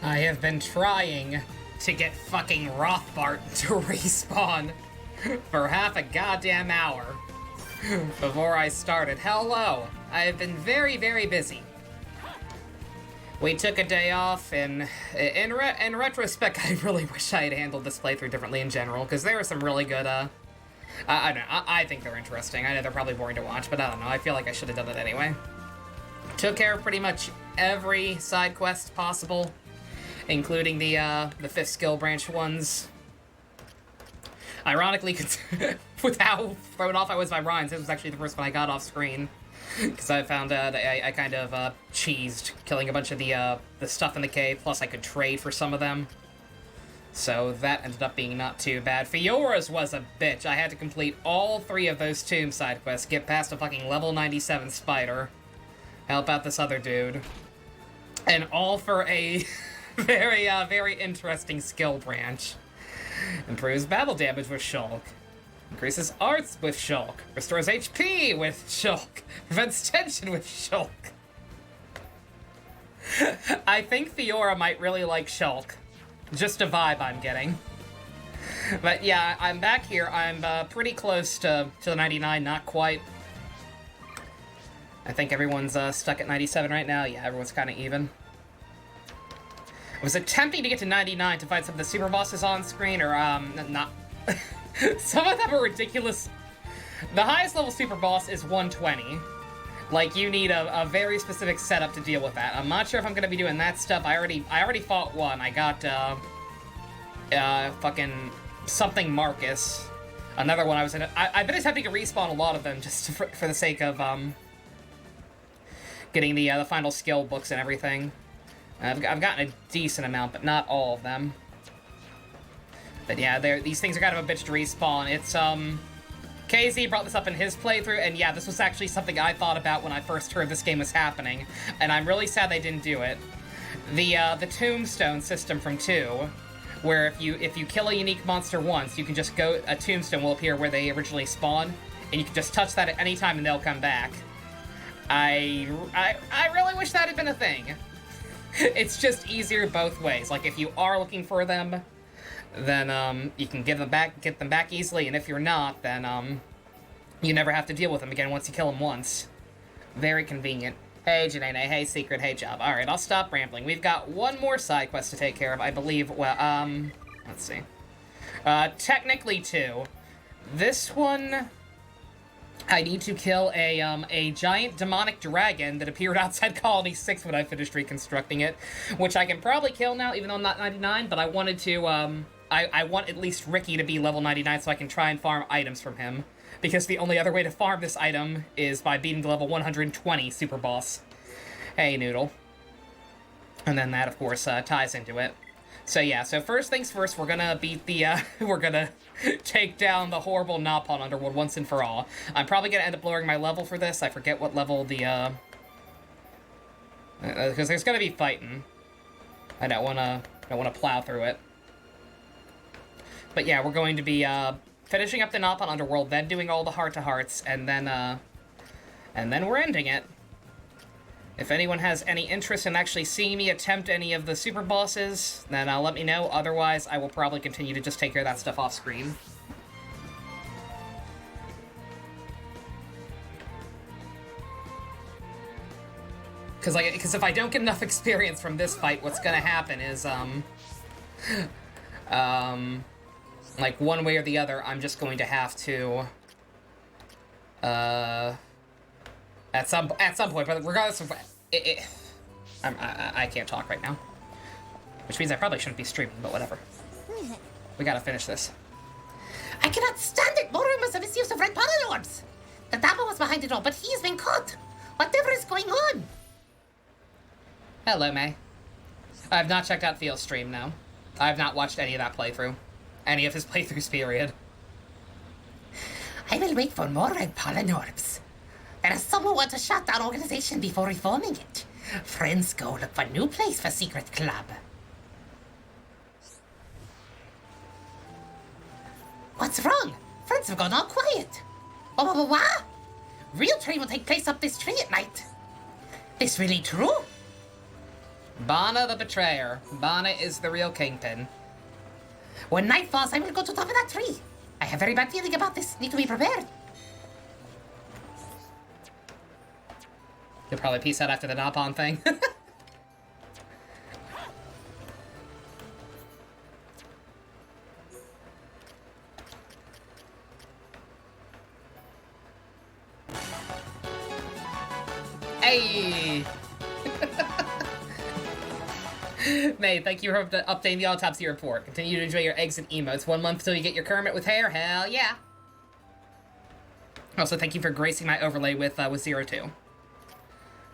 I have been trying to get fucking Rothbart to respawn for half a goddamn hour before I started. Hello! I have been very, very busy. We took a day off, and in retrospect, I really wish I had handled this playthrough differently in general, because there were some really good, I don't know, I think they're interesting. I know they're probably boring to watch, but I don't know, I feel like I should have done it anyway. Took care of pretty much every side quest possible, including the fifth skill branch ones. Ironically, with how thrown off I was by Ryan's, this was actually the first one I got off screen. Because I found out I kind of cheesed killing a bunch of the stuff in the cave, plus I could trade for some of them. So that ended up being not too bad. Fiora's was a bitch. I had to complete all 3 of those tomb side quests, get past a fucking level 97 spider, help out this other dude, and all for a very, very interesting skill branch. Improves battle damage with Shulk. Increases arts with Shulk. Restores HP with Shulk. Prevents tension with Shulk. I think Fiora might really like Shulk. Just a vibe I'm getting. But yeah, I'm back here. I'm pretty close to the 99, not quite. I think everyone's stuck at 97 right now. Yeah, everyone's kind of even. I was attempting to get to 99 to find some of the super bosses on screen, or, not... Some of them are ridiculous. The highest level super boss is 120. Like, you need a very specific setup to deal with that. I'm not sure if I'm gonna be doing that stuff. I already fought one. I got, fucking something Marcus. Another one I was in. I've been attempting to respawn a lot of them just for the sake of, getting the final skill books and everything. I've gotten a decent amount, but not all of them. But yeah, these things are kind of a bitch to respawn. It's, KZ brought this up in his playthrough, and yeah, this was actually something I thought about when I first heard this game was happening, and I'm really sad they didn't do it. The tombstone system from 2, where if you kill a unique monster once, you can just go, a tombstone will appear where they originally spawned, and you can just touch that at any time and they'll come back. I really wish that had been a thing. It's just easier both ways. Like, if you are looking for them, then you can get them back easily, and if you're not, then you never have to deal with them again once you kill them once. Very convenient. Hey Janae, hey Secret, hey Job. Alright, I'll stop rambling. We've got one more side quest to take care of, I believe. Well, let's see. Technically 2. This one, I need to kill a giant demonic dragon that appeared outside Colony 6 when I finished reconstructing it, which I can probably kill now, even though I'm not 99, but I wanted to, I want at least Ricky to be level 99 so I can try and farm items from him. Because the only other way to farm this item is by beating the level 120 super boss. Hey, Noodle. And then that, of course, ties into it. So yeah, so first things first, we're gonna beat the, we're gonna take down the horrible Napon Underworld once and for all. I'm probably gonna end up lowering my level for this. I forget what level the, because there's gonna be fighting. I don't wanna plow through it. But yeah, we're going to be, finishing up the Napon Underworld, then doing all the heart-to-hearts, and then we're ending it. If anyone has any interest in actually seeing me attempt any of the super bosses, then let me know. Otherwise, I will probably continue to just take care of that stuff off-screen. Because if I don't get enough experience from this fight, what's gonna happen is, like, one way or the other, I'm just going to have to, at some point, but regardless of, I can't talk right now. Which means I probably shouldn't be streaming, but whatever. We gotta finish this. I cannot stand it! More rumors of misuse of red polyorbs! The Dama was behind it all, but he's been caught! Whatever is going on? Hello, May. I have not checked out Theo's stream, no. I have not watched any of that playthrough. Any of his playthroughs, period. I will wait for more red pollen orbs. There is someone who wants to shut down organization before reforming it. Friends go look for new place for secret club. What's wrong? Friends have gone all quiet. What? Real trade will take place up this tree at night. This really true? Bana the Betrayer. Bana is the real kingpin. When night falls, I will go to top of that tree. I have very bad feeling about this. Need to be prepared. You'll probably peace out after the Napon thing. Hey! May, thank you for updating the autopsy report. Continue to enjoy your eggs and emotes. 1 month till you get your Kermit with hair? Hell yeah! Also, thank you for gracing my overlay with 02.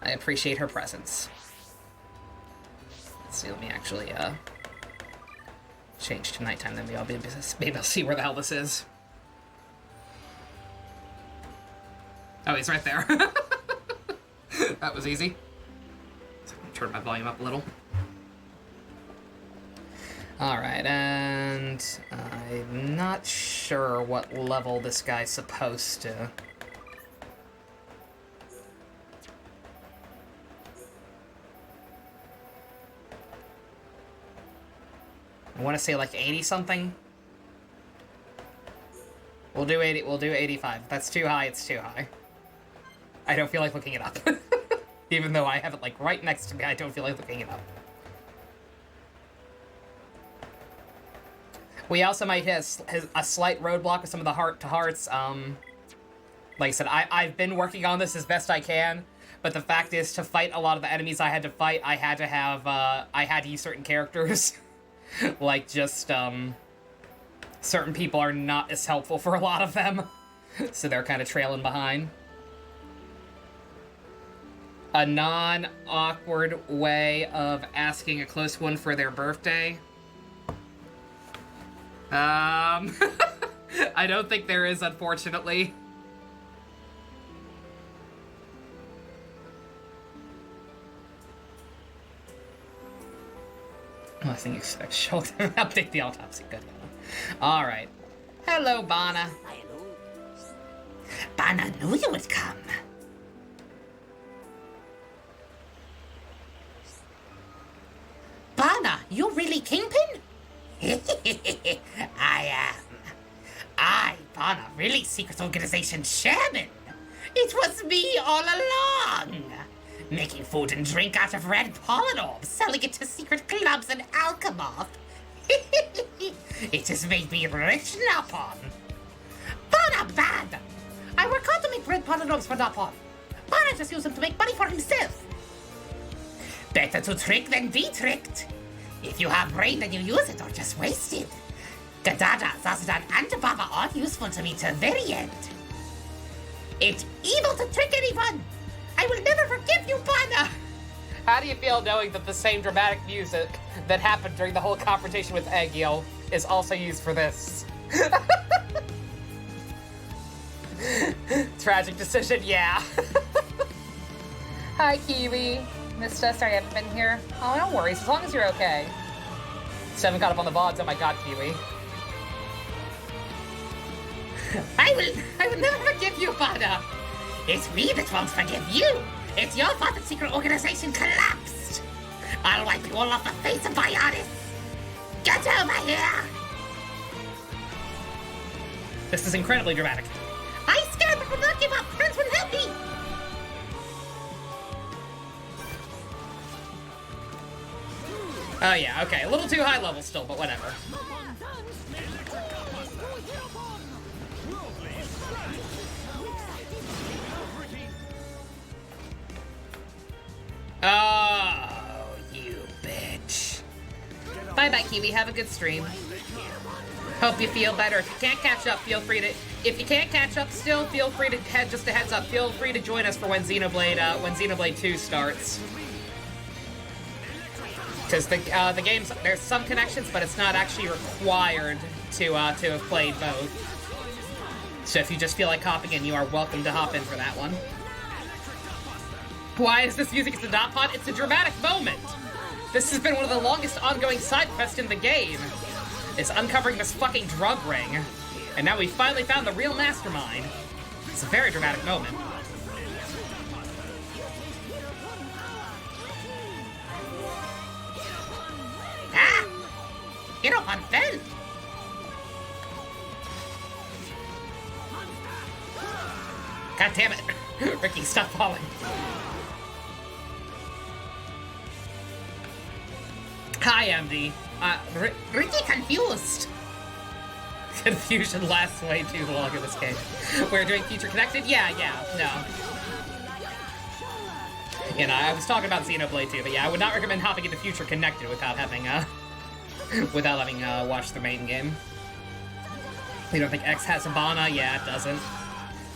I appreciate her presence. Let's see, let me actually change to nighttime, then maybe I'll see where the hell this is. Oh, he's right there. That was easy. Turn my volume up a little. Alright, and I'm not sure what level this guy's supposed to. I want to say like 80 something. We'll do 80. We'll do 85. If that's too high, it's too high. I don't feel like looking it up. Even though I have it like right next to me, I don't feel like looking it up. We also might hit a slight roadblock with some of the heart-to-hearts. Like I said, I've been working on this as best I can, but the fact is, to fight a lot of the enemies I had to fight, I had to use certain characters. Like, just, certain people are not as helpful for a lot of them, so they're kind of trailing behind. A non-awkward way of asking a close one for their birthday. I don't think there is, unfortunately. I think expect she'll update the autopsy. Good. Alright. Hello, Bana. Bana knew you would come. Bana, you really Kingpin? I, Bana, really secret organization chairman. It was me all along. Making food and drink out of red pollen orbs, selling it to secret clubs and Alchemoth. It has made me rich, Napon. Bana bad. I work hard to make red pollen orbs for Napon. Bana just used them to make money for himself. Better to trick than be tricked. If you have brain, then you use it or just waste it. Gadada, Zazadan, and Baba are useful to me to the very end. It's evil to trick anyone. I will never forgive you, Bana! How do you feel knowing that the same dramatic music that happened during the whole confrontation with Egil is also used for this? Tragic decision, yeah. Hi, Kiwi. Missed us, sorry I haven't been here. Oh, no worries, as long as you're okay. Still haven't caught up on the VODs, oh my god, Kiwi. I will never forgive you, Bana! It's me that won't forgive you! It's your fault that secret organization collapsed! I'll wipe you all off the face of Bionis! Get over here! This is incredibly dramatic. I scared but will not give up! Friends will help me! Oh yeah, okay, a little too high level still, but whatever. Oh, you bitch. Bye-bye, Kiwi. Have a good stream. Hope you feel better. If you can't catch up, feel free to... If you can't catch up still, feel free to... Just a heads up, feel free to join us for when Xenoblade 2 starts. Because the game's... There's some connections, but it's not actually required to have played both. So if you just feel like hopping in, you are welcome to hop in for that one. Why is this music? It's a dot pod? It's a dramatic moment! This has been one of the longest ongoing side quests in the game. It's uncovering this fucking drug ring. And now we finally found the real mastermind. It's a very dramatic moment. hero pod fell. God damn it. Ricky, stop falling. Hi, MD. Ricky confused. Confusion lasts way too long in this game. We're doing Future Connected? Yeah, no. You know, I was talking about Xenoblade too, but yeah, I would not recommend hopping into Future Connected without having, watched the main game. You don't think X has Hibana? Yeah, it doesn't.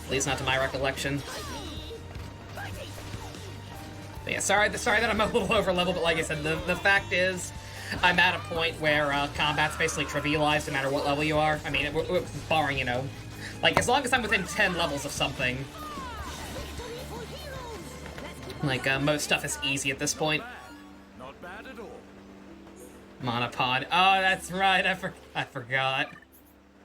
At least not to my recollection. But yeah, sorry that I'm a little over level, but like I said, the fact is, I'm at a point where combat's basically trivialized no matter what level you are. I mean, barring, you know, like as long as I'm within 10 levels of something, like most stuff is easy at this point. Not bad at all. Monopod. Oh, that's right. I forgot.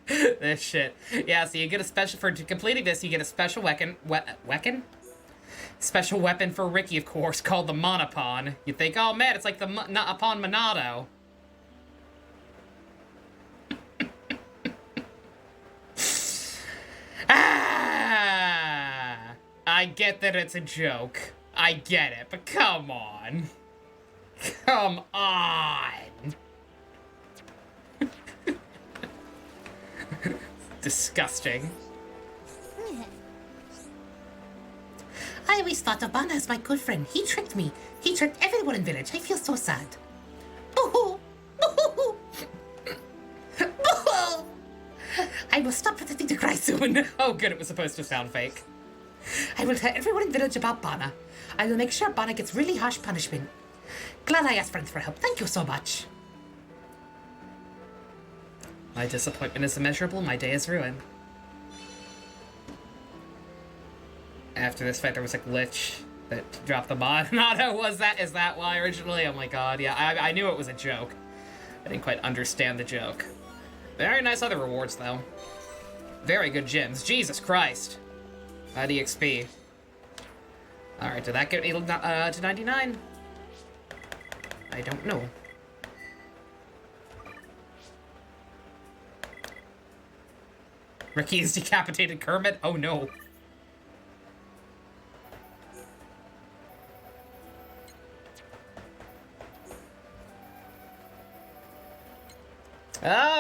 This shit. Yeah, so you get a special for completing this. You get a special weapon. Special weapon for Ricky, of course, called the Monopon. You think, oh man, it's like the upon Monado. Ah! I get that it's a joke. I get it, but come on. Come on. Disgusting. I always thought of Bana as my good friend. He tricked me. He tricked everyone in village. I feel so sad. Boo-hoo! Boo-hoo! Boo-hoo! I will stop pretending to cry soon. Oh good, it was supposed to sound fake. I will tell everyone in village about Bana. I will make sure Bana gets really harsh punishment. Glad I asked friends for help. Thank you so much. My disappointment is immeasurable. My day is ruined. After this fight, there was a glitch that dropped the mod. Is that why originally? Oh my god, yeah, I knew it was a joke. I didn't quite understand the joke. Very nice other rewards, though. Very good gems. Jesus Christ. DXP. Alright, did that get me to 99? I don't know. Ricky is decapitated Kermit? Oh no.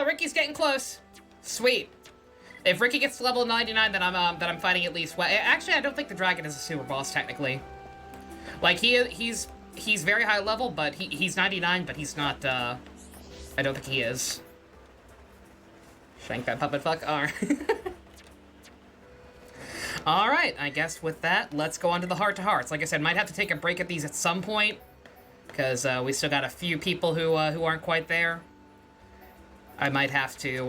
Ricky's getting close. Sweet. If Ricky gets to level 99, then I'm fighting at least. Well, actually, I don't think the dragon is a super boss technically. Like he's very high level, but he's 99, but he's not. I don't think he is. Shank that puppet fuck. All right. All right. I guess with that, let's go on to the heart to hearts. Like I said, might have to take a break at these at some point because we still got a few people who aren't quite there. I might have to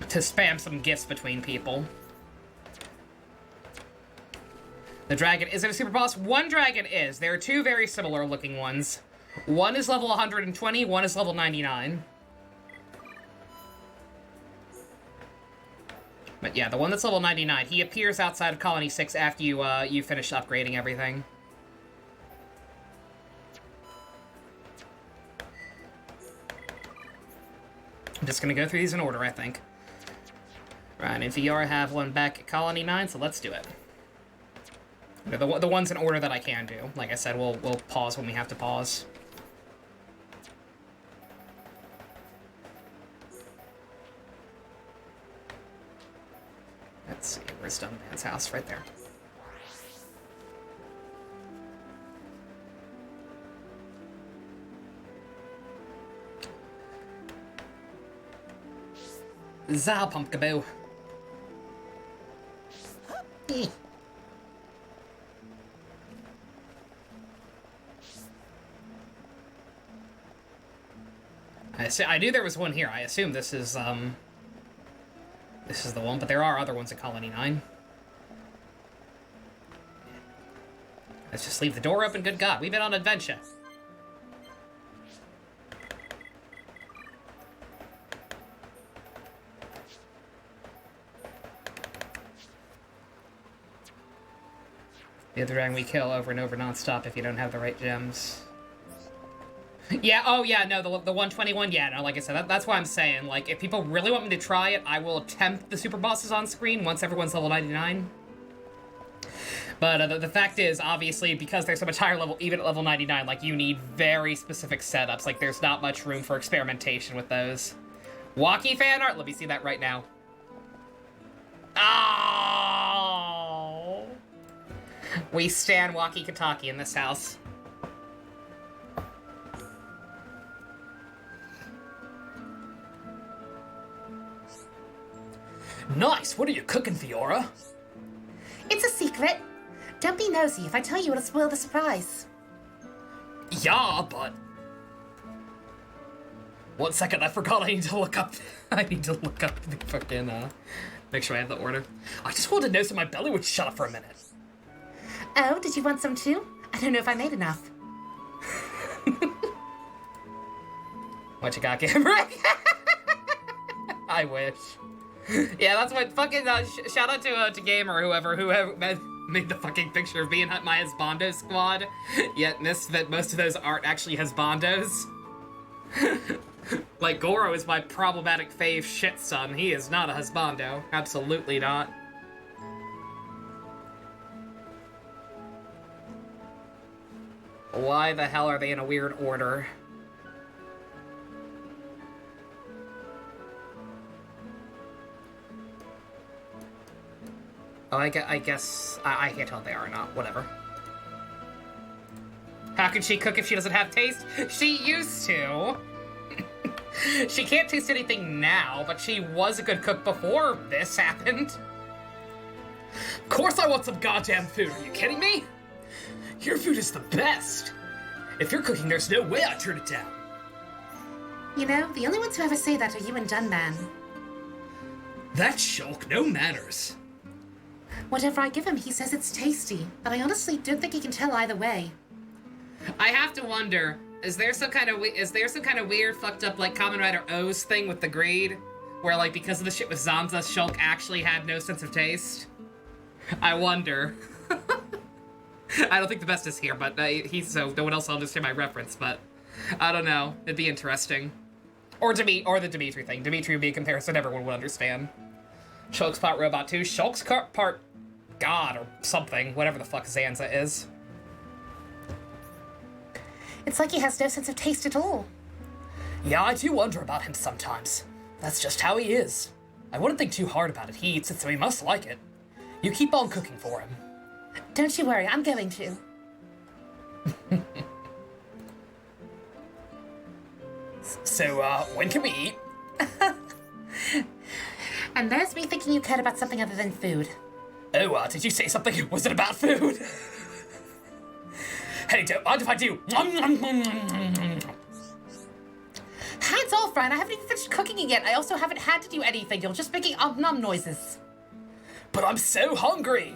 spam some gifts between people. The dragon, is it a super boss? One dragon is. There are two very similar looking ones. One is level 120, one is level 99. But yeah, the one that's level 99, he appears outside of Colony 6 after you finish upgrading everything. I'm just gonna go through these in order, I think. Right, in VR, I have one back at Colony 9, so let's do it. The ones in order that I can do. Like I said, we'll pause when we have to pause. Let's see, where's Dumbman's house? Right there. Za pumpkaboo. I knew there was one here. I assume this is the one, but there are other ones at Colony 9. Let's just leave the door open. Good God, we've been on adventure. The other dragon we kill over and over non-stop if you don't have the right gems. Yeah, oh yeah, no, the 121, yeah, no, like I said, that's why I'm saying, like, if people really want me to try it, I will attempt the super bosses on screen once everyone's level 99. But the fact is, obviously, because they're so much higher level, even at level 99, like, you need very specific setups. Like, there's not much room for experimentation with those. Walkie fan art? Let me see that right now. Oh! We stan Walkie Kataki in this house. Nice! What are you cooking, Fiora? It's a secret. Don't be nosy. If I tell you, it'll spoil the surprise. Yeah, but... 1 second, I forgot I need to look up... I need to look up the fucking, make sure I have the order. I just wanted to know so my belly would shut up for a minute. Oh, did you want some too? I don't know if I made enough. What you got, Gabrick? I wish. Yeah, that's what fucking, shout out to Gamer, whoever made the fucking picture of me and my Husbando squad, yet missed that most of those aren't actually Husbandos. Like, Goro is my problematic fave shit son. He is not a Husbando. Absolutely not. Why the hell are they in a weird order? Oh, I guess... I can't tell if they are or not. Whatever. How can she cook if she doesn't have taste? She used to! She can't taste anything now, but she was a good cook before this happened. Of course I want some goddamn food, are you kidding me? Your food is the best! If you're cooking, there's no way I'd turn it down. You know, the only ones who ever say that are you and Dunman. That Shulk, no manners. Whatever I give him, he says it's tasty, but I honestly don't think he can tell either way. I have to wonder, is there some kind of weird fucked up like Kamen Rider O's thing with the greed, where like because of the shit with Zanza, Shulk actually had no sense of taste? I wonder. I don't think the best is here, but he's so no one else will understand my reference. But I don't know. It'd be interesting. Or the Dimitri thing. Dimitri would be a comparison everyone would understand. Shulk's part robot too. Shulk's part god or something. Whatever the fuck Zanza is. It's like he has no sense of taste at all. Yeah, I do wonder about him sometimes. That's just how he is. I wouldn't think too hard about it. He eats it, so he must like it. You keep on cooking for him. Don't you worry, I'm going to. So, when can we eat? And there's me thinking you cared about something other than food. Oh, did you say something? Was it about food? Hey, don't mind if I do. Hands off, Ryan. I haven't even finished cooking it yet. I also haven't had to do anything. You're just making nom noises. But I'm so hungry.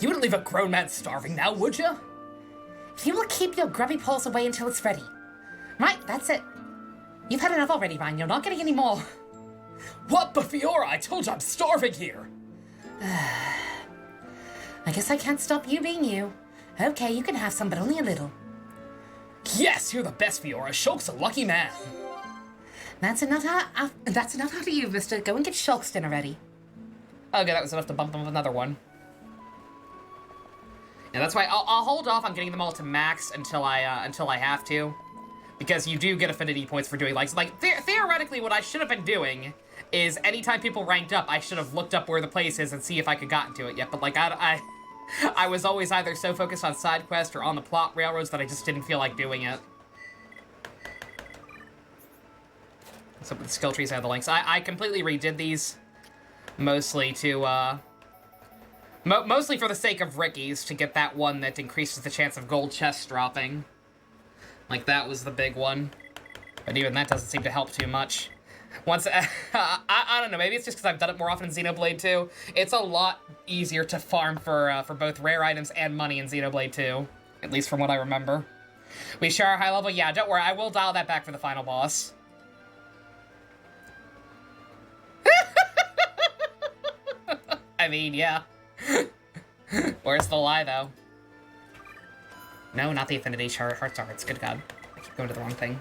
You wouldn't leave a grown man starving now, would you? You will keep your grubby paws away until it's ready. Right, that's it. You've had enough already, Ryan. You're not getting any more. What, but Fiora? I told you I'm starving here. I guess I can't stop you being you. Okay, you can have some, but only a little. Yes, you're the best, Fiora. Shulk's a lucky man. That's enough out of you, mister. Go and get Shulk's dinner ready. Okay, that was enough to bump them with another one. Yeah, that's why I'll hold off on getting them all to max until I have to, because you do get affinity points for doing theoretically what I should have been doing is anytime people ranked up, I should have looked up where the place is and see if I could gotten to it yet. But like I was always either so focused on side quests or on the plot railroads that I just didn't feel like doing it. So the skill trees have the links. I completely redid these, mostly to mostly for the sake of Ricky's, to get that one that increases the chance of gold chests dropping. Like, that was the big one. But even that doesn't seem to help too much. Once, I don't know, maybe it's just because I've done it more often in Xenoblade 2. It's a lot easier to farm for both rare items and money in Xenoblade 2. At least from what I remember. We sure are high level? Yeah, don't worry, I will dial that back for the final boss. I mean, yeah. Where's the lie, though? No, not the Affinity Hearts. Good God. keep going to the wrong thing.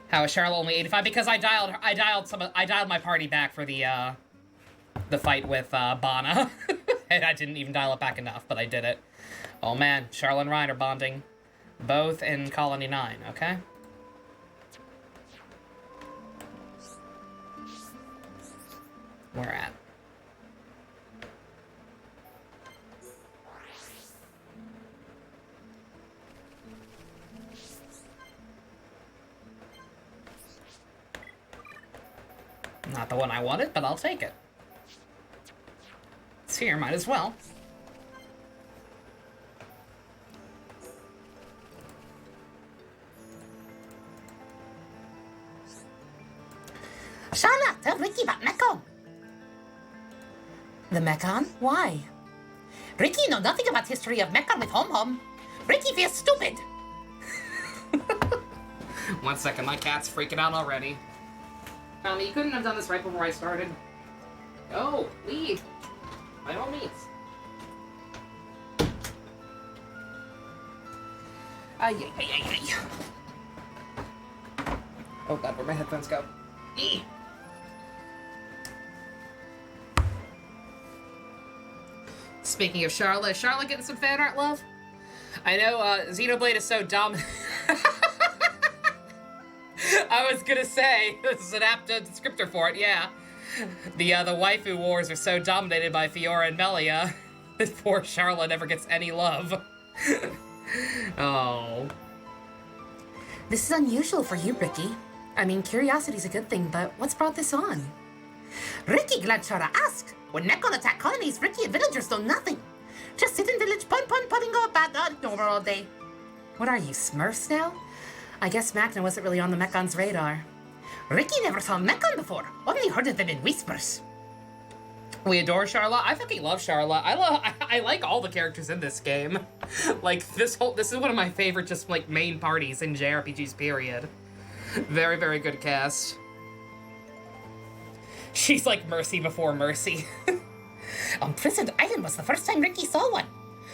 How is Charlotte only 85? Because I dialed my party back for the fight with Bana. And I didn't even dial it back enough, but I did it. Oh man, Charlotte and Ryan are bonding. Both in Colony 9, okay? Where at? Not the one I wanted, but I'll take it. It's here, might as well. Shala, tell Ricky about Mekon. The Mekon? Why? Ricky know nothing about history of Mekon with Hom Hom. Ricky feels stupid. 1 second, my cat's freaking out already. Tommy, you couldn't have done this right before I started. Go, leave. By all means. Ay, ay, ay, ay, ay. Oh god, where'd my headphones go? Eee. Speaking of Charlotte, is Charlotte getting some fan art love? I know Xenoblade is so dumb. I was gonna say, this is an apt descriptor for it, yeah. The waifu wars are so dominated by Fiora and Melia that poor Charlotte never gets any love. Oh. This is unusual for you, Ricky. I mean, curiosity's a good thing, but what's brought this on? Ricky glad Shara asked. When Mekon attack colonies, Ricky and villagers know nothing. Just sit in village, putting go about over all day. What are you, Smurfs now? I guess Magna wasn't really on the Mekon's radar. Ricky never saw Mekon before, only heard of them in whispers. We adore Charlotte. I fucking love Charlotte. I like all the characters in this game. Like this is one of my favorite just like main parties in JRPGs period. Very, very good cast. She's like Mercy before Mercy. Imprisoned Island was the first time Ricky saw one.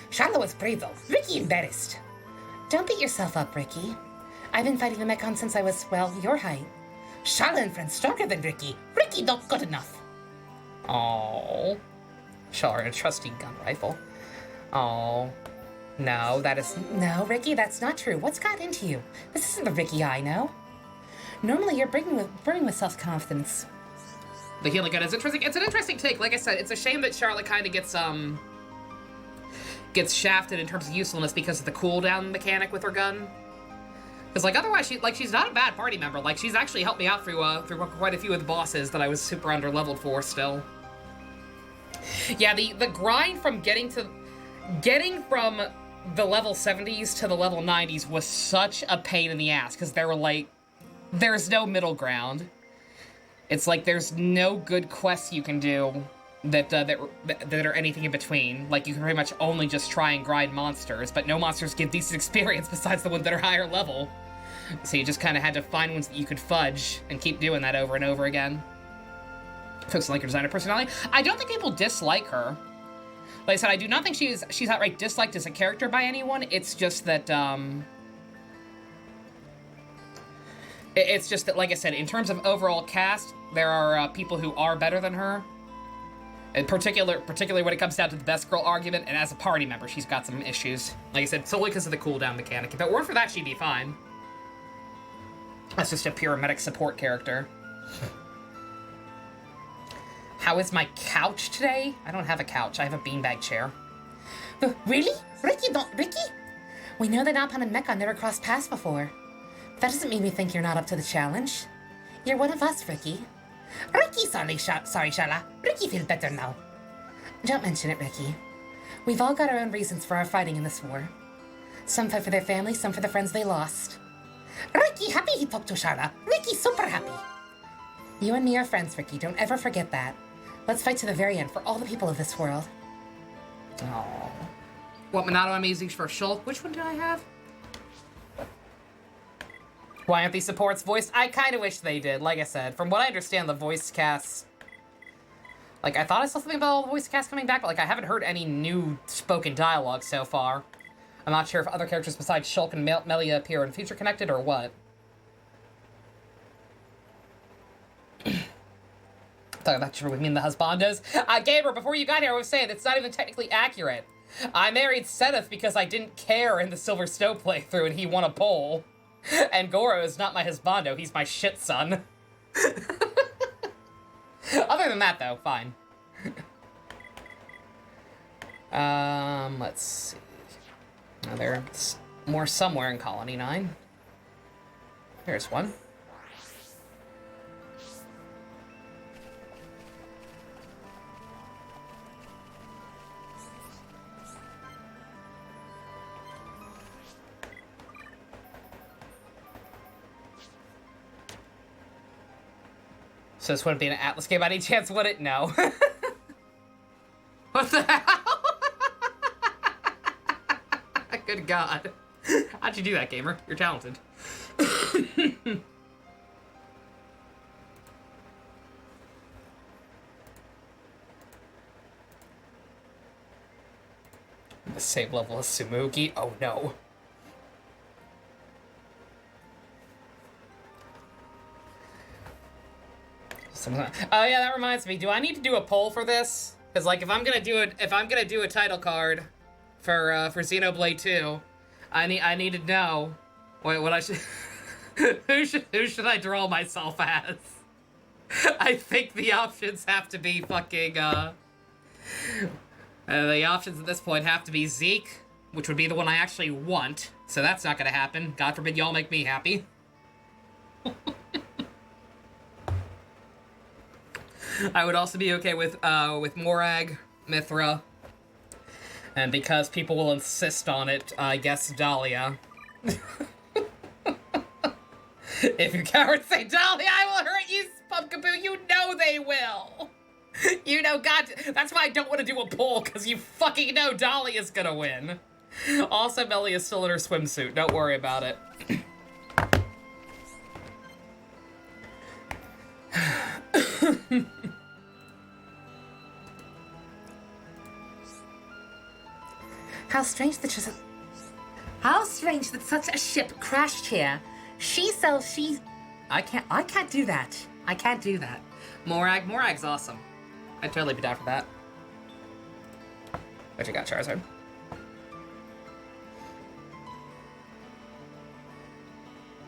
Charlotte was brave though, Ricky embarrassed. Don't beat yourself up, Ricky. I've been fighting the Mekon since I was, well, your height. Charlotte and friends stronger than Ricky. Ricky not good enough. Oh, Charlotte, a trusty gun rifle. Oh, no, that is... No, Ricky, that's not true. What's got into you? This isn't the Ricky I know. Normally you're burning with self-confidence. The healing gun is interesting. It's an interesting take. Like I said, it's a shame that Charlotte kind of gets shafted in terms of usefulness because of the cooldown mechanic with her gun. Because like otherwise, she's not a bad party member. Like she's actually helped me out through quite a few of the bosses that I was super under-leveled for still. Yeah, the grind from getting from the level 70s to the level 90s was such a pain in the ass because there were like, there's no middle ground. It's like there's no good quests you can do that are anything in between. Like you can pretty much only just try and grind monsters, but no monsters give decent experience besides the ones that are higher level. So you just kind of had to find ones that you could fudge and keep doing that over and over again. Folks like her designer personality. I don't think people dislike her. Like I said, I do not think she's outright disliked as a character by anyone. It's just that it's just that, like I said, in terms of overall cast, there are people who are better than her. And particularly when it comes down to the best girl argument, and as a party member, she's got some issues. Like I said, solely because of the cooldown mechanic. If it weren't for that, she'd be fine. That's just a pure medic support character. How is my couch today? I don't have a couch. I have a beanbag chair. Really? Ricky? We know that Nappan and Mekon never crossed paths before. That doesn't mean we think you're not up to the challenge. You're one of us, Ricky. Ricky, sorry, Shala. Ricky feels better now. Don't mention it, Ricky. We've all got our own reasons for our fighting in this war. Some fight for their family, some for the friends they lost. Ricky happy he talked to Shala. Ricky super happy. You and me are friends, Ricky. Don't ever forget that. Let's fight to the very end for all the people of this world. Oh. What Minato I'm using for Shulk? Which one did I have? Why aren't these supports voiced? I kind of wish they did. Like I said, from what I understand, the voice casts... Like, I thought I saw something about all the voice casts coming back, but, like, I haven't heard any new spoken dialogue so far. I'm not sure if other characters besides Shulk and Melia appear in Future Connected or what. Talking about you mean the husbandos. Gabriel, before you got here, I was saying it's not even technically accurate. I married Seth because I didn't care in the Silver Snow playthrough and he won a poll. And Goro is not my husbando, he's my shit son. Other than that, though, fine. Let's see. Now, there's more somewhere in Colony 9. There's one. So this wouldn't be an Atlas game by any chance, would it? No. What the hell? Good God. How'd you do that, gamer? You're talented. The same level as Tsumugi? Oh no. Oh yeah, that reminds me. Do I need to do a poll for this? Because like, if I'm gonna do a title card for Xenoblade 2, I need to know what I should who should I draw myself as? I think the options have to be fucking the options at this point have to be Zeke, which would be the one I actually want. So that's not gonna happen. God forbid y'all make me happy. I would also be okay with Morag, Mithra, and because people will insist on it, I guess Dahlia. If you cowards say Dahlia, I will hurt you, Pumpkaboo. You know they will. You know, God, that's why I don't want to do a poll, because you fucking know Dahlia's gonna win. Also, Melly is still in her swimsuit. Don't worry about it. How strange that such a ship crashed here. I can't do that. I can't do that. Morag's awesome. I'd totally be down for that. What you got, Charizard?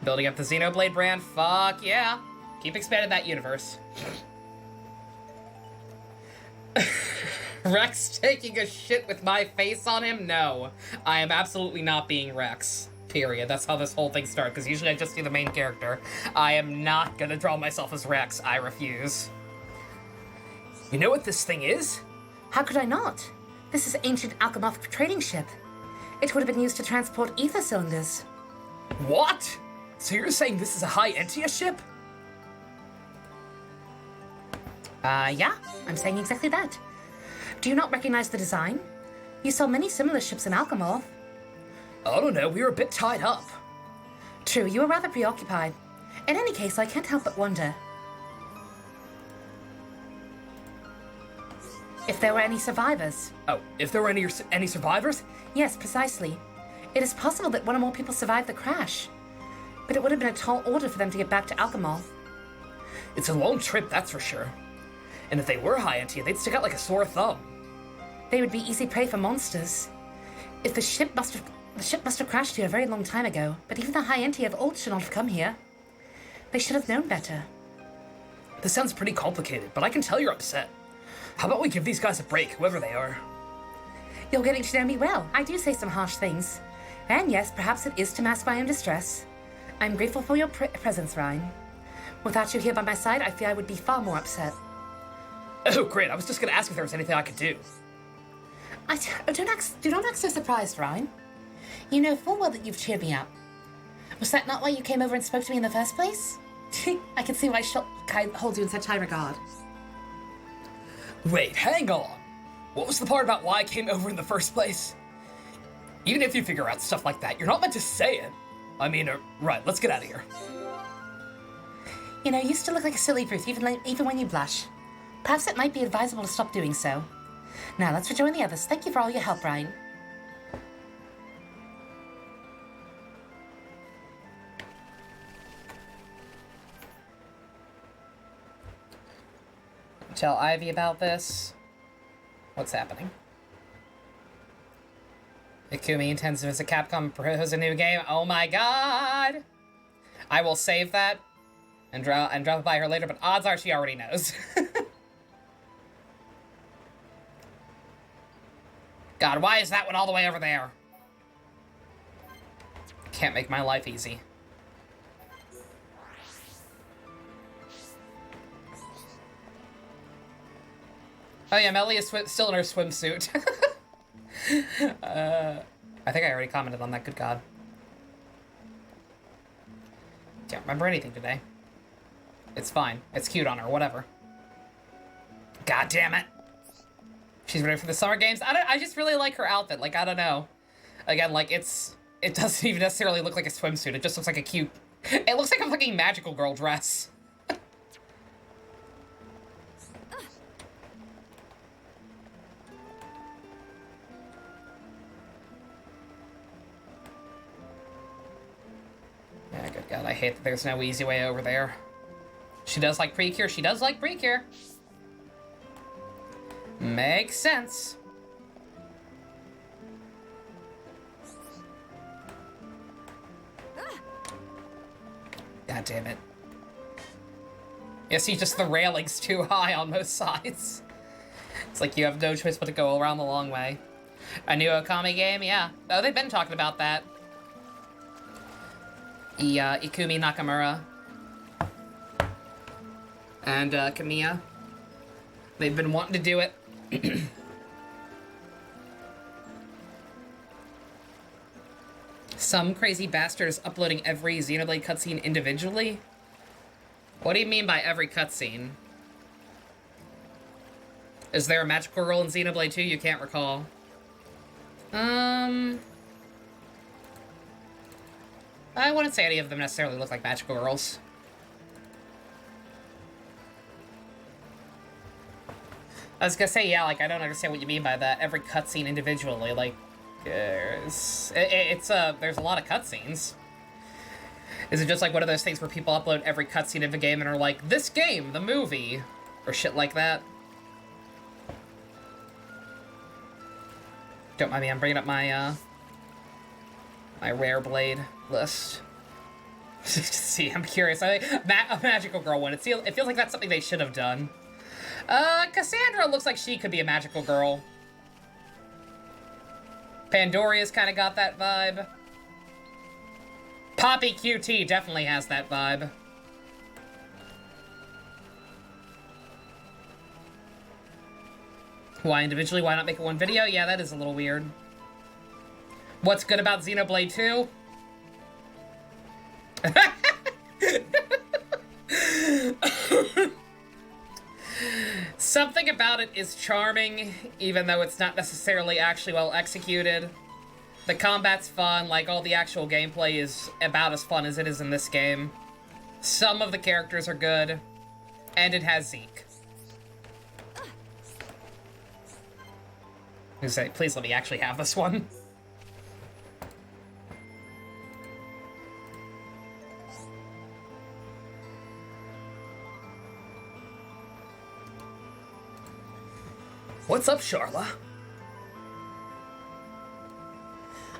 Building up the Xenoblade brand? Fuck yeah. Keep expanding that universe. Rex taking a shit with my face on him? No. I am absolutely not being Rex. Period. That's how this whole thing started, because usually I just do the main character. I am not gonna draw myself as Rex. I refuse. You know what this thing is? How could I not? This is ancient Alchemoth trading ship. It would have been used to transport ether cylinders. What? So you're saying this is a high Entia ship? Yeah, I'm saying exactly that. Do you not recognize the design? You saw many similar ships in Alchemoth. I don't know, we were a bit tied up. True, you were rather preoccupied. In any case, I can't help but wonder if there were any survivors. Oh, if there were any survivors? Yes, precisely. It is possible that one or more people survived the crash. But it would have been a tall order for them to get back to Alchemoth. It's a long trip, that's for sure. And if they were high Entia, they'd stick out like a sore thumb. They would be easy prey for monsters. If the ship must have crashed here a very long time ago, but even the high Entia of old should not have come here. They should have known better. This sounds pretty complicated, but I can tell you're upset. How about we give these guys a break, whoever they are? You're getting to know me well. I do say some harsh things. And yes, perhaps it is to mask my own distress. I'm grateful for your presence, Ryan. Without you here by my side, I fear I would be far more upset. Oh, great. I was just gonna ask if there was anything I could do. Do not act so surprised, Ryan. You know full well that you've cheered me up. Was that not why you came over and spoke to me in the first place? I can see why Shulk holds you in such high regard. Wait, hang on. What was the part about why I came over in the first place? Even if you figure out stuff like that, you're not meant to say it. I mean, right, let's get out of here. You know, you still look like a silly brute, even when you blush. Perhaps it might be advisable to stop doing so. Now, let's rejoin the others. Thank you for all your help, Ryan. Tell Ivy about this. What's happening? Ikumi intends to visit Capcom and propose a new game. Oh my god! I will save that and drop it by her later, but odds are she already knows. God, why is that one all the way over there? Can't make my life easy. Oh yeah, Melly is still in her swimsuit. I think I already commented on that, good god. Can't remember anything today. It's fine. It's cute on her, whatever. God damn it. She's ready for the summer games. I just really like her outfit. Like, I don't know. Again, like, it doesn't even necessarily look like a swimsuit. It just looks like a cute... It looks like a fucking magical girl dress. Yeah, good god, I hate that there's no easy way over there. She does like Precure. She does like Precure. Makes sense. God damn it. Yeah, see, just the railing's too high on most sides. It's like you have no choice but to go around the long way. A new Okami game? Yeah. Oh, they've been talking about that. Ikumi Nakamura and Kamiya. They've been wanting to do it. Some crazy bastard is uploading every Xenoblade cutscene individually? What do you mean by every cutscene? Is there a magical girl in Xenoblade 2 you can't recall? I wouldn't say any of them necessarily look like magical girls. I was gonna say, yeah, like, I don't understand what you mean by that. Every cutscene individually, like, there's a lot of cutscenes. Is it just like one of those things where people upload every cutscene of a game and are like, this game, the movie, or shit like that? Don't mind me, I'm bringing up my, my rare blade list. See, I'm curious. A magical girl one. It feels like that's something they should have done. Cassandra looks like she could be a magical girl. Pandoria's kind of got that vibe. Poppy QT definitely has that vibe. Why individually? Why not make it one video? Yeah, that is a little weird. What's good about Xenoblade 2? Something about it is charming, even though it's not necessarily actually well executed. The combat's fun, like all the actual gameplay is about as fun as it is in this game. Some of the characters are good, and it has Zeke. Say, please let me actually have this one. What's up, Charla?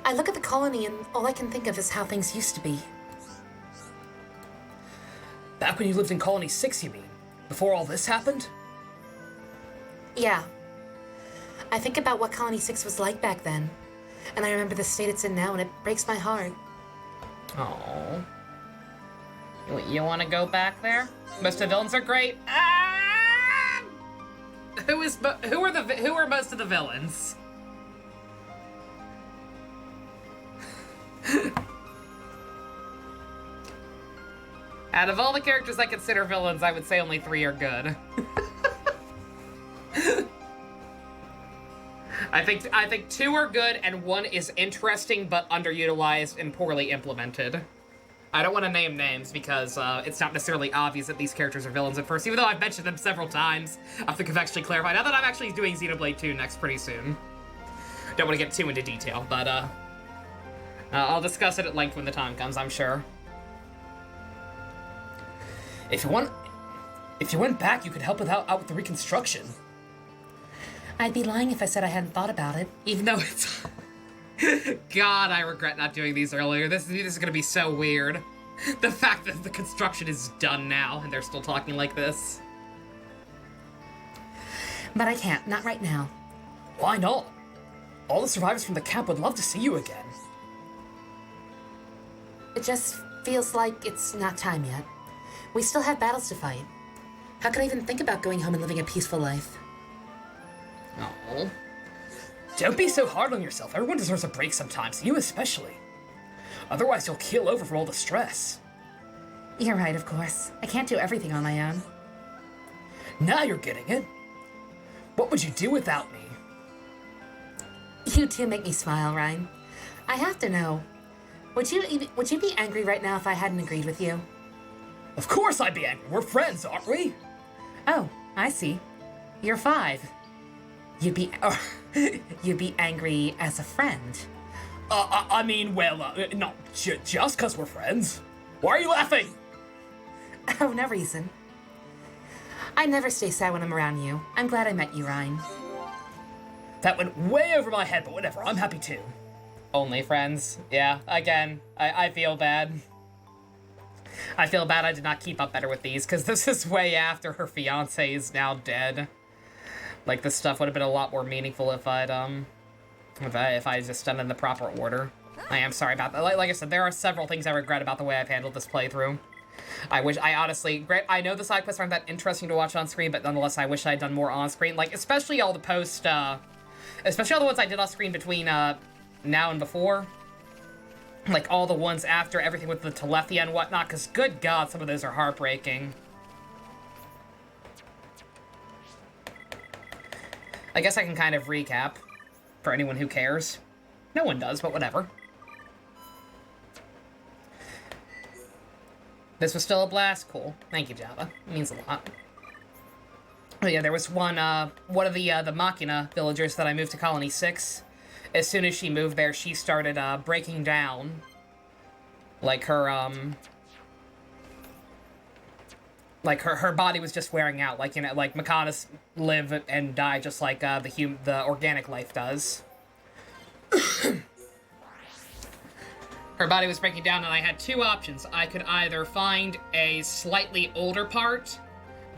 I look at the colony and all I can think of is how things used to be. Back when you lived in Colony 6, you mean? Before all this happened? Yeah. I think about what Colony 6 was like back then, and I remember the state it's in now, and it breaks my heart. Oh. You want to go back there? Most of the villains are great. Ah! Who are most of the villains? Out of all the characters I consider villains, I would say only 3 are good. I think 2 are good and 1 is interesting but underutilized and poorly implemented. I don't want to name names because it's not necessarily obvious that these characters are villains at first, even though I've mentioned them several times. I think I've actually clarified. Now that I'm actually doing Xenoblade 2 next pretty soon. Don't want to get too into detail, but I'll discuss it at length when the time comes, I'm sure. If you want... If you went back, you could help out with the reconstruction. I'd be lying if I said I hadn't thought about it. Even though it's... God, I regret not doing these earlier. This is gonna be so weird. The fact that the construction is done now, and they're still talking like this. But I can't, not right now. Why not? All the survivors from the camp would love to see you again. It just feels like it's not time yet. We still have battles to fight. How could I even think about going home and living a peaceful life? Oh. Don't be so hard on yourself. Everyone deserves a break sometimes, you especially. Otherwise, you'll keel over from all the stress. You're right, of course. I can't do everything on my own. Now you're getting it. What would you do without me? You two make me smile, Ryan. I have to know. Would you be angry right now if I hadn't agreed with you? Of course I'd be angry. We're friends, aren't we? Oh, I see. You're 5. You'd be angry as a friend. I mean, well, not just because we're friends. Why are you laughing? Oh, no reason. I never stay sad when I'm around you. I'm glad I met you, Ryan. That went way over my head, but whatever. I'm happy too. Only friends. Yeah, again, I feel bad. I feel bad I did not keep up better with these, because this is way after her fiancé is now dead. Like, this stuff would have been a lot more meaningful if I'd just done it in the proper order. I am sorry about that. Like I said, there are several things I regret about the way I've handled this playthrough. I know the side quests aren't that interesting to watch on screen, but nonetheless, I wish I'd done more on screen. Like, especially all the especially all the ones I did off screen between, now and before. Like, all the ones after everything with the Telethia and whatnot, because good God, some of those are heartbreaking. I guess I can kind of recap for anyone who cares. No one does, but whatever. This was still a blast. Cool. Thank you, Java. It means a lot. Oh yeah, there was one of the Machina villagers that I moved to Colony 6. As soon as she moved there, she started, breaking down. Like, her body was just wearing out. Like, you know, like, Macanas live and die just like, the organic life does. Her body was breaking down, and I had 2 options. I could either find a slightly older part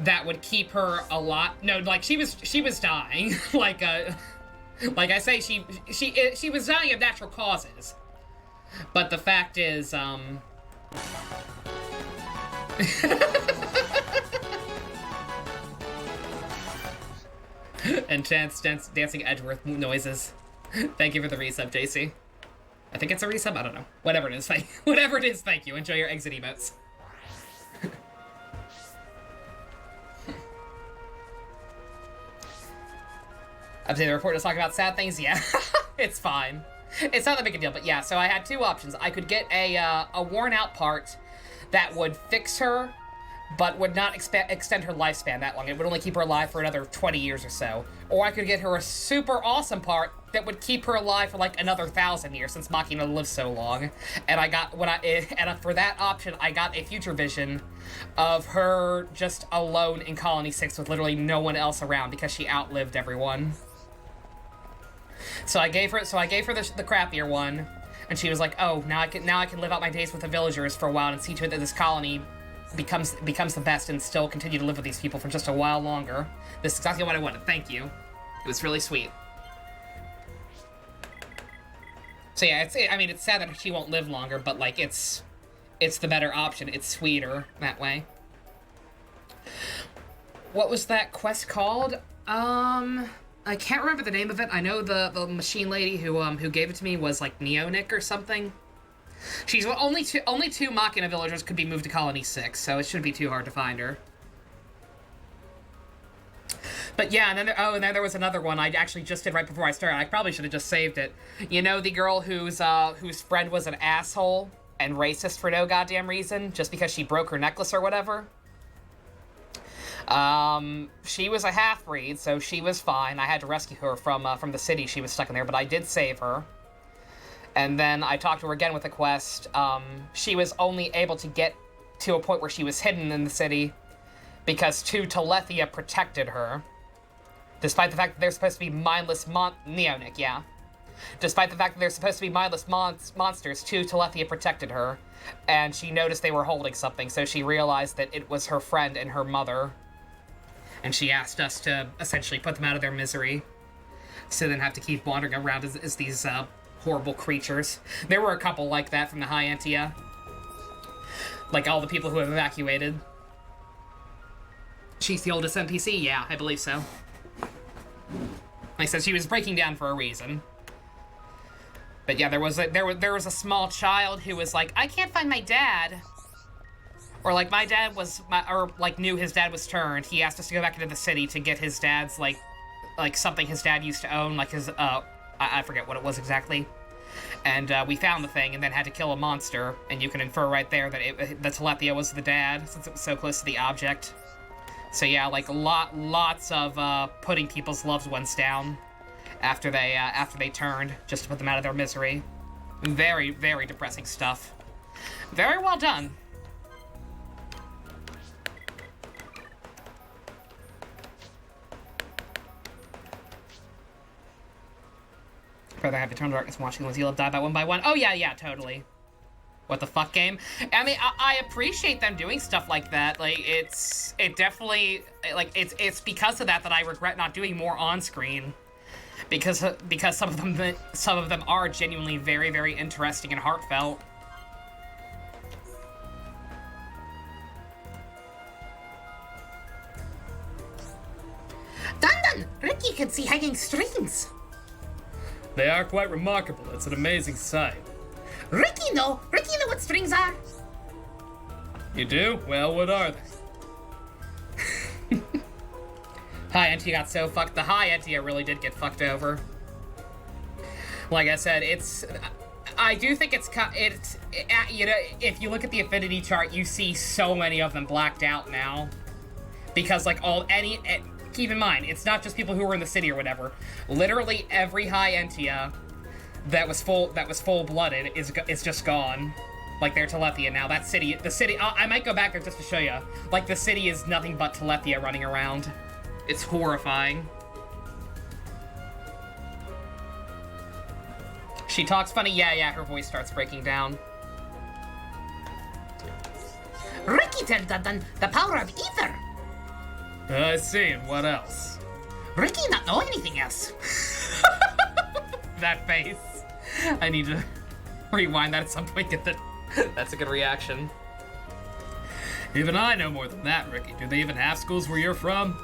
that would keep her alive. No, like, she was dying. Like I say, she was dying of natural causes. But the fact is, and dancing Edgeworth noises. Thank you for the resub, JC. I think it's a resub, I don't know. Whatever it is, thank you. Enjoy your exit emotes. Update the report to talk about sad things? Yeah, it's fine. It's not that big a deal, but yeah, so I had 2 options. I could get a worn out part that would fix her, but would not extend her lifespan that long. It would only keep her alive for another 20 years or so. Or I could get her a super awesome part that would keep her alive for like another 1,000 years, since Machina lives so long. And for that option, I got a future vision of her just alone in Colony 6 with literally no one else around because she outlived everyone. So I gave her the crappier one, and she was like, "Oh, now I can live out my days with the villagers for a while and see to it that this colony becomes the best and still continue to live with these people for just a while longer." This is exactly what I wanted. Thank you. It was really sweet. So yeah, it's sad that she won't live longer, but like it's the better option. It's sweeter that way. What was that quest called? I can't remember the name of it. I know the machine lady who gave it to me was like Neonic or something. She's only two Machina villagers could be moved to Colony 6, so it shouldn't be too hard to find her. But yeah, and then there was another one I actually just did right before I started. I probably should have just saved it. You know, the girl whose friend was an asshole and racist for no goddamn reason, just because she broke her necklace or whatever? She was a half-breed, so she was fine. I had to rescue her from the city. She was stuck in there, but I did save her. And then I talked to her again with a quest. She was only able to get to a point where she was hidden in the city because two Telethia protected her. Despite the fact that they're supposed to be mindless Neonic, yeah. Despite the fact that they're supposed to be mindless monsters, two Telethia protected her, and she noticed they were holding something, so she realized that it was her friend and her mother. And she asked us to essentially put them out of their misery, so they didn't have to keep wandering around as these horrible creatures. There were a couple like that from the High Antia. Like all the people who have evacuated. She's the oldest NPC? Yeah, I believe so. Like I said, she was breaking down for a reason. But yeah, there was a small child who was like, I can't find my dad. Or like my dad was, knew his dad was turned. He asked us to go back into the city to get his dad's like something his dad used to own, like his, I forget what it was exactly. And we found the thing and then had to kill a monster. And you can infer right there that the Telethia was the dad, since it was so close to the object. So yeah, like lots of putting people's loved ones down after they turned, just to put them out of their misery. Very, very depressing stuff. Very well done. Rather have Eternal Darkness watching Lindsay die by one. Oh yeah, totally. What the fuck game? I mean, I appreciate them doing stuff like that. Like, it's because of that I regret not doing more on screen. Because some of them are genuinely very, very interesting and heartfelt. Dun! Ricky can see hanging strings. They are quite remarkable. It's an amazing sight. Ricky know what strings are. You do? Well, what are they? High Antia got so fucked. The High Antia really did get fucked over. Like I said, I do think you know, if you look at the affinity chart, you see so many of them blacked out now. Because like keep in mind, it's not just people who were in the city or whatever. Literally every High Antia that was full-blooded is just gone. Like, they're Telethia now. The city, I might go back there just to show you. Like, the city is nothing but Telethia running around. It's horrifying. She talks funny? Yeah, her voice starts breaking down. Ricky tell Dun the power of ether. I see, and what else? Ricky not know anything else. That face. I need to rewind that at some point. Get that. That's a good reaction. Even I know more than that, Ricky. Do they even have schools where you're from?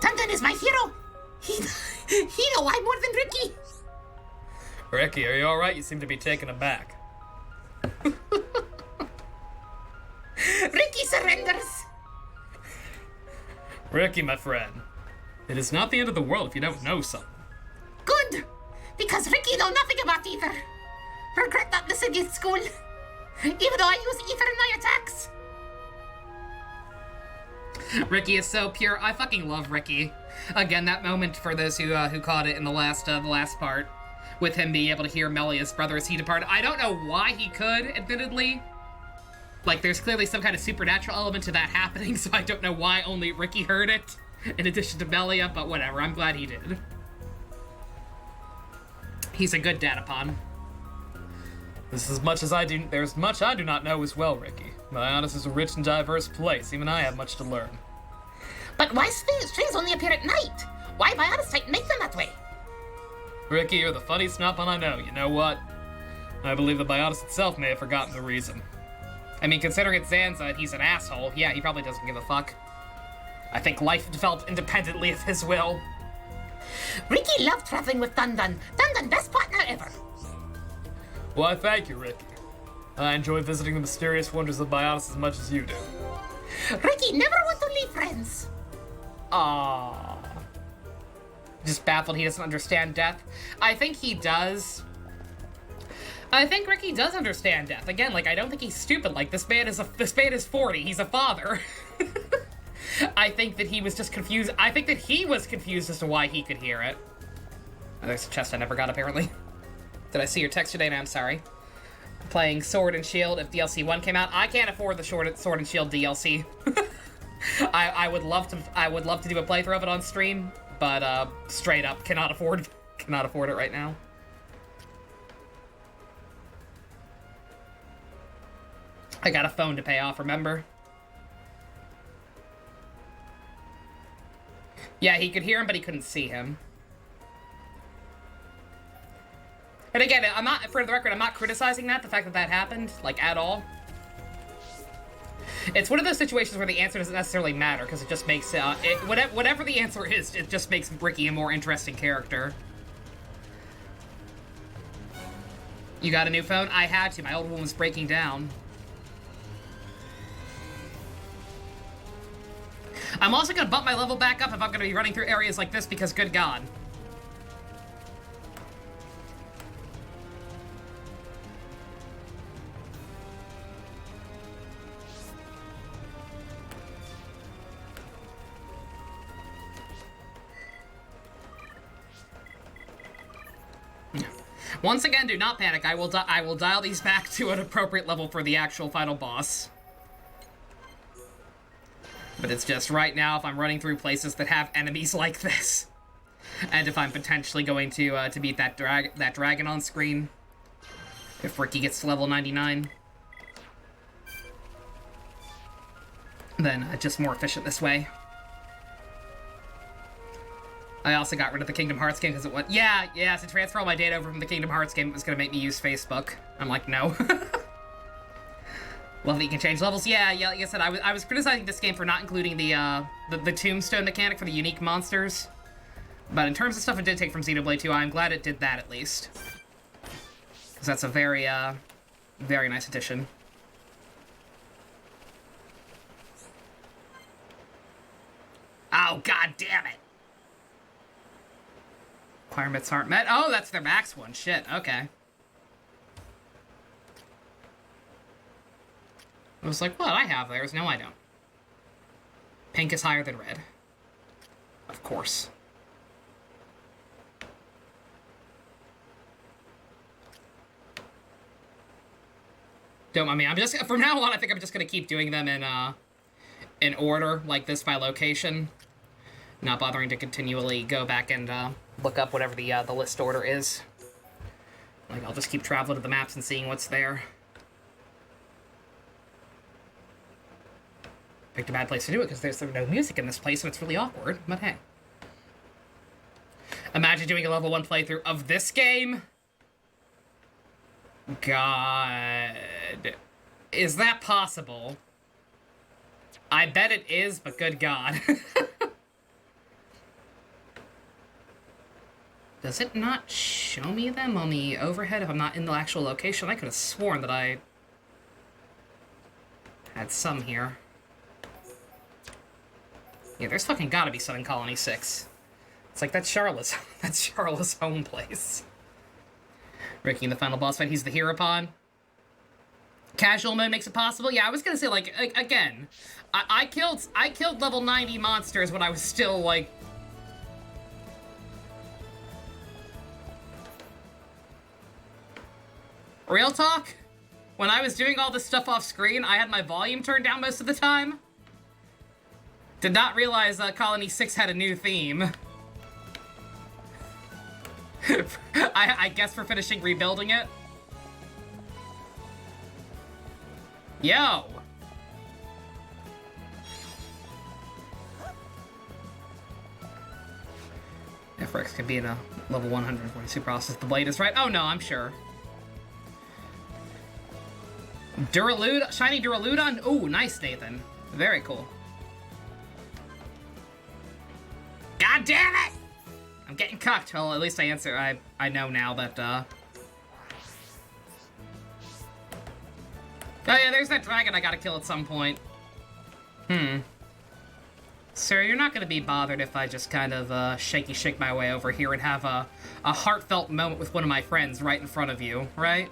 Dun is my hero. He know why more than Ricky. Ricky, are you alright? You seem to be taken aback. Ricky surrenders. Ricky, my friend, it is not the end of the world if you don't know something. Good, because Ricky know nothing about ether. Regret not listening in school, even though I use ether in my attacks. Ricky is so pure. I fucking love Ricky. Again, that moment for those who caught it in the last part, with him being able to hear Melia's brother as he departed. I don't know why he could, admittedly. Like, there's clearly some kind of supernatural element to that happening, so I don't know why only Ricky heard it, in addition to Melia, but whatever, I'm glad he did. He's a good datapon. There's much I do not know as well, Ricky. Bionis is a rich and diverse place. Even I have much to learn. But why strings only appear at night? Why Bionis type make them that way? Ricky, you're the funniest Snoppon I know. You know what? I believe the Bionis itself may have forgotten the reason. I mean, considering it's Zanza and he's an asshole, yeah, he probably doesn't give a fuck. I think life developed independently of his will. Ricky loved traveling with Dun. Dun, best partner ever. Why, thank you, Ricky. I enjoy visiting the mysterious wonders of Bionis as much as you do. Ricky never want to leave friends. Aww. Just baffled he doesn't understand death. I think he does. I think Ricky does understand death. Again, like, I don't think he's stupid. Like, this man is 40. He's a father. I think that he was just confused. I think that he was confused as to why he could hear it. Oh, there's a chest I never got, apparently. Did I see your text today? No, I'm sorry. Playing Sword and Shield if DLC 1 came out. I can't afford the Sword and Shield DLC. I would love to do a playthrough of it on stream, but straight up cannot afford it right now. I got a phone to pay off, remember? Yeah, he could hear him, but he couldn't see him. And again, I'm not, for the record, I'm not criticizing the fact that that happened, like, at all. It's one of those situations where the answer doesn't necessarily matter, because it just makes, whatever the answer is, it just makes Ricky a more interesting character. You got a new phone? I had to. My old one was breaking down. I'm also going to bump my level back up if I'm going to be running through areas like this, because good God. Once again, do not panic. I will dial these back to an appropriate level for the actual final boss. But it's just right now, if I'm running through places that have enemies like this, and if I'm potentially going to beat that dragon on screen, if Ricky gets to level 99, then just more efficient this way. I also got rid of the Kingdom Hearts game because it went, yeah, to transfer all my data over from the Kingdom Hearts game, it was going to make me use Facebook. I'm like, no. Love that you can change levels. Yeah, like I said, I was criticizing this game for not including the tombstone mechanic for the unique monsters. But in terms of stuff it did take from Xenoblade 2, I'm glad it did that at least. Because that's a very, very nice addition. Oh, god damn it! Requirements aren't met. Oh, that's their max one. Shit, okay. I was like, what? I have theirs. No, I don't. Pink is higher than red. Of course. Don't mind me. I'm just, from now on, I think I'm just gonna keep doing them in order, like this by location. Not bothering to continually go back and look up whatever the list order is. Like, I'll just keep traveling to the maps and seeing what's there. Picked a bad place to do it because there's no music in this place and it's really awkward, but hey. Imagine doing a level 1 playthrough of this game? God. Is that possible? I bet it is, but good God. Does it not show me them on the overhead if I'm not in the actual location? I could have sworn that I had some here. Yeah, there's fucking gotta be some in Colony 6. It's like, that's Charlotte's home place. Ricky in the final boss fight, he's the hero pawn. Casual mode makes it possible? Yeah, I was gonna say, like, again, I killed level 90 monsters when I was still, like... Real talk? When I was doing all this stuff off screen, I had my volume turned down most of the time. Did not realize Colony 6 had a new theme. I guess for finishing rebuilding it. Yo! FX could be in a level 142 process. The blade is right. Oh no, I'm sure. Duraludon, shiny Duraludon. Ooh, nice, Nathan. Very cool. God damn it! I'm getting cucked. Well, at least I know now that, Oh yeah, there's that dragon I gotta kill at some point. Sir, you're not gonna be bothered if I just kind of, shake my way over here and have a heartfelt moment with one of my friends right in front of you, right?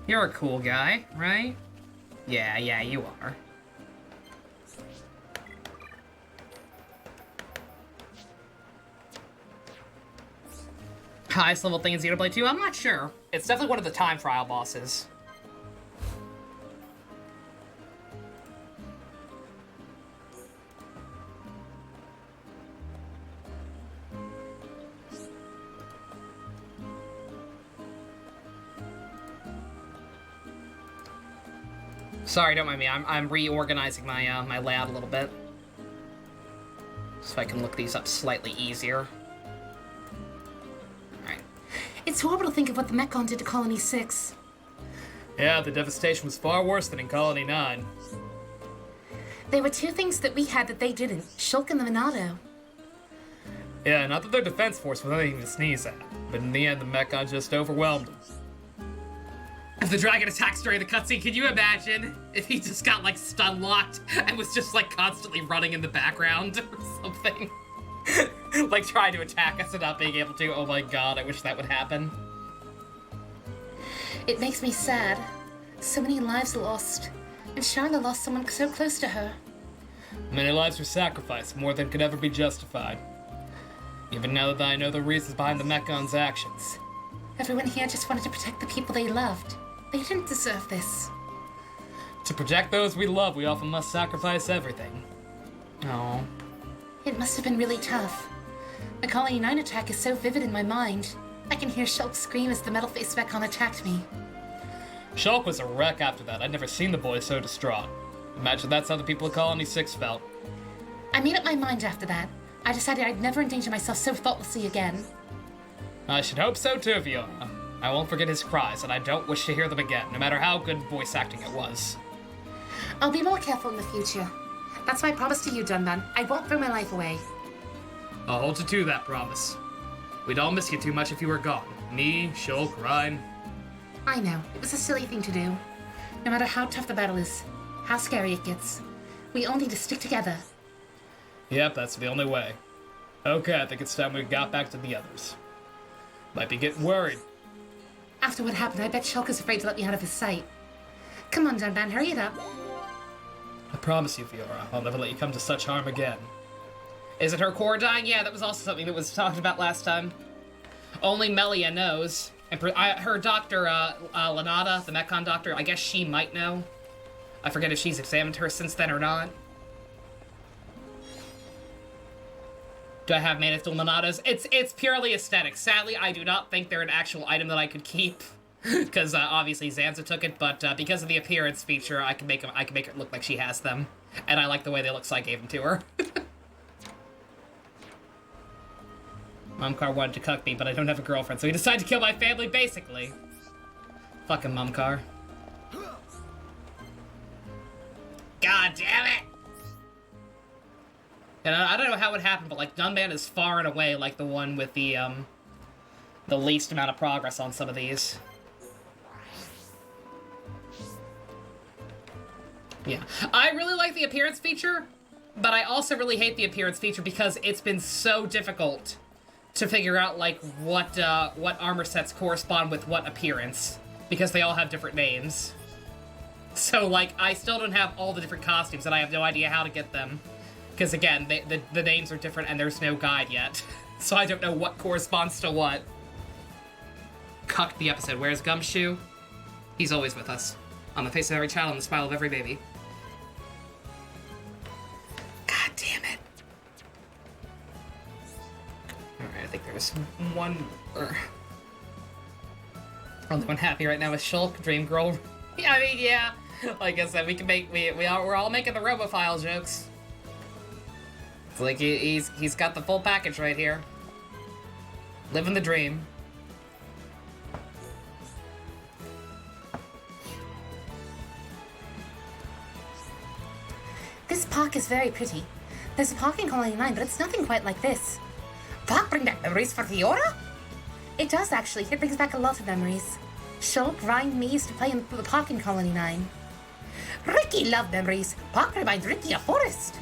You're a cool guy, right? Yeah, you are. Highest level thing in Xenoblade 2? I'm not sure. It's definitely one of the time trial bosses. Sorry, don't mind me. I'm reorganizing my my layout a little bit, so I can look these up slightly easier. All right. It's horrible to think of what the Mechon did to Colony 6. Yeah, the devastation was far worse than in Colony 9. There were two things that we had that they didn't, Shulk and the Monado. Yeah, not that their defense force was anything to sneeze at, but in the end, the Mechon just overwhelmed them. If the dragon attacks during the cutscene, can you imagine if he just got like stun locked and was just like constantly running in the background or something? Like trying to attack us and not being able to. Oh my god, I wish that would happen. It makes me sad. So many lives lost. And Sharla lost someone so close to her. Many lives were sacrificed, more than could ever be justified. Even now that I know the reasons behind the Mekon's actions. Everyone here just wanted to protect the people they loved. They didn't deserve this. To protect those we love, we often must sacrifice everything. Oh. It must have been really tough. The Colony 9 attack is so vivid in my mind. I can hear Shulk scream as the metal-faced Mechon attacked me. Shulk was a wreck after that. I'd never seen the boy so distraught. Imagine that's how the people of Colony 6 felt. I made up my mind after that. I decided I'd never endanger myself so thoughtlessly again. I should hope so too, Fiona. I won't forget his cries, and I don't wish to hear them again, no matter how good voice acting it was. I'll be more careful in the future. That's my promise to you, Dunban. I won't throw my life away. I'll hold you to that promise. We'd all miss you too much if you were gone. Me, Shulk, Ryan. I know. It was a silly thing to do. No matter how tough the battle is, how scary it gets, we all need to stick together. Yep, that's the only way. Okay, I think it's time we got back to the others. Might be getting worried. After what happened, I bet Shulk is afraid to let me out of his sight. Come on, Dunban, hurry it up. I promise you, Fiora, I'll never let you come to such harm again. Is it her core dying? Yeah, that was also something that was talked about last time. Only Melia knows. And her doctor, Lanada, the Mechon doctor, I guess she might know. I forget if she's examined her since then or not. Do I have mana still Monadas? It's purely aesthetic. Sadly, I do not think they're an actual item that I could keep. Because obviously Zanza took it, but because of the appearance feature, I can make it look like she has them. And I like the way they look, so I gave them to her. Mumcar wanted to cuck me, but I don't have a girlfriend, so he decided to kill my family, basically. Fucking Mumcar. God damn it! And I don't know how it happened, but like Dunban is far and away like the one with the least amount of progress on some of these. Yeah, I really like the appearance feature, but I also really hate the appearance feature because it's been so difficult to figure out like what armor sets correspond with what appearance, because they all have different names. So like I still don't have all the different costumes, and I have no idea how to get them. Because again, the names are different and there's no guide yet. So I don't know what corresponds to what. Cucked the episode. Where's Gumshoe? He's always with us. On the face of every child and the smile of every baby. God damn it. Alright, I think there's one more. Only one happy right now is Shulk, Dream Girl. Yeah, I mean, yeah. Like I said, we can make, we're all making the Robophile jokes. It's like he's got the full package right here. Living the dream. This park is very pretty. There's a park in Colony 9, but it's nothing quite like this. Park bring back memories for Fiora? It does, actually. It brings back a lot of memories. Shulk, Ryan, and me used to play in the park in Colony 9. Ricky loved memories. Park reminds Ricky of Forest.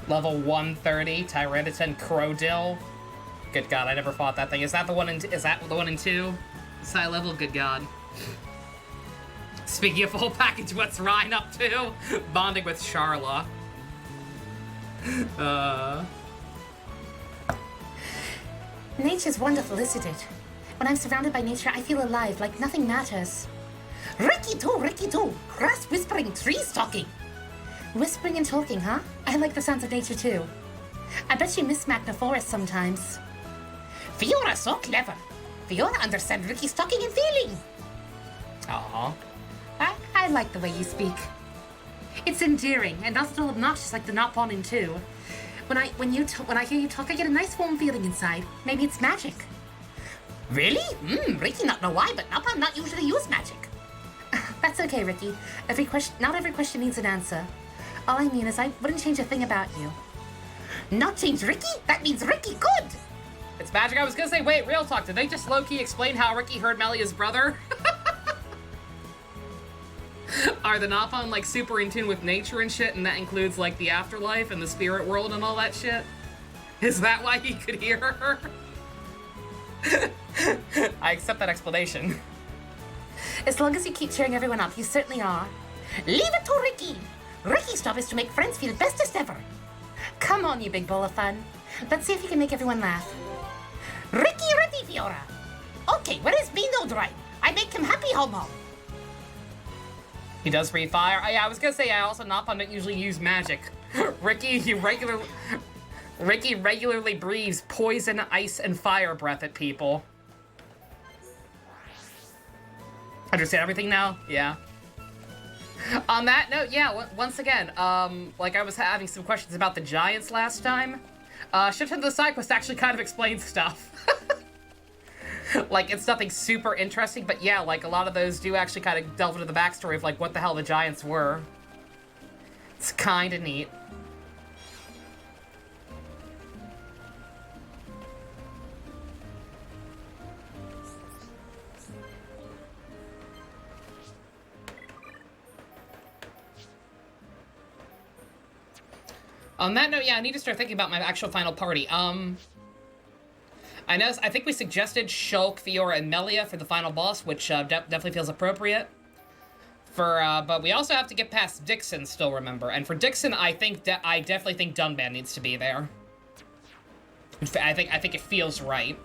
Level 130, Tyranitan Crowdill. Good God, I never fought that thing. Is that the one in 2? It's high level? Good God. Speaking of full package, what's Ryan up to? Bonding with Sharla. Nature's wonderful, isn't it? When I'm surrounded by nature, I feel alive, like nothing matters. Ricky too. Grass whispering, trees talking. Whispering and talking, huh? I like the sounds of nature too. I bet you miss Magna Forest sometimes. Fiora's so clever. Fiona understands Ricky's talking and feeling. Aw. I like the way you speak. It's endearing and not at all obnoxious like the not born in 2. When I hear you talk, I get a nice warm feeling inside. Maybe it's magic. Really? Ricky not know why, but Nappa not usually use magic. That's okay, Ricky. Not every question needs an answer. All I mean is I wouldn't change a thing about you. Not change Ricky? That means Ricky good. It's magic. I was gonna say, wait, real talk. Did they just low-key explain how Ricky heard Melia's brother? Are the Napon like super in tune with nature and shit, and that includes like the afterlife and the spirit world and all that shit? Is that why he could hear her? I accept that explanation. As long as you keep cheering everyone up, you certainly are. Leave it to Ricky. Ricky's job is to make friends feel bestest ever. Come on, you big bowl of fun. Let's see if you can make everyone laugh. Ricky ready, Fiora. Okay, where is Beano Dry? I make him happy, homo. He does breathe fire. Yeah, I was gonna say, I also Napon don't usually use magic. Ricky regularly breathes poison, ice, and fire breath at people. Understand everything now? Yeah. On that note, yeah, once again, like I was having some questions about the Giants last time. Shift into the side quest actually kind of explains stuff. Like, it's nothing super interesting, but yeah, like, a lot of those do actually kind of delve into the backstory of, like, what the hell the Giants were. It's kind of neat. On that note, yeah, I need to start thinking about my actual final party. I think we suggested Shulk, Fiora, and Melia for the final boss, which definitely feels appropriate. But we also have to get past Dixon still, remember. And for Dixon, I definitely think Dunban needs to be there. I think it feels right.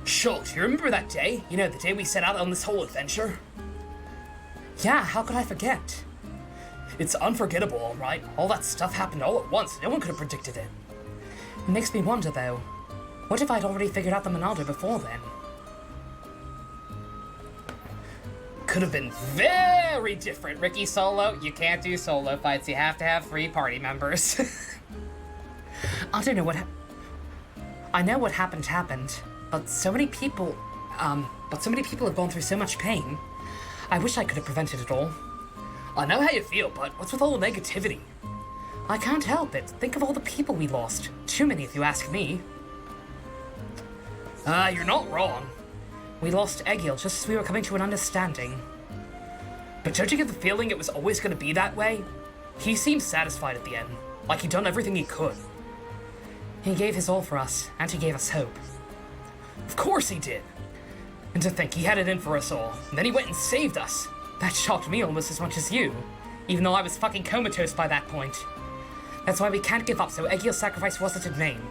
Shulk, do you remember that day? You know, the day we set out on this whole adventure? Yeah, how could I forget? It's unforgettable, all right? All that stuff happened all at once. No one could have predicted it. It makes me wonder, though. What if I'd already figured out the Monaldo before then? Could have been very different. Ricky solo, you can't do solo fights. You have to have 3 party members. I don't know what I know what happened, but so many people have gone through so much pain. I wish I could have prevented it all. I know how you feel, but what's with all the negativity? I can't help it. Think of all the people we lost. Too many, if you ask me. You're not wrong. We lost Egil just as we were coming to an understanding. But don't you get the feeling it was always going to be that way? He seemed satisfied at the end, like he'd done everything he could. He gave his all for us, and he gave us hope. Of course he did. And to think he had it in for us all, and then he went and saved us. That shocked me almost as much as you, even though I was fucking comatose by that point. That's why we can't give up, so Egil's sacrifice wasn't in vain.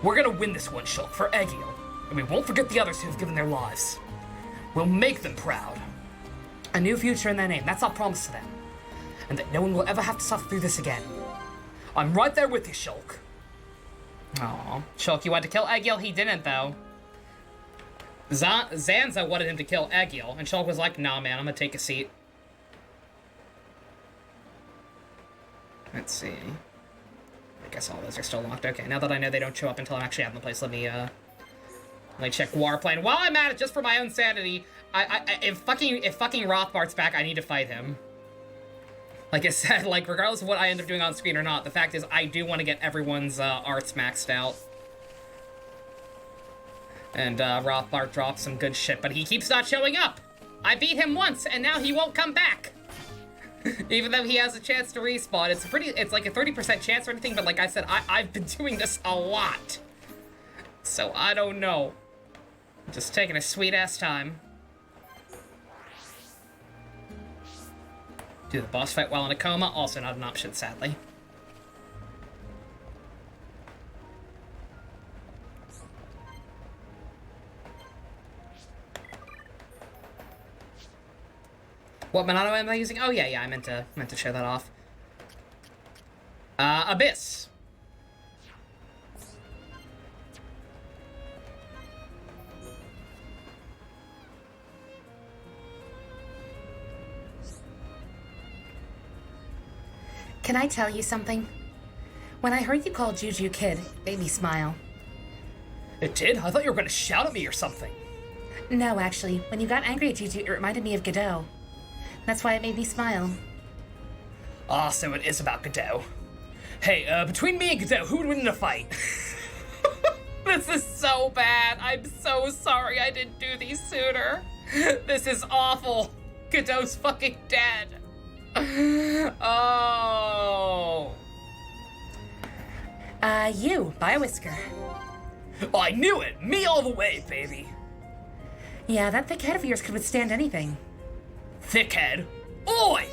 We're gonna win this one, Shulk, for Egil, and we won't forget the others who have given their lives. We'll make them proud. A new future in their name, that's our promise to them. And that no one will ever have to suffer through this again. I'm right there with you, Shulk. Aw. Shulk, you wanted to kill Egil? He didn't, though. Zanza wanted him to kill Egil, and Shulk was like, nah, man, I'm gonna take a seat. Let's see. I guess all those are still locked. Okay, now that I know they don't show up until I'm actually out in the place, let me check Warplane. While I'm at it, just for my own sanity, if fucking Rothbart's back, I need to fight him. Like I said, like, regardless of what I end up doing on screen or not, the fact is I do want to get everyone's arts maxed out. And Rothbart dropped some good shit, but he keeps not showing up! I beat him once, and now he won't come back! Even though he has a chance to respawn. It's like a 30% chance or anything, but like I said, I've been doing this a lot. So I don't know. Just taking a sweet-ass time. Do the boss fight while in a coma, also not an option, sadly. What Monado am I using? Oh yeah, I meant to show that off. Abyss. Can I tell you something? When I heard you call Juju Kid, it made me smile. It did? I thought you were gonna shout at me or something. No, actually, when you got angry at Juju, it reminded me of Godot. That's why it made me smile. Ah, so it is about Godot. Hey, between me and Godot, who would win in a fight? This is so bad. I'm so sorry I didn't do these sooner. This is awful. Godot's fucking dead. Oh. You, by a whisker. Oh, I knew it! Me all the way, baby! Yeah, that thick head of yours could withstand anything. Thickhead? Oi!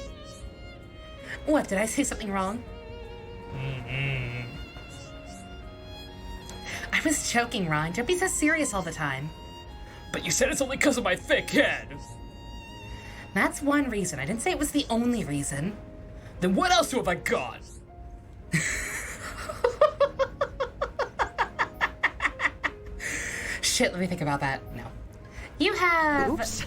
What, did I say something wrong? I was joking, Ryan. Don't be so serious all the time. But you said it's only because of my thick head. That's one reason. I didn't say it was the only reason. Then what else have I got? Shit, let me think about that. No. You have... Oops.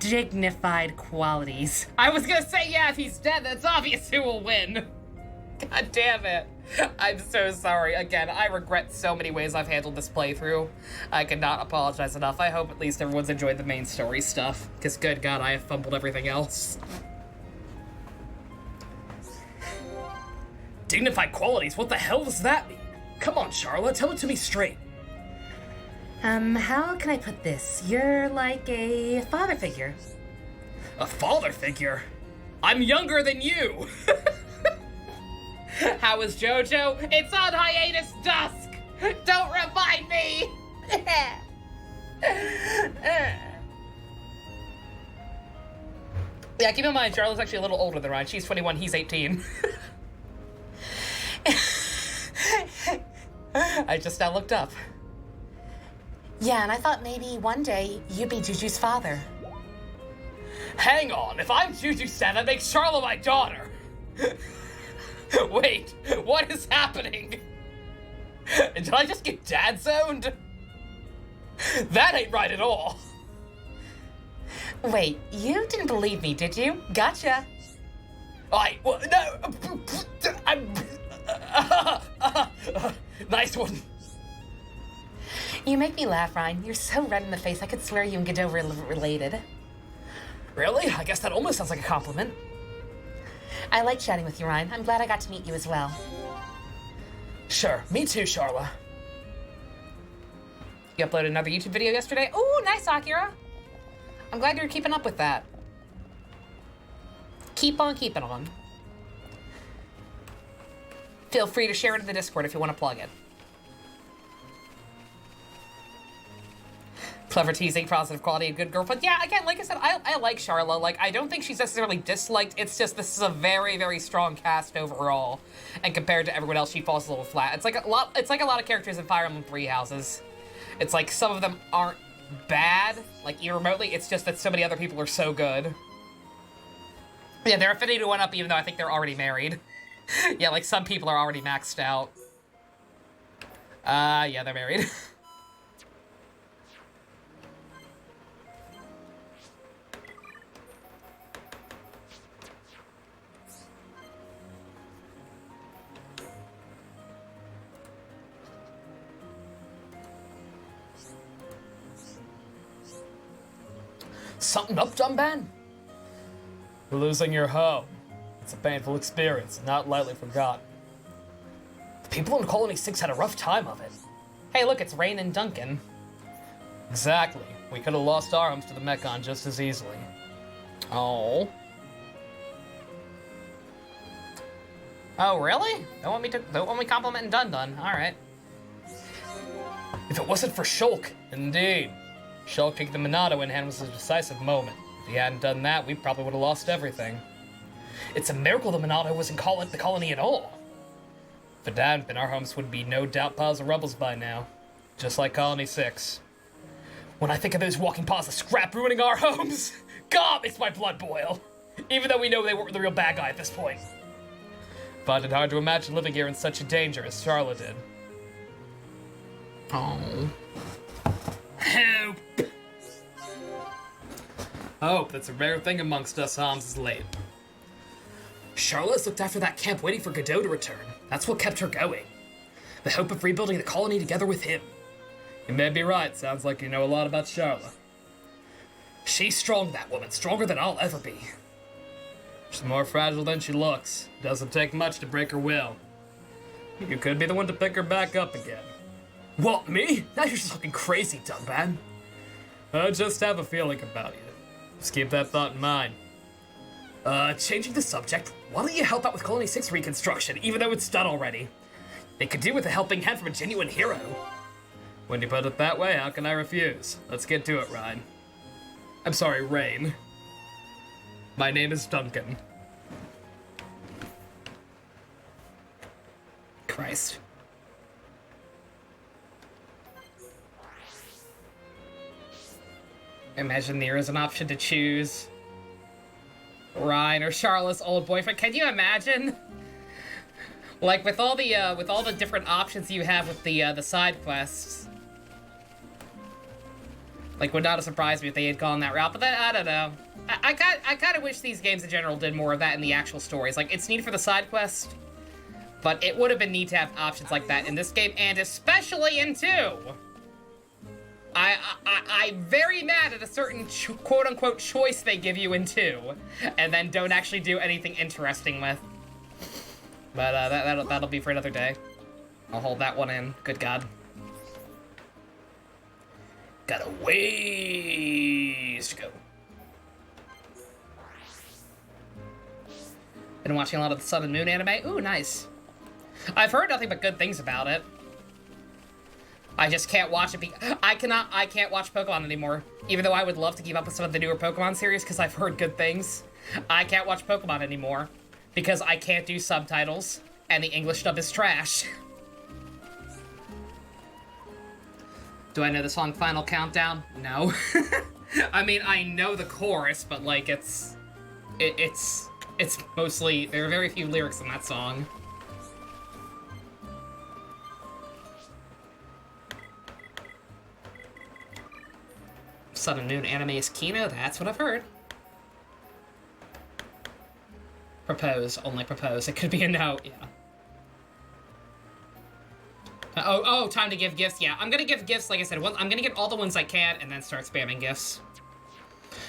dignified qualities. I was gonna say, yeah, if he's dead, that's obvious who will win. God damn it. I'm so sorry. Again, I regret so many ways I've handled this playthrough. I cannot apologize enough. I hope at least everyone's enjoyed the main story stuff, because good God, I have fumbled everything else. Dignified qualities? What the hell does that mean? Come on, Charlotte, tell it to me straight. How can I put this? You're like a father figure. A father figure? I'm younger than you! How is JoJo? It's on hiatus dusk! Don't remind me! Yeah, keep in mind, Charlotte's actually a little older than Ryan. She's 21, he's 18. I just now looked up. Yeah, and I thought maybe one day you'd be Juju's father. Hang on, if I'm Juju's dad, that makes Charlotte my daughter! Wait, what is happening? Did I just get dad zoned? That ain't right at all. Wait, you didn't believe me, did you? Gotcha. No, nice one. You make me laugh, Ryan. You're so red in the face, I could swear you and Godot were related. Really? I guess that almost sounds like a compliment. I like chatting with you, Ryan. I'm glad I got to meet you as well. Sure, me too, Charla. You uploaded another YouTube video yesterday? Ooh, nice, Akira. I'm glad you're keeping up with that. Keep on keeping on. Feel free to share it in the Discord if you want to plug it. Clever teasing, positive quality, and good girlfriend. Yeah, again, like I said, I like Charla. Like, I don't think she's necessarily disliked. It's just this is a very, very strong cast overall. And compared to everyone else, she falls a little flat. It's like a lot of characters in Fire Emblem Three Houses. It's like some of them aren't bad, like even remotely, it's just that so many other people are so good. Yeah, their affinity went up even though I think they're already married. Yeah, like some people are already maxed out. Yeah, they're married. Something up, Dumban? Losing your home. It's a painful experience, not lightly forgotten. The people in Colony 6 had a rough time of it. Hey, look, it's Rain and Duncan. Exactly. We could have lost our homes to the Mechon just as easily. Oh. Oh, really? Don't want me complimenting Dun-Dun. All right. If it wasn't for Shulk, indeed. Shulk taking the Monado in hand was a decisive moment. If he hadn't done that, we probably would have lost everything. It's a miracle the Monado was in the colony at all. If it hadn't been, our homes would be no doubt piles of rubbles by now. Just like Colony 6. When I think of those walking piles of scrap ruining our homes, God, makes my blood boil. Even though we know they weren't the real bad guy at this point. Find it hard to imagine living here in such a danger as Charlotte did. Oh. Help! Hope, that's a rare thing amongst us Homs is late. Charlotte's looked after that camp waiting for Godot to return. That's what kept her going. The hope of rebuilding the colony together with him. You may be right. Sounds like you know a lot about Charlotte. She's strong, that woman. Stronger than I'll ever be. She's more fragile than she looks. Doesn't take much to break her will. You could be the one to pick her back up again. What, me? Now you're just talking crazy, dumbbag. I just have a feeling about you. Just keep that thought in mind. Changing the subject, why don't you help out with Colony 6 reconstruction, even though it's done already? They could do with a helping hand from a genuine hero. When you put it that way, how can I refuse? Let's get to it, Ryan. I'm sorry, Rain. My name is Duncan. Christ. Imagine there is an option to choose Ryan or Charlotte's old boyfriend. Can you imagine? Like with all the different options you have with the side quests. Like, would not have surprised me if they had gone that route, but then I don't know. I kind of wish these games in general did more of that in the actual stories. Like, it's neat for the side quest, but it would have been neat to have options like that in this game, and especially in 2. I'm very mad at a certain quote-unquote choice they give you in 2, and then don't actually do anything interesting with. But that'll be for another day. I'll hold that one in. Good God. Got a ways to go. Been watching a lot of the Sun and Moon anime. Ooh, nice. I've heard nothing but good things about it. I just can't watch it I can't watch Pokemon anymore. Even though I would love to keep up with some of the newer Pokemon series because I've heard good things. I can't watch Pokemon anymore because I can't do subtitles and the English dub is trash. Do I know the song Final Countdown? No. I mean, I know the chorus, but like it's mostly, there are very few lyrics in that song. Sun and Moon anime is Kino, that's what I've heard. Propose, only propose. It could be a no, yeah. Oh, time to give gifts. Yeah, I'm gonna give gifts, like I said. I'm gonna get all the ones I can and then start spamming gifts.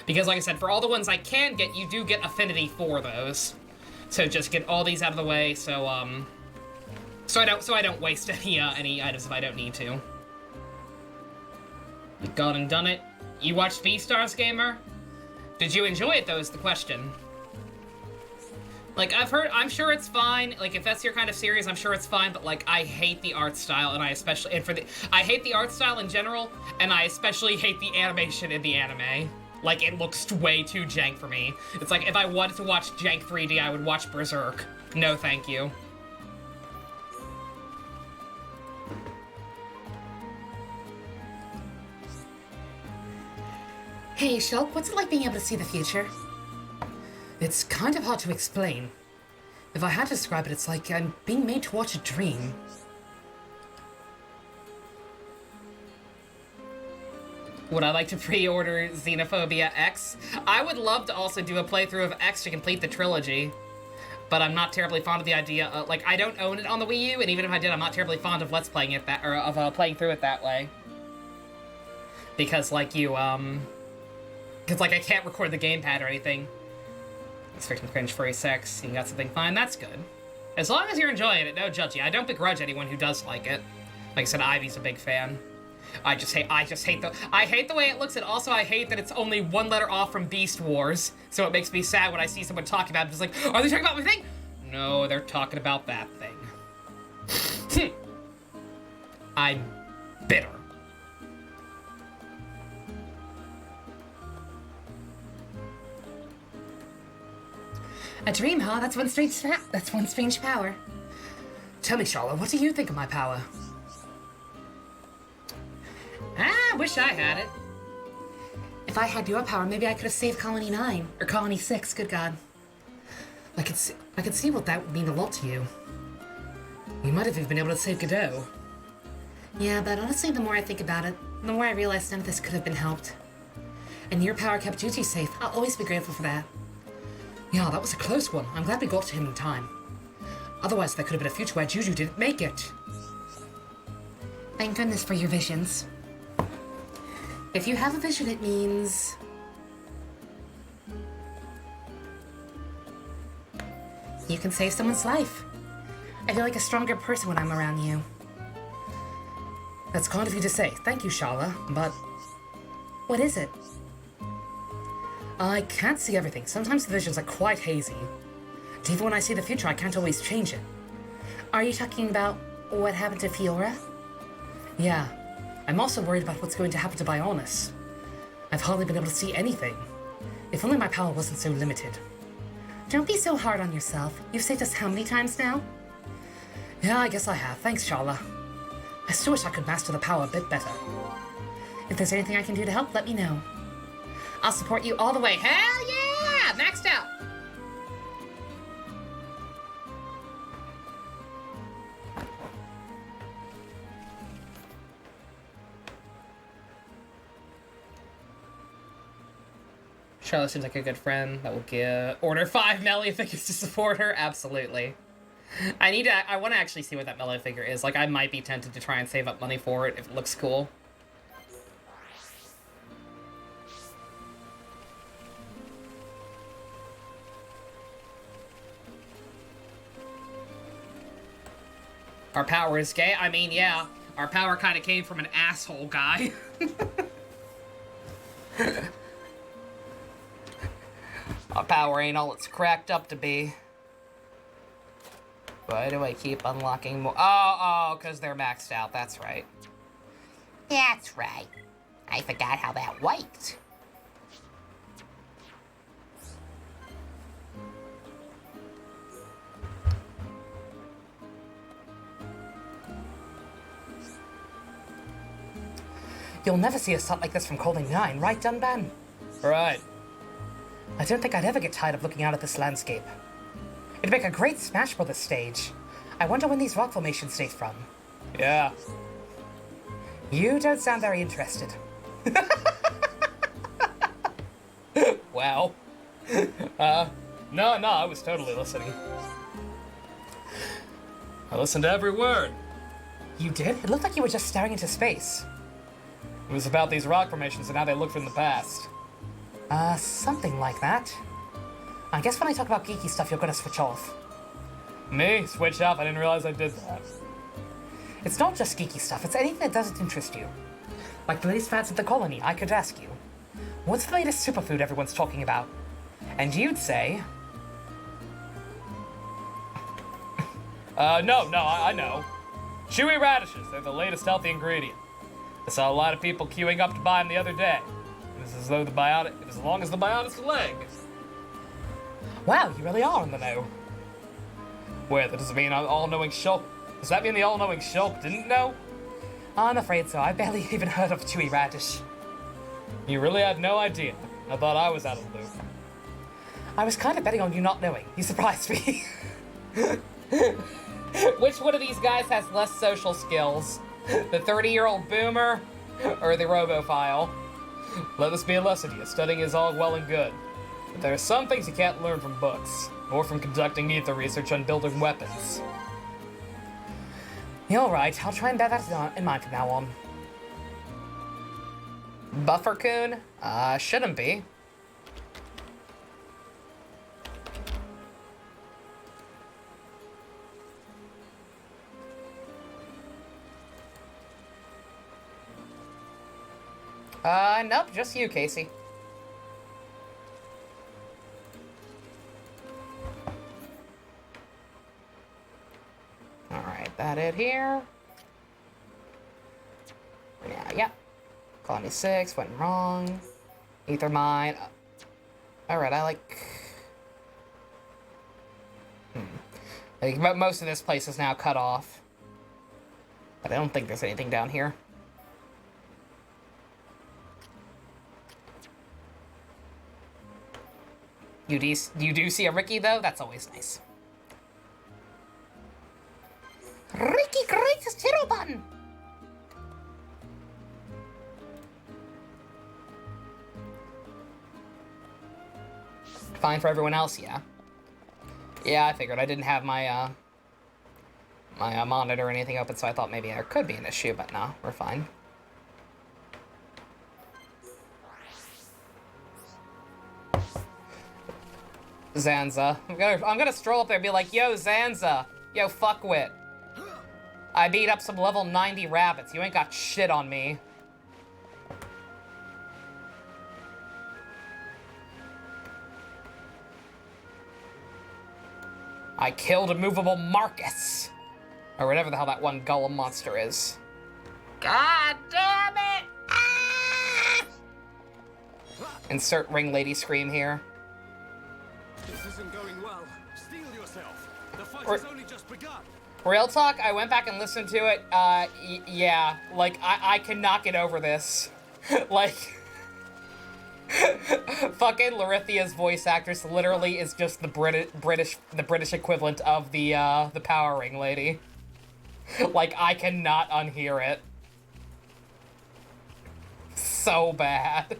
Because, like I said, for all the ones I can get, you do get affinity for those. So just get all these out of the way, so I don't waste any items if I don't need to. You've gone and done it. You watched Beastars, Gamer? Did you enjoy it, though, is the question. Like, I'm sure it's fine. Like, if that's your kind of series, I'm sure it's fine, but, like, I hate the art style, and I hate the art style in general, and I especially hate the animation in the anime. Like, it looks way too jank for me. It's like, if I wanted to watch jank 3D, I would watch Berserk. No, thank you. Hey, Shulk, what's it like being able to see the future? It's kind of hard to explain. If I had to describe it, it's like I'm being made to watch a dream. Would I like to pre-order Xenophobia X? I would love to also do a playthrough of X to complete the trilogy. But I'm not terribly fond of the idea of, like, I don't own it on the Wii U, and even if I did, I'm not terribly fond of Let's Playing it that, or of playing through it that way. Because, like, because, like, I can't record the gamepad or anything. Expecting cringe furry sex. You got something fine? That's good. As long as you're enjoying it, no judge you. I don't begrudge anyone who does like it. Like I said, Ivy's a big fan. I hate the way it looks, and also I hate that it's only one letter off from Beast Wars. So it makes me sad when I see someone talking about it. It's like, are they talking about my thing? No, they're talking about that thing. I'm bitter. A dream, huh? That's one strange power. Tell me, Charlotte, what do you think of my power? I wish I had it. If If I had your power, maybe I could have saved Colony 9. Or Colony 6, good God. I could see what that would mean a lot to you. You might have even been able to save Godot. Yeah, but honestly, the more I think about it, the more I realize none of this could have been helped. And your power kept Juju safe. I'll always be grateful for that. Yeah, that was a close one. I'm glad we got to him in time. Otherwise, there could have been a future where Juju didn't make it. Thank goodness for your visions. If you have a vision, it means... you can save someone's life. I feel like a stronger person when I'm around you. That's kind of you to say. Thank you, Shala, but... what is it? I can't see everything. Sometimes the visions are quite hazy. And even when I see the future, I can't always change it. Are you talking about what happened to Fiora? Yeah. I'm also worried about what's going to happen to Bionis. I've hardly been able to see anything. If only my power wasn't so limited. Don't be so hard on yourself. You've saved us how many times now? Yeah, I guess I have. Thanks, Shala. I still wish I could master the power a bit better. If there's anything I can do to help, let me know. I'll support you all the way. Hell yeah! Maxed out! Charlotte seems like a good friend that will give order 5 melee figures to support her. Absolutely. I want to actually see what that melee figure is. Like, I might be tempted to try and save up money for it if it looks cool. Our power is gay? I mean, yeah. Our power kind of came from an asshole guy. Our power ain't all it's cracked up to be. Why do I keep unlocking more? Oh, because they're maxed out. That's right. That's right. I forgot how that worked. You'll never see a shot like this from Colony 9, right, Dunban? Right. I don't think I'd ever get tired of looking out at this landscape. It'd make a great Smash Brothers stage. I wonder when these rock formations date from. Yeah. You don't sound very interested. Wow. No, I was totally listening. I listened to every word. You did? It looked like you were just staring into space. It was about these rock formations and how they looked from the past. Something like that. I guess when I talk about geeky stuff, you're gonna switch off. Me? Switch off? I didn't realize I did that. It's not just geeky stuff, it's anything that doesn't interest you. Like the latest fads of the colony, I could ask you, what's the latest superfood everyone's talking about? And you'd say... No, I know. Chewy radishes, they're the latest healthy ingredient. I saw a lot of people queuing up to buy them the other day. It was as though the biotic, as long as the biotic's leg. Wow, you really are on the know. Where, that doesn't mean I'm all-knowing Shulk. Does that mean the all-knowing Shulk didn't know? I'm afraid so. I barely even heard of chewy radish. You really had no idea. I thought I was out of the loop. I was kind of betting on you not knowing. You surprised me. Which one of these guys has less social skills? The 30-year-old boomer or the robophile? Let this be a lesson to you. Studying is all well and good. But there are some things you can't learn from books, or from conducting ether research on building weapons. You're right. I'll try and bear that in mind from now on. Buffercoon? Shouldn't be. Nope, just you, Casey. Alright, that it here. Yeah. Colony 6 went wrong. Ether mine. Alright, I think most of this place is now cut off. But I don't think there's anything down here. You do see a Ricky, though? That's always nice. Ricky greatest hero button! Fine for everyone else, yeah. Yeah, I figured. I didn't have my, my monitor or anything open, so I thought maybe there could be an issue, but no, we're fine. Zanza. I'm gonna stroll up there and be like, yo, Zanza. Yo, fuckwit. I beat up some level 90 rabbits. You ain't got shit on me. I killed a movable Marcus. Or whatever the hell that one golem monster is. God damn it! Ah! Insert ring lady scream here. This isn't going well. Steel yourself. The fight Or- has only just begun. Real talk, I went back and listened to it. Yeah, like, I cannot get over this. Like, fucking Larithia's voice actress literally is just the British equivalent of the Power Ring lady. Like, I cannot unhear it. So bad.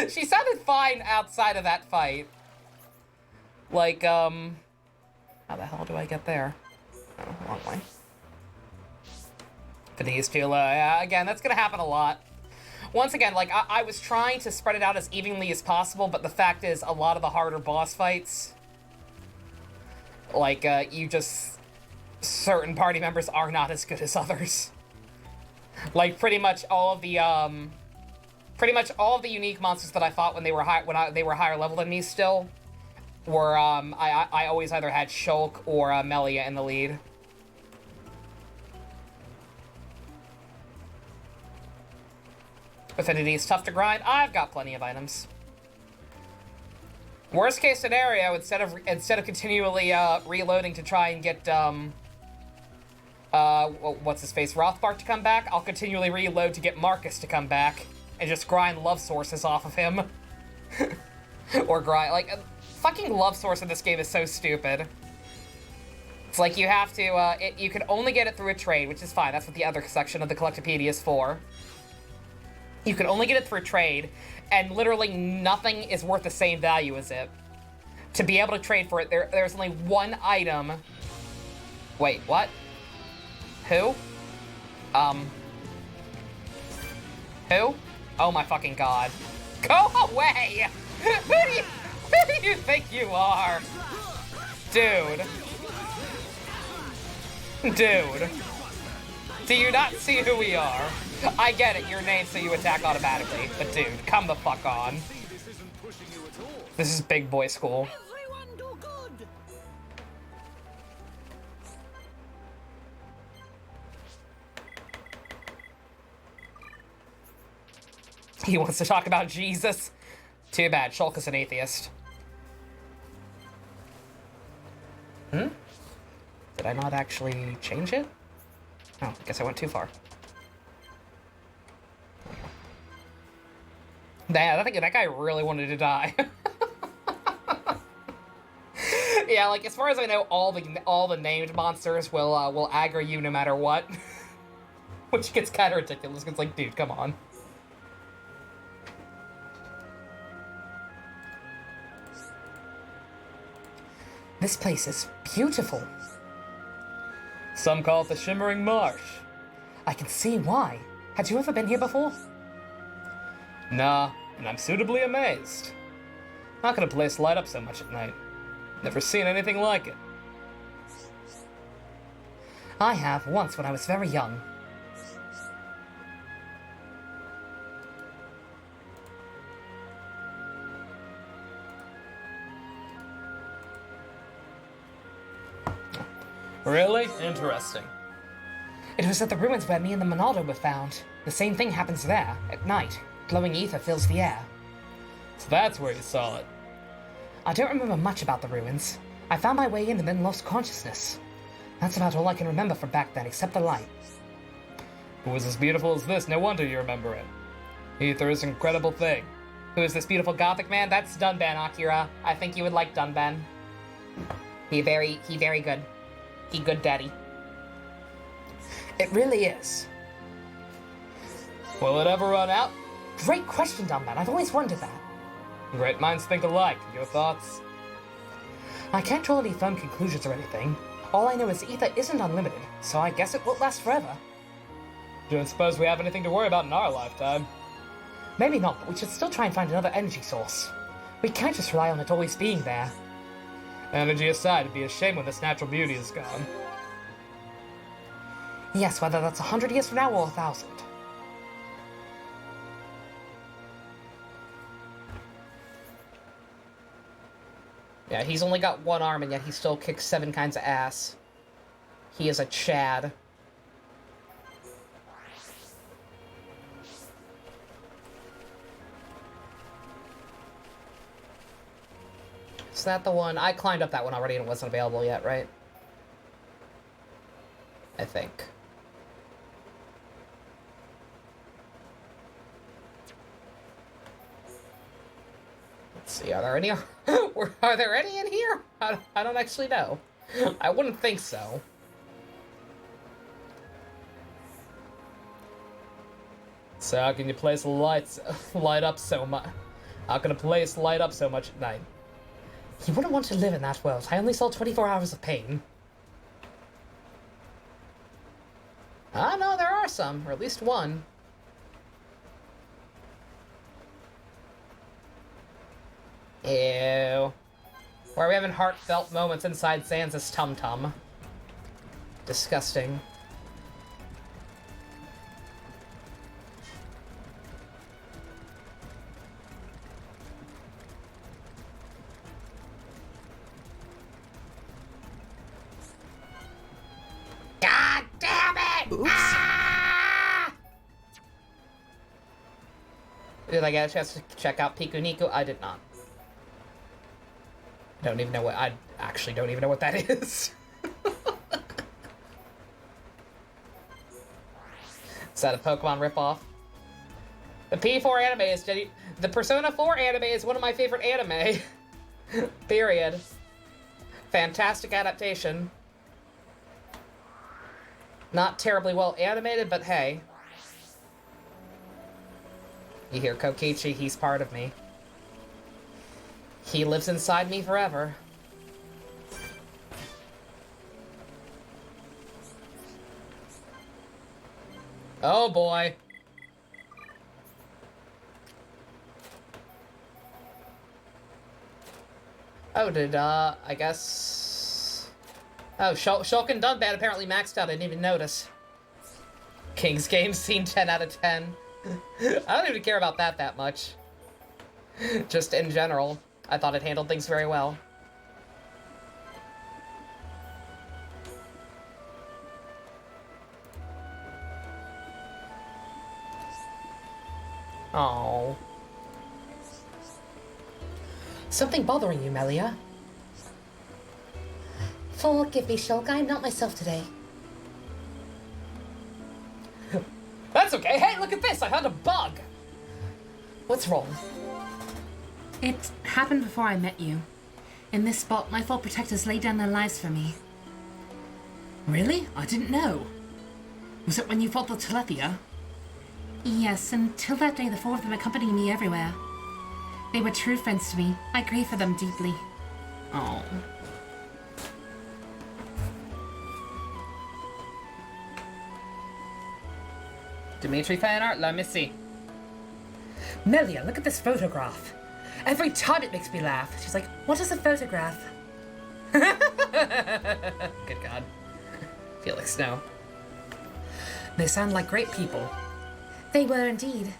She sounded fine outside of that fight. Like, how the hell do I get there? Oh, long way. For these two, yeah, again, that's gonna happen a lot. Once again, like, I was trying to spread it out as evenly as possible, but the fact is, a lot of the harder boss fights, like, certain party members are not as good as others. Like, pretty much all of the unique monsters that I fought when they were they were higher level than me still, were, I always either had Shulk or Melia in the lead. Affinity is tough to grind. I've got plenty of items. Worst case scenario, instead of continually reloading to try and get what's his face, Rothbart to come back, I'll continually reload to get Marcus to come back and just grind love sources off of him. Or grind like fucking love source in this game is so stupid. It's like you have to you can only get it through a trade, which is fine. That's what the other section of the Collectopedia is for. You can only get it through a trade, and literally nothing is worth the same value as it. To be able to trade for it, there's only one item. Wait, what? Who? Who? Oh my fucking god. Go away! Who do you think you are? Dude. Dude. Do you not see who we are? I get it, your name so you attack automatically, but dude, come the fuck on. This is big boy school. Everyone do good! He wants to talk about Jesus. Too bad, Shulk is an atheist. Did I not actually change it? Oh, I guess I went too far. Damn, I think that guy really wanted to die. Yeah, like, as far as I know, all the named monsters will aggro you no matter what. Which gets kind of ridiculous, 'cause it's like, dude, come on. This place is beautiful. Some call it the Shimmering Marsh. I can see why. Had you ever been here before? Nah, and I'm suitably amazed. How could a place light up so much at night? Never seen anything like it. I have, once when I was very young. Really? Interesting. It was at the ruins where me and the Monaldo were found. The same thing happens there, at night. Glowing ether fills the air. So that's where you saw it. I don't remember much about the ruins. I found my way in and then lost consciousness. That's about all I can remember from back then, except the light. If it was as beautiful as this, no wonder you remember it. Ether is an incredible thing. Who is this beautiful gothic man? That's Dunban, Akira. I think you would like Dunban. He very good. He good daddy. It really is. Will it ever run out? Great question, Dunban. I've always wondered that. Great minds think alike. Your thoughts? I can't draw any firm conclusions or anything. All I know is ether isn't unlimited, so I guess it won't last forever. Don't suppose we have anything to worry about in our lifetime. Maybe not, but we should still try and find another energy source. We can't just rely on it always being there. Energy aside, it'd be a shame when this natural beauty is gone. Yes, whether that's 100 years from now or 1,000. Yeah, he's only got one arm, and yet he still kicks 7 kinds of ass. He is a Chad. Is that the one? I climbed up that one already and it wasn't available yet, right? I think. Let's see, are there any? Are there any in here? I don't actually know. I wouldn't think so. So how can you place light up so much? How can a place light up so much at night? You wouldn't want to live in that world. I only saw 24 hours of pain. Ah, no, there are some, or at least one. Ew. Where are we having heartfelt moments inside Sans' tum-tum? Disgusting. God damn it! Oops. Ah! Did I get a chance to check out Piku Niku? I did not. I actually don't even know what that is. Is that a Pokemon ripoff? The P4 anime is the Persona 4 anime is one of my favorite anime. Period. Fantastic adaptation. Not terribly well animated, but hey. You hear Kokichi, he's part of me. He lives inside me forever. Oh boy. Oh, I guess... Oh, Shulk and Dunban apparently maxed out, I didn't even notice. King's Game scene 10 out of 10. I don't even care about that much. Just in general, I thought it handled things very well. Oh. Something bothering you, Melia? Forgive me, Shulk. I'm not myself today. That's okay. Hey, look at this. I found a bug. What's wrong? It happened before I met you. In this spot, my Fall Protectors laid down their lives for me. Really? I didn't know. Was it when you fought the Telethia? Yes, until that day the 4 of them accompanied me everywhere. They were true friends to me. I grieve for them deeply. Oh. Dimitri fan art? Let me see. Melia, look at this photograph. Every time it makes me laugh. She's like, what is a photograph? Good God. Felix, no. They sound like great people. They were indeed.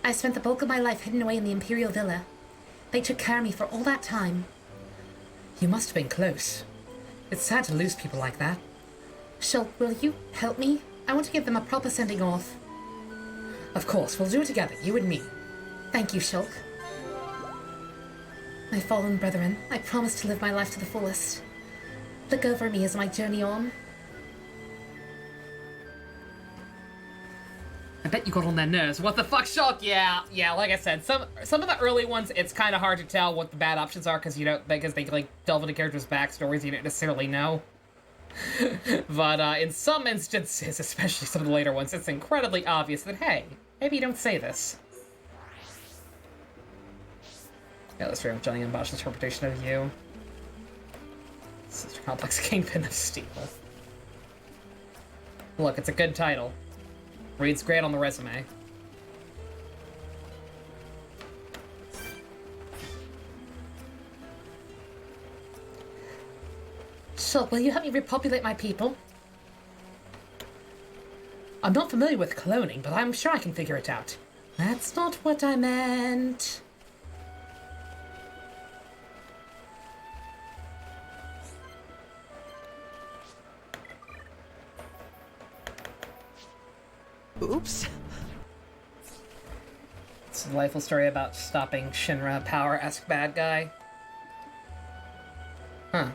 I spent the bulk of my life hidden away in the Imperial Villa. They took care of me for all that time. You must have been close. It's sad to lose people like that. Shulk, will you help me? I want to give them a proper sending off. Of course, we'll do it together, you and me. Thank you, Shulk. My fallen brethren, I promise to live my life to the fullest. Look over me as I journey on. I bet you got on their nerves. What the fuck, Shulk? Yeah, like I said, some of the early ones, it's kind of hard to tell what the bad options are because they like delve into characters' backstories you don't necessarily know. But in some instances, especially some of the later ones, it's incredibly obvious that hey, maybe you don't say this. Yeah, that's fair with Johnny and Bosch's interpretation of you. Such a complex kingpin of steel. Look, it's a good title. Reads great on the resume. So, will you help me repopulate my people? I'm not familiar with cloning, but I'm sure I can figure it out. That's not what I meant. Oops. It's a delightful story about stopping Shinra power-esque bad guy. Huh.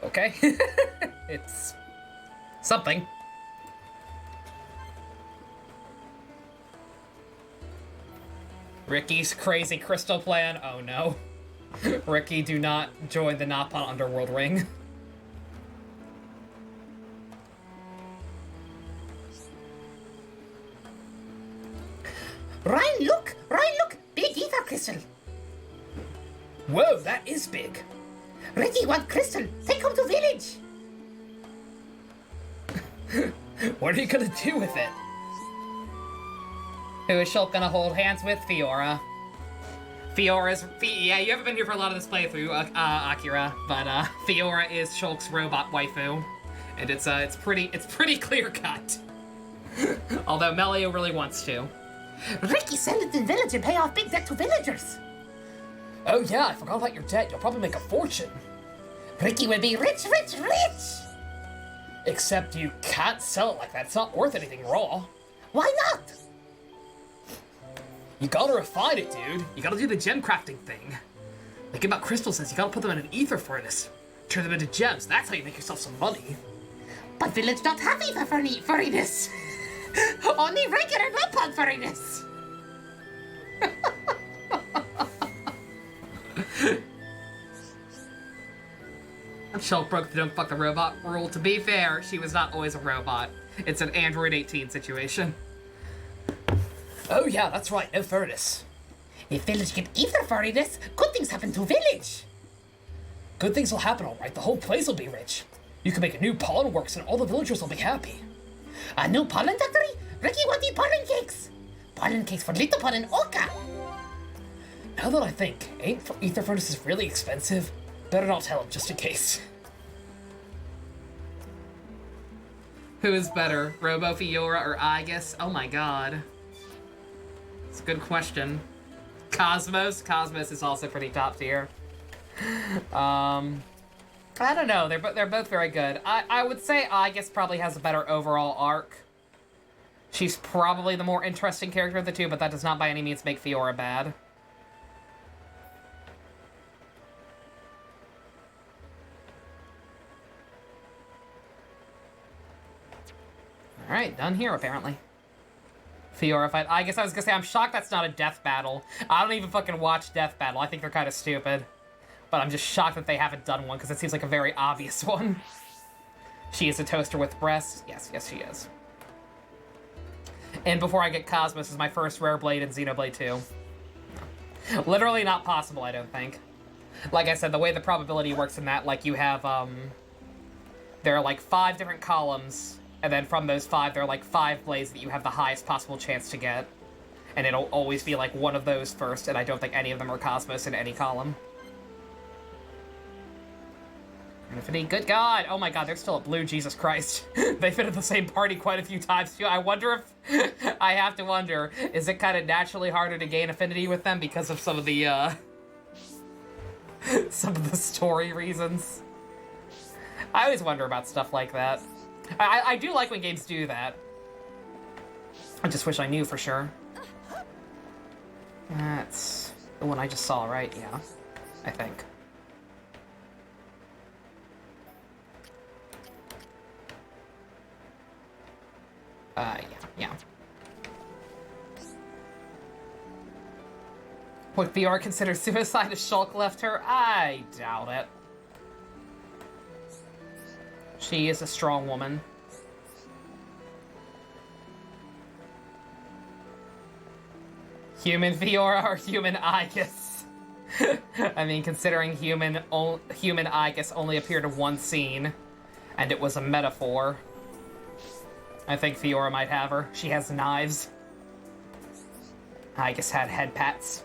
Okay. It's something. Ricky's crazy crystal plan. Oh no. Ricky, do not join the Nappa underworld ring. Ryan, look! Ryan, look! Big ether crystal! Whoa, that is big. Ricky want crystal! Take him to village! What are you gonna do with it? Who is Shulk gonna hold hands with? Fiora. Yeah, you haven't been here for a lot of this playthrough, Akira, but Fiora is Shulk's robot waifu, and it's pretty clear cut. Although Melio really wants to. Ricky, sell it to the village and pay off big debt to villagers! Oh yeah, I forgot about your debt. You'll probably make a fortune. Ricky will be rich, rich, rich! Except you can't sell it like that. It's not worth anything raw. Why not? You gotta refine it, dude. You gotta do the gem crafting thing. Like about crystal says, you gotta put them in an ether furnace. Turn them into gems. That's how you make yourself some money. But village don't have ether furriness. Only regular Nappa furriness. Shulk broke the don't fuck the robot rule. To be fair, she was not always a robot. It's an Android 18 situation. Oh yeah, that's right. No furnace. If village get ether furriness, good things happen to village. Good things will happen, all right. The whole place will be rich. You can make a new pollen works, and all the villagers will be happy. A new pollen factory? Ricky want the pollen cakes. Pollen cakes for little pollen Oka. Now that I think, ain't ether furnaces really expensive? Better not tell him, just in case. Who is better, Robo Fiora or Aegis? Oh my god. It's a good question. Cosmos? Cosmos is also pretty top tier. I don't know. They're both very good. I would say Aegis probably has a better overall arc. She's probably the more interesting character of the two, but that does not by any means make Fiora bad. Alright, done here apparently. Fiora fight. I guess I was gonna say, I'm shocked that's not a death battle. I don't even fucking watch death battle. I think they're kind of stupid. But I'm just shocked that they haven't done one, because it seems like a very obvious one. She is a toaster with breasts. Yes, she is. And before I get Cosmos is my first rare blade in Xenoblade 2. Literally not possible, I don't think. Like I said, the way the probability works in that, like you have, there are like 5 different columns, and then from those 5, there are like 5 blades that you have the highest possible chance to get. And it'll always be like one of those first, and I don't think any of them are Cosmos in any column. Infinity, good god! Oh my god, they're still a blue, Jesus Christ. They've been in the same party quite a few times too. I wonder if... I have to wonder, is it kind of naturally harder to gain affinity with them because of some of the, some of the story reasons? I always wonder about stuff like that. I do like when games do that. I just wish I knew for sure. That's the one I just saw, right? Yeah, I think. Yeah. Would Fiora consider suicide if Shulk left her? I doubt it. She is a strong woman. Human Fiora or human Aegis? I mean, considering human Aegis only appeared in one scene, and it was a metaphor, I think Fiora might have her. She has knives. Aegis had head pats.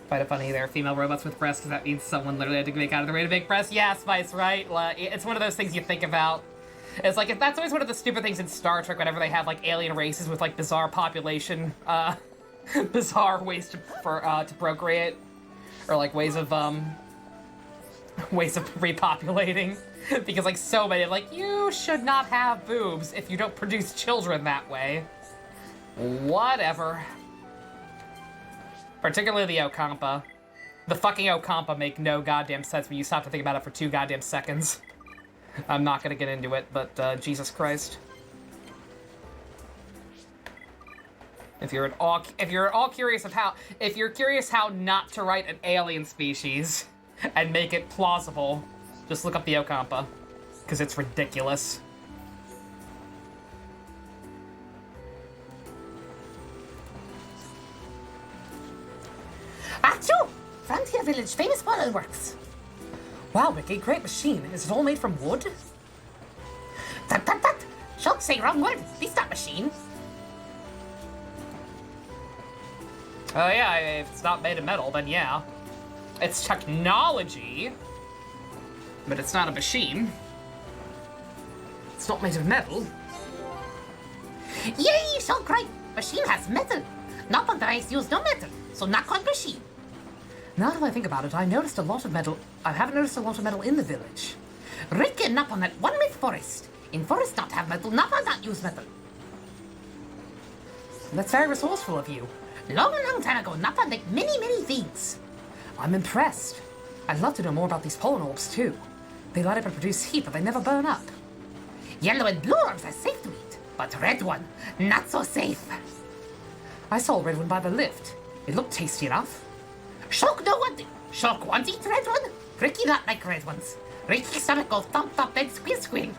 Quite a funny there, female robots with breasts, because that means someone literally had to make out of the way to make breasts. Yeah, Spice, right? It's one of those things you think about. It's like, if that's always one of the stupid things in Star Trek, whenever they have, like, alien races with, like, bizarre population, bizarre ways to procreate, or, like, ways of repopulating. Because, like, so many, like, you should not have boobs if you don't produce children that way. Whatever. Particularly the Okampa. The fucking Okampa make no goddamn sense when you stop to think about it for 2 goddamn seconds. I'm not gonna get into it, but Jesus Christ. If you're at all curious how not to write an alien species and make it plausible, just look up the Okampa, because it's ridiculous. Achoo! Frontier Village, famous model works. Wow, Ricky, great machine. Is it all made from wood? Tut tut tut! Shulk say wrong word. This not machine. Oh yeah, if it's not made of metal, then yeah. It's technology, but it's not a machine. It's not made of metal. Yay, Shulk right. Machine has metal. Not on the race use no metal, so not called machine. Now that I think about it, I noticed a lot of metal. I haven't noticed a lot of metal in the village. Rick and Nap on that one with forest. In forest not have metal, Napa not use metal. That's very resourceful of you. Long time ago, Napa make many things. I'm impressed. I'd love to know more about these pollen orbs, too. They light up and produce heat, but they never burn up. Yellow and blue orbs are safe to eat, but red one, not so safe. I saw a red one by the lift. It looked tasty enough. Shulk no want it. Shulk want eat red one. Ricky not like red ones. Ricky's stomach go thump thump and squeal.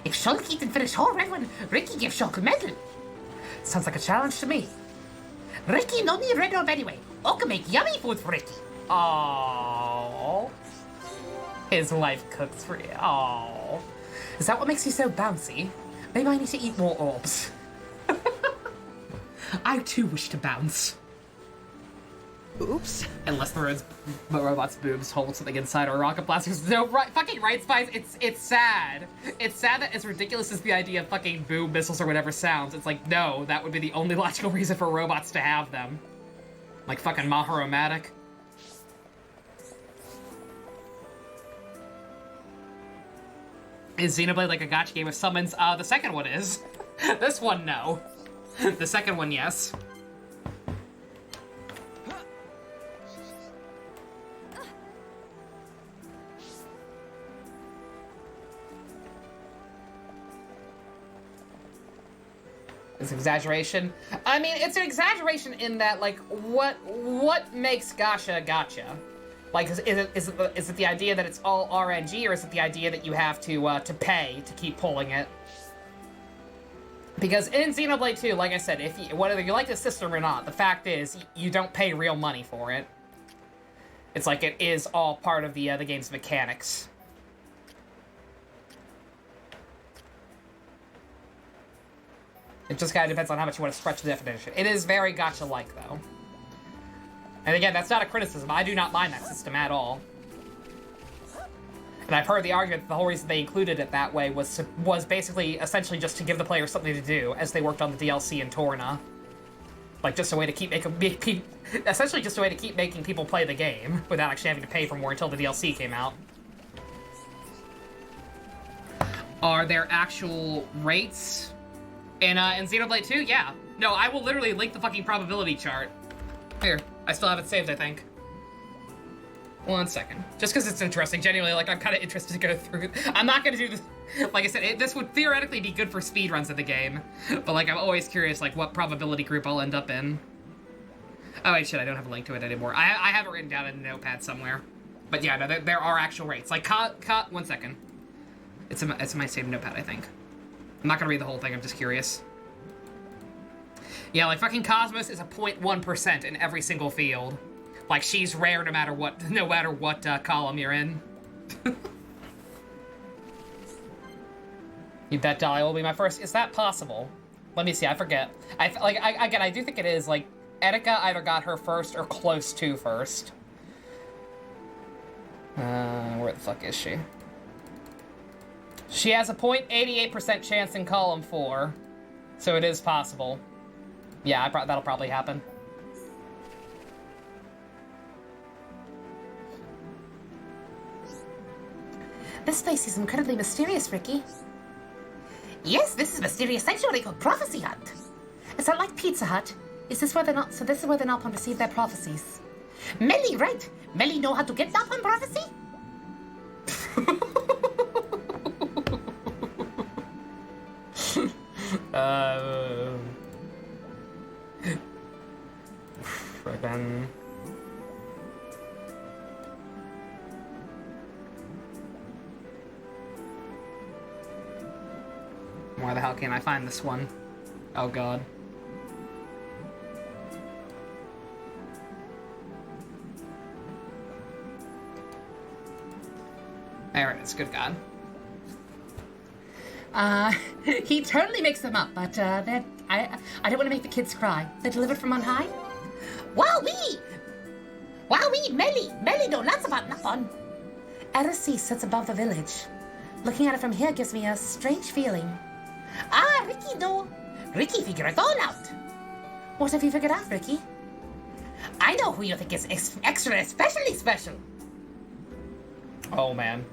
If Shulk eat and finish whole red one, Ricky give Shulk medal. Sounds like a challenge to me. Ricky no need red orb anyway. Oka make yummy food for Ricky. Aww. His wife cooks for you. Aww. Is that what makes you so bouncy? Maybe I need to eat more orbs. I too wish to bounce. Oops. Unless the robot's boobs hold something inside or rocket blasters. No, fucking right, Spice. It's sad. It's sad that as ridiculous as the idea of fucking boob missiles or whatever sounds, it's like, no, that would be the only logical reason for robots to have them. Like fucking Maharomatic. Is Xenoblade like a gacha game of summons? The second one is. This one, no. The second one, yes. It's an exaggeration. I mean, it's an exaggeration in that, like, what makes gacha gacha? Like, is it the idea that it's all RNG, or is it the idea that you have to pay to keep pulling it? Because in Xenoblade 2, like I said, whether you like the system or not, the fact is you don't pay real money for it. It's like it is all part of the game's mechanics. It just kind of depends on how much you want to stretch the definition. It is very gacha-like, though. And again, that's not a criticism. I do not mind that system at all. And I've heard the argument that the whole reason they included it that way was basically, essentially just to give the player something to do as they worked on the DLC in Torna. Like, just a way to keep essentially just a way to keep making people play the game without actually having to pay for more until the DLC came out. Are there actual rates? In Xenoblade 2, yeah. No, I will literally link the fucking probability chart. Here, I still have it saved, I think. 1 second. Just because it's interesting. Genuinely, like, I'm kind of interested to go through it. I'm not going to do this. Like I said, this would theoretically be good for speedruns of the game. But, like, I'm always curious, like, what probability group I'll end up in. Oh, wait, shit, I don't have a link to it anymore. I have it written down in a notepad somewhere. But, yeah, no, there are actual rates. Like, 1 second. It's in my saved notepad, I think. I'm not going to read the whole thing. I'm just curious. Yeah, like, fucking Cosmos is a 0.1% in every single field. Like, she's rare no matter what column you're in. You bet Dahlia will be my first. Is that possible? Let me see, I forget. I do think it is. Like, Etika either got her first or close to first. Where the fuck is she? She has a 0.88% chance in column 4. So it is possible. Yeah, that'll probably happen. This place is incredibly mysterious, Ricky. Yes, this is a mysterious sanctuary called Prophecy Hut. Is that like Pizza Hut? Is this where they're not? So this is where the Nopon receive their prophecies. Melly, right? Melly know how to get up on prophecy? Friggin'. Where the hell can I find this one? Oh god. There it is, good god. He totally makes them up, but I don't want to make the kids cry. They're delivered from on high? Wowee! Wowee, Melly know lots about Nopon. Erisi sits above the village. Looking at it from here gives me a strange feeling. Ah, Ricky know. Ricky figure it all out. What have you figured out, Ricky? I know who you think is extra especially special. Oh man.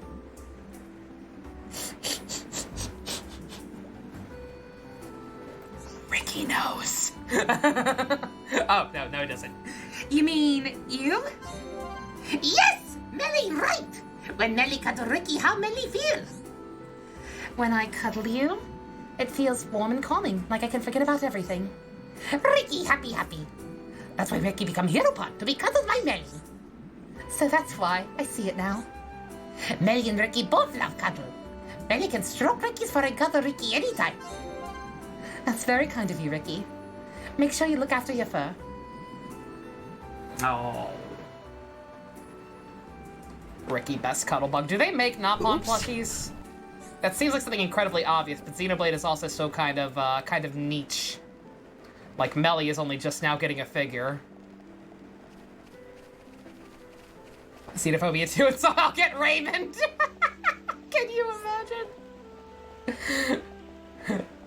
Ricky knows. Oh, no, it doesn't. You mean you? Yes, Melly right. When Melly cuddle Ricky, how Melly feel? When I cuddle you, it feels warm and calming, like I can forget about everything. Ricky happy. That's why Ricky become hero pot, to be cuddled by Melly. So that's why. I see it now. Melly and Ricky both love cuddle. Melly can stroke Ricky's fur and cuddle Ricky anytime. That's very kind of you, Ricky. Make sure you look after your fur. Oh. Ricky, best cuddle bug. Do they make Nopon plushies? That seems like something incredibly obvious, but Xenoblade is also so kind of niche. Like, Melly is only just now getting a figure. Xenophobia 2 and somehow get Raymond! Can you imagine?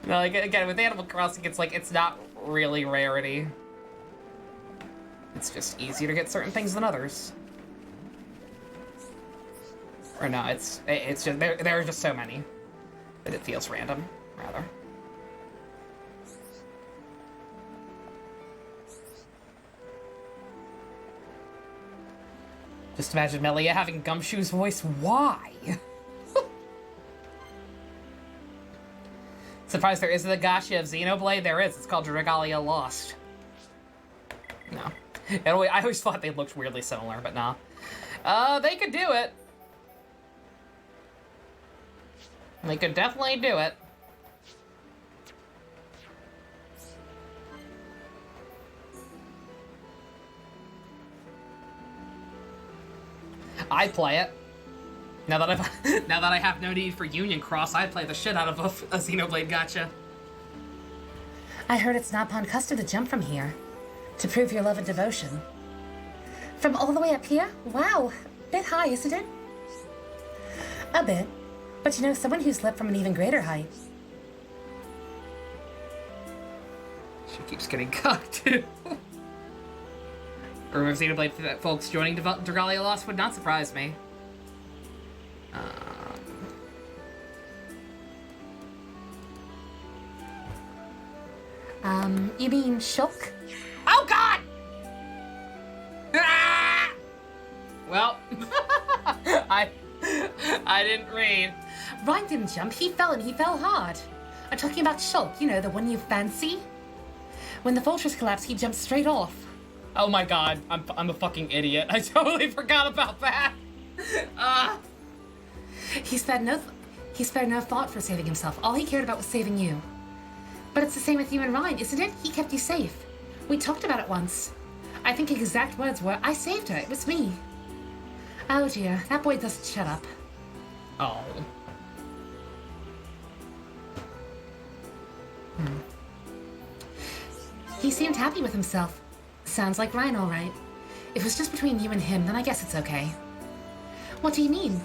No, like, again, with Animal Crossing, it's not really rarity. It's just easier to get certain things than others. Or no, it's just, there are just so many that it feels random, rather. Just imagine Melia having Gumshoe's voice. Why? Surprised there isn't a gacha of Xenoblade? There is. It's called Dragalia Lost. No. I always thought they looked weirdly similar, but nah. They could do it. They could definitely do it. I'd play it. Now that I have no need for Union Cross, I'd play the shit out of a Xenoblade gacha. I heard it's Nopon custom to jump from here. To prove your love and devotion. From all the way up here? Wow. Bit high, isn't it? A bit. But you know, someone who's leapt from an even greater height. She keeps getting cut, too. Or if Xenoblade folks joining Dragalia Lost would not surprise me. You mean Shulk? Oh God! Ah! Well, I didn't read. Ryan didn't jump, he fell and he fell hard. I'm talking about Shulk, you know, the one you fancy. When the fortress collapsed, he jumped straight off. Oh my god, I'm a fucking idiot. I totally forgot about that. He spared no thought for saving himself. All he cared about was saving you. But it's the same with you and Ryan, isn't it? He kept you safe. We talked about it once. I think his exact words were, I saved her, it was me. Oh dear, that boy doesn't shut up. Oh. He seemed happy with himself. Sounds like Ryan, all right. If it was just between you and him, then I guess it's okay. What do you mean?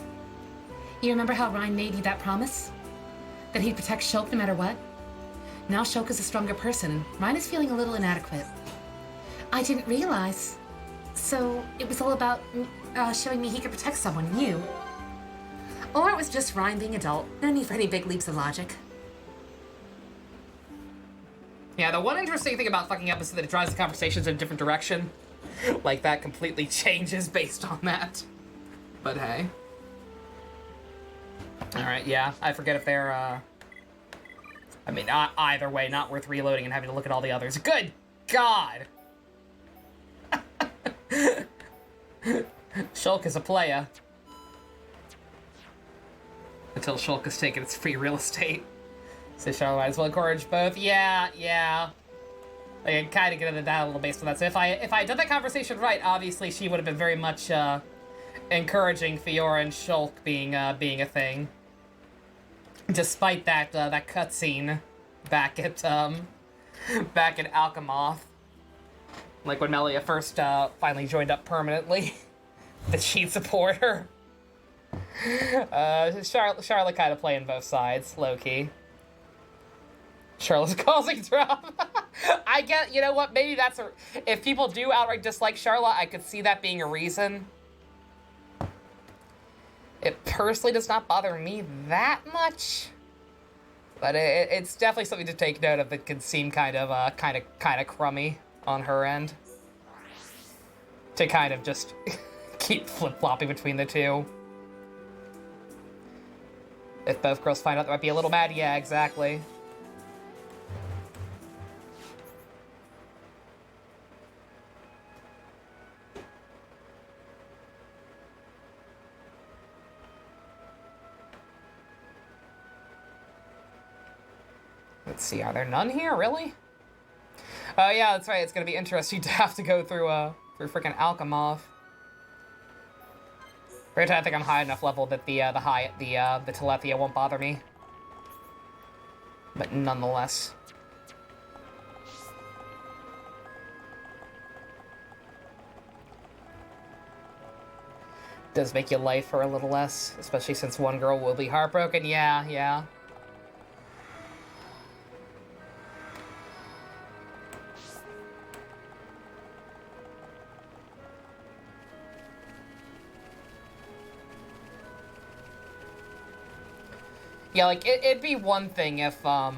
You remember how Ryan made you that promise? That he'd protect Shulk no matter what? Now Shulk is a stronger person, and Ryan is feeling a little inadequate. I didn't realize. So, it was all about showing me he could protect someone, you. Or it was just Ryan being adult. No need for any big leaps of logic. Yeah, the one interesting thing about fucking up is that it drives the conversations in a different direction. Like, that completely changes based on that. But hey. Alright, yeah, I forget if they're, I mean, either way, not worth reloading and having to look at all the others. Good God! Shulk is a playa. Until Shulk has taken its free real estate. So Charlotte might as well encourage both. Yeah. I can kind of get into that a little based on that. So if I had done that conversation right, obviously she would have been very much encouraging Fiora and Shulk being a thing. Despite that that cutscene back at Alchemoth, like when Melia first finally joined up permanently, that she'd support her. Charlotte kind of playing both sides, low key. Charlotte's causing drama. I get, you know what, maybe that's if people do outright dislike Charlotte, I could see that being a reason. It personally does not bother me that much, but it's definitely something to take note of that can seem kind of crummy on her end. To kind of just keep flip-flopping between the two. If both girls find out, they might be a little mad. Yeah, exactly. Let's see, are there none here, really? Oh yeah, that's right, it's gonna be interesting to have to go through frickin' Alchemoth. Granted, I think I'm high enough level that the Telethia won't bother me. But nonetheless. Does make you life for a little less, especially since one girl will be heartbroken. Yeah. Yeah, like, it'd be one thing if, like,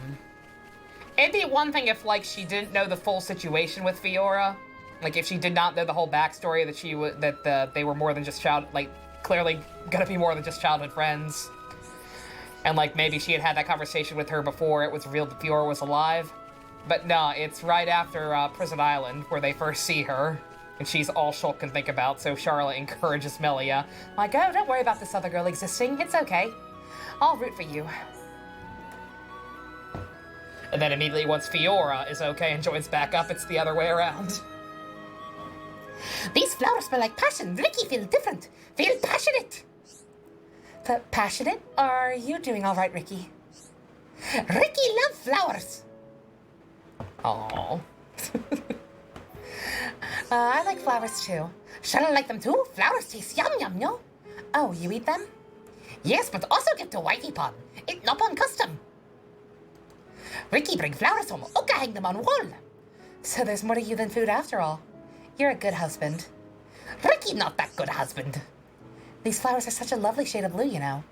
she didn't know the full situation with Fiora. Like, if she did not know the whole backstory that they were more than just clearly gonna be more than just childhood friends. And, like, maybe she had that conversation with her before it was revealed that Fiora was alive. But no, it's right after, Prison Island, where they first see her. And she's all Shulk can think about, so Charlotte encourages Melia. Like, oh, don't worry about this other girl existing, it's okay. I'll root for you. And then immediately once Fiora is okay and joins back up, it's the other way around. These flowers smell like passion. Ricky feels different. Feel passionate. Passionate? Are you doing all right, Ricky? Ricky loves flowers. Aww. I like flowers too. Charlotte like them too. Flowers taste yum, no? Oh, you eat them? Yes, but also get to wifey pond. It's not on custom. Ricky bring flowers home. Oka hang them on wall. So there's more to you than food after all. You're a good husband. Ricky not that good husband. These flowers are such a lovely shade of blue, you know.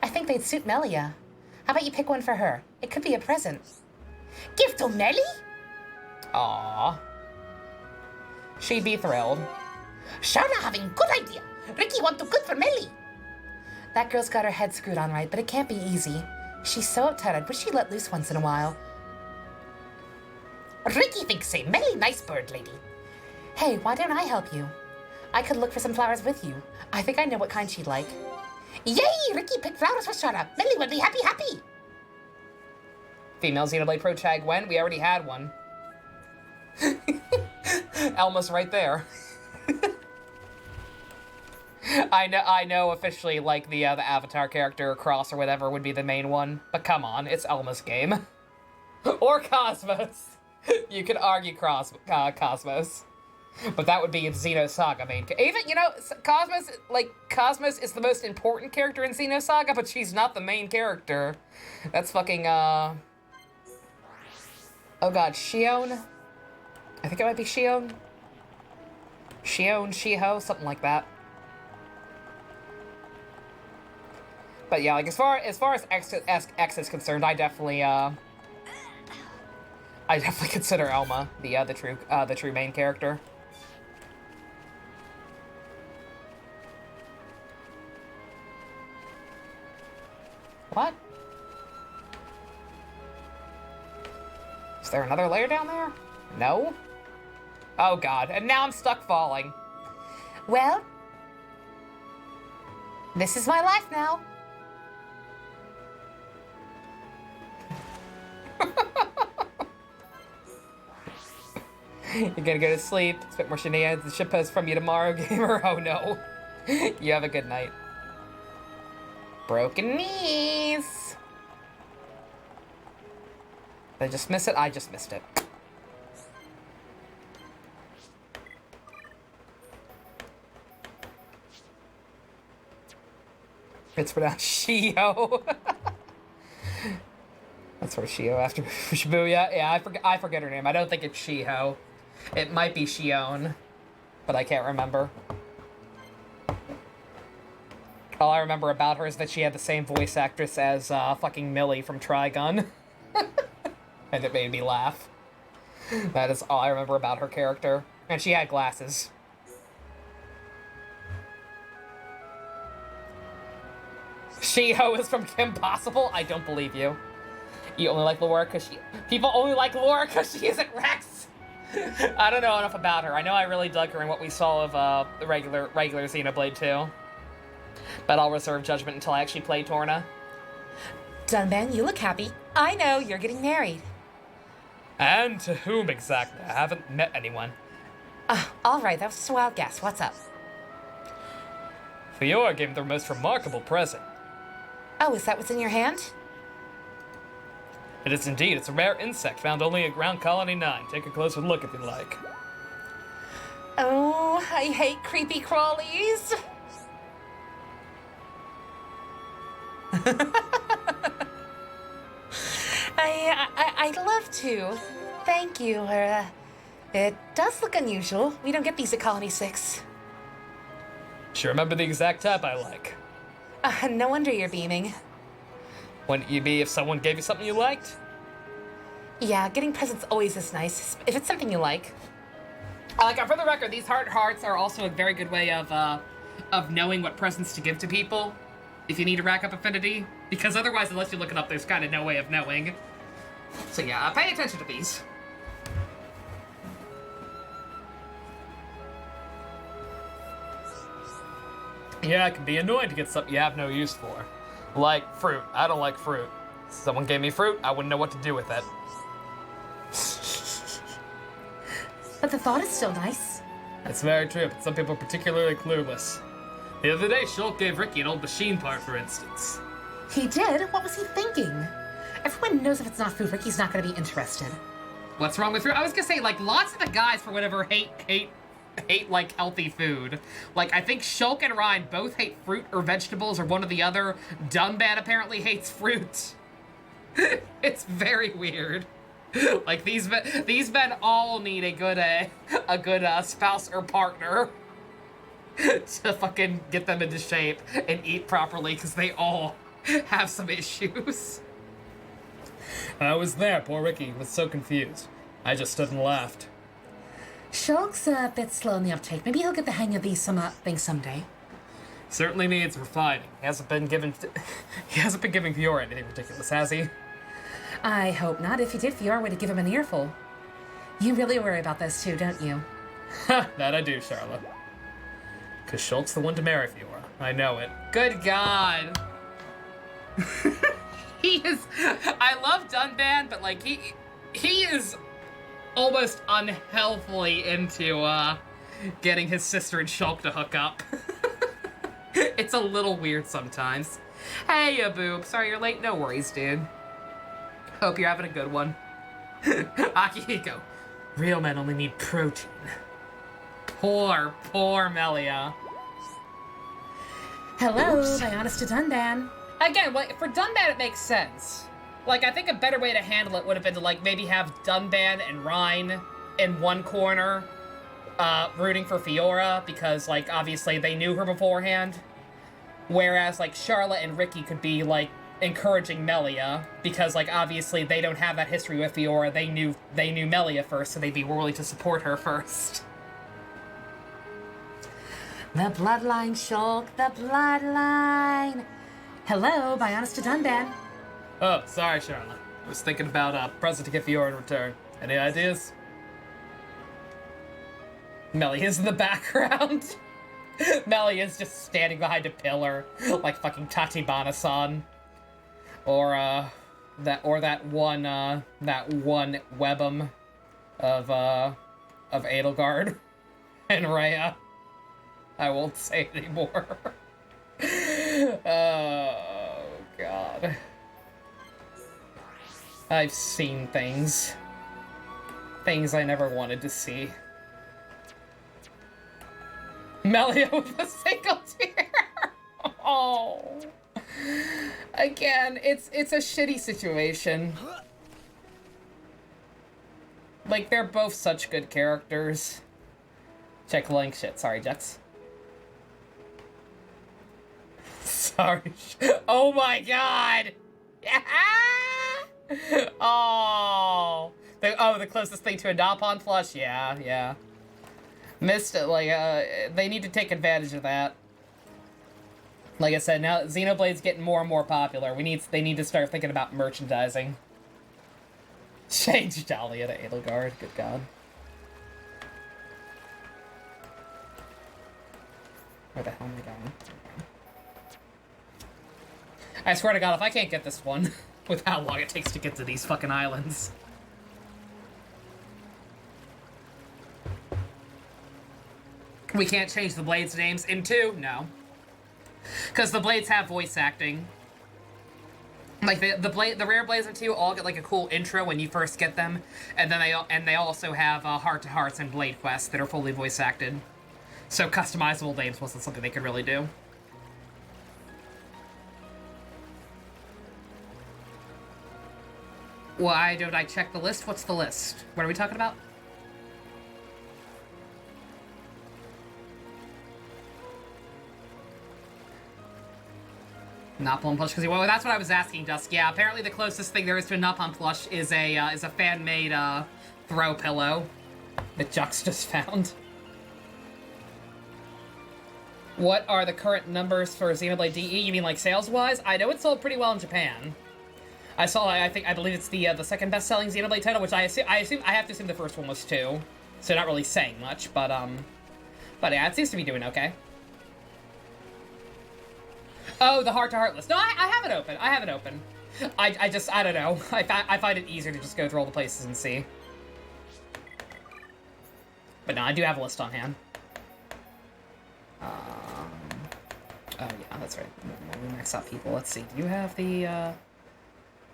I think they'd suit Melia. How about you pick one for her? It could be a present. Give to Melly? Aww. She'd be thrilled. Shauna having good idea. Ricky want to good for Melly. That girl's got her head screwed on right, but it can't be easy. She's so uptight, I wish she'd let loose once in a while. Ricky thinks say Melly nice bird lady. Hey, why don't I help you? I could look for some flowers with you. I think I know what kind she'd like. Yay! Ricky picked flowers for Shauna. Melly will be happy. Female Xenoblade Pro Tag Gwen? We already had one. Elma's right there. I know officially, like, the Avatar character, Cross or whatever, would be the main one. But come on, it's Elma's game. Or Cosmos. You could argue Cosmos. But that would be in Xenosaga main. Even, you know, Cosmos is the most important character in Xenosaga, but she's not the main character. That's fucking, oh god, Shion? I think it might be Shion? Shiho, something like that. But yeah, like, as far as X is concerned, I definitely consider Elma the true main character. What? Is there another layer down there? No? Oh god, and now I'm stuck falling. Well, this is my life now. You're gonna go to sleep, expect more shenanigans, the shitpost from you tomorrow, gamer. Oh no. You have a good night. Broken knees. Did I just miss it? I just missed it. It's pronounced Shio. That's for Shio after Shibuya. Yeah, I forget her name. I don't think it's Shiho. It might be Shion, but I can't remember. All I remember about her is that she had the same voice actress as fucking Millie from Trigun. And it made me laugh. That is all I remember about her character. And she had glasses. Shiho is from Kim Possible? I don't believe you. You only like Laura because people only like Laura because she isn't Rex. I don't know enough about her. I know I really dug her in what we saw of the regular Xenoblade 2. But I'll reserve judgment until I actually play Torna. Dunban, you look happy. I know, you're getting married. And to whom exactly? I haven't met anyone. All right, that was just a wild guess. What's up? Fiora gave me the most remarkable present. Oh, is that what's in your hand? It is indeed. It's a rare insect found only around Colony 9. Take a closer look if you like. Oh, I hate creepy crawlies. I'd love to. Thank you. It does look unusual. We don't get these at Colony 6. Sure remember the exact type I like. No wonder you're beaming. Wouldn't you be if someone gave you something you liked? Yeah, getting presents always is nice, if it's something you like. For the record, these hearts are also a very good way of knowing what presents to give to people if you need to rack up affinity, because otherwise, unless you look it up, there's kind of no way of knowing. So yeah, pay attention to these. Yeah, it can be annoying to get something you have no use for. Like fruit. I don't like fruit. If someone gave me fruit, I wouldn't know what to do with it. But the thought is still nice. That's very true, but some people are particularly clueless. The other day, Shulk gave Ricky an old machine part, for instance. He did? What was he thinking? Everyone knows if it's not food, Ricky's not gonna be interested. What's wrong with fruit? I was gonna say, like, lots of the guys, for whatever, hate like healthy food. Like, I think Shulk and Ryan both hate fruit or vegetables or one or the other. Dunban apparently hates fruit. It's very weird. Like, these men all need a good spouse or partner to fucking get them into shape and eat properly, because they all have some issues. I was there. Poor Ricky was so confused. I just stood and laughed. Shulk's a bit slow in the uptake. Maybe he'll get the hang of these things someday. Certainly needs refining. He hasn't been giving Fiora anything ridiculous, has he? I hope not. If he did, Fiora would have given him an earful. You really worry about this too, don't you? That I do, Charlotte. Because Shulk's the one to marry Fiora. I know it. Good God. He is... I love Dunban, but, like, he is almost unhealthily into, getting his sister and Shulk to hook up. It's a little weird sometimes. Hey, Boob. Sorry you're late. No worries, dude. Hope you're having a good one. Akihiko. Real men only need protein. Poor Melia. Hello, my honest to Dunban. Again, like, for Dunban it makes sense. Like, I think a better way to handle it would have been to, like, maybe have Dunban and Rhine in one corner, rooting for Fiora, because, like, obviously they knew her beforehand. Whereas, like, Charlotte and Ricky could be, like, encouraging Melia, because, like, obviously they don't have that history with Fiora. They knew Melia first, so they'd be willing to support her first. The bloodline, Shulk, the bloodline. Hello, my honest to Dunban. Oh, sorry, Charlotte. I was thinking about a present to give Fiora in return. Any ideas? Melia's in the background. Melia's just standing behind a pillar, like fucking Tachibana-san. Or, that one Webum of Edelgard and Rhea. I won't say it anymore. Oh, God. I've seen things. Things I never wanted to see. Melia with a single tear! Oh. Again, it's a shitty situation. Like, they're both such good characters. Check link shit. Sorry, Jets. Sorry. Oh my god! Oh. The closest thing to a Napon plush? Yeah. Missed it, like, they need to take advantage of that. Like I said, now Xenoblade's getting more and more popular. They need to start thinking about merchandising. Change Dahlia to Edelgard, good god. Where the hell am I going? I swear to god, if I can't get this one, with how long it takes to get to these fucking islands. We can't change the Blades' names in 2? No. Because the Blades have voice acting. Like, the rare Blades in 2 all get, like, a cool intro when you first get them, and then they also have heart-to-hearts and Blade quests that are fully voice acted. So customizable names wasn't something they could really do. Why don't I check the list? What's the list? What are we talking about? Napalm plush, because well, that's what I was asking, Dusk. Yeah, apparently the closest thing there is to a Napalm plush is a fan-made throw pillow that Jux just found. What are the current numbers for Xenoblade DE? You mean like sales-wise? I know it sold pretty well in Japan. I believe it's the second best-selling Xenoblade title, which I have to assume the first one was too. So not really saying much, but yeah, it seems to be doing okay. Oh, the heart-to-heart list. No, I have it open. I have it open. I don't know. I find it easier to just go through all the places and see. But no, I do have a list on hand. Oh yeah, that's right. We max out people. Let's see. Do you have the,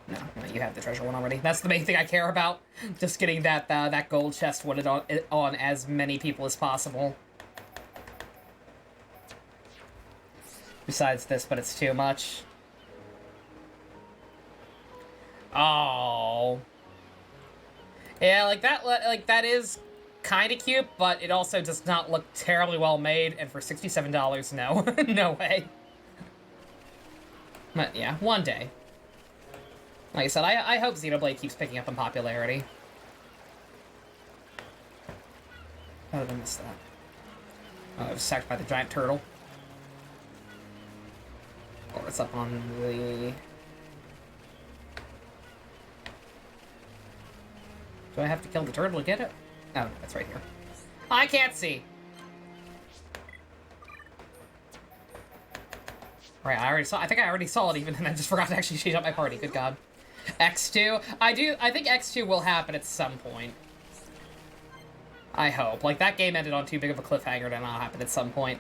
No, you have the treasure one already. That's the main thing I care about. Just getting that gold chest wanted on as many people as possible. Besides this, but it's too much. Oh. Yeah, that is kind of cute, but it also does not look terribly well made, and for $67, no. No way. But yeah, one day. Like I said, I hope Xenoblade keeps picking up in popularity. How did I miss that? Oh, I was sacked by the giant turtle. Or it's up on the... Do I have to kill the turtle to get it? Oh, no, that's right here. I can't see! Right, I think I already saw it even, and I just forgot to actually change up my party. Good God. X2? I think X2 will happen at some point. I hope. Like, that game ended on too big of a cliffhanger to not happen at some point.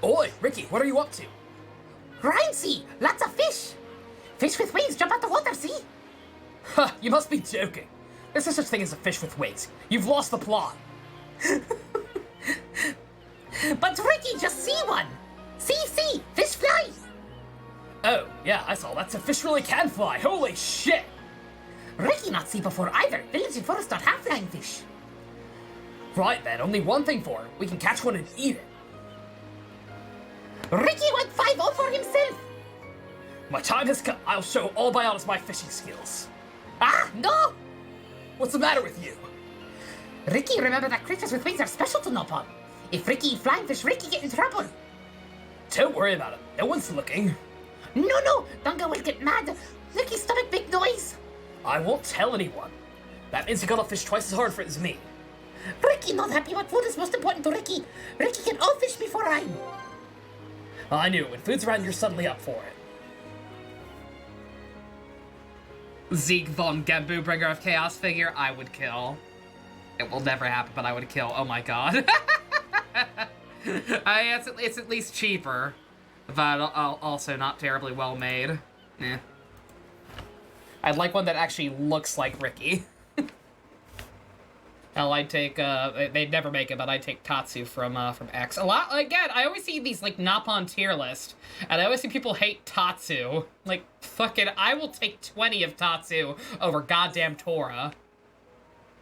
Oi, Ricky, what are you up to? Rhyme-see! Lots of fish! Fish with wings jump out the water, see? Huh, you must be joking. There's no such thing as a fish with wings. You've lost the plot. But Ricky, just see one! See, fish fly! Oh, yeah, I saw that. So fish really can fly. Holy shit! Ricky not see before either. Village and forest don't have flying fish. Right then, only one thing for it. We can catch one and eat it. Ricky went 5-0 for himself! My time has come. I'll show all Biotis my fishing skills. Ah, no! What's the matter with you? Ricky, remember that creatures with wings are special to Nopon. If Ricky eat flying fish, Ricky get in trouble. Don't worry about it. No one's looking. No, Dunga will get mad. Ricky's stomach big noise. I won't tell anyone. That means you gotta fish twice as hard for it as me. Ricky not happy, but food is most important to Ricky. Ricky can all fish before I'm. I knew. When food's around, you're suddenly up for it. Zeke von Gembu, bringer of chaos figure, I would kill. It will never happen, but I would kill. Oh my god. It's at least cheaper, but also not terribly well made. Eh. I'd like one that actually looks like Ricky. Hell, I'd take, they'd never make it, but I'd take Tatsu from X. A lot, again, I always see these, like, Nopon tier list, and I always see people hate Tatsu. Like, fucking, I will take 20 of Tatsu over goddamn Tora.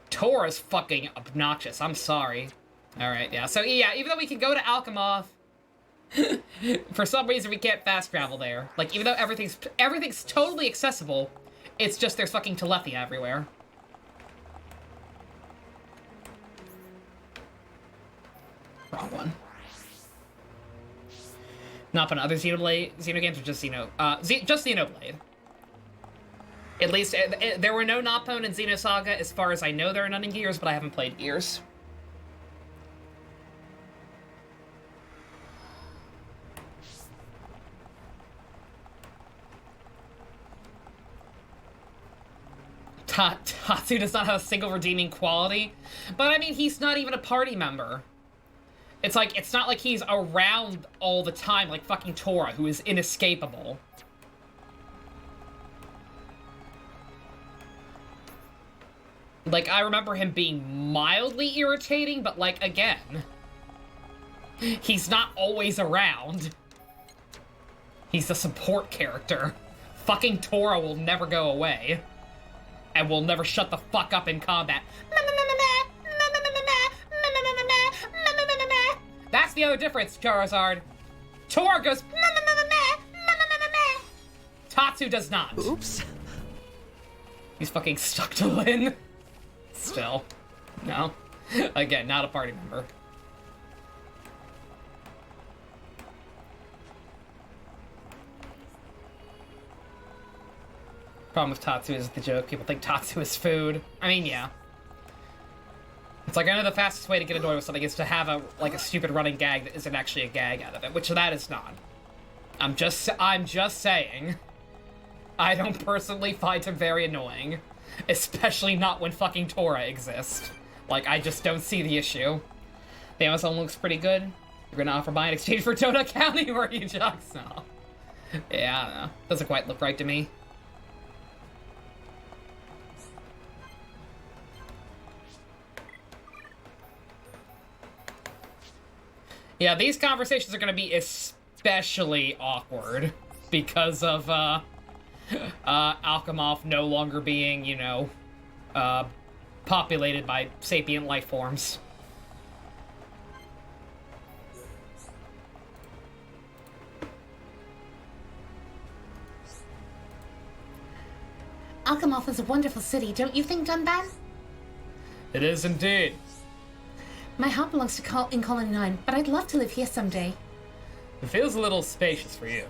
Tora's fucking obnoxious, I'm sorry. Alright, yeah, so yeah, even though we can go to Alchemoth, for some reason we can't fast travel there. Like, even though everything's totally accessible, it's just there's fucking Telethia everywhere. Wrong one. Not for other Xenoblade, Xenogames, or just just Xenoblade. At least, there were no Nopon in Xenosaga. As far as I know, there are none in Gears, but I haven't played Gears. Tatsu does not have a single redeeming quality, but I mean, he's not even a party member. It's like, it's not like he's around all the time like fucking Tora, who is inescapable. Like, I remember him being mildly irritating, but like, again, he's not always around. He's a support character. Fucking Tora will never go away. And will never shut the fuck up in combat. That's the other difference, Charizard. Tora goes. Tatsu does not. Oops. He's fucking stuck to win. Still. No. Again, not a party member. Problem with Tatsu is the joke. People think Tatsu is food. I mean, yeah. It's like, I know the fastest way to get annoyed with something is to have a stupid running gag that isn't actually a gag out of it, which that is not. I'm just saying. I don't personally find him very annoying. Especially not when fucking Tora exists. Like, I just don't see the issue. The Amazon looks pretty good. You're gonna offer buy in exchange for Dona County, where you jocks? No. Yeah, I don't know. Doesn't quite look right to me. Yeah, these conversations are gonna be especially awkward because of, Alchemoth no longer being, you know, populated by sapient life forms. Alchemoth is a wonderful city, don't you think, Dunban? It is indeed. My heart belongs to in Colony 9, but I'd love to live here someday. It feels a little spacious for you.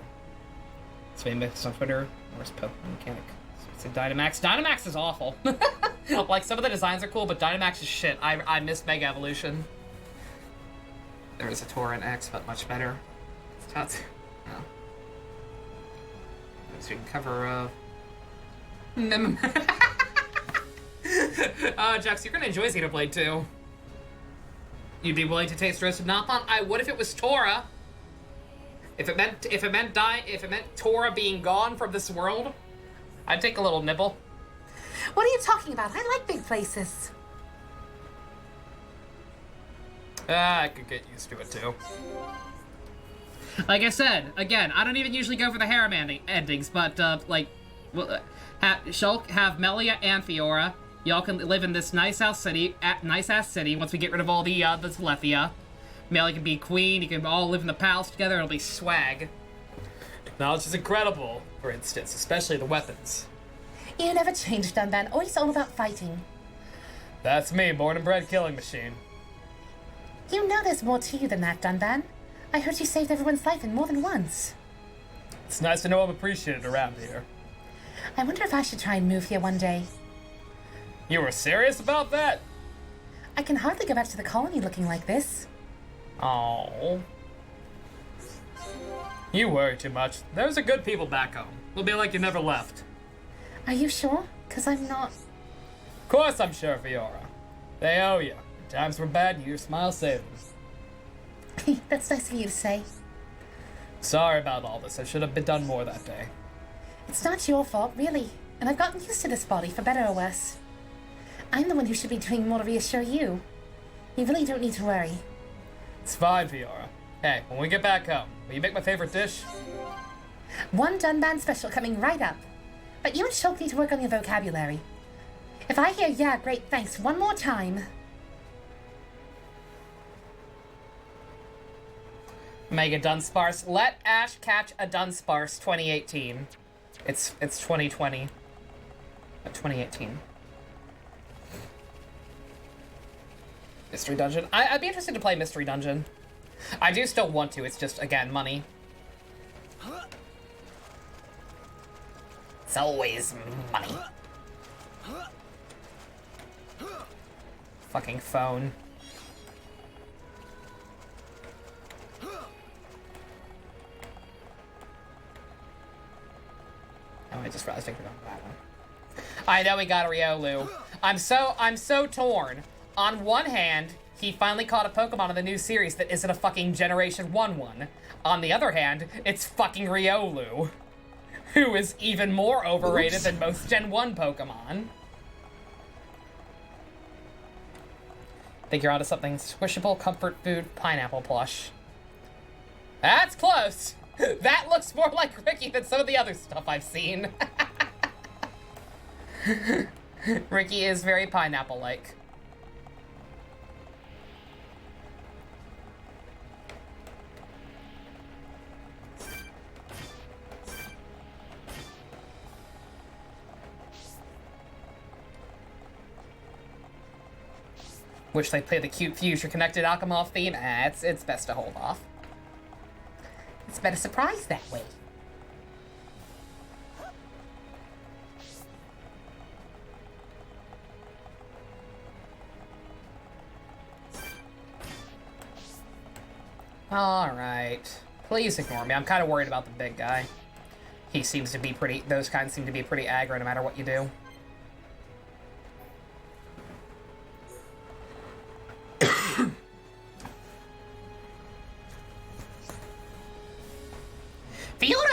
So we mixed on Twitter. Where's Pokemon Mechanic? It's a Dynamax. Dynamax is awful. Like, some of the designs are cool, but Dynamax is shit. I miss Mega Evolution. There is a Tauren X, but much better. It's not... No. So you can cover, Jax, you're gonna enjoy Xenoblade too. You'd be willing to taste roasted Napon? I would if it was Tora. If it meant Tora being gone from this world, I'd take a little nibble. What are you talking about? I like big places. I could get used to it too. Like I said, again, I don't even usually go for the harem endings, but, Shulk, have Melia and Fiora. Y'all can live in this nice-ass city, once we get rid of all the Telethia. Melia can be queen, you can all live in the palace together, it'll be swag. Technology is incredible, for instance, especially the weapons. You never changed, Dunban. Always all about fighting. That's me, born and bred killing machine. You know there's more to you than that, Dunban. I heard you saved everyone's life in more than once. It's nice to know I'm appreciated around here. I wonder if I should try and move here one day. You were serious about that? I can hardly go back to the colony looking like this. Oh. You worry too much. There's a good people back home. It'll be like you never left. Are you sure? 'Cause I'm not... Of course I'm sure, Fiora. They owe you. When times were bad, your smile saved them. That's nice of you to say. Sorry about all this. I should have been done more that day. It's not your fault, really. And I've gotten used to this body, for better or worse. I'm the one who should be doing more to reassure you. You really don't need to worry. It's fine, Fiora. Hey, when we get back home, will you make my favorite dish? One Dunban special coming right up. But you and Shulk need to work on your vocabulary. If I hear "yeah, great, thanks" one more time... Mega Dunsparce. Let Ash catch a Dunsparce 2018. It's 2020. But 2018. Mystery Dungeon. I'd be interested to play Mystery Dungeon. I do still want to, it's just, again, money. It's always money. Fucking phone. Oh, I just realized I could go on that one. I know we got a Riolu. I'm so torn. On one hand, he finally caught a Pokemon in the new series that isn't a fucking Generation 1 one. On the other hand, it's fucking Riolu, who is even more overrated than most Gen 1 Pokemon. Think you're onto something. Squishable comfort food pineapple plush. That's close! That looks more like Ricky than some of the other stuff I've seen. Ricky is very pineapple-like. Wish they'd play the cute future-connected Alchemoth theme. It's best to hold off. It's better surprised that way. Alright. Please ignore me. I'm kind of worried about the big guy. He seems to be pretty... Those kinds seem to be pretty aggro no matter what you do.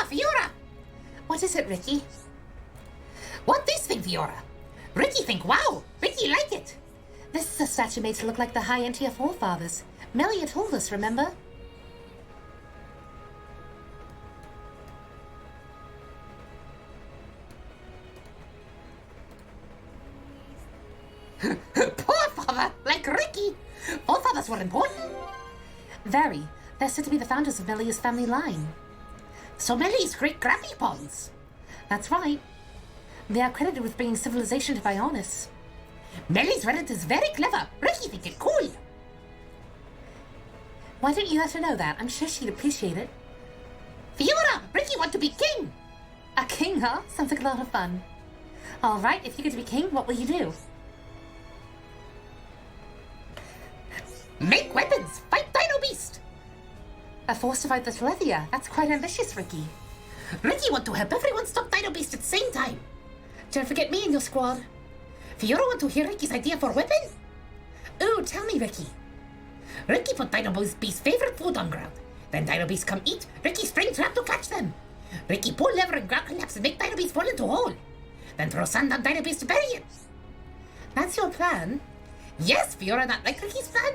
Fiora! What is it, Ricky? What this thing, Fiora? Ricky think, wow! Ricky like it! This is a statue made to look like the high end to your forefathers. Melia told us, remember? Poor father, like Ricky! Forefathers were important. Very. They're said to be the founders of Melia's family line. So Millie's great grandpapas. That's right. They are credited with bringing civilization to Bionis. Melly's relative's very clever. Ricky think it cool. Why don't you let her know that? I'm sure she'd appreciate it. Fiora, Ricky want to be king. A king, huh? Sounds like a lot of fun. All right, if you get to be king, what will you do? Make weapons. Fight Dino Beast. A force to fight the Telethia. That's quite ambitious, Ricky. Ricky want to help everyone stop Dino Beast at the same time. Don't forget me and your squad. Fiora want to hear Ricky's idea for weapon. Ooh, tell me, Ricky. Ricky put Dino Beast's favorite food on ground. Then Dino Beast come eat. Ricky spring trap to catch them. Ricky pull lever and ground collapse and make Dino Beast fall into a hole. Then throw sand on Dino Beast to bury it. That's your plan? Yes, Fiora not like Ricky's plan.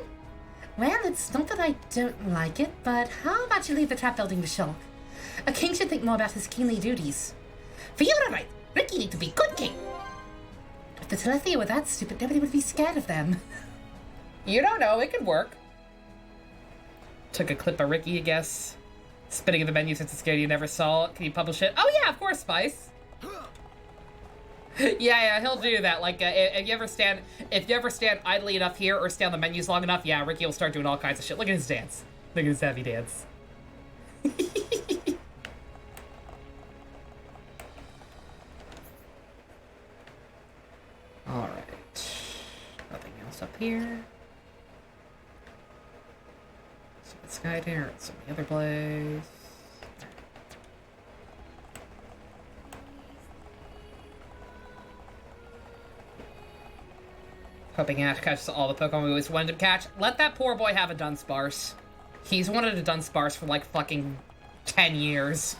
Well, it's not that I don't like it, but how about you leave the trap building to Shulk? A king should think more about his kingly duties. Fiora right. Ricky need to be good king. If the Telethia were that stupid, nobody would be scared of them. You don't know, it could work. Took a clip of Ricky, I guess. Spitting in the menu since it's scared you never saw it. Can you publish it? Oh yeah, of course, Spice. yeah, he'll do that. Like, if you ever stand idly enough here or stay on the menus long enough, yeah, Ricky will start doing all kinds of shit. Look at his dance. Look at his heavy dance. Alright. Nothing else up here. Some sky there, and some other place. Hoping Ash catches all the Pokemon we always wanted to catch. Let that poor boy have a Dunsparce. He's wanted a Dunsparce for like fucking 10 years.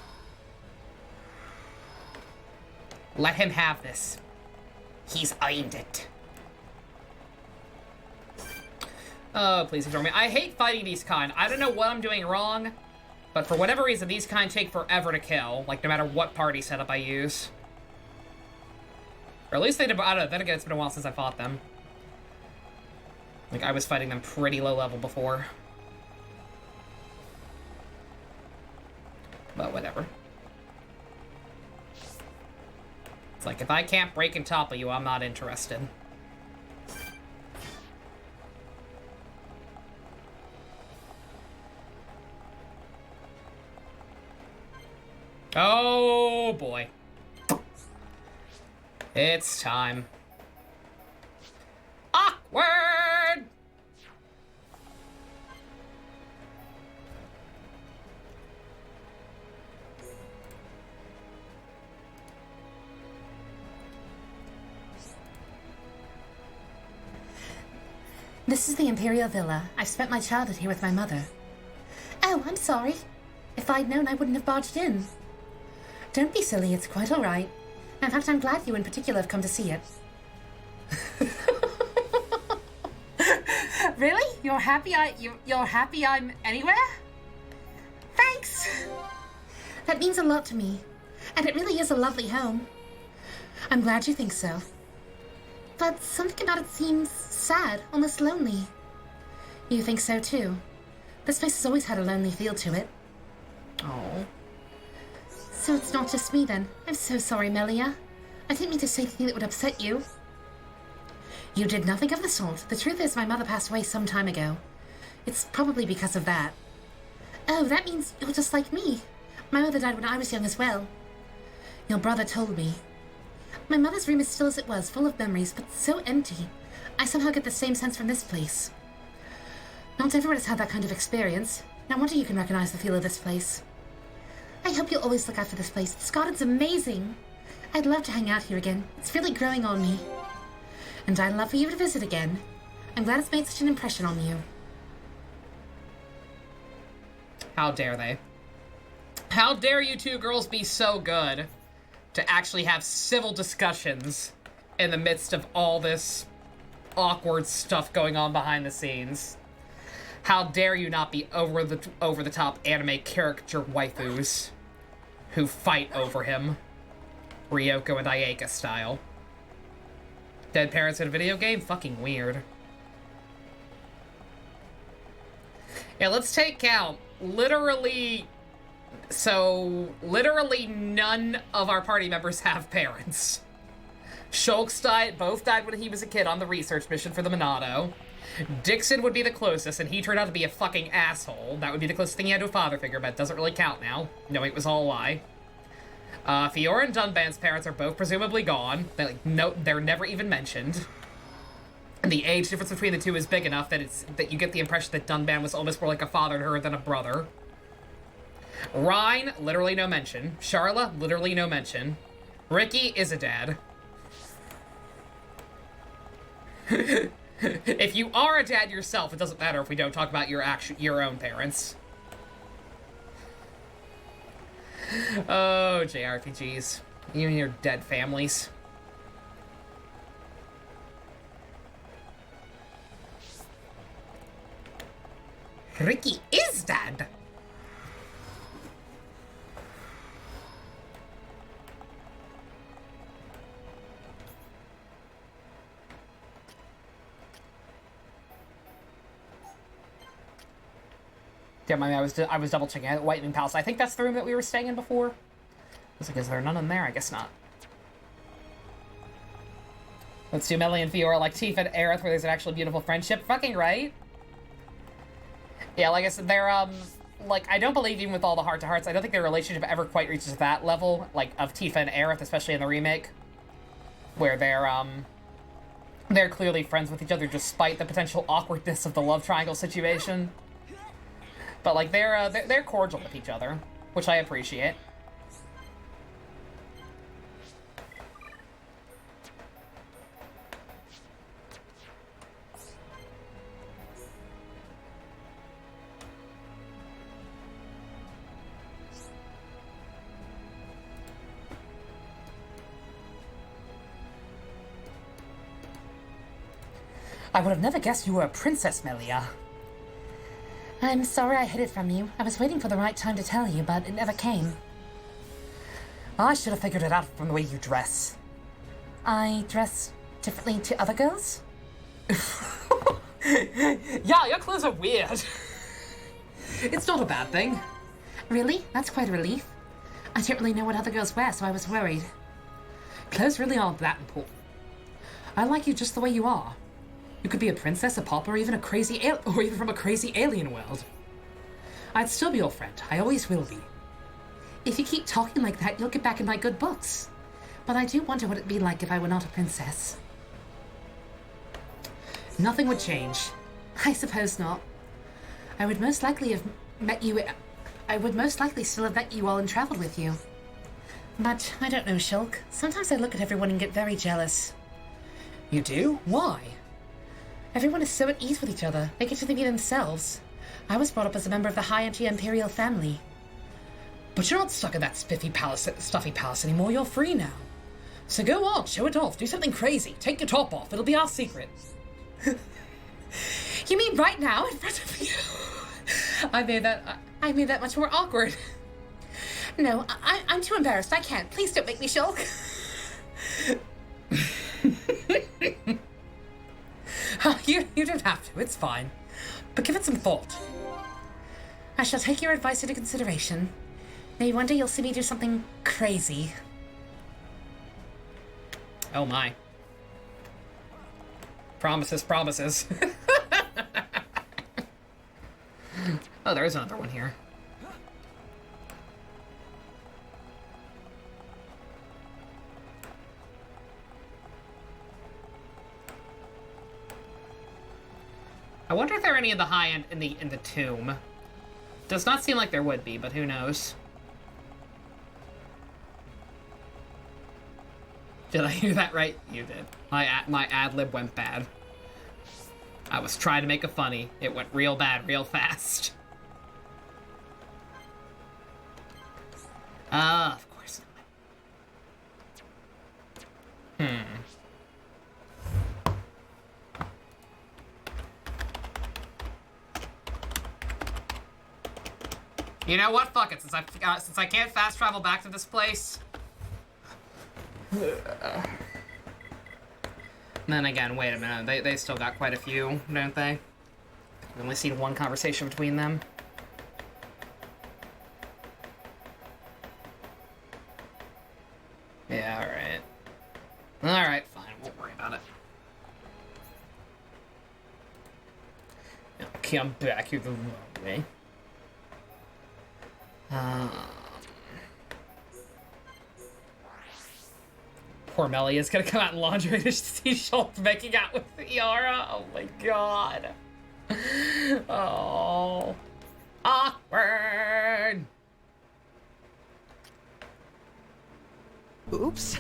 Let him have this. He's earned it. Oh, please ignore me. I hate fighting these kind. I don't know what I'm doing wrong, but for whatever reason, these kind take forever to kill. Like, no matter what party setup I use. Or at least they did, I don't know, then again, it's been a while since I fought them. Like, I was fighting them pretty low level before. But whatever. It's like, if I can't break and topple you, I'm not interested. Oh, boy. It's time. Awkward! This is the Imperial Villa. I've spent my childhood here with my mother. Oh, I'm sorry. If I'd known, I wouldn't have barged in. Don't be silly, it's quite all right. In fact, I'm glad you in particular have come to see it. Really? You're happy you're happy I'm anywhere? Thanks! That means a lot to me. And it really is a lovely home. I'm glad you think so. But something about it seems sad, almost lonely. You think so too? This place has always had a lonely feel to it. Oh. So it's not just me then. I'm so sorry, Melia. I didn't mean to say anything that would upset you. You did nothing of the sort. The truth is my mother passed away some time ago. It's probably because of that. Oh, that means you're just like me. My mother died when I was young as well. Your brother told me. My mother's room is still as it was, full of memories, but so empty. I somehow get the same sense from this place. Not everyone has had that kind of experience. No wonder you can recognize the feel of this place. I hope you'll always look out for this place. This garden's amazing. I'd love to hang out here again. It's really growing on me. And I'd love for you to visit again. I'm glad it's made such an impression on you. How dare they? How dare you two girls be so good to actually have civil discussions in the midst of all this awkward stuff going on behind the scenes? How dare you not be over the top anime caricature waifus who fight over him, Ryoko and Ayaka style? Dead parents in a video game? Fucking weird. Yeah, let's take out literally none of our party members have parents. Shulk's both died when he was a kid on the research mission for the Monado. Dixon would be the closest, and he turned out to be a fucking asshole. That would be the closest thing he had to a father figure, but it doesn't really count now, knowing it was all a lie. Fiora and Dunban's parents are both presumably gone. They're never even mentioned. And the age difference between the two is big enough that you get the impression that Dunban was almost more like a father to her than a brother. Rhine, literally no mention. Charla, literally no mention. Ricky is a dad. If you are a dad yourself, it doesn't matter if we don't talk about your own parents. Oh, JRPGs. You and your dead families. Ricky is dead. Yeah, I was double checking at Whitening Palace. I think that's the room that we were staying in before. I was like, is there none in there? I guess not. Let's do Melly and Fiora like Tifa and Aerith, where there's an actually beautiful friendship. Fucking right. Yeah, like I said, they're, like, I don't believe even with all the heart-to-hearts, I don't think their relationship ever quite reaches that level, like, of Tifa and Aerith, especially in the remake, where they're clearly friends with each other despite the potential awkwardness of the love triangle situation. But, like, they're cordial with each other, which I appreciate. I would have never guessed you were a princess, Melia. I'm sorry I hid it from you. I was waiting for the right time to tell you, but it never came. I should have figured it out from the way you dress. I dress differently to other girls? Yeah, your clothes are weird. It's not a bad thing. Really? That's quite a relief. I don't really know what other girls wear, so I was worried. Clothes really aren't that important. I like you just the way you are. You could be a princess, a pauper, or even or even from a crazy alien world. I'd still be your friend. I always will be. If you keep talking like that, you'll get back in my good books. But I do wonder what it'd be like if I were not a princess. Nothing would change. I suppose not. I would most likely have met you. I would most likely still have met you all and traveled with you. But I don't know, Shulk. Sometimes I look at everyone and get very jealous. You do? Why? Everyone is so at ease with each other. They get to be themselves. I was brought up as a member of the high anti-imperial family. But you're not stuck in that stuffy palace anymore. You're free now. So go on, show it off. Do something crazy. Take your top off. It'll be our secret. You mean right now in front of you? I made that much more awkward. No, I'm too embarrassed. I can't. Please don't make me Shulk. You don't have to. It's fine. But give it some thought. I shall take your advice into consideration. Maybe one day you'll see me do something crazy. Oh my. Promises, promises. Oh, there is another one here. I wonder if there are any in the high end in the tomb. Does not seem like there would be, but who knows? Did I hear that right? You did. My ad-lib went bad. I was trying to make a funny. It went real bad, real fast. Of course not. You know what? Fuck it. Since I can't fast travel back to this place. Then again, wait a minute. They still got quite a few, don't they? I've only seen one conversation between them. Yeah, alright. Alright, Okay, I'm back here the wrong way. Poor Melly is gonna come out in laundry to see Shulk making out with Yara. Oh my god. Oh. Awkward. Oops.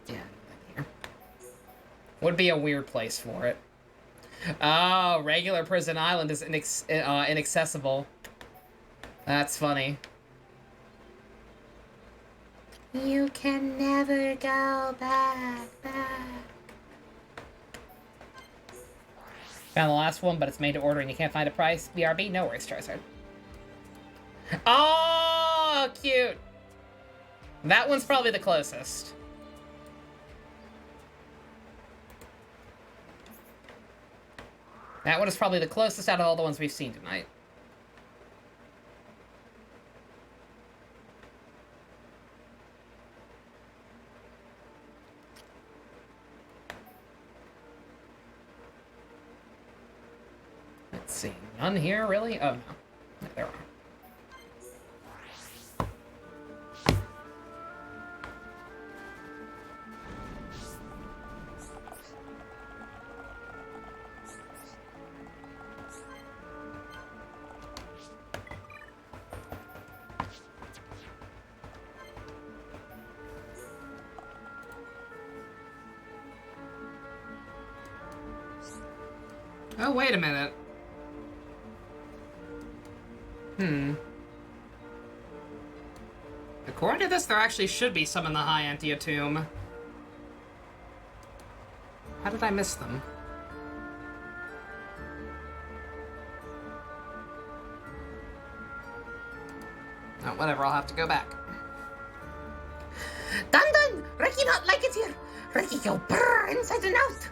Yeah, here. Would be a weird place for it. Oh, regular Prison Island is inaccessible. That's funny. You can never go back. Found the last one, but it's made to order and you can't find a price. BRB, no worries, Charizard. Oh, cute. That one's probably the closest. That one is probably the closest out of all the ones we've seen tonight. Let's see. None here, really? Oh, no. No, there are. Oh, wait a minute. According to this, there actually should be some in the High Antia tomb. How did I miss them? Oh, whatever, I'll have to go back. Dun dun! Ricky not like it here. Ricky go brrr inside and out.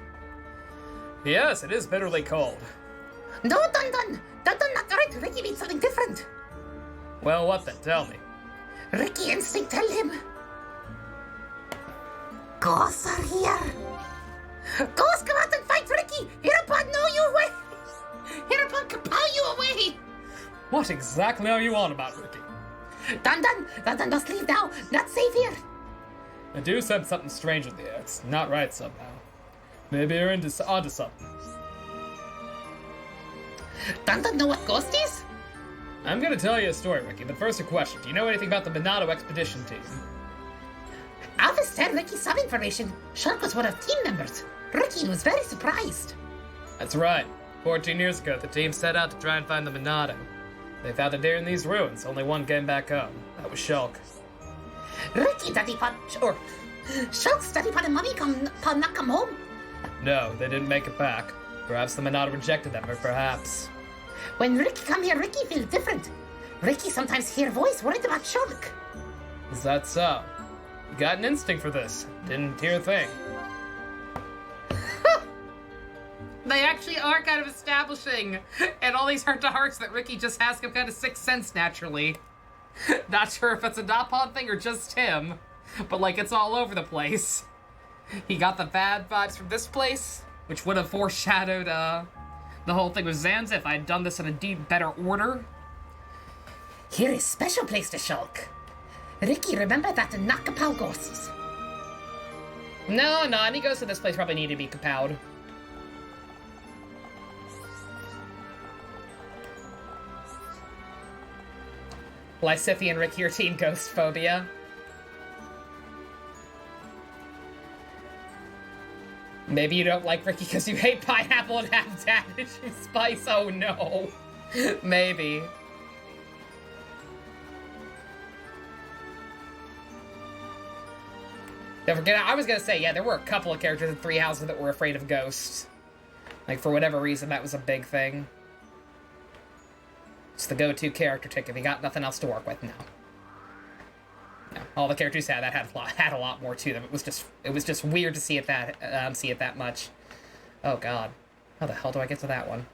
Yes, it is bitterly cold. No, Dun dun! Dun dun not right. Ricky means something different. Well, what then? Tell me. Ricky instinct tell him. Ghosts are here. Ghosts come out and fight Ricky. Hereupon know you away. Hereupon kapow you away. What exactly are you on about, Ricky? Dun dun must leave now. Not safe here. I do sense something strange in the air. It's not right somehow. Maybe you're onto something. Dun know what ghost is? I'm gonna tell you a story, Ricky, but first a question. Do you know anything about the Monado expedition team? Alvis said Ricky some information. Shulk was one of team members. Ricky was very surprised. That's right. 14 years ago, the team set out to try and find the Monado. They found it there in these ruins. Only one came back home. That was Shulk. Ricky daddy pot or Shulk's daddy pot and mommy not come home. No, they didn't make it back. Perhaps the Monado rejected them, or perhaps... When Ricky come here, Ricky feels different. Ricky sometimes hear voice worried about Shulk. Is that so? You got an instinct for this. Didn't hear a thing. They actually are kind of establishing in all these heart-to-hearts that Ricky just has some kind of sixth sense naturally. Not sure if it's a Dapod thing or just him, but like it's all over the place. He got the bad vibes from this place, which would have foreshadowed the whole thing with Zanza if I had done this in a better order. Here is special place to Shulk. Ricky, remember that the Nakapow ghosts. No, any ghosts in this place probably need to be kapowed. Lysithian Ricky or Team Ghost Phobia. Maybe you don't like Ricky because you hate pineapple and have damaging spice. Oh no. Maybe. Don't forget, I was gonna say, yeah, there were a couple of characters in Three Houses that were afraid of ghosts. Like, for whatever reason, that was a big thing. It's the go-to character tick if you got nothing else to work with. No. All the characters had a lot more to them. It was just weird to see it that much. Oh god, how the hell do I get to that one?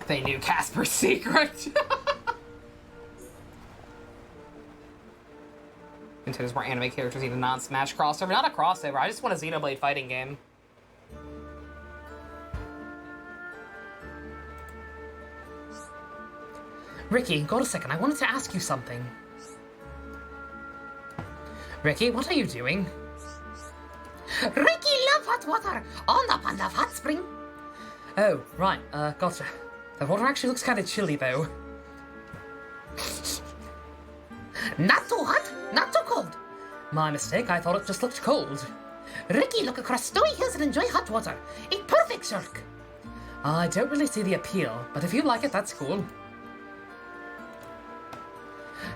They knew Casper's secret. Into there's more anime characters need a non-Smash crossover. Not a crossover, I just want a Xenoblade fighting game. Ricky, got a second. I wanted to ask you something. Ricky, what are you doing? Ricky love hot water on the Panda Hot Spring. Oh, right, gotcha. The water actually looks kind of chilly, though. Not too hot, not too cold. My mistake, I thought it just looked cold. Ricky look across snowy hills and enjoy hot water. A perfect shirk. I don't really see the appeal, but if you like it, that's cool.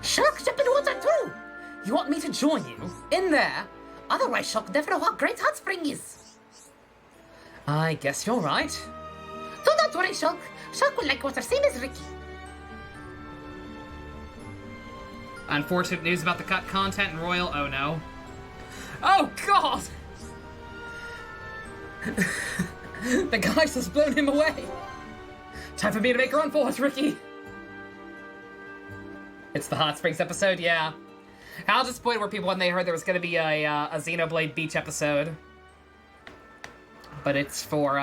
Shark jump in water too. You want me to join you? In there? Otherwise, Shark never know how great hot spring is. I guess you're right. Do not worry, Shark. Shark will like water same as Ricky. Unfortunate news about the cut content in Royal. Oh no. Oh god! The guys has blown him away. Time for me to make a run for it, Ricky. It's the Hot Springs episode, yeah. How disappointed were people when they heard there was going to be a Xenoblade Beach episode? But it's for,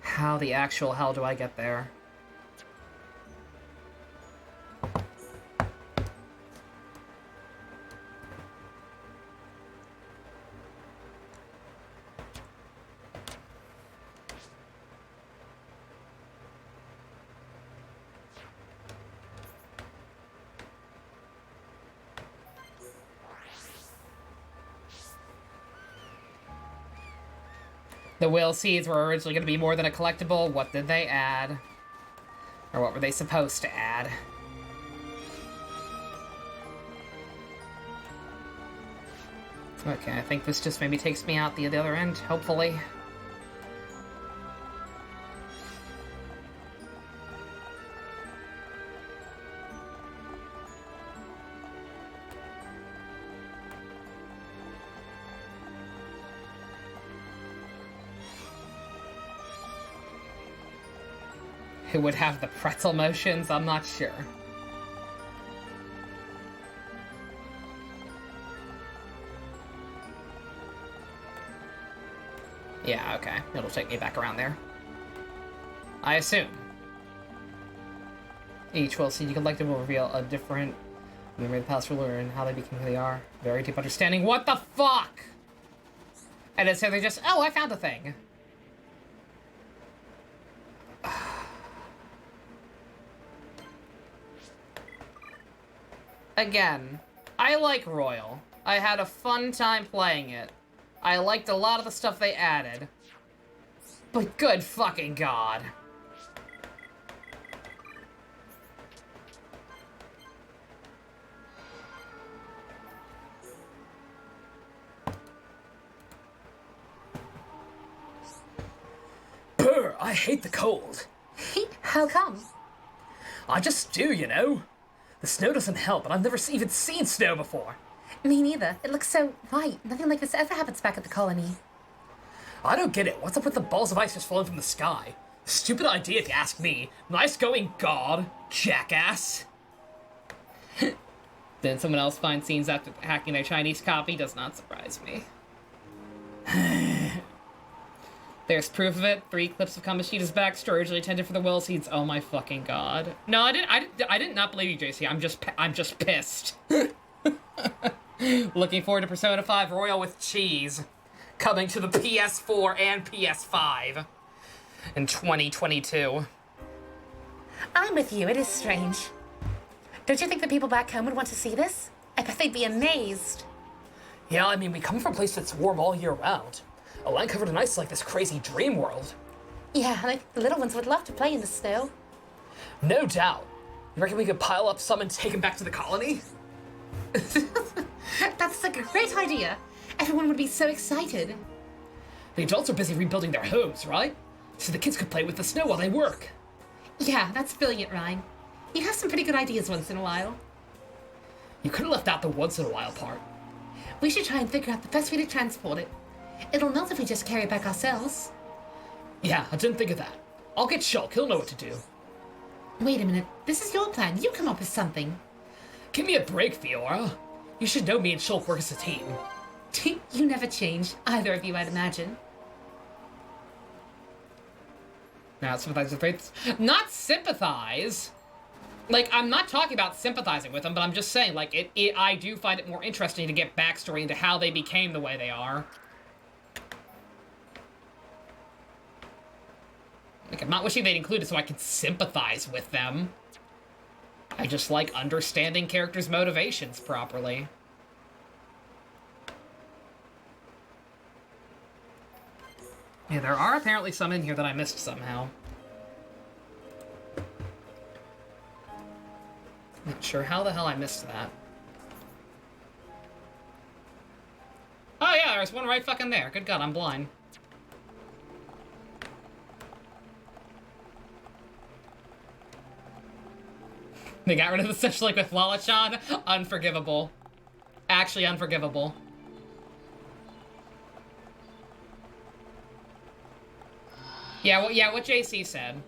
how the actual hell do I get there? The Will Seeds were originally going to be more than a collectible. What did they add? Or what were they supposed to add? Okay, I think this just maybe takes me out the other end, hopefully. Who would have the pretzel motions? I'm not sure. Yeah, okay. It'll take me back around there. I assume. Each will see you collective will reveal a different memory of the past ruler and how they became who they are. Very deep understanding. What the fuck? And so they just, oh, I found a thing. Again, I like Royal. I had a fun time playing it. I liked a lot of the stuff they added. But good fucking god. Brr, I hate the cold. How come? I just do, you know. The snow doesn't help, and I've never even seen snow before. Me neither. It looks so white. Nothing like this ever happens back at the colony. I don't get it. What's up with the balls of ice just falling from the sky? Stupid idea if you ask me. Nice going, God, jackass. Then someone else finds scenes after hacking their Chinese copy. Does not surprise me. There's proof of it. 3 clips of Kamoshida's backstory originally intended for the Will Seeds. Oh my fucking god. No, I did not believe you, JC. I'm just pissed. Looking forward to Persona 5 Royal with Cheese. Coming to the PS4 and PS5 in 2022. I'm with you. It is strange. Don't you think the people back home would want to see this? I bet they'd be amazed. Yeah, I mean, we come from a place that's warm all year round. A land covered in ice like this crazy dream world. Yeah, like the little ones would love to play in the snow. No doubt. You reckon we could pile up some and take them back to the colony? That's a great idea. Everyone would be so excited. The adults are busy rebuilding their homes, right? So the kids could play with the snow while they work. Yeah, that's brilliant, Ryan. You have some pretty good ideas once in a while. You could have left out the once in a while part. We should try and figure out the best way to transport it. It'll melt if we just carry it back ourselves. Yeah, I didn't think of that. I'll get Shulk, he'll know what to do. Wait a minute, this is your plan. You come up with something. Give me a break, Fiora. You should know me and Shulk work as a team. You never change, either of you, I'd imagine. Not sympathize with faith. Not sympathize! Like, I'm not talking about sympathizing with them, but I'm just saying, like, I do find it more interesting to get backstory into how they became the way they are. Like, I'm not wishing they'd include it so I can sympathize with them. I just like understanding characters' motivations properly. Yeah, there are apparently some in here that I missed somehow. Not sure how the hell I missed that. Oh yeah, there's one right fucking there. Good God, I'm blind. They got rid of the Such Like with Lala-chan? Unforgivable. Actually unforgivable. Yeah, what JC said.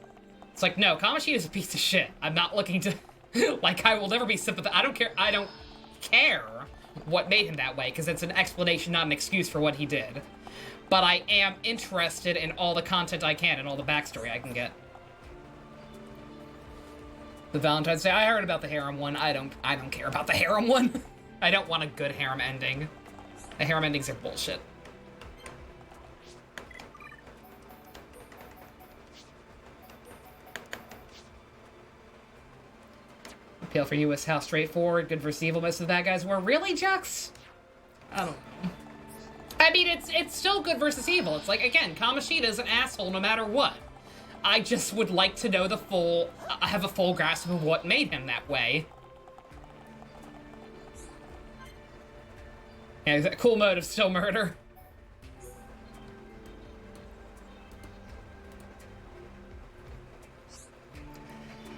It's like, no, Kamoshida is a piece of shit. I'm not looking to... like, I will never be sympathetic. I don't care what made him that way, because it's an explanation, not an excuse for what he did. But I am interested in all the content I can and all the backstory I can get. The Valentine's Day, I heard about the harem one. I don't care about the harem one. I don't want a good harem ending. The harem endings are bullshit. Appeal for you was how straightforward, good versus evil most of the bad guys were. Really, Jux? I don't know. I mean, it's still good versus evil. It's like, again, Kamoshida's an asshole no matter what. I just would like to know have a full grasp of what made him that way. Yeah, that cool motive, still murder.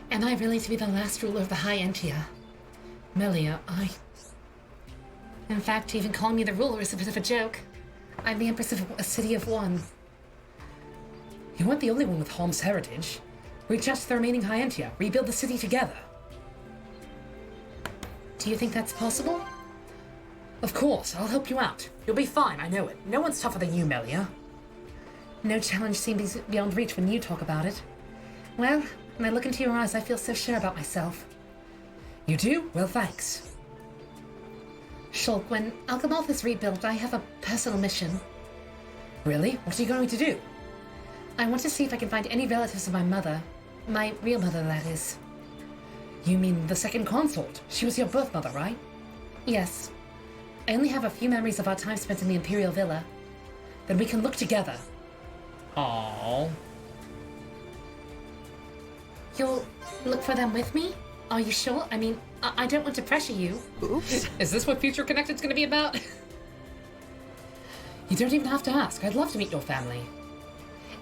Am I really to be the last ruler of the High Entia? Melia, In fact, even calling me the ruler is a bit of a joke. I'm the Empress of a city of one. You weren't the only one with Holm's heritage. Reach out to the remaining High Entia. Rebuild the city together. Do you think that's possible? Of course, I'll help you out. You'll be fine, I know it. No one's tougher than you, Melia. No challenge seems beyond reach when you talk about it. Well, when I look into your eyes, I feel so sure about myself. You do? Well, thanks. Shulk, when Alchemoth is rebuilt, I have a personal mission. Really? What are you going to do? I want to see if I can find any relatives of my mother. My real mother, that is. You mean the second consort? She was your birth mother, right? Yes. I only have a few memories of our time spent in the Imperial Villa. Then we can look together. Aww. You'll look for them with me? Are you sure? I mean, I don't want to pressure you. Oops. Is this what Future Connected's gonna be about? You don't even have to ask. I'd love to meet your family.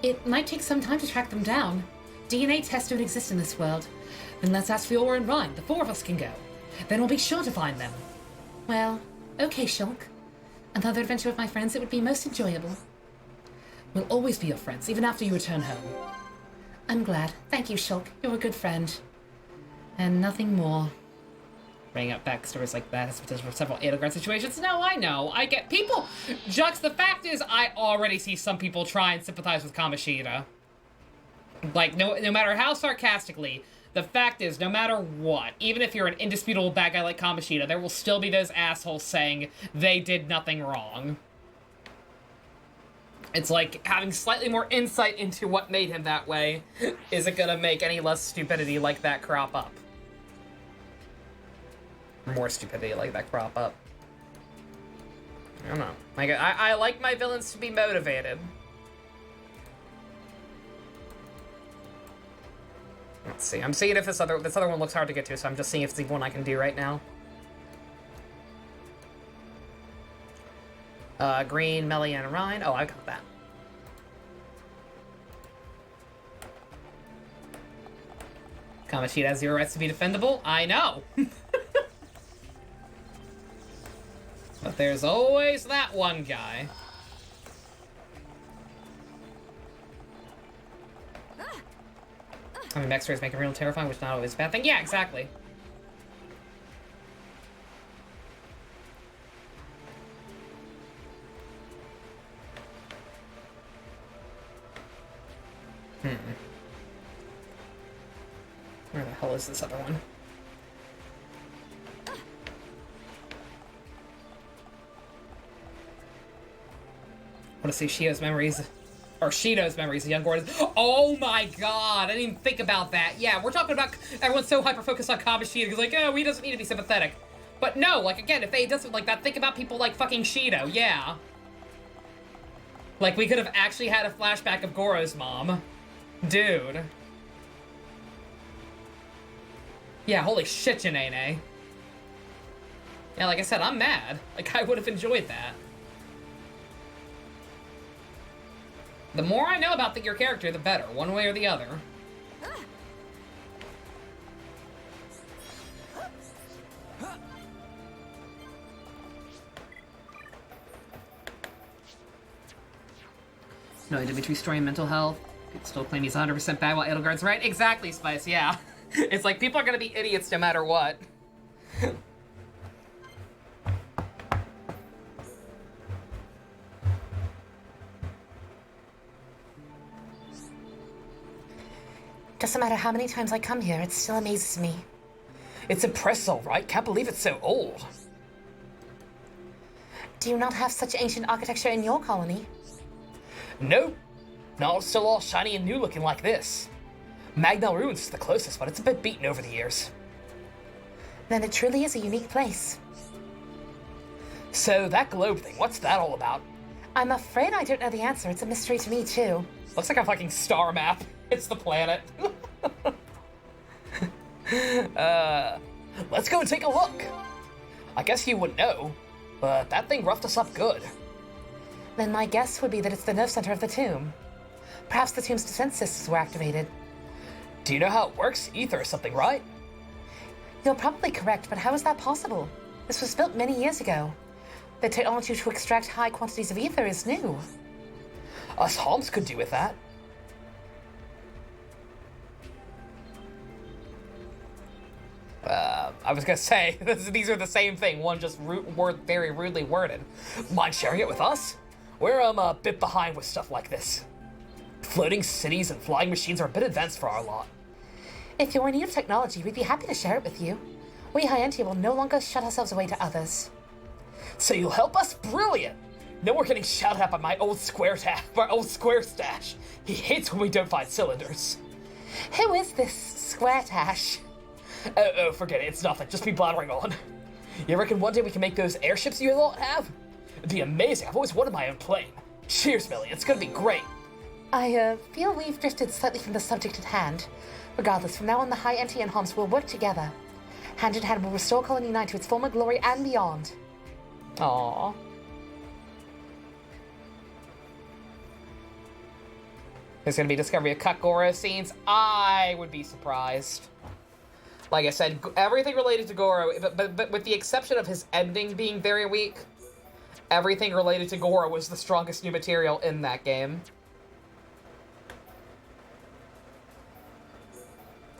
It might take some time to track them down. DNA tests don't exist in this world. Then let's ask Fiora and Ryan. The four of us can go. Then we'll be sure to find them. Well, okay, Shulk. Another adventure with my friends, it would be most enjoyable. We'll always be your friends, even after you return home. I'm glad. Thank you, Shulk. You're a good friend. And nothing more. Bringing up backstories like that has potential for several Edelgard situations. No, I know. I get people. Jux, the fact is, I already see some people try and sympathize with Kamoshida. Like, no matter how sarcastically, the fact is, no matter what, even if you're an indisputable bad guy like Kamoshida, there will still be those assholes saying they did nothing wrong. It's like having slightly more insight into what made him that way isn't gonna make any less stupidity like that crop up. More stupidity like that crop up. I don't know. Like, I like my villains to be motivated. Let's see. I'm seeing if this other one looks hard to get to, so I'm just seeing if it's even one I can do right now. Green, Melia, and Ryan. Oh, I got that. Kamoshida has 0 rights to be defendable. I know. But there's always that one guy. I mean, backstories make it real terrifying, which is not always a bad thing. Yeah, exactly. Where the hell is this other one? I want to see Shio's memories. Or Shido's memories of young Gordon. Oh my god, I didn't even think about that. Yeah, we're talking about everyone's so hyper-focused on Kamoshida because like, oh, he doesn't need to be sympathetic. But no, like, again, if they doesn't like that, think about people like fucking Shido, yeah. Like, we could have actually had a flashback of Goro's mom. Dude. Yeah, holy shit, Janene. Yeah, like I said, I'm mad. Like, I would have enjoyed that. The more I know about your character, the better, one way or the other. No, Dimitri's story and mental health. People still claim he's 100% bad while Edelgard's right. Exactly, Spice, yeah. It's like, people are gonna be idiots no matter what. Doesn't matter how many times I come here, it still amazes me. It's impressive, all right? Can't believe it's so old. Do you not have such ancient architecture in your colony? Nope. No, it's still all shiny and new looking like this. Magnell Ruins is the closest, but it's a bit beaten over the years. Then it truly is a unique place. So, that globe thing, what's that all about? I'm afraid I don't know the answer. It's a mystery to me, too. Looks like a fucking star map. It's the planet. Let's go and take a look. I guess you wouldn't know, but that thing roughed us up good. Then my guess would be that it's the nerve center of the tomb. Perhaps the tomb's defense systems were activated. Do you know how it works? Ether or something, right? You're probably correct, but how is that possible? This was built many years ago. The technology to extract high quantities of ether is new. Us Homs could do with that. I was gonna say, these are the same thing, one just very rudely worded. Mind sharing it with us? We're a bit behind with stuff like this. Floating cities and flying machines are a bit advanced for our lot. If you're in need of technology, we'd be happy to share it with you. We High Enti will no longer shut ourselves away to others. So you'll help us? Brilliant! No more getting shouted at by my old square stash. He hates when we don't find cylinders. Who is this Square Tash? Oh, forget it. It's nothing. Just be blathering on. You reckon one day we can make those airships you lot have? It'd be amazing. I've always wanted my own plane. Cheers, Millie. It's gonna be great. I feel we've drifted slightly from the subject at hand. Regardless, from now on the High Enti and Homs will work together. Hand in hand, we'll restore Colony 9 to its former glory and beyond. Aww. There's gonna be discovery of cut Goro scenes. I would be surprised. Like I said, everything related to Goro, but with the exception of his ending being very weak, everything related to Goro was the strongest new material in that game.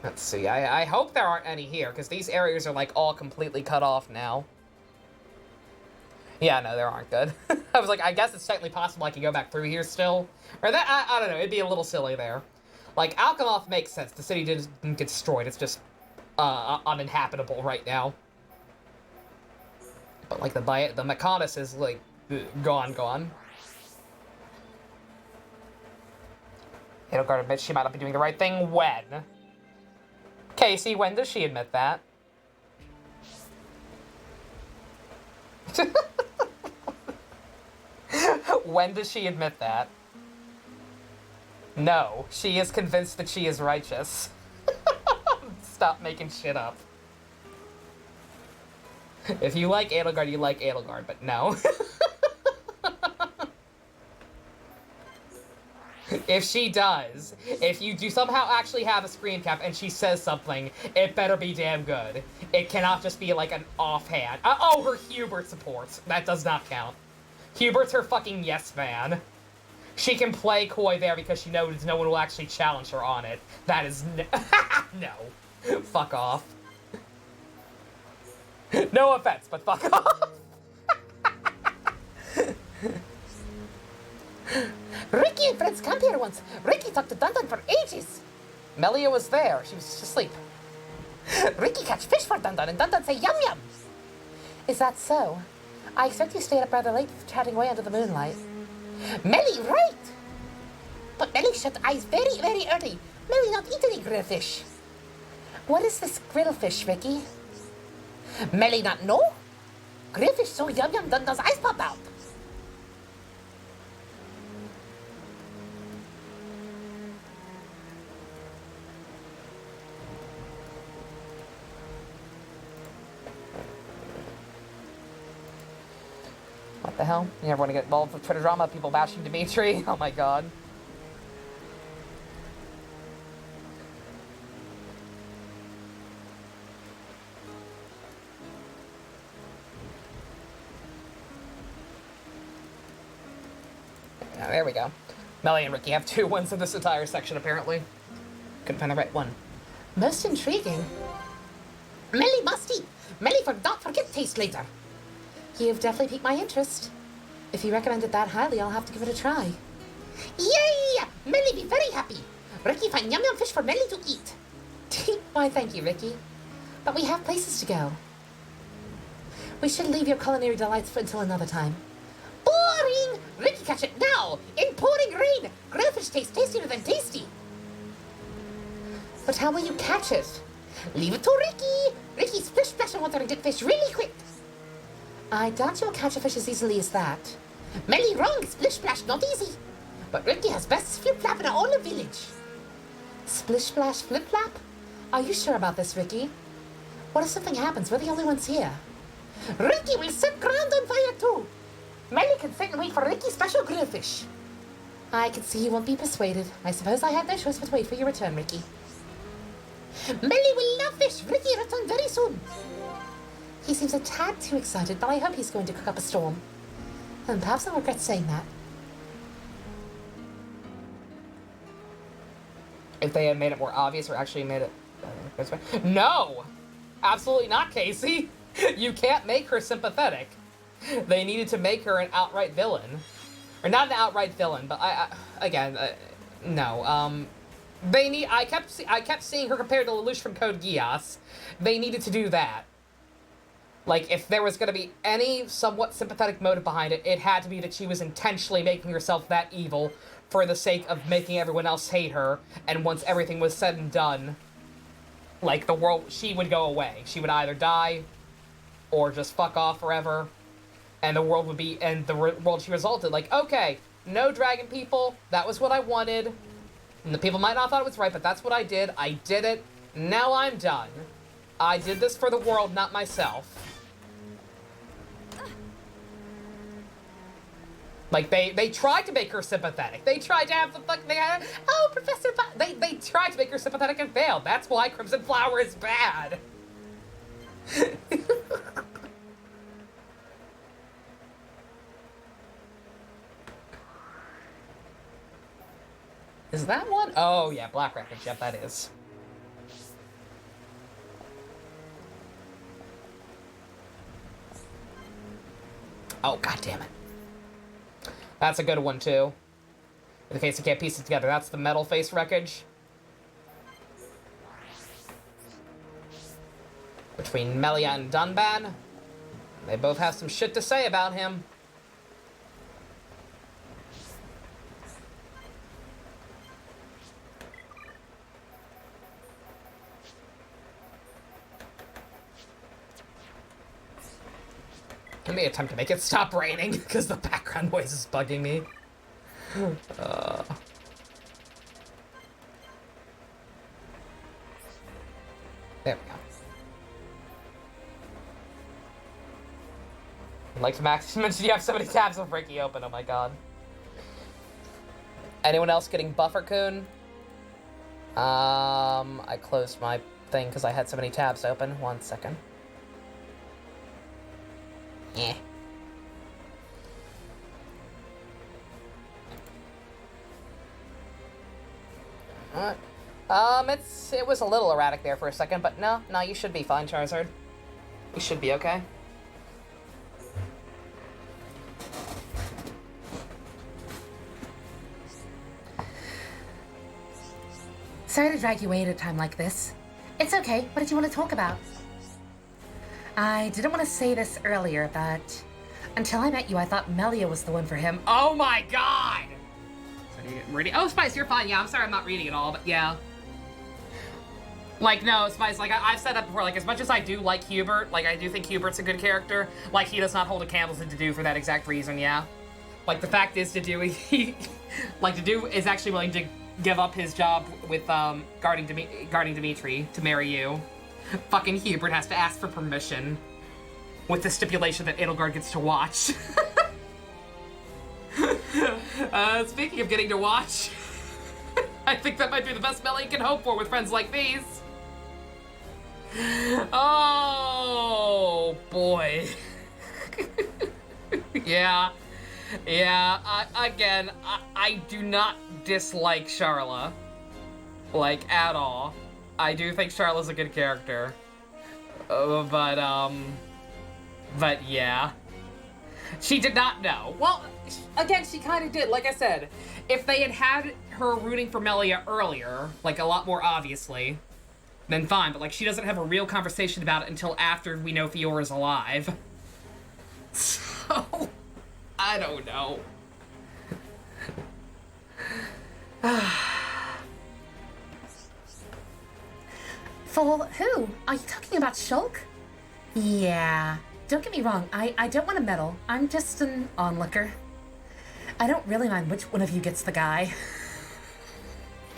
Let's see, I hope there aren't any here, because these areas are, like, all completely cut off now. Yeah, no, there aren't good. I was like, I guess it's technically possible I can go back through here still. Or that, I don't know, it'd be a little silly there. Like, Alchemoth makes sense. The city didn't get destroyed. It's just, uninhabitable right now. But, like, the Mechonis is, like, gone. Edelgard admits she might not be doing the right thing. When? Casey, when does she admit that? When does she admit that? No, she is convinced that she is righteous. Stop making shit up. If you like Edelgard, you like Edelgard, but no. If she does, if you do somehow actually have a screen cap and she says something, it better be damn good. It cannot just be like an offhand. Oh, her Hubert supports. That does not count. Hubert's her fucking yes man. She can play coy there because she knows no one will actually challenge her on it. That is no. Fuck off. No offense, but fuck off. Ricky and friends camped here once. Ricky talked to Dun Dun for ages. Melia was there. She was just asleep. Ricky catch fish for Dun Dun, and Dun Dun say yum yum. Is that so? I expect you stayed up rather late chatting away under the moonlight. Melly, right! But Melly shut eyes very, very early. Melly not eat any grillfish. What is this grillfish, Ricky? Melly not know? Grillfish so yum yum Dun Dun's eyes pop out. What the hell? You never want to get involved with Twitter drama, people bashing Dimitri? Oh my god. There we go. Melly and Ricky have 2 wins in this entire section, apparently. Couldn't find the right one. Most intriguing. Melly must eat. Melly not forget taste later. You've definitely piqued my interest. If you recommend it that highly, I'll have to give it a try. Yay! Melly be very happy. Ricky find yum yum fish for Melly to eat. Why, thank you, Ricky. But we have places to go. We should leave your culinary delights for until another time. Boring! Ricky catch it now! In pouring rain! Grillfish tastes tastier than tasty. But how will you catch it? Leave it to Ricky! Ricky splish splash in water and get fish really quick. I doubt you'll catch a fish as easily as that. Melly wrong, splish splash not easy. But Ricky has best flip flap in the whole village. Splish splash flip flap? Are you sure about this, Ricky? What if something happens? We're the only ones here. Ricky will set ground on fire too. Melly can sit and wait for Ricky's special grillfish. I can see you won't be persuaded. I suppose I had no choice but to wait for your return, Ricky. Melly will love fish. Ricky return very soon. He seems a tad too excited, but I hope he's going to cook up a storm. And perhaps I'll regret saying that. If they had made it more obvious or actually made it... No! Absolutely not, Casey! You can't make her sympathetic. They needed to make her an outright villain. Or not an outright villain, but no. I kept seeing her compared to Lelouch from Code Geass. They needed to do that. Like, if there was going to be any somewhat sympathetic motive behind it, it had to be that she was intentionally making herself that evil for the sake of making everyone else hate her, and once everything was said and done, like, the world, she would go away. She would either die, or just fuck off forever, and the world would be, and the world she resulted, like, okay, no dragon people, that was what I wanted, and the people might not have thought it was right, but that's what I did it, now I'm done. I did this for the world, not myself. Like, they tried to make her sympathetic. They tried to have the fuck, they tried to make her sympathetic and failed. That's why Crimson Flower is bad. Is that one? Oh, yeah, Black Wreckage. Yep, that is. Oh, god damn it. That's a good one, too. In case you can't piece it together, that's the Metal Face Wreckage. Between Melia and Dunban. They both have some shit to say about him. Let me attempt to make it stop raining, because the background noise is bugging me. There we go. Like the Max mentioned, you have so many tabs of Ricky open, oh my god. Anyone else getting Buffer Coon? I closed my thing because I had so many tabs open. 1 second. It was a little erratic there for a second, but no, you should be fine, Charizard. You should be okay. Sorry to drag you away at a time like this. It's okay. What did you want to talk about? I didn't want to say this earlier, but until I met you, I thought Melia was the one for him. Oh my god! Reading? Oh, Spice, you're fine. Yeah, I'm sorry I'm not reading at all, but yeah. Like, no, Spice, like, I've said that before, like, as much as I do like Hubert, like, I do think Hubert's a good character, like, he does not hold a candle to Dedue for that exact reason, yeah? Like, the fact is, Dedue, Dedue is actually willing to give up his job with, guarding Dimitri to marry you. Fucking Hubert has to ask for permission. With the stipulation that Edelgard gets to watch. Speaking of getting to watch, I think that might be the best Melee can hope for with friends like these. Oh, boy. Yeah. I do not dislike Charla. Like, at all. I do think Charla's a good character. But yeah. She did not know. Well, again, she kind of did. Like I said, if they had her rooting for Melia earlier, like a lot more obviously, then fine. But like, she doesn't have a real conversation about it until after we know Fiora's alive. So, I don't know. For who? Are you talking about Shulk? Yeah. Don't get me wrong, I don't want to meddle. I'm just an onlooker. I don't really mind which one of you gets the guy.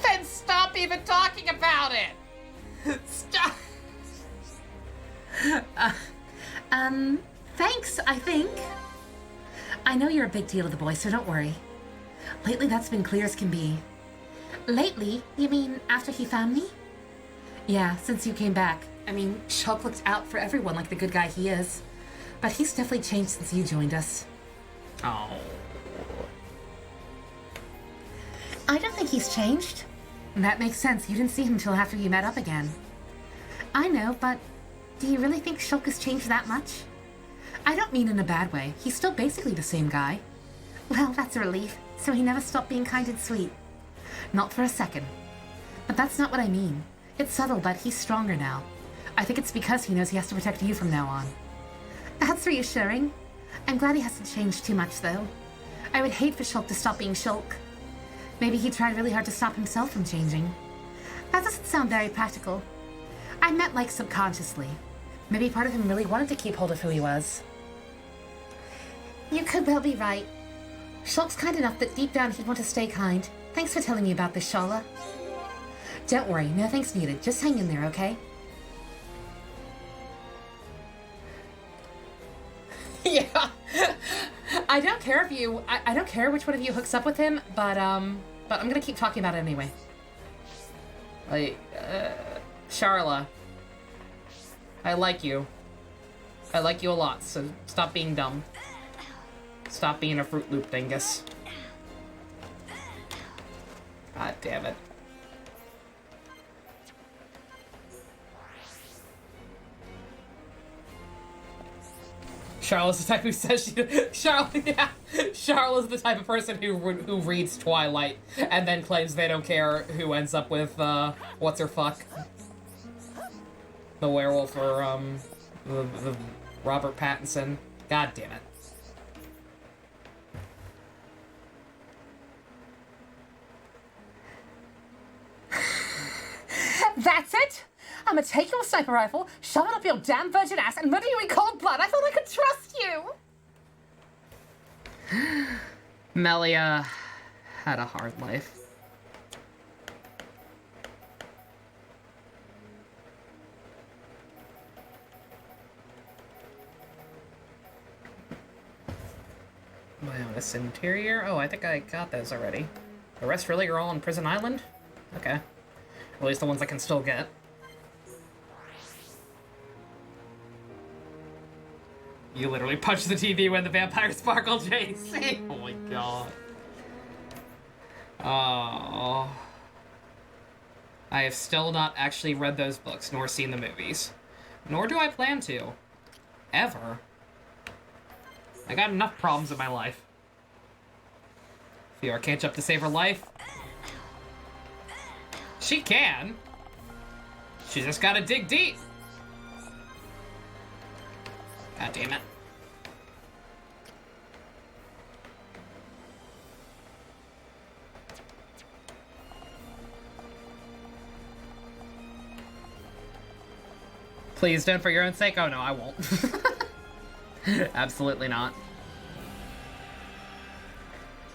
Then stop even talking about it! Stop! Thanks, I think. I know you're a big deal to the boy, so don't worry. Lately, that's been clear as can be. Lately? You mean after he found me? Yeah, since you came back. I mean, Shulk looked out for everyone like the good guy he is. But he's definitely changed since you joined us. Oh. I don't think he's changed. That makes sense. You didn't see him till after you met up again. I know, but do you really think Shulk has changed that much? I don't mean in a bad way. He's still basically the same guy. Well, that's a relief. So he never stopped being kind and sweet. Not for a second. But that's not what I mean. It's subtle, but he's stronger now. I think it's because he knows he has to protect you from now on. That's reassuring. I'm glad he hasn't changed too much, though. I would hate for Shulk to stop being Shulk. Maybe he tried really hard to stop himself from changing. That doesn't sound very practical. I meant like subconsciously. Maybe part of him really wanted to keep hold of who he was. You could well be right. Shulk's kind enough that deep down he'd want to stay kind. Thanks for telling me about this, Shala. Don't worry, no thanks needed. Just hang in there, okay? Yeah. I don't care if you... I don't care which one of you hooks up with him, but I'm gonna keep talking about it anyway. Like, Charla. I like you. I like you a lot, so stop being dumb. Stop being a Fruit Loop dingus. God damn it. Charlotte's the type who says Charlotte's the type of person who reads Twilight and then claims they don't care who ends up with, what's her fuck? The werewolf or, the Robert Pattinson. God damn it. That's it? I'm gonna take your sniper rifle, shove it up your damn virgin ass, and murder you in cold blood. I thought I could trust you. Melia had a hard life. Bionis Interior? Oh, I think I got those already. The rest really are all on Prison Island? Okay. At least the ones I can still get. You literally punched the TV when the vampire sparkled, JC. Oh my god. Oh. I have still not actually read those books, nor seen the movies. Nor do I plan to. Ever. I got enough problems in my life. Fiora can't jump to save her life. She can. She just gotta dig deep. God damn it. Please don't for your own sake. Oh no, I won't. Absolutely not.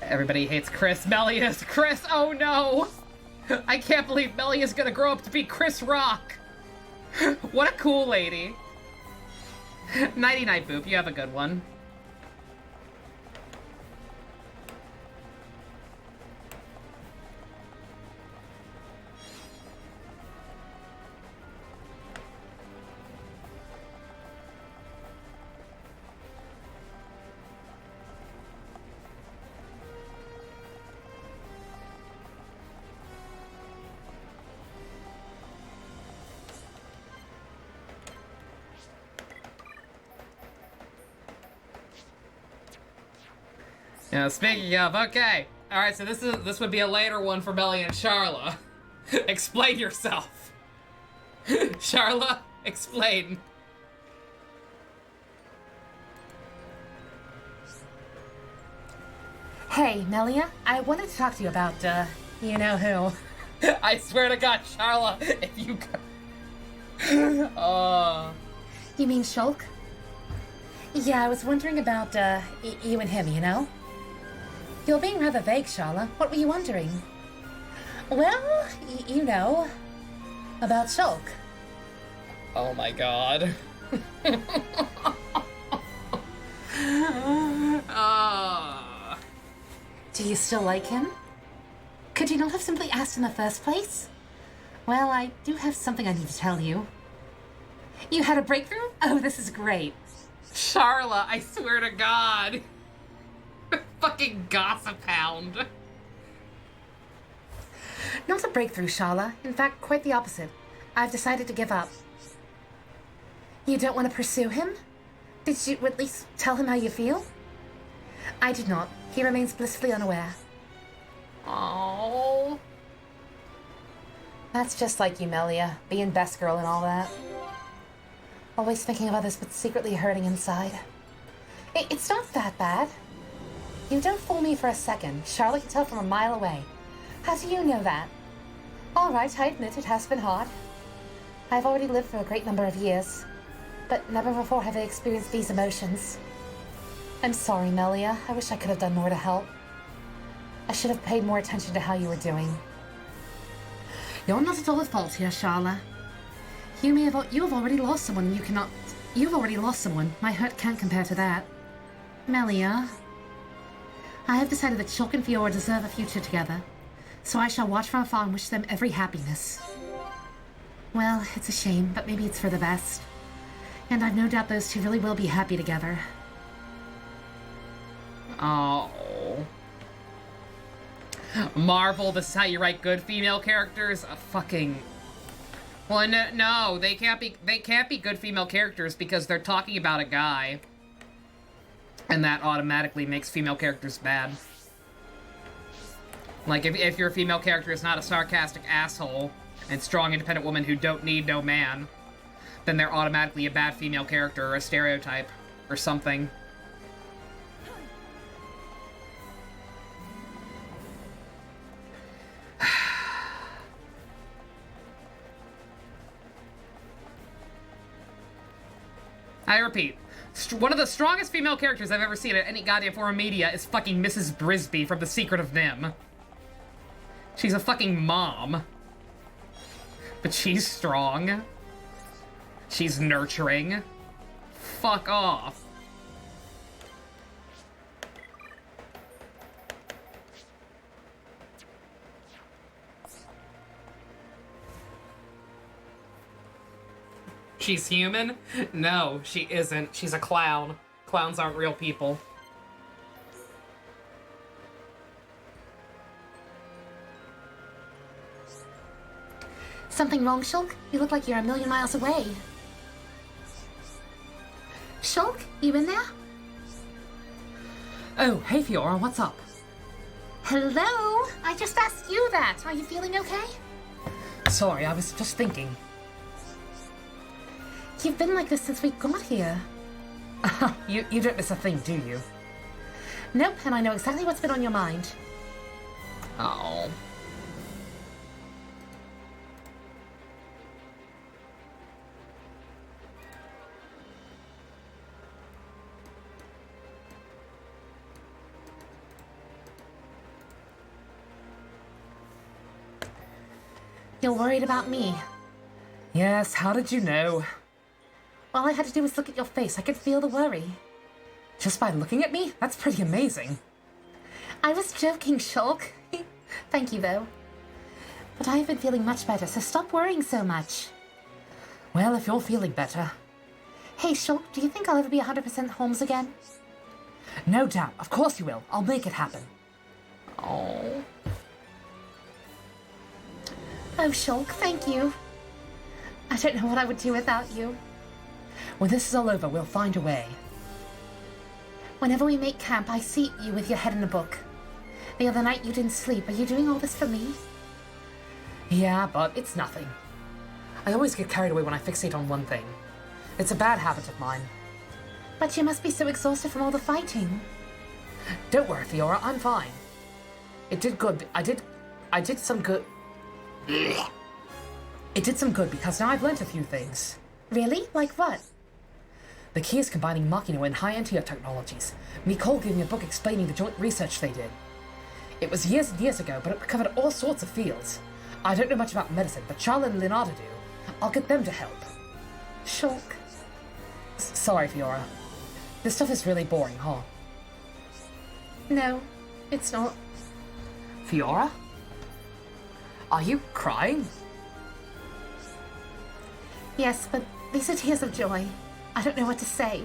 Everybody hates Chris. Melia's Chris. Oh no. I can't believe Melia's gonna grow up to be Chris Rock. What a cool lady. Nighty night, Boop. You have a good one. Yeah, speaking of, okay. Alright, so this would be a later one for Melia and Charla. Explain yourself. Charla, explain. Hey, Melia, I wanted to talk to you about, you know who. I swear to God, Charla, if you You mean Shulk? Yeah, I was wondering about, you and him, you know? You're being rather vague, Charla. What were you wondering? Well, you know, about Shulk. Oh my God. Do you still like him? Could you not have simply asked in the first place? Well, I do have something I need to tell you. You had a breakthrough? Oh, this is great. Charla, I swear to God. Fucking gossip hound. Not a breakthrough, Charla. In fact, quite the opposite. I've decided to give up. You don't want to pursue him? Did you at least tell him how you feel? I did not. He remains blissfully unaware. Oh. That's just like you, Melia. Being best girl and all that. Always thinking of others but secretly hurting inside. It's not that bad. You don't fool me for a second. Charlotte can tell from a mile away. How do you know that? All right, I admit it has been hard. I've already lived for a great number of years, but never before have I experienced these emotions. I'm sorry, Melia. I wish I could have done more to help. I should have paid more attention to how you were doing. You're not at all at fault here, Charla. You have already lost someone. You've already lost someone. My hurt can't compare to that. Melia. I have decided that Shulk and Fiora deserve a future together, so I shall watch from afar and wish them every happiness. Well, it's a shame, but maybe it's for the best. And I've no doubt those two really will be happy together. Oh. Marvel, this is how you write good female characters? Fucking... Well, no, they can't be good female characters because they're talking about a guy. And that automatically makes female characters bad. Like, if your female character is not a sarcastic asshole and strong, independent woman who don't need no man, then they're automatically a bad female character or a stereotype or something. I repeat, one of the strongest female characters I've ever seen in any goddamn form of media is fucking Mrs. Brisby from The Secret of Nim. She's a fucking mom. But she's strong. She's nurturing. Fuck off. She's human? No, she isn't. She's a clown. Clowns aren't real people. Something wrong, Shulk? You look like you're a million miles away. Shulk, you in there? Oh, hey Fiora, what's up? Hello? I just asked you that. Are you feeling okay? Sorry, I was just thinking. You've been like this since we got here. You don't miss a thing, do you? Nope, and I know exactly what's been on your mind. Oh. You're worried about me. Yes, how did you know? All I had to do was look at your face. I could feel the worry. Just by looking at me? That's pretty amazing. I was joking, Shulk. Thank you, though. But I've been feeling much better, so stop worrying so much. Well, if you're feeling better. Hey, Shulk, do you think I'll ever be 100% Holmes again? No doubt. Of course you will. I'll make it happen. Oh. Oh, Shulk, thank you. I don't know what I would do without you. When this is all over, we'll find a way. Whenever we make camp, I see you with your head in a book. The other night you didn't sleep. Are you doing all this for me? Yeah, but it's nothing. I always get carried away when I fixate on one thing. It's a bad habit of mine. But you must be so exhausted from all the fighting. Don't worry, Fiora, I'm fine. It did good. I did some good. It did some good because now I've learnt a few things. Really? Like what? The key is combining Machina and high-end technologies. Nicole gave me a book explaining the joint research they did. It was years and years ago, but it covered all sorts of fields. I don't know much about medicine, but Charlotte and Leonardo do. I'll get them to help. Shulk. Sorry, Fiora. This stuff is really boring, huh? No, it's not. Fiora? Are you crying? Yes, but these are tears of joy. I don't know what to say.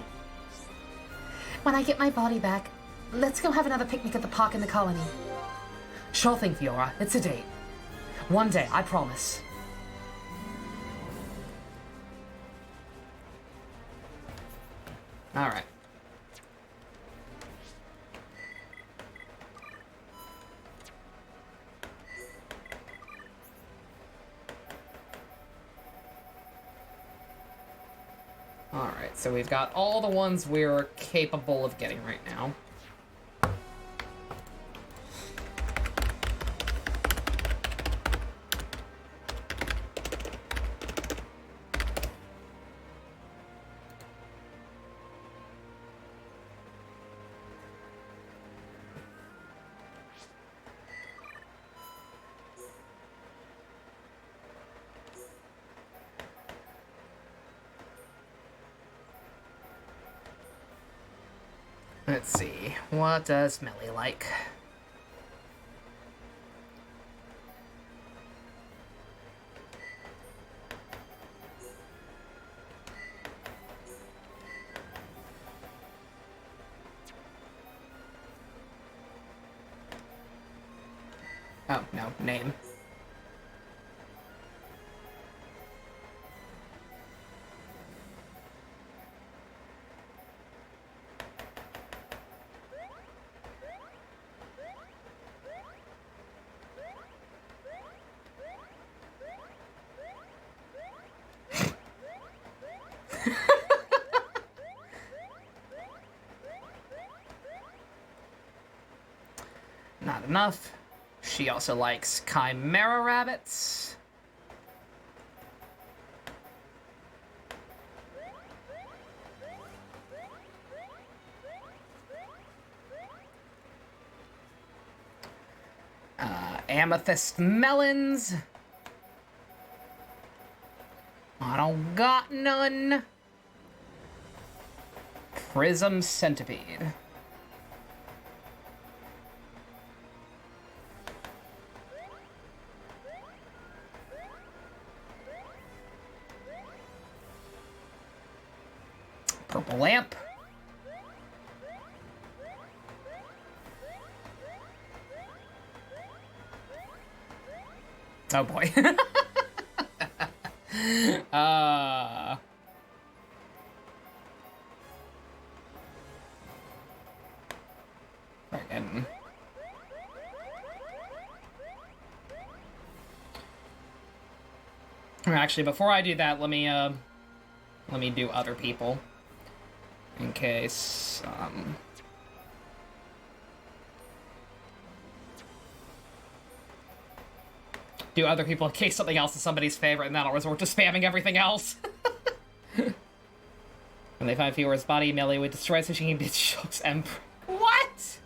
When I get my body back, let's go have another picnic at the park in the colony. Sure thing, Fiora. It's a date. One day, I promise. Alright. Alright, so we've got all the ones we're capable of getting right now. Let's see, what does Melly like? Oh, no, name. Not enough. She also likes chimera rabbits. Amethyst melons. I don't got none. Prism centipede. Purple lamp. Oh boy. Friggin'. Actually, before I do that, let me do other people. In case, do other people in case something else is somebody's favorite, and then I'll resort to spamming everything else. When they find Fiora's body, Melee would destroy so she can be Shulk's Emperor. What?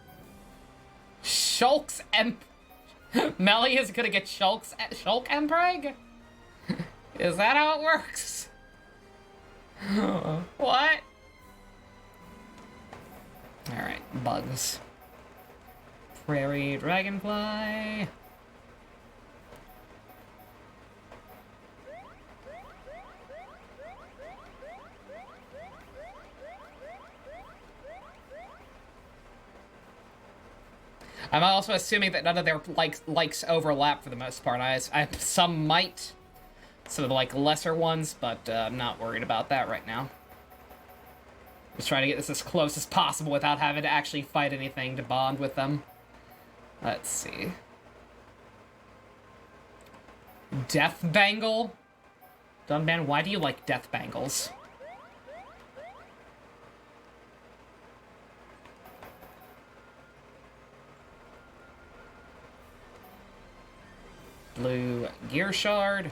Shulk's Melee is gonna get Shulk Emperor? Is that how it works? What? Alright, bugs. Prairie dragonfly. I'm also assuming that none of their likes overlap for the most part. Some might, some of the lesser ones, but I'm not worried about that right now. Just trying to get this as close as possible without having to actually fight anything to bond with them. Let's see. Death Bangle? Dunban, why do you like death bangles? Blue Gear Shard.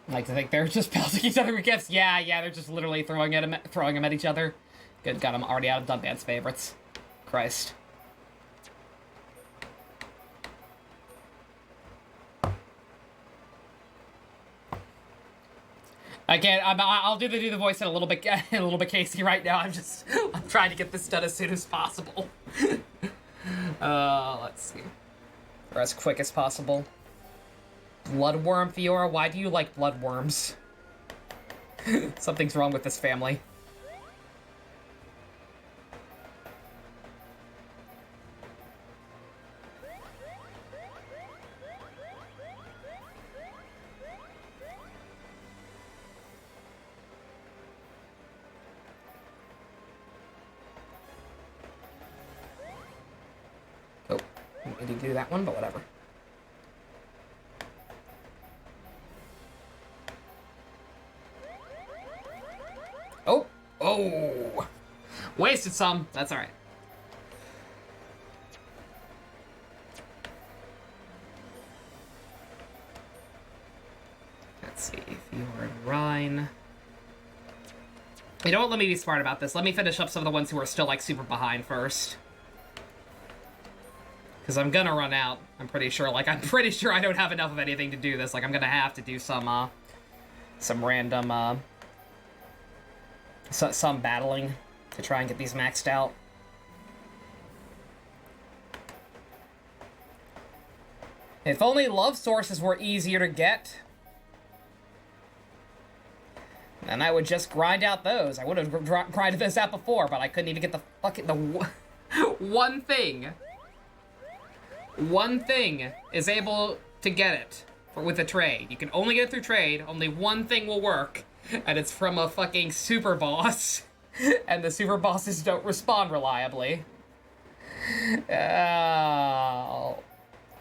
I like to think they're just pelting each other with gifts. Yeah, they're just literally throwing them at each other. Good God, I'm already out of Dunban's favorites. Christ. Again, I'll do the voice in a little bit Casey right now. I'm trying to get this done as soon as possible. Let's see. Or as quick as possible. Bloodworm, Fiora? Why do you like bloodworms? Something's wrong with this family. Oh, I didn't do that one, but whatever. Oh! Wasted some. That's alright. Let's see. Fjord, Rhine. You know what? Let me be smart about this. Let me finish up some of the ones who are still, super behind first. Because I'm gonna run out. I'm pretty sure I don't have enough of anything to do this. I'm gonna have to do some random, some battling to try and get these maxed out. If only love sources were easier to get, then I would just grind out those. I would have grinded this out before, but I couldn't even get the one thing. One thing is able to get it with a trade. You can only get it through trade. Only one thing will work. And it's from a fucking super boss. And the super bosses don't respond reliably.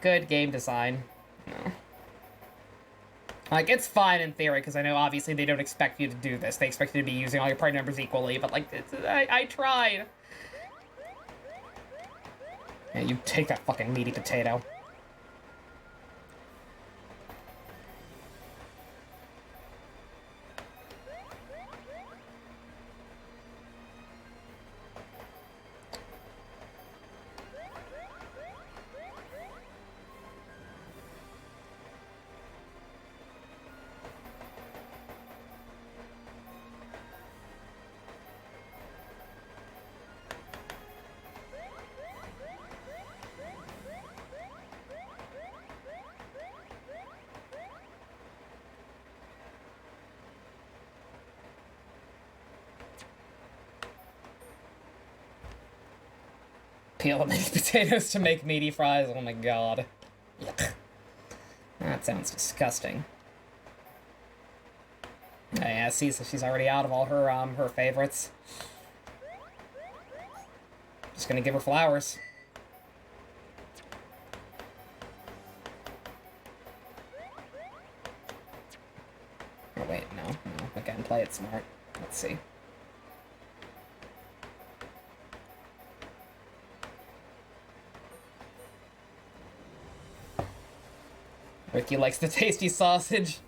Good game design. No. It's fine in theory, because I know obviously they don't expect you to do this. They expect you to be using all your party numbers equally, but I tried. Yeah, you take that fucking meaty potato. Peel many potatoes to make meaty fries. Oh my god. Yuck. That sounds disgusting. Oh, yeah, see, so she's already out of all her favorites. Just gonna give her flowers. Oh wait, no. Again, play it smart. Let's see. Ricky likes the tasty sausage.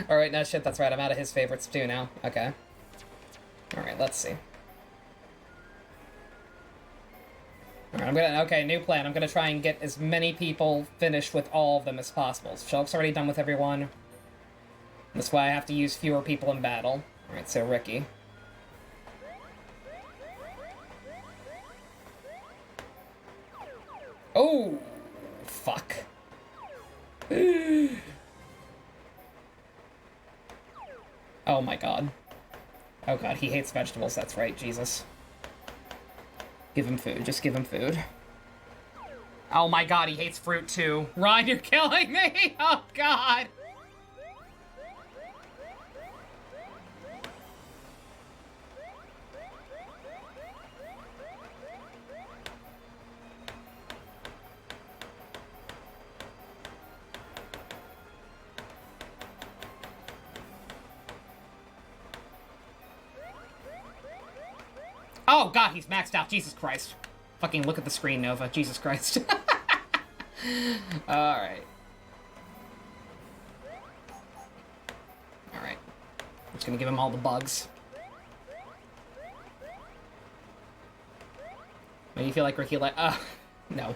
Alright, no shit, that's right. I'm out of his favorites too now. Okay. Alright, let's see. Alright, okay, new plan. I'm gonna try and get as many people finished with all of them as possible. Shulk's already done with everyone. That's why I have to use fewer people in battle. Alright, so Ricky. Oh! Fuck. Oh my god. Oh god, he hates vegetables, that's right, Jesus. Give him food, just give him food. Oh my god, he hates fruit too. Ryan, you're killing me! Oh god! Oh god, he's maxed out. Jesus Christ. Fucking look at the screen, Nova. Jesus Christ. Alright. Alright. I'm just gonna give him all the bugs. Maybe you feel like Ricky no. God.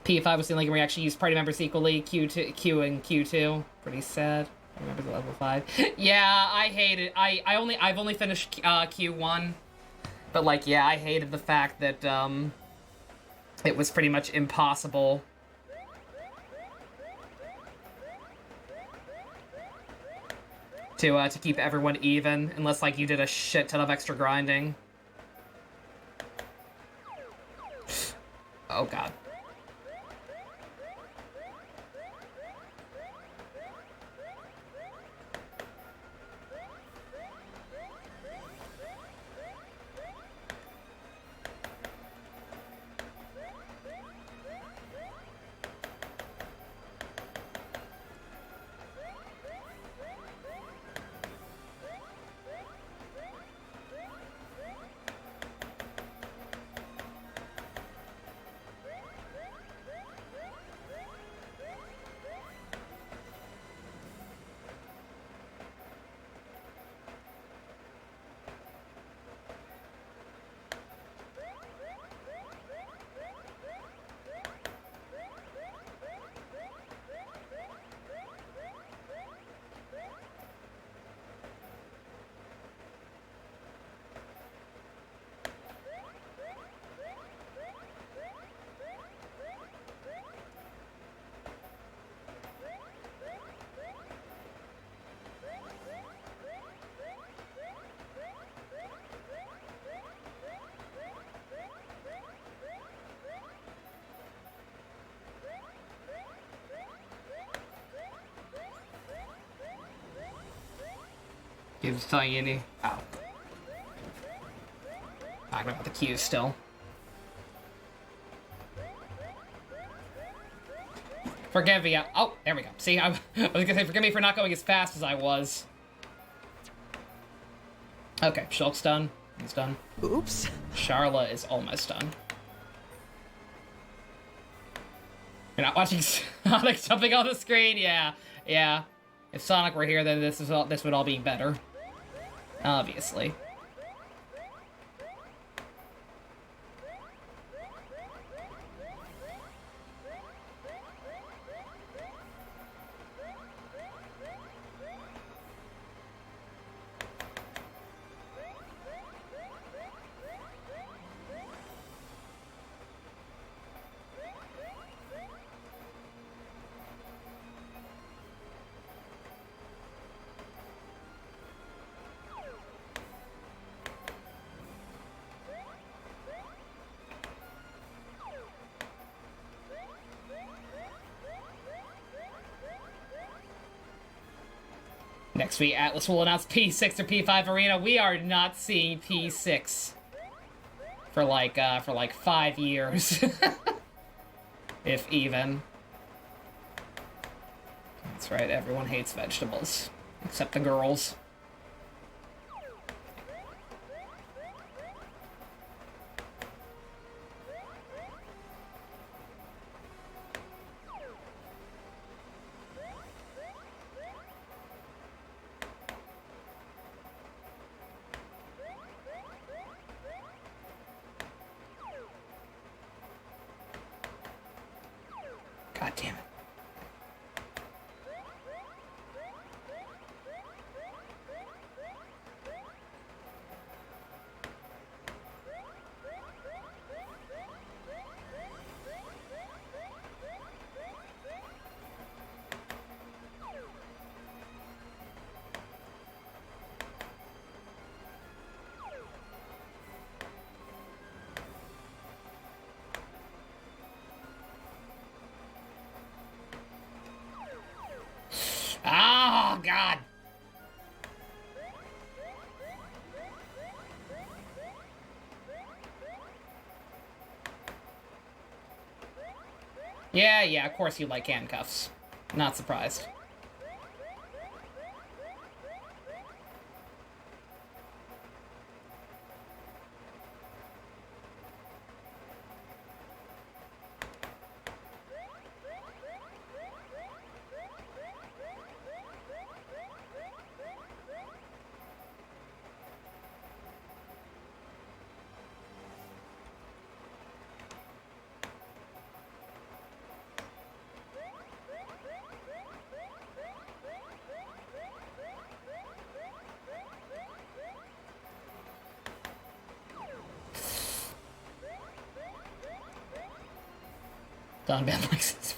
P5 was feeling like we actually used party members equally. Q and Q2. Pretty sad. Remember the level 5. Yeah, I hate it. I've only finished Q1. But like, yeah, I hated the fact that it was pretty much impossible to keep everyone even unless like you did a shit ton of extra grinding. Oh god. Give Tiny. Oh. Talking about the Q's still. Forgive me. Oh, there we go. See, I was gonna say, forgive me for not going as fast as I was. Okay, Shulk's done. He's done. Oops. Charla is almost done. You're not watching Sonic jumping on the screen? Yeah, yeah. If Sonic were here, then this would all be better. Obviously. Next week, Atlas will announce P6 or P5 Arena. We are not seeing P6 for like 5 years, if even. That's right. Everyone hates vegetables, except the girls. God damn it. Oh, God. Yeah, of course you like handcuffs. Not surprised. Don Bad likes this.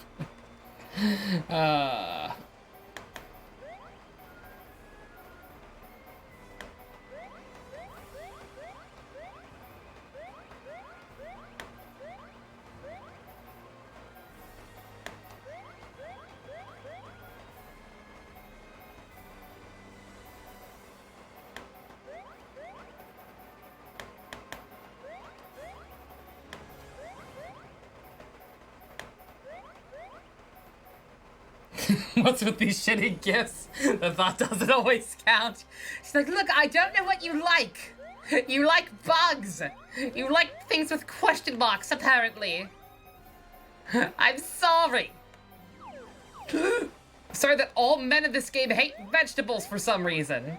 What's with these shitty gifts? The thought doesn't always count. She's like, look, I don't know what you like. You like bugs. You like things with question marks, apparently. I'm sorry. Sorry that all men in this game hate vegetables for some reason.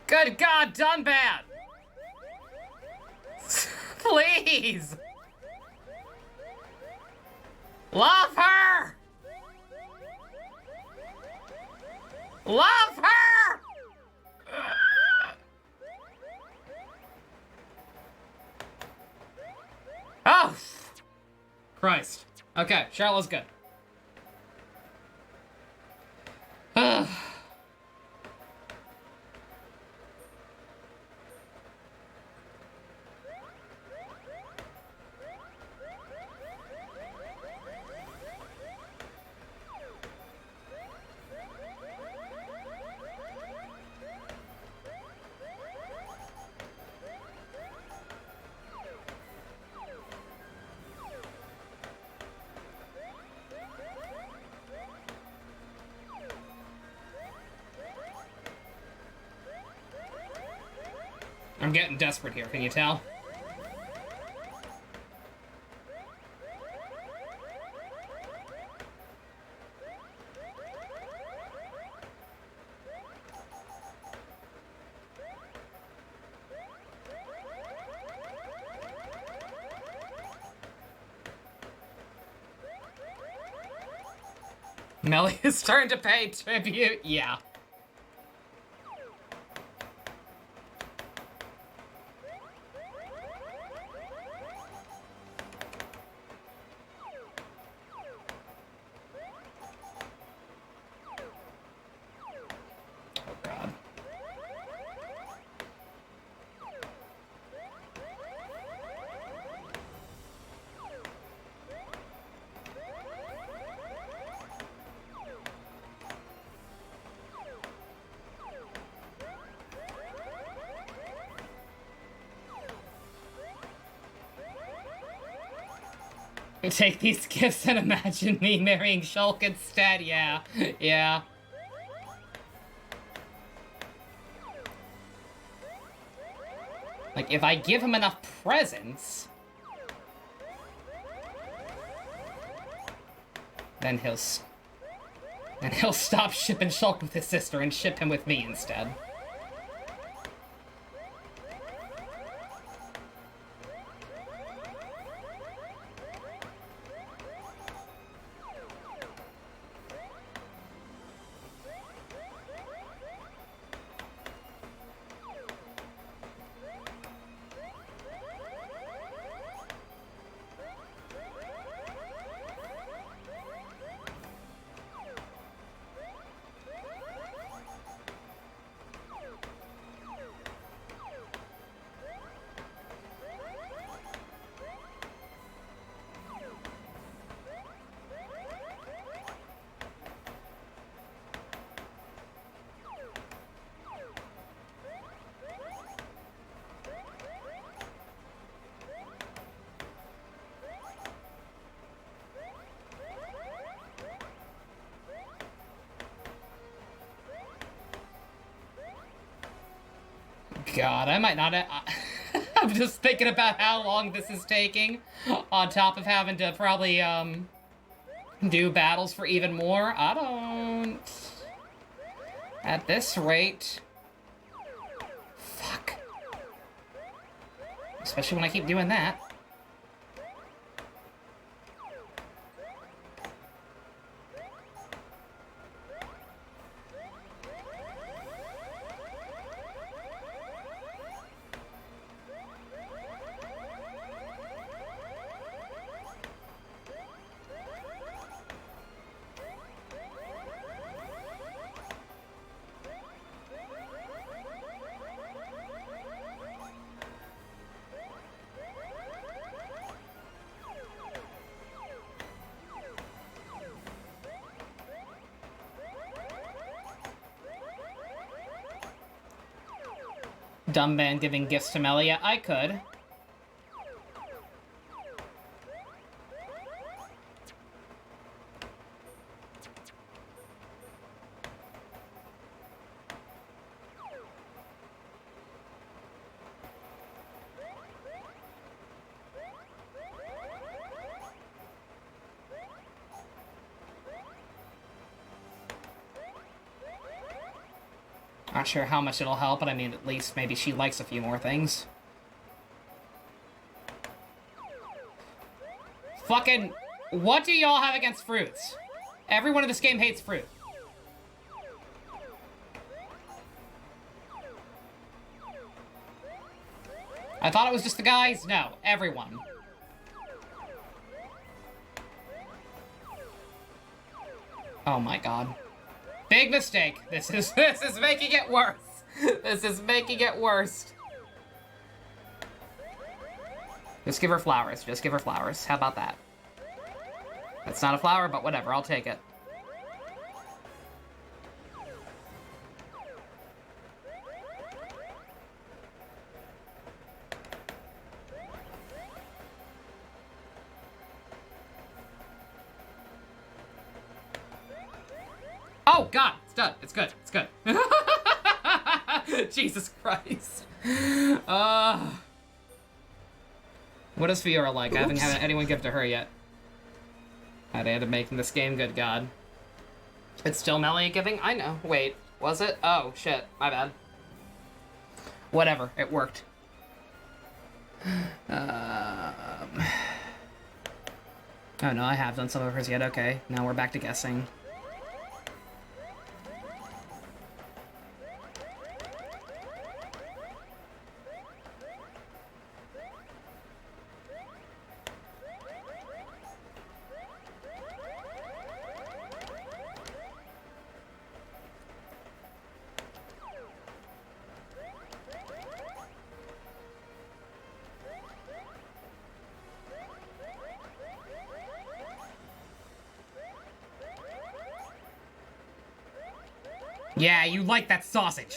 Good God, done bad! Please! Love her! Love her! Oh! Christ. Okay, Charlotte's good. I'm getting desperate here, can you tell? Melia's turn to pay tribute. Yeah. Oh, God. Take these gifts and imagine me marrying Shulk instead. Yeah. Yeah. Like, if I give him enough presents, then he'll stop shipping Shulk with his sister and ship him with me instead. God, I might not. I'm just thinking about how long this is taking, on top of having to probably do battles for even more. I don't. At this rate. Fuck. Especially when I keep doing that. Dumb man giving gifts to Melia. I could. Not sure how much it'll help, but I mean, at least maybe she likes a few more things. Fucking... What do y'all have against fruits? Everyone in this game hates fruit. I thought it was just the guys? No, everyone. Oh my god. Big mistake. This is making it worse. This is making it worse. Just give her flowers. Just give her flowers. How about that? That's not a flower, but whatever. I'll take it. Oh, God, it's done. It's good. It's good. Jesus Christ. What is Fiora like? Oops. I haven't had anyone give to her yet. At the end of making this game, good God. It's still Melia giving? I know. Wait, was it? Oh, shit. My bad. Whatever. It worked. Oh, no, I have done some of hers yet. Okay, now we're back to guessing. Yeah, you like that sausage.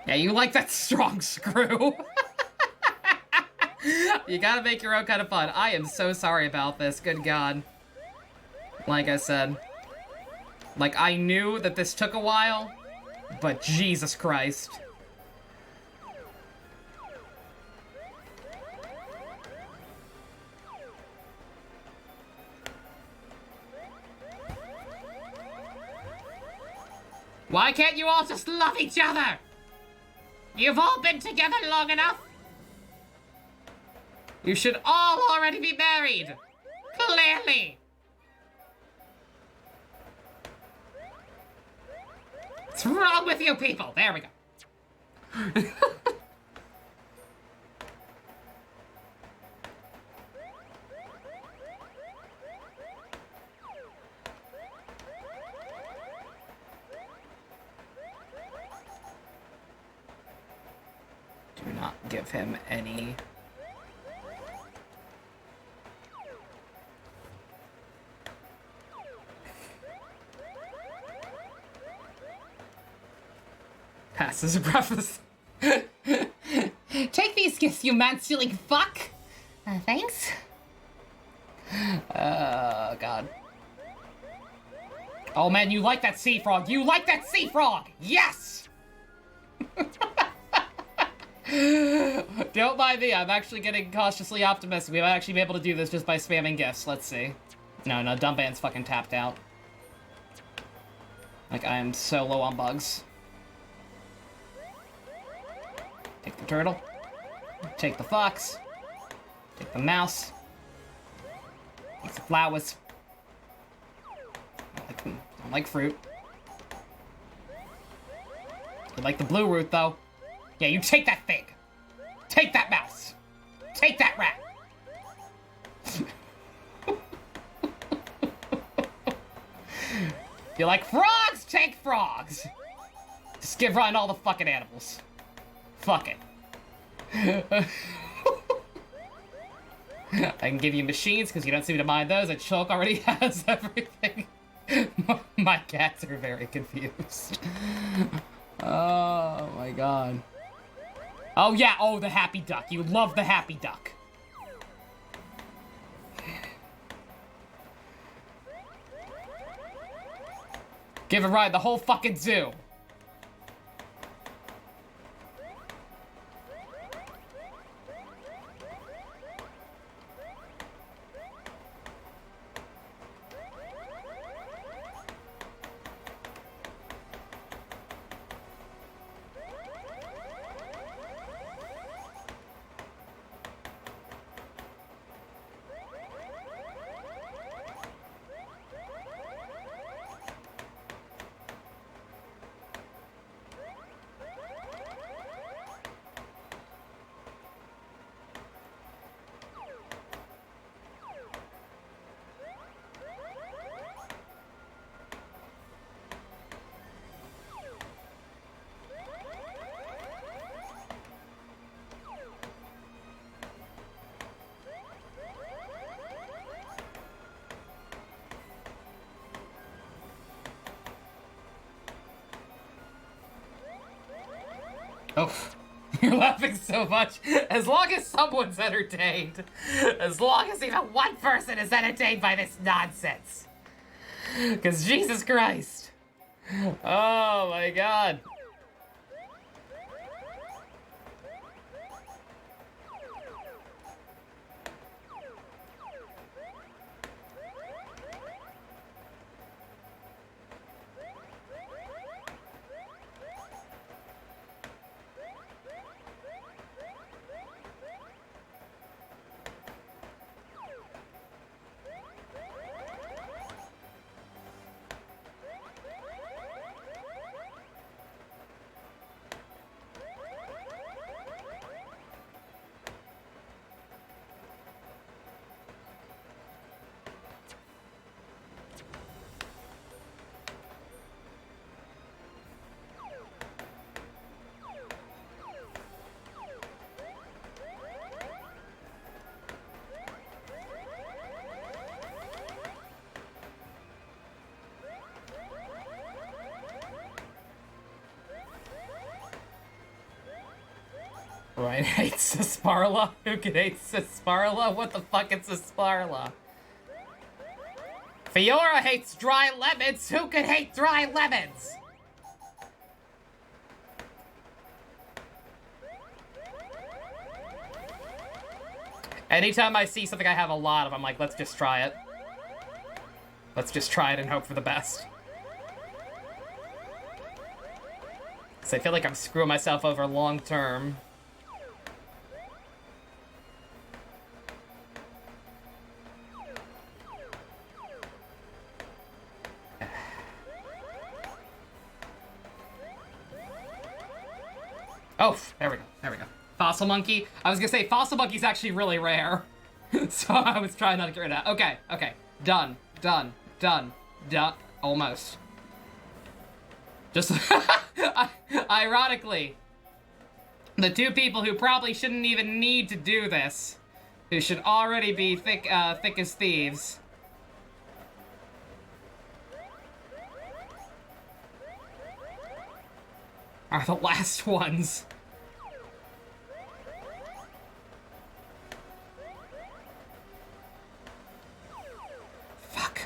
Yeah, you like that strong screw. You gotta make your own kind of fun. I am so sorry about this, good God. Like I said. Like, I knew that this took a while, but Jesus Christ. Why can't you all just love each other? You've all been together long enough. You should all already be married. Clearly. What's wrong with you people? There we go. Do not give him any... Passes breakfast. Take these gifts, you man-stealing fuck! Thanks. Oh, God. Oh, man, you like that sea frog. You like that sea frog! Yes! Don't mind me, I'm actually getting cautiously optimistic. We might actually be able to do this just by spamming gifts. Let's see. No, Dumbband's fucking tapped out. Like, I am so low on bugs. Take the turtle. Take the fox. Take the mouse. Take the flowers. I don't like fruit. I like the blue root, though. Yeah, you take that fig. Take that mouse. Take that rat. You like frogs? Take frogs. Just give Ryan all the fucking animals. Fuck it. I can give you machines because you don't seem to mind those, and Shulk already has everything. My cats are very confused. Oh my God. Oh yeah, oh, the happy duck. You love the happy duck. Give a ride the whole fucking zoo. Oh, you're laughing so much. As long as someone's entertained. As long as even one person is entertained by this nonsense. Because Jesus Christ. Oh my God. Ryan hates Sasparla? Who could hate Sasparla? What the fuck is Sasparla? Fiora hates dry lemons. Who could hate dry lemons? Anytime I see something I have a lot of, I'm like, let's just try it. Let's just try it and hope for the best. So I feel like I'm screwing myself over long term. Oh, there we go. There we go. Fossil monkey. I was gonna say fossil monkey's actually really rare. So I was trying not to get rid of that. Okay, okay. Done. Done. Done. Done. Almost. Just ironically, the two people who probably shouldn't even need to do this, who should already be thick as thieves, are the last ones. Fuck.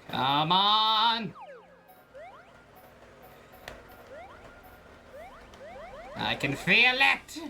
Come on! I can feel it!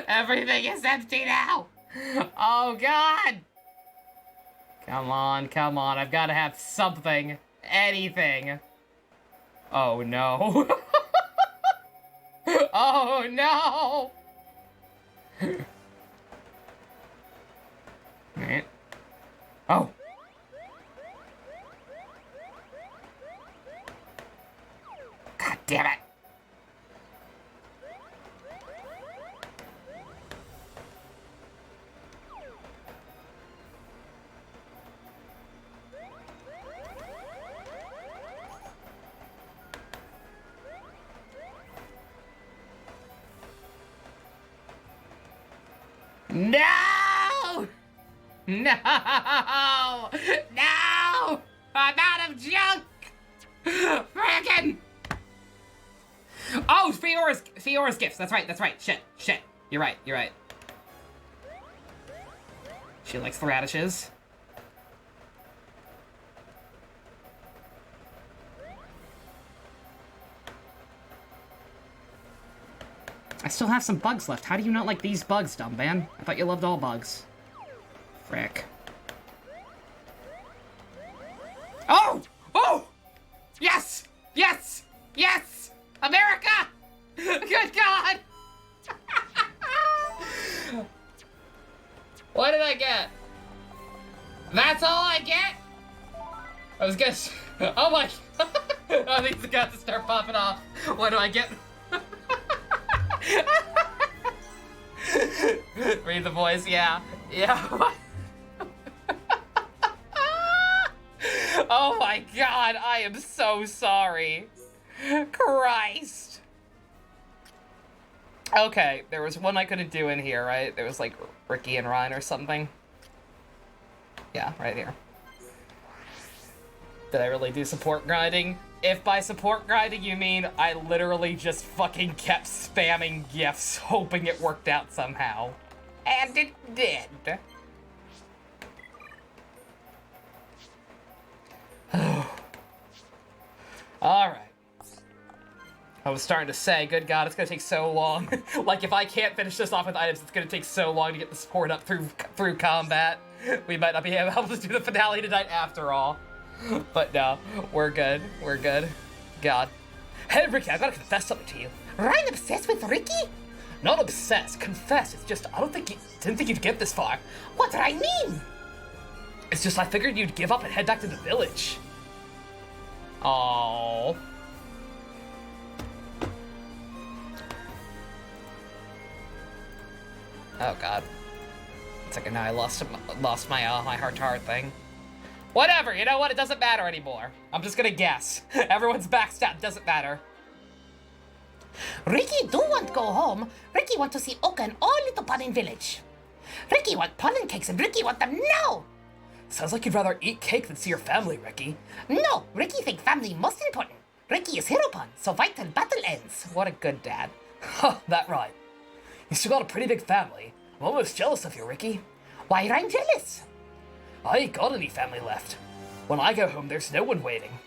Everything is empty now! Oh god! Come on, come on, I've gotta have something. Anything. Oh no. Oh no! Alright. Oh! God damn it! No! No! No! I'm out of junk! Frickin'! Oh, Fiora's gifts. That's right, that's right. Shit. You're right. She likes the radishes. I still have some bugs left. How do you not like these bugs, dumb man? I thought you loved all bugs. Frick. Oh! Oh! Yes! Yes! Yes! America! Good God! What did I get? That's all I get? I was gonna... Oh my... Oh, these are got to start popping off. What do I get? Read the voice, yeah. Oh my god, I am so sorry. Christ. Okay, there was one I couldn't do in here, right? There was like Ricky and Ryan or something. Yeah, right here. Did I really do support grinding? If by support grinding you mean I literally just fucking kept spamming gifts, hoping it worked out somehow. And it did. Alright. I was starting to say, good God, it's gonna take so long. Like, if I can't finish this off with items, it's gonna take so long to get the support up through combat. We might not be able to do the finale tonight after all. But no, we're good. We're good. God. Hey, Ricky, I gotta confess something to you. Ryan obsessed with Ricky? Not obsessed, confess. It's just, didn't think you'd get this far. What did I mean? It's just, I figured you'd give up and head back to the village. Aww. Oh God. It's like now I lost my my heart-to-heart thing. Whatever, you know what? It doesn't matter anymore. I'm just gonna guess. Everyone's backstab, doesn't matter. Ricky do want to go home. Ricky want to see Oka and all little Puddin village. Ricky want pollen cakes and Ricky want them now. Sounds like you'd rather eat cake than see your family, Ricky. No, Ricky think family most important. Ricky is hero pun, so fight till battle ends. What a good dad. Huh, that right. You still got a pretty big family. I'm almost jealous of you, Ricky. Why I'm jealous? I ain't got any family left. When I go home, there's no one waiting.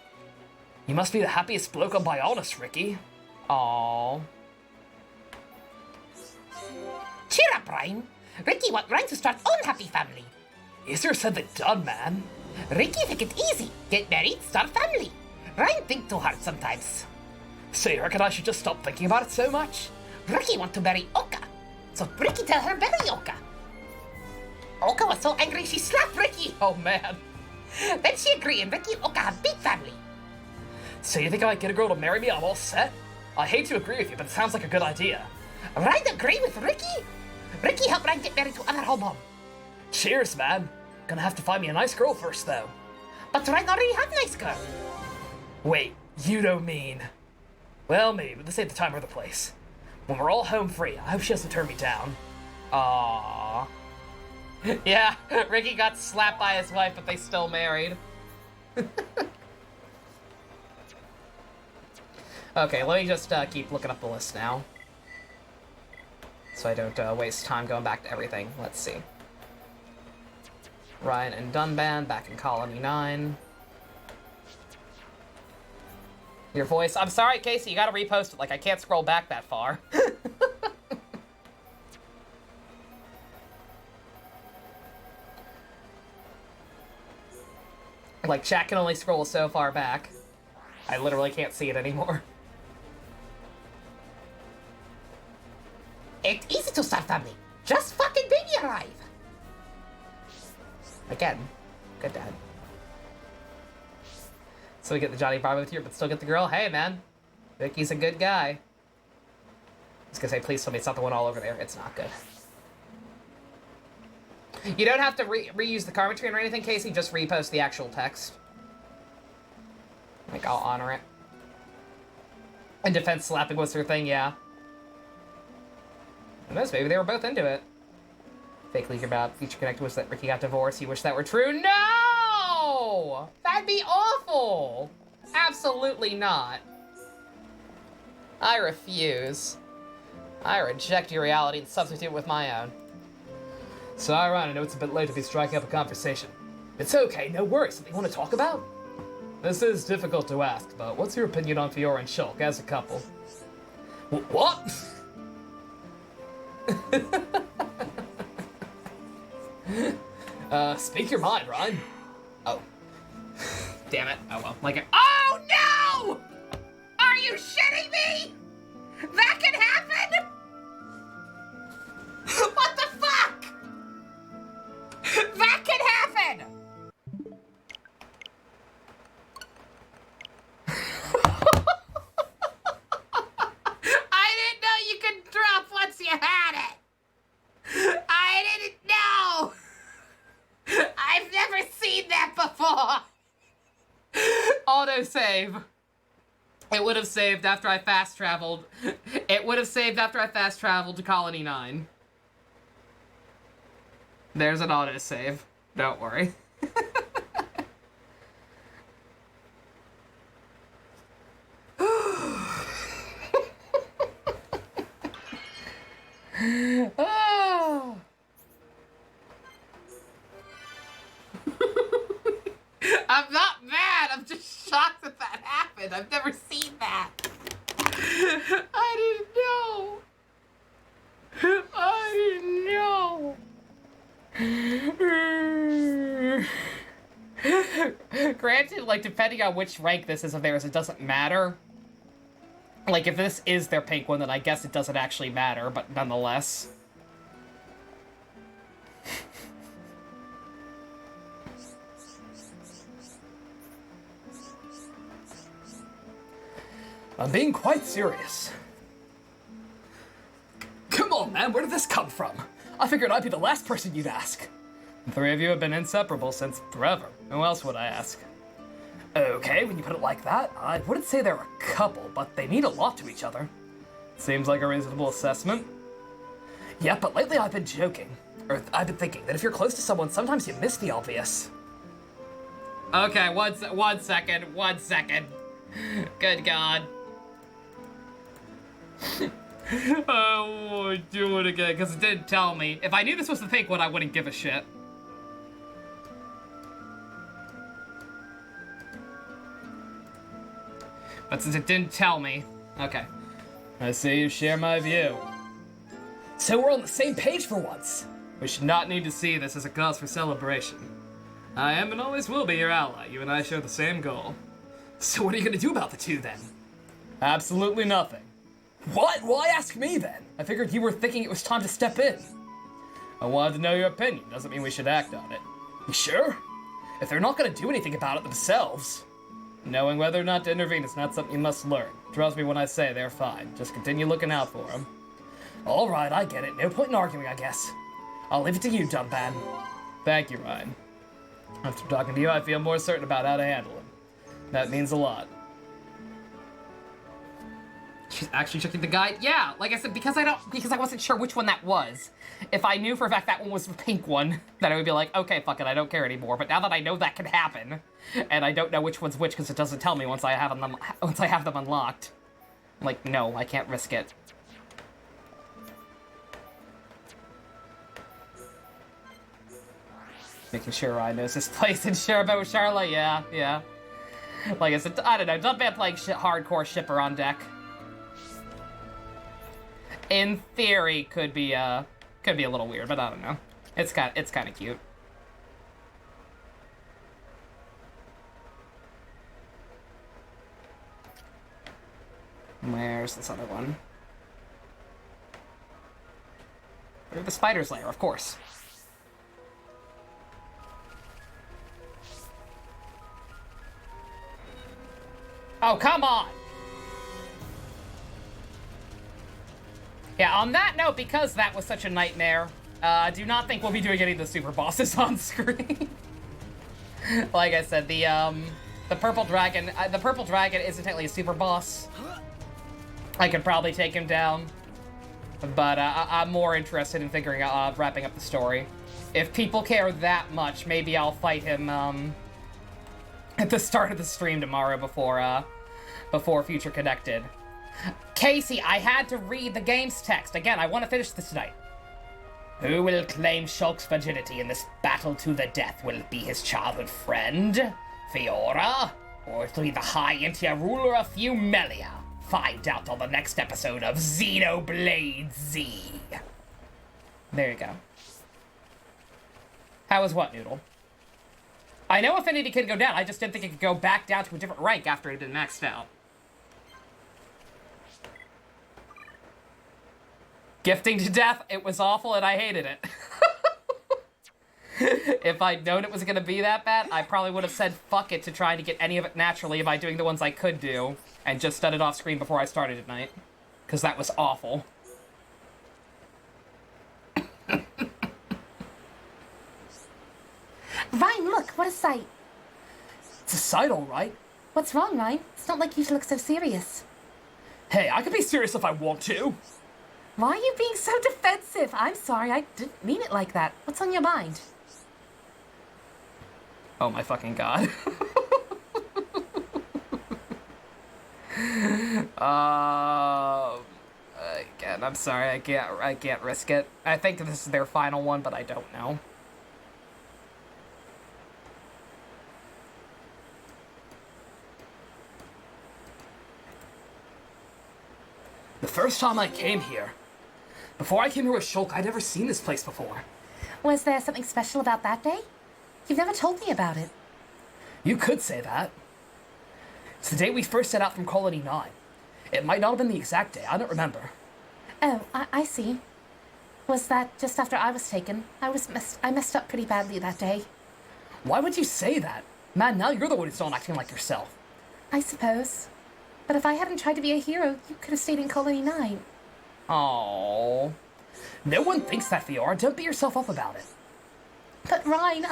You must be the happiest bloke on Bionis, Ricky. Aww. Cheer up, Ryan. Ricky want Ryan to start own happy family. Easier said than done, man. Ricky think it easy. Get married, start family. Ryan think too hard sometimes. So you reckon I should just stop thinking about it so much? Ricky want to marry Oka. So Ricky tell her marry Oka. Oka was so angry she slapped Ricky. Oh man. Then she agreed and Ricky and Oka have big family. So you think I might get a girl to marry me? I'm all set? I hate to agree with you, but it sounds like a good idea. Ryan agree with Ricky? Ricky help Ryan get married to other homo. Cheers, man. Gonna have to find me a nice girl first, though. But Ryan already have nice girl. Wait, you don't mean... Well, maybe, but this ain't the time or the place. When we're all home free, I hope she doesn't turn me down. Aww. Yeah, Ricky got slapped by his wife, but they still married. Okay, let me just keep looking up the list now. So I don't waste time going back to everything. Let's see. Ryan and Dunban back in Colony 9. Your voice. I'm sorry, Casey, you gotta repost it. Like, I can't scroll back that far. Like, chat can only scroll so far back. I literally can't see it anymore. It's easy to start family. Just fucking baby arrive. Again, good dad. So we get the Johnny Bravo tier, but still get the girl. Hey, man. Vicky's a good guy. I was gonna say, please tell me it's not the one all over there. It's not good. You don't have to reuse the commentary or anything, Casey. Just repost the actual text. Like, I'll honor it. And defense slapping was her thing, yeah. Who knows, maybe they were both into it. Fake leak about Future Connected was that Ricky got divorced. You wish that were true? No! That'd be awful! Absolutely not. I refuse. I reject your reality and substitute with my own. So, Ryan, I know it's a bit late to be striking up a conversation. It's okay, no worries. Something you want to talk about? This is difficult to ask, but what's your opinion on Fiora and Shulk as a couple? What? Speak your mind, Ryan. Oh. Damn it. Oh well. Like, Oh no! Are you shitting me? That could happen? What the fuck? That could happen! I didn't know you could drop once you had it. I didn't know. I've never seen that before. autosave. It would have saved after I fast traveled. It would have saved after I fast traveled to Colony 9. There's an autosave. Don't worry. Oh. I'm not mad. I'm just shocked that that happened. I've never seen that. I didn't know. Granted, like, depending on which rank this is of theirs, it doesn't matter. Like, if this is their pink one, then I guess it doesn't actually matter, but nonetheless. I'm being quite serious. Come on, man, where did this come from? I figured I'd be the last person you'd ask. The three of you have been inseparable since forever. Who else would I ask? Okay, when you put it like that, I wouldn't say they're a couple, but they mean a lot to each other. Seems like a reasonable assessment. Yeah, but lately I've been joking. Or I've been thinking that if you're close to someone, sometimes you miss the obvious. Okay, one second. Good God. I won't do it again, because it didn't tell me. If I knew this was the pink one, I wouldn't give a shit. But since it didn't tell me, okay. I see you share my view. So we're on the same page for once. We should not need to see this as a cause for celebration. I am and always will be your ally. You and I share the same goal. So what are you gonna do about the two then? Absolutely nothing. What? Why ask me then? I figured you were thinking it was time to step in. I wanted to know your opinion. Doesn't mean we should act on it. You sure? If they're not gonna do anything about it themselves. Knowing whether or not to intervene is not something you must learn. Trust me when I say they're fine. Just continue looking out for them. Alright, I get it. No point in arguing, I guess. I'll leave it to you, Dumban. Thank you, Ryan. After talking to you, I feel more certain about how to handle him. That means a lot. She's actually checking the guide? Yeah, like I said, because I wasn't sure which one that was. If I knew for a fact that one was the pink one, then I would be like, okay, fuck it, I don't care anymore. But now that I know that can happen, and I don't know which one's which because it doesn't tell me once I have them unlocked, I'm like, no, I can't risk it. Making sure I knows his place and sure about Charlotte, yeah. Like I said, I don't know, Dumban playing hardcore shipper on deck. In theory, could be a little weird, but I don't know. It's kind of cute. Where's this other one? Where's the spider's lair, of course. Oh, come on! Yeah, on that note, because that was such a nightmare, do not think we'll be doing any of the super bosses on screen. Like I said, the purple dragon isn't technically a super boss. I could probably take him down, but I'm more interested in figuring out wrapping up the story. If people care that much, maybe I'll fight him at the start of the stream tomorrow before Future Connected. Casey, I had to read the game's text. Again, I want to finish this tonight. Who will claim Shulk's virginity in this battle to the death? Will it be his childhood friend, Fiora? Or it'll be the High Intia ruler of Fumelia? Find out on the next episode of Xenoblade Z. There you go. How was what, Noodle? I know Affinity could go down, I just didn't think it could go back down to a different rank after it had been maxed out. Gifting to death, it was awful and I hated it. If I'd known it was gonna be that bad, I probably would have said fuck it to trying to get any of it naturally by doing the ones I could do, and just done it off screen before I started tonight. Because that was awful. Ryan, look, what a sight. It's a sight, all right. What's wrong, Ryan? It's not like you to look so serious. Hey, I can be serious if I want to. Why are you being so defensive? I'm sorry, I didn't mean it like that. What's on your mind? Oh my fucking god. Again, I'm sorry, I can't risk it. I think this is their final one, but I don't know. The first time I came here, before I came here with Shulk, I'd never seen this place before. Was there something special about that day? You've never told me about it. You could say that. It's the day we first set out from Colony 9. It might not have been the exact day, I don't remember. Oh, I see. Was that just after I was taken? I messed up pretty badly that day. Why would you say that? Man, now you're the one who's not acting like yourself. I suppose. But if I hadn't tried to be a hero, you could have stayed in Colony 9. Aww. No one thinks that, Fiora. Don't beat yourself up about it. But Ryan,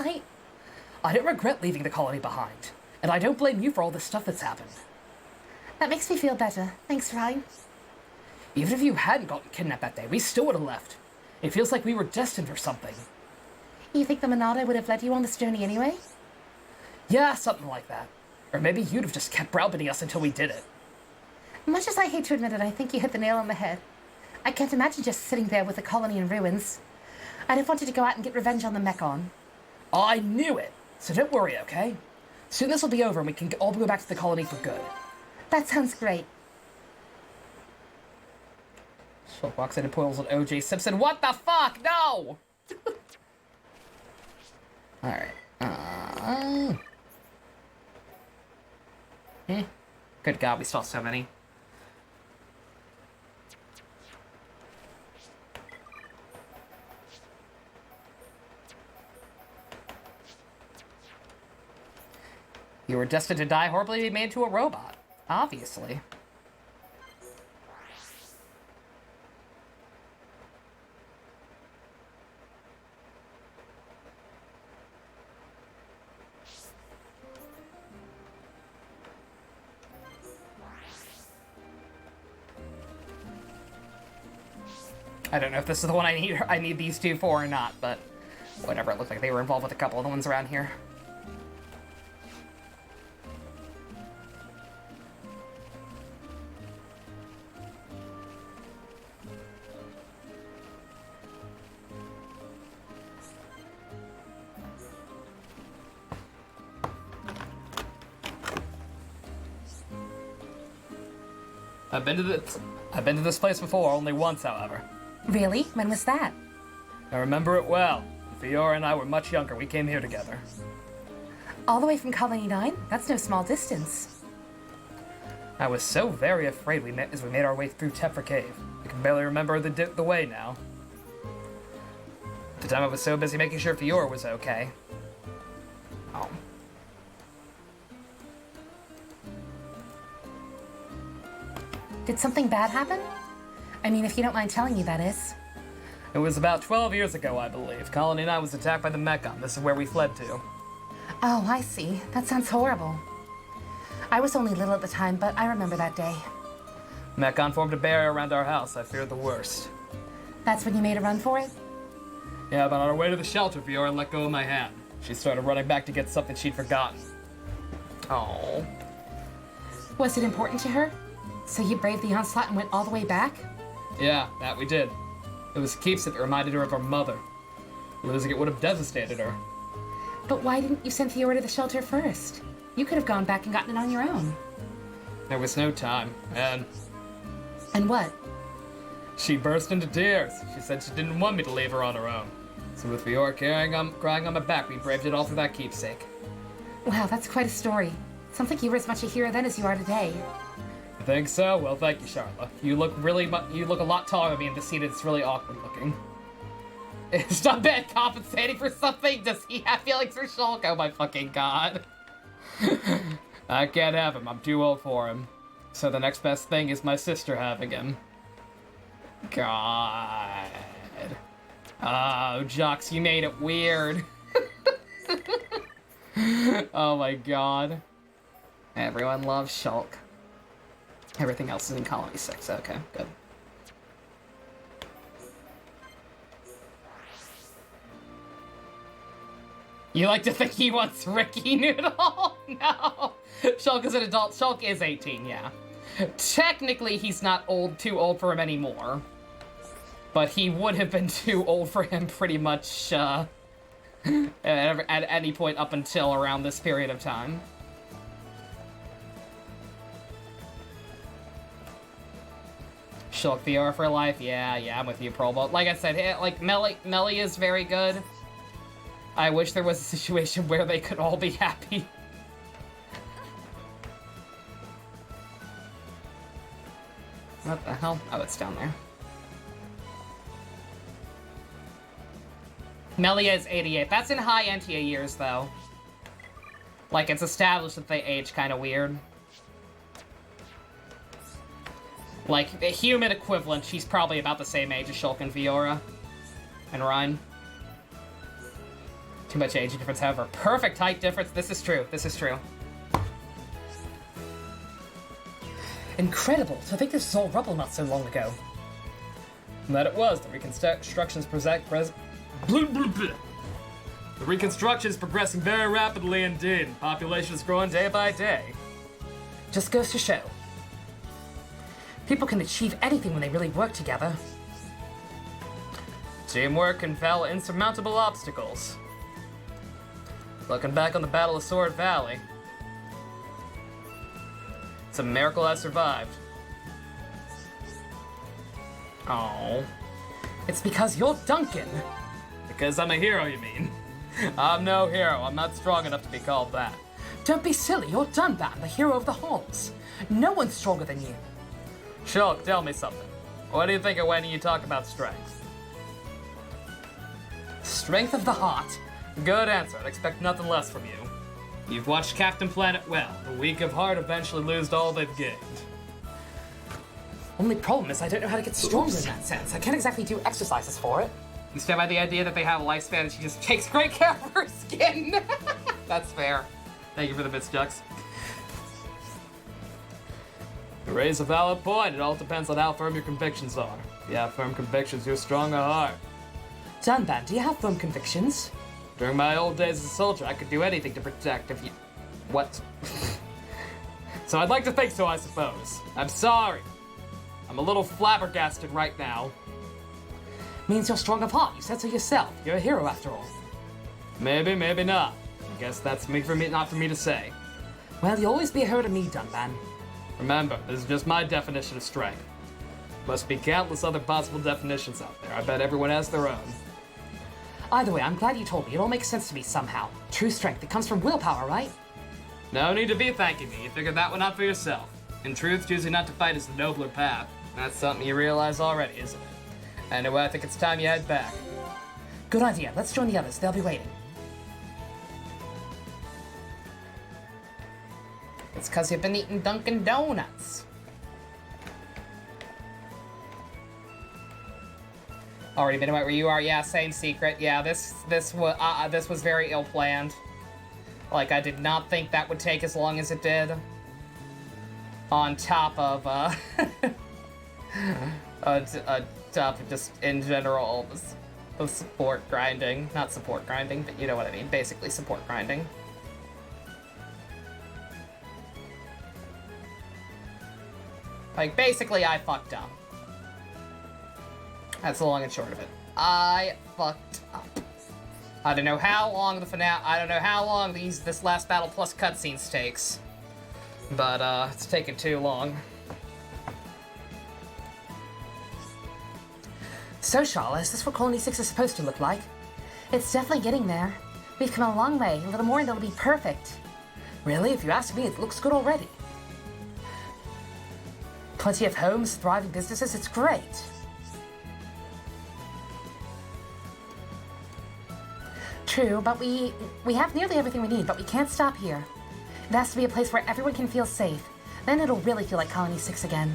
I don't regret leaving the colony behind. And I don't blame you for all this stuff that's happened. That makes me feel better. Thanks, Ryan. Even if you hadn't gotten kidnapped that day, we still would have left. It feels like we were destined for something. You think the Monado would have led you on this journey anyway? Yeah, something like that. Or maybe you'd have just kept browbeating us until we did it. Much as I hate to admit it, I think you hit the nail on the head. I can't imagine just sitting there with the colony in ruins. I'd have wanted to go out and get revenge on the Mechon. I knew it! So don't worry, okay? Soon this will be over and we can all go back to the colony for good. That sounds great. Shulk walks in and pulls an O.J. Simpson. What the fuck? No! Alright. Good God, we saw so many. You were destined to die horribly and be made into a robot. Obviously. I don't know if this is the one I need these two for or not, but whatever. It looked like they were involved with a couple of the ones around here. I've been to this place before, only once, however. Really? When was that? I remember it well. Fiora and I were much younger. We came here together. All the way from Colony 9? That's no small distance. I was so very afraid as we made our way through Tefra Cave. I can barely remember the way now. At the time I was so busy making sure Fiora was okay. Oh. Did something bad happen? I mean, if you don't mind telling me, that is. It was about 12 years ago, I believe. Colony 9 was attacked by the Mechon. This is where we fled to. Oh, I see. That sounds horrible. I was only little at the time, but I remember that day. Mechon formed a barrier around our house. I feared the worst. That's when you made a run for it? Yeah, but on our way to the shelter, Fiora let go of my hand. She started running back to get something she'd forgotten. Oh. Was it important to her? So you braved the onslaught and went all the way back? Yeah, that we did. It was a keepsake that reminded her of her mother. Losing it would have devastated her. But why didn't you send Fiora to the shelter first? You could have gone back and gotten it on your own. There was no time, and And what? she burst into tears. She said she didn't want me to leave her on her own. So with Fiora crying on my back, we braved it all for that keepsake. Wow, that's quite a story. Sounds like you were as much a hero then as you are today. You think so? Well, thank you, Charlotte. You look a lot taller than me in this scene. It's really awkward looking. Is not bad compensating for something? Does he have feelings for Shulk? Oh my fucking god. I can't have him. I'm too old for him. So the next best thing is my sister having him. God. Oh, Jux, you made it weird. Oh my god. Everyone loves Shulk. Everything else is in Colony 6. Okay, good. You like to think he wants Ricky Noodle? No. Shulk is an adult. Shulk is 18, yeah. Technically, he's not too old for him anymore. But he would have been too old for him pretty much at any point up until around this period of time. Shulk VR for life? Yeah, I'm with you, Probo. Like I said, like, Melly is very good. I wish there was a situation where they could all be happy. What the hell? Oh, it's down there. Melia is 88. That's in high Entia years, though. Like, it's established that they age kind of weird. Like, the human equivalent, she's probably about the same age as Shulk and Fiora. And Ryan. Too much age difference, however. Perfect height difference. This is true. This is true. Incredible. To think this was all rubble not so long ago. And that it was. The reconstruction's The reconstruction is progressing very rapidly indeed. Population is growing day by day. Just goes to show. People can achieve anything when they really work together. Teamwork can fell insurmountable obstacles. Looking back on the Battle of Sword Valley, it's a miracle I survived. Oh. It's because you're Duncan. Because I'm a hero, you mean? I'm no hero. I'm not strong enough to be called that. Don't be silly, you're Dunban, the hero of the halls. No one's stronger than you. Shulk, tell me something. What do you think of when you talk about strength? Strength of the heart. Good answer. I'd expect nothing less from you. You've watched Captain Planet well. The weak of heart eventually lose all they've gained. Only problem is I don't know how to get stronger in that sense. I can't exactly do exercises for it. You stand by the idea that they have a lifespan and she just takes great care of her skin. That's fair. Thank you for the bits, Jux. You raise a valid point. It all depends on how firm your convictions are. If you have firm convictions, you're strong at heart. Dunban, do you have firm convictions? During my old days as a soldier, I could do anything to protect if you... What? So I'd like to think so, I suppose. I'm sorry. I'm a little flabbergasted right now. Means you're strong of heart. You said so yourself. You're a hero after all. Maybe, maybe not. I guess that's not for me to say. Well, you'll always be a hero to me, Dunban. Remember, this is just my definition of strength. Must be countless other possible definitions out there. I bet everyone has their own. Either way, I'm glad you told me. It all makes sense to me somehow. True strength, it comes from willpower, right? No need to be thanking me. You figured that one out for yourself. In truth, choosing not to fight is the nobler path. That's something you realize already, isn't it? Anyway, I think it's time you head back. Good idea. Let's join the others. They'll be waiting. It's because you've been eating Dunkin' Donuts. Already been about where you are? Yeah, same secret. Yeah, this was very ill planned. Like, I did not think that would take as long as it did. On top of top of just in general of support grinding. Not support grinding, but you know what I mean. Basically support grinding. Like, basically, I fucked up. That's the long and short of it. I fucked up. I don't know how long the finale. I don't know how long this last battle plus cutscenes takes, but it's taken too long. So, Charlotte, is this what Colony 6 is supposed to look like? It's definitely getting there. We've come a long way. A little more and it'll be perfect. Really? If you ask me, it looks good already. Plenty of homes, thriving businesses, it's great. True, but we have nearly everything we need, but we can't stop here. It has to be a place where everyone can feel safe. Then it'll really feel like Colony 6 again.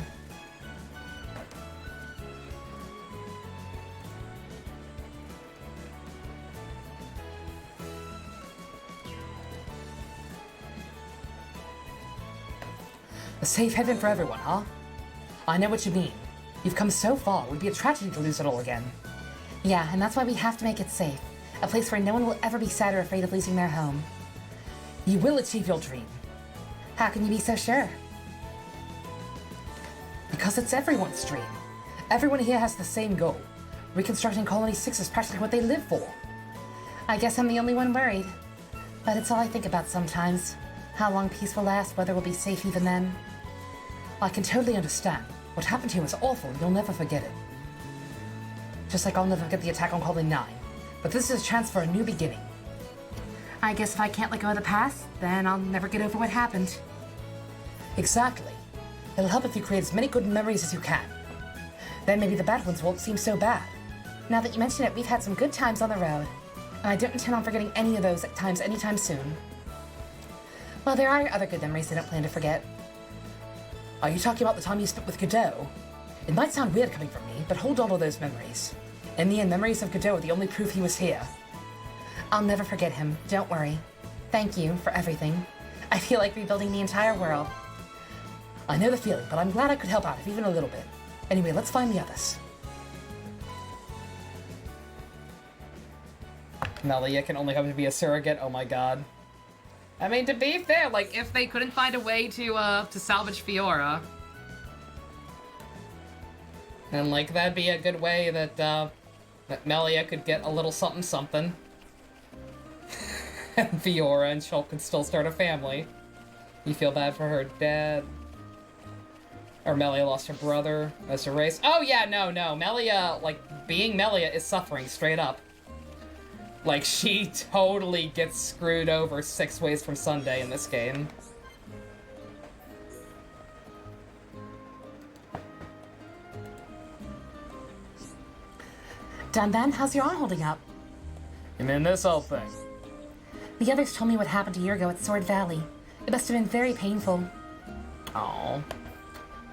A safe haven for everyone, huh? I know what you mean. You've come so far, it would be a tragedy to lose it all again. Yeah, and that's why we have to make it safe. A place where no one will ever be sad or afraid of losing their home. You will achieve your dream. How can you be so sure? Because it's everyone's dream. Everyone here has the same goal. Reconstructing Colony 6 is practically what they live for. I guess I'm the only one worried. But it's all I think about sometimes. How long peace will last, whether we'll be safe even then. I can totally understand What happened to you was awful. You'll never forget it. Just like I'll never forget the attack on Colony 9. But this is a chance for a new beginning. I guess if I can't let go of the past, then I'll never get over what happened. Exactly. It'll help if you create as many good memories as you can. Then maybe the bad ones won't seem so bad. Now that you mention it, we've had some good times on the road. And I don't intend on forgetting any of those times anytime soon. Well, there are other good memories I don't plan to forget. Are you talking about the time you spent with Godot? It might sound weird coming from me, but hold on to those memories. In the end, memories of Godot are the only proof he was here. I'll never forget him, don't worry. Thank you for everything. I feel like rebuilding the entire world. I know the feeling, but I'm glad I could help out, if even a little bit. Anyway, let's find the others. Melia can only hope to be a surrogate. Oh my god. I mean, to be fair, like, if they couldn't find a way to salvage Fiora, then, like, that'd be a good way that, that Melia could get a little something-something. And Fiora and Shulk could still start a family. You feel bad for her dad. Or Melia lost her brother as a race. Oh yeah, no. Melia, like, being Melia is suffering straight up. Like, she totally gets screwed over 6 ways from Sunday in this game. Dandan, how's your arm holding up? You mean this whole thing? The others told me what happened a year ago at Sword Valley. It must have been very painful. Oh.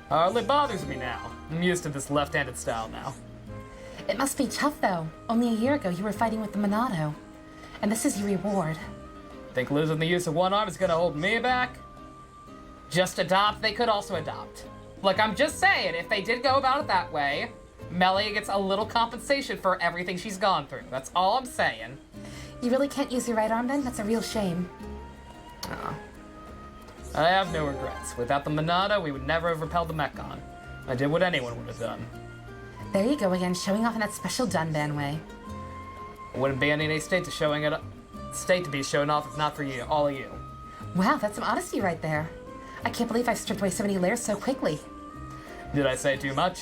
Hardly bothers me now. I'm used to this left-handed style now. It must be tough, though. Only a year ago, you were fighting with the Monado. And this is your reward. Think losing the use of one arm is gonna hold me back? Just adopt. They could also adopt. Like, I'm just saying, if they did go about it that way, Melia gets a little compensation for everything she's gone through. That's all I'm saying. You really can't use your right arm, then? That's a real shame. I have no regrets. Without the Monado, we would never have repelled the Mechon. I did what anyone would have done. There you go again, showing off in that special Dunban way. I wouldn't be in any state to be shown off if not for you, all of you. Wow, that's some honesty right there. I can't believe I've stripped away so many layers so quickly. Did I say too much?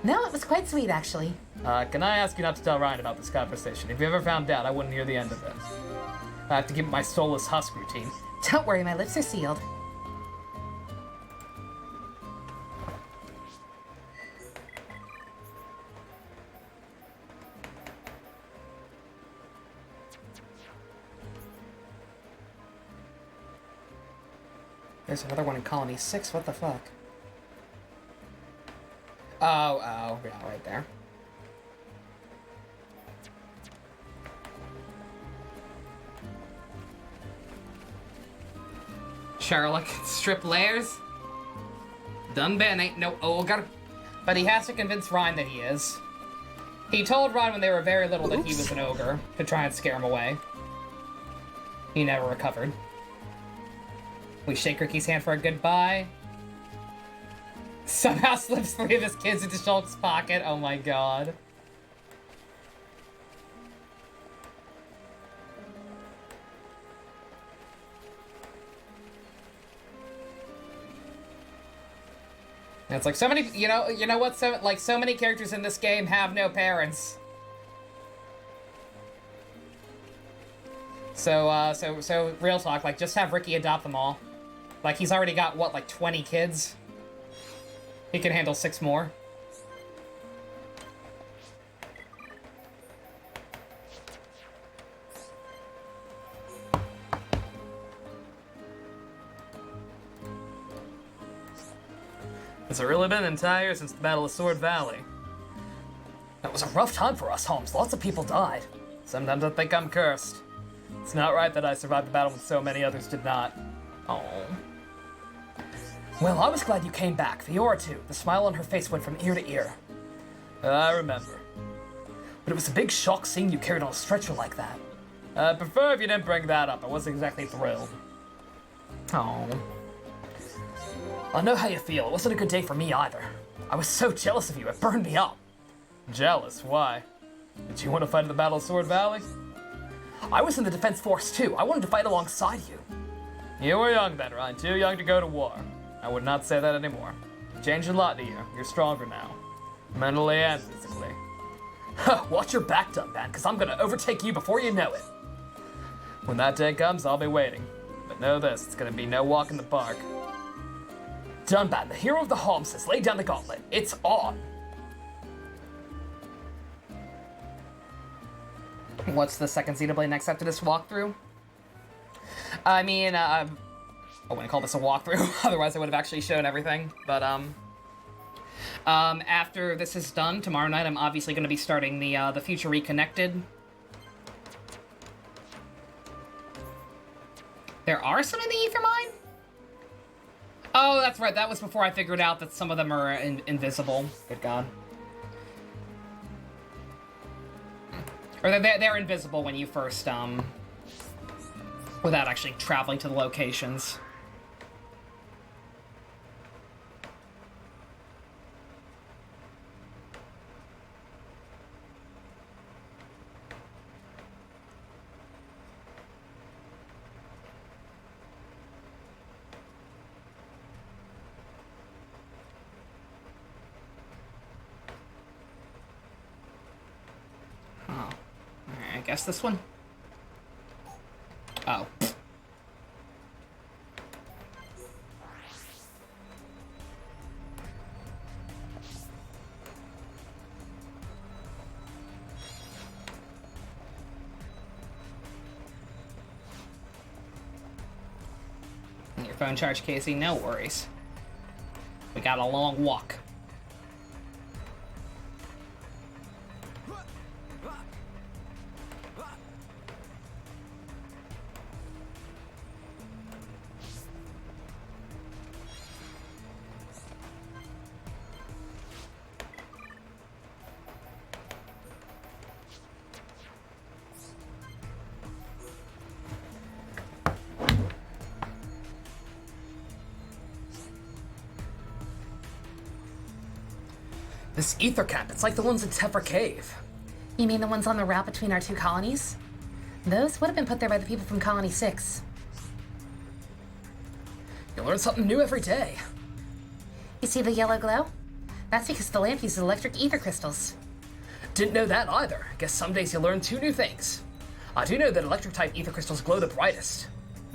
No, it was quite sweet, actually. Can I ask you not to tell Ryan about this conversation? If you ever found out, I wouldn't hear the end of it. I have to keep my soulless husk routine. Don't worry, my lips are sealed. There's another one in Colony 6. What the fuck? Oh, yeah, right there. Sherlock, strip layers? Dunban ain't no ogre. But he has to convince Ryan that he is. He told Ryan when they were very little that he was an ogre, to try and scare him away. He never recovered. We shake Ricky's hand for a goodbye. Somehow slips 3 of his kids into Shulk's pocket. Oh my god. And it's like so many, you know what? So many characters in this game have no parents. So real talk, like, just have Ricky adopt them all. Like, he's already got, what, like 20 kids? He can handle 6 more. It's really been an entire year since the Battle of Sword Valley. That was a rough time for us, Holmes. Lots of people died. Sometimes I think I'm cursed. It's not right that I survived the battle when so many others did not. Oh. Well, I was glad you came back. Fiora too. The smile on her face went from ear to ear. I remember. But it was a big shock seeing you carried on a stretcher like that. I'd prefer if you didn't bring that up. I wasn't exactly thrilled. Oh. I know how you feel. It wasn't a good day for me either. I was so jealous of you. It burned me up. Jealous? Why? Did you want to fight in the Battle of Sword Valley? I was in the Defense Force too. I wanted to fight alongside you. You were young then, Ryan. Too young to go to war. I would not say that anymore. changed a lot to you. You're stronger now. Mentally and physically. Watch your back, Dunban, because I'm gonna overtake you before you know it. When that day comes, I'll be waiting. But know this, it's gonna be no walk in the park. Dunban, the hero of the Home, says lay down the gauntlet. It's on. What's the second Xenoblade next after this walkthrough? I mean, I wouldn't call this a walkthrough, otherwise I would have actually shown everything. But, after this is done, tomorrow night I'm obviously going to be starting the Future Reconnected. There are some in the Ether Mine? Oh, that's right, that was before I figured out that some of them are invisible. Good God. Or they're invisible when you first, without actually traveling to the locations. I guess this one? Oh. Your phone charged, Casey? No worries. We got a long walk. This ether cap, it's like the ones in Tefra Cave. You mean the ones on the route between our two colonies? Those would have been put there by the people from Colony 6. You learn something new every day. You see the yellow glow? That's because the lamp uses electric ether crystals. Didn't know that either. Guess some days you learn 2 new things. I do know that electric-type ether crystals glow the brightest.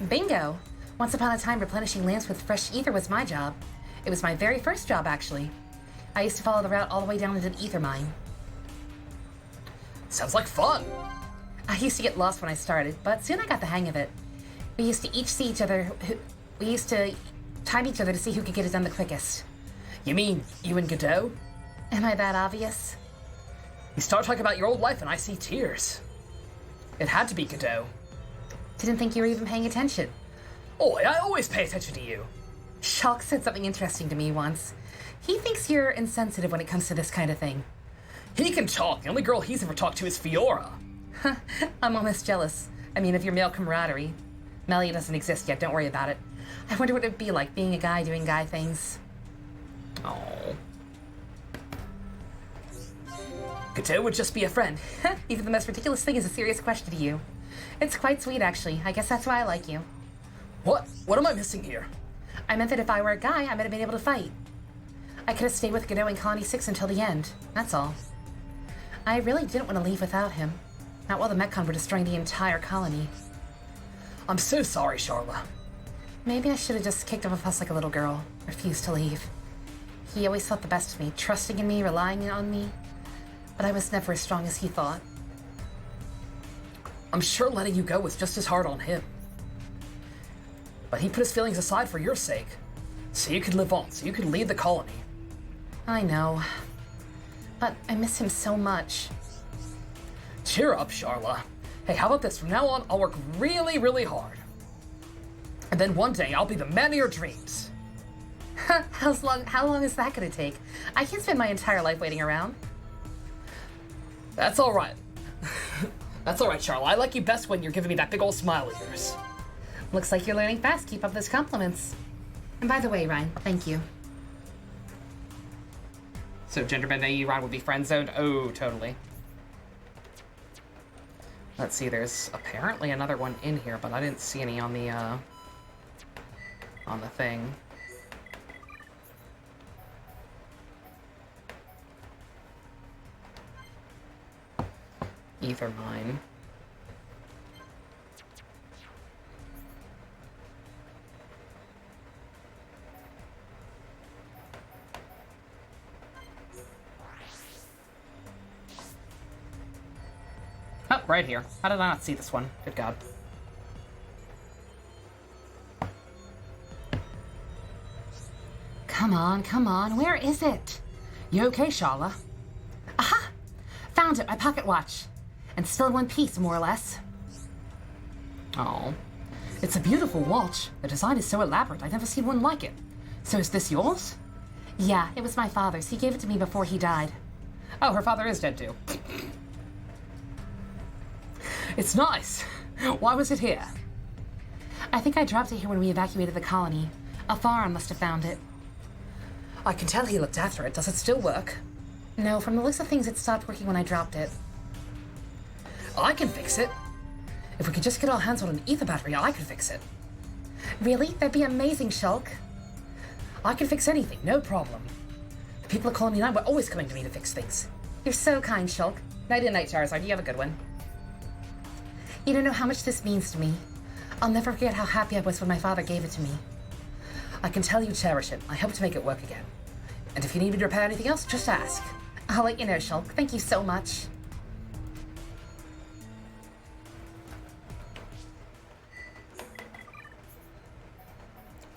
Bingo! Once upon a time, replenishing lamps with fresh ether was my job. It was my very first job, actually. I used to follow the route all the way down into the ether mine. Sounds like fun. I used to get lost when I started, but soon I got the hang of it. We used to each see each other. We used to time each other to see who could get it done the quickest. You mean you and Godot? Am I that obvious? You start talking about your old life and I see tears. It had to be Godot. Didn't think you were even paying attention. Oi, I always pay attention to you. Shulk said something interesting to me once. He thinks you're insensitive when it comes to this kind of thing. He can talk. The only girl he's ever talked to is Fiora. I'm almost jealous. I mean, of your male camaraderie. Melia doesn't exist yet, don't worry about it. I wonder what it'd be like being a guy doing guy things. Oh. Godot would just be a friend. Even the most ridiculous thing is a serious question to you. It's quite sweet, actually. I guess that's why I like you. What? What am I missing here? I meant that if I were a guy, I might have been able to fight. I could have stayed with Godot in Colony 6 until the end. That's all. I really didn't want to leave without him. Not while the Mechon were destroying the entire colony. I'm so sorry, Charla. Maybe I should have just kicked up a fuss like a little girl. Refused to leave. He always thought the best of me, trusting in me, relying on me. But I was never as strong as he thought. I'm sure letting you go was just as hard on him. But he put his feelings aside for your sake. So you could live on, so you could lead the colony. I know. But I miss him so much. Cheer up, Charla. Hey, how about this? From now on, I'll work really, really hard. And then one day, I'll be the man of your dreams. How long is that gonna take? I can't spend my entire life waiting around. That's all right. That's all right, Charla. I like you best when you're giving me that big old smile of yours. Looks like you're learning fast. Keep up those compliments. And by the way, Ryan, thank you. So Genderbend and Euron would be friend zoned? Oh, totally. Let's see, there's apparently another one in here, but I didn't see any on the thing. ether mine. Oh, right here. How did I not see this one? Good God. Come on, where is it? You okay, Shala? Aha! Found it, my pocket watch. And still in one piece, more or less. Oh. It's a beautiful watch. The design is so elaborate, I've never seen one like it. So is this yours? Yeah, it was my father's. He gave it to me before he died. Oh, her father is dead too. It's nice. Why was it here? I think I dropped it here when we evacuated the colony. Alfaron must have found it. I can tell he looked after it. Does it still work? No, from the list of things, it stopped working when I dropped it. I can fix it. If we could just get our hands on an ether battery, I could fix it. Really? That'd be amazing, Shulk. I can fix anything, no problem. The people at Colony 9 were always coming to me to fix things. You're so kind, Shulk. Night night, Charizard. You have a good one. You don't know how much this means to me. I'll never forget how happy I was when my father gave it to me. I can tell you cherish it. I hope to make it work again. And if you need me to repair anything else, just ask. I'll let you know, Shulk. Thank you so much.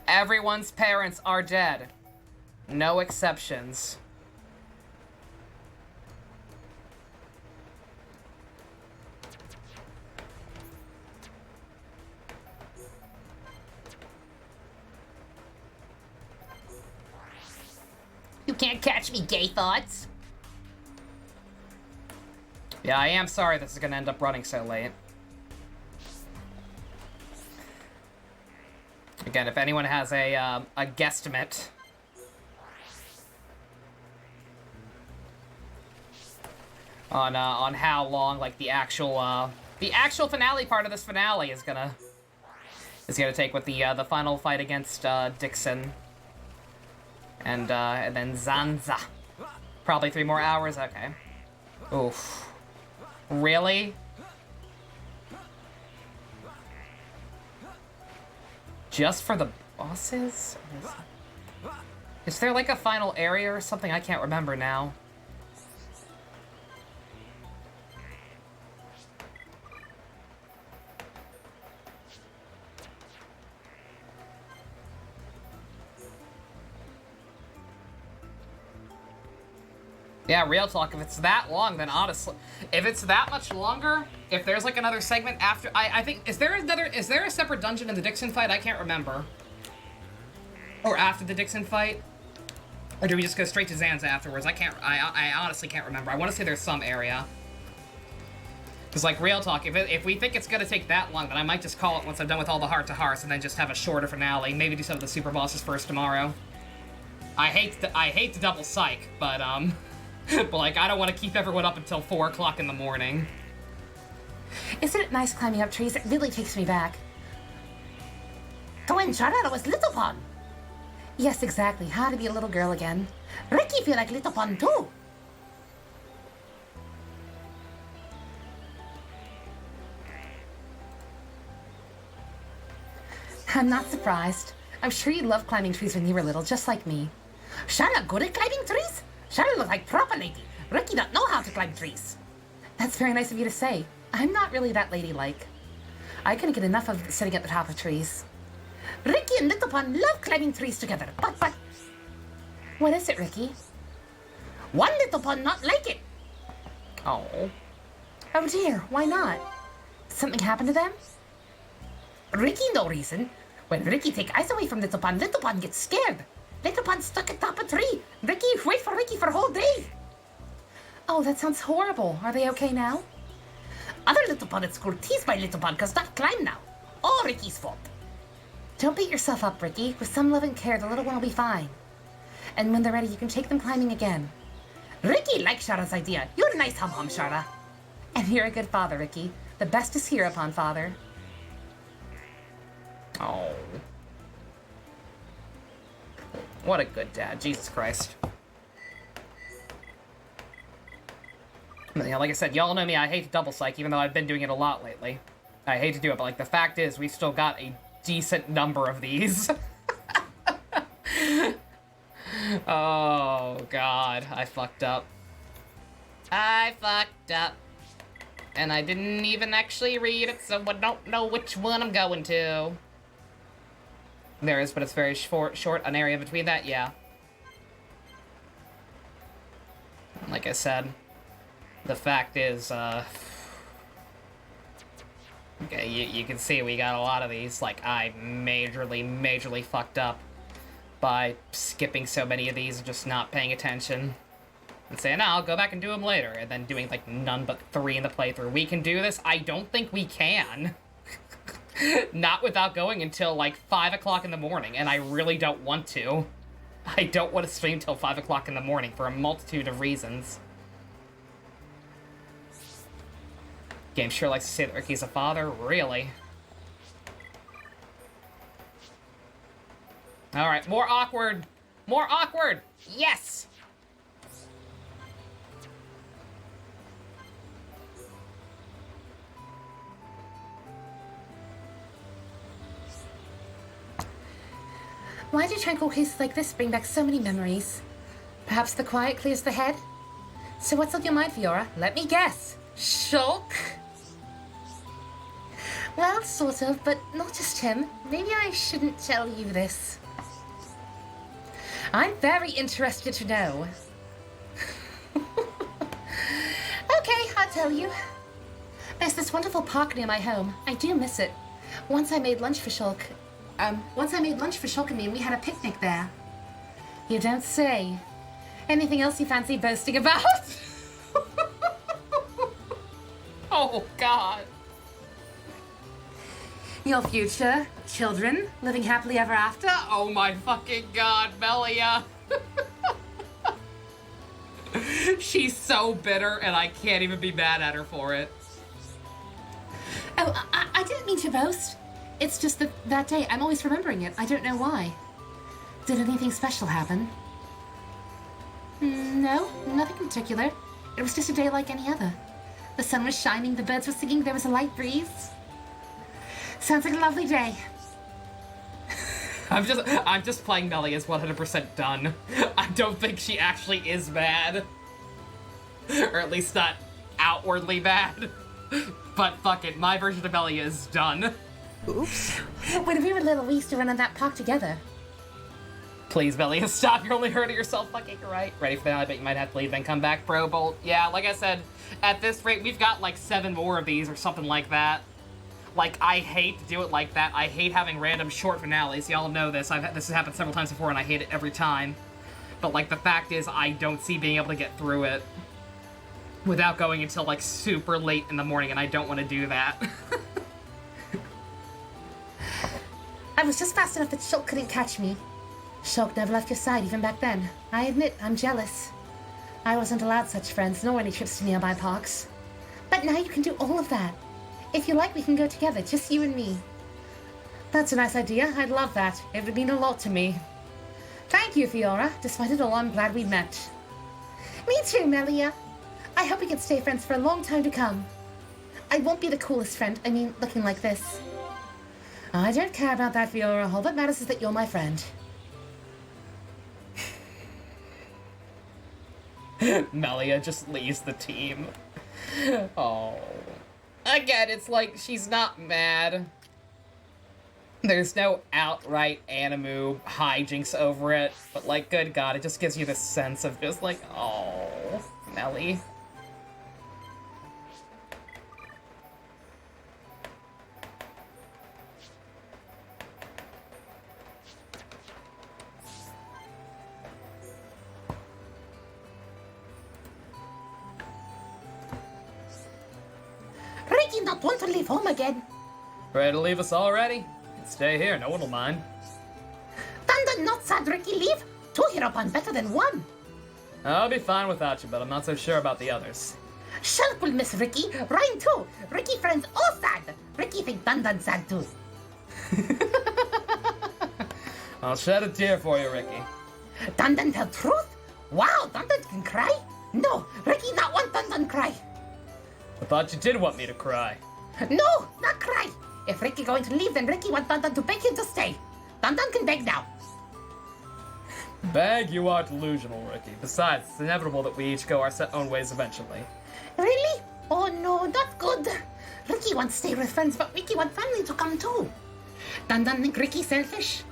Everyone's parents are dead. No exceptions. You can't catch me, gay thoughts. Yeah, I am sorry this is gonna end up running so late. Again, if anyone has a guesstimate on how long, like, the actual finale part of this finale is gonna take with the final fight against Dixon and then Zanza. Probably 3 more hours. Okay. Oof. Really? Just for the bosses? Is there like a final area or something? I can't remember now. Yeah, real talk, if it's that long, then honestly, if it's that much longer, if there's like another segment after, I think, is there a separate dungeon in the Dixon fight? I can't remember. Or after the Dixon fight? Or do we just go straight to Zanza afterwards? I honestly can't remember. I want to say there's some area. Because, like, real talk, if we think it's gonna take that long, then I might just call it once I'm done with all the heart-to-hearts and then just have a shorter finale. Maybe do some of the super bosses first tomorrow. I hate the double psych, but, but, like, I don't want to keep everyone up until 4 o'clock in the morning. Isn't it nice climbing up trees? It really takes me back. To when Charada was Little Pond. Yes, exactly. How to be a little girl again. Ricky feel like Little Pond too. I'm not surprised. I'm sure you loved climbing trees when you were little, just like me. Shana good at climbing trees? Shana look like proper lady. Ricky don't know how to climb trees. That's very nice of you to say. I'm not really that ladylike. I couldn't get enough of sitting at the top of trees. Ricky and Little Pond love climbing trees together, but... What is it, Ricky? One Little Pond not like it. Oh. Oh dear, why not? Something happened to them? Ricky no reason. When Ricky take eyes away from Little Pond gets scared. Little Pond stuck at top of tree. Ricky wait for Ricky for a whole day. Oh, that sounds horrible. Are they okay now? Other Little Pond at school teased by Little Pond cause not climb now. All Ricky's fault. Don't beat yourself up, Ricky. With some love and care, the little one will be fine. And when they're ready, you can take them climbing again. Ricky likes Shara's idea. You're a nice hum-hum, Shara. And you're a good father, Ricky. The best is here upon father. Oh. What a good dad. Jesus Christ. Yeah, like I said, y'all know me, I hate to double psych, even though I've been doing it a lot lately. I hate to do it, but like the fact is, we've still got a decent number of these. Oh, God, I fucked up. I fucked up. And I didn't even actually read it, so I don't know which one I'm going to. There is, but it's very short, an area between that, yeah. Like I said, the fact is, okay, you can see we got a lot of these. Like, I majorly fucked up by skipping so many of these and just not paying attention. And saying, no, I'll go back and do them later. And then doing, like, none but 3 in the playthrough. We can do this? I don't think we can. Not without going until, like, 5 o'clock in the morning. And I really don't want to. I don't want to stream till 5 o'clock in the morning for a multitude of reasons. Game sure likes to say that Ricky's a father. Really? Alright, more awkward! More awkward! Yes! Why do tranquil cases like this bring back so many memories? Perhaps the quiet clears the head? So what's on your mind, Fiora? Let me guess. Shulk? Well, sort of, but not just him. Maybe I shouldn't tell you this. I'm very interested to know. Okay, I'll tell you. There's this wonderful park near my home. I do miss it. Once I made lunch for Shulk and me, and we had a picnic there. You don't say. Anything else you fancy boasting about? Oh, God. Your future, children, living happily ever after? Oh my fucking God, Melia. She's so bitter, and I can't even be mad at her for it. Oh, I didn't mean to boast. It's just that day, I'm always remembering it. I don't know why. Did anything special happen? No, nothing in particular. It was just a day like any other. The sun was shining, the birds were singing, there was a light breeze. Sounds like a lovely day. I'm just playing Melia's 100% done. I don't think she actually is bad. Or at least not outwardly bad. But fuck it, my version of Melia is done. Oops. When we were little, we used to run on that park together. Please, Melia, stop. You're only hurting yourself. Fucking right. Ready for that? I bet you might have to leave, then come back, bro. Bolt. Yeah, like I said, at this rate, we've got like 7 more of these or something like that. Like, I hate to do it like that. I hate having random short finales. Y'all know this. This has happened several times before, and I hate it every time. But, like, the fact is, I don't see being able to get through it without going until, like, super late in the morning, and I don't want to do that. I was just fast enough that Shulk couldn't catch me. Shulk never left your side, even back then. I admit, I'm jealous. I wasn't allowed such friends, nor any trips to nearby parks. But now you can do all of that. If you like, we can go together, just you and me. That's a nice idea. I'd love that. It would mean a lot to me. Thank you, Fiora. Despite it all, I'm glad we met. Me too, Melia. I hope we can stay friends for a long time to come. I won't be the coolest friend, I mean, looking like this. I don't care about that, Fiora. All that matters is that you're my friend. Melia just leaves the team. Oh. Again, it's like, she's not mad. There's no outright Animu hijinks over it, but like, good God, it just gives you this sense of just like, oh, Melly. Ricky not want to leave home again. Ready to leave us already? Stay here, no one will mind. Thunder not sad Ricky leave. 2 hero upon better than 1. I'll be fine without you, but I'm not so sure about the others. Shulk will miss Ricky. Ryan too. Ricky friends all sad. Ricky think Dundan sad too. I'll shed a tear for you, Ricky. Dundan tell truth? Wow, Dundan can cry? No, Ricky not want Dundan cry. I thought you did want me to cry. No, not cry. If Ricky going to leave, then Ricky wants Dun Dun to beg him to stay. Dun Dun can beg now. Beg, you are delusional, Ricky. Besides, it's inevitable that we each go our own ways eventually. Really? Oh no, not good. Ricky wants to stay with friends, but Ricky wants family to come too. Dun Dun think Ricky selfish?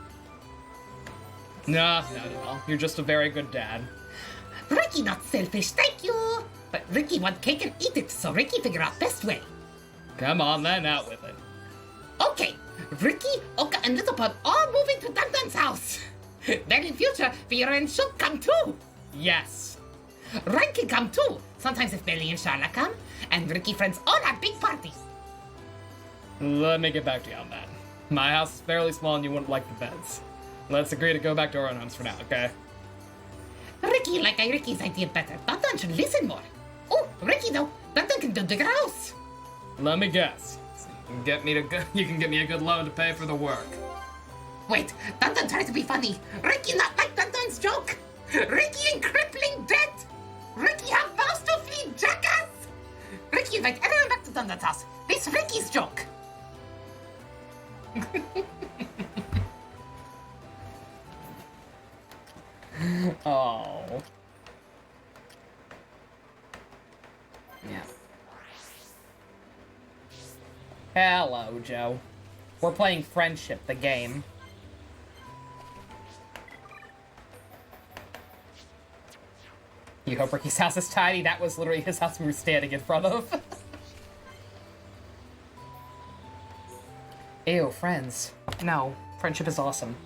Nah, no. You're just a very good dad. Ricky not selfish, thank you. But Ricky want cake and eat it, so Ricky figure out best way. Come on, then, out with it. Okay, Ricky, Oka, and Little Pug all move into Dun Dun's house. Then in future, Vera and Shulk come too. Yes. Ryan can come too. Sometimes if Belly and Sharla come, and Ricky friends all have big party. Let me get back to you on that. My house is fairly small and you wouldn't like the beds. Let's agree to go back to our own homes for now, okay? Ricky like Ricky's idea better. Dun Dun should listen more. Oh, Ricky though, Dun Dun can do bigger house. Let me guess. So you can get me a good loan to pay for the work. Wait, Dun Dun tried to be funny. Ricky not like Dun Dun's joke. Ricky in crippling debt. Ricky have vows to flee jackass. Ricky invite everyone back to Dun Dun's house. This Ricky's joke. Oh. Yeah. Hello, Joe. We're playing Friendship, the game. You hope Ricky's house is tidy? That was literally his house we were standing in front of. Ew, friends. No, friendship is awesome.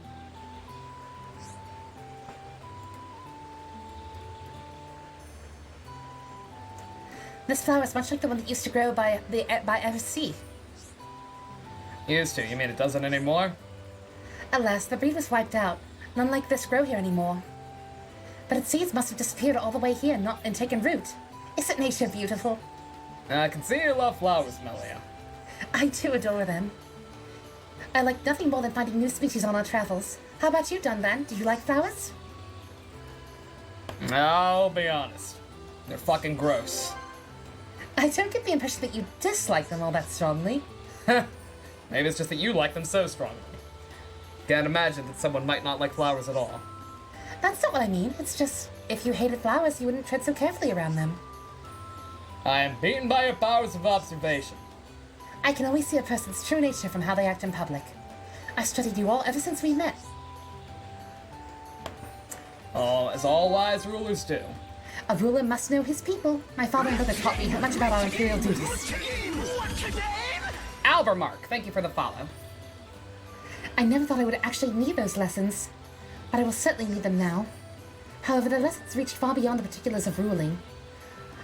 This flower is much like the one that used to grow by FC. Used to, you mean it doesn't anymore? Alas, the breed was wiped out. None like this grow here anymore. But its seeds must have disappeared all the way here and taken root. Isn't nature beautiful? I can see you love flowers, Melia. I too adore them. I like nothing more than finding new species on our travels. How about you, Dunban? Do you like flowers? I'll be honest. They're fucking gross. I don't get the impression that you dislike them all that strongly. Maybe it's just that you like them so strongly. Can't imagine that someone might not like flowers at all. That's not what I mean. It's just, if you hated flowers, you wouldn't tread so carefully around them. I am beaten by your powers of observation. I can always see a person's true nature from how they act in public. I've studied you all ever since we met. Oh, as all wise rulers do. A ruler must know his people. My father and brother taught me much about our imperial duties. Albermark, thank you for the follow. I never thought I would actually need those lessons, but I will certainly need them now. However, the lessons reach far beyond the particulars of ruling.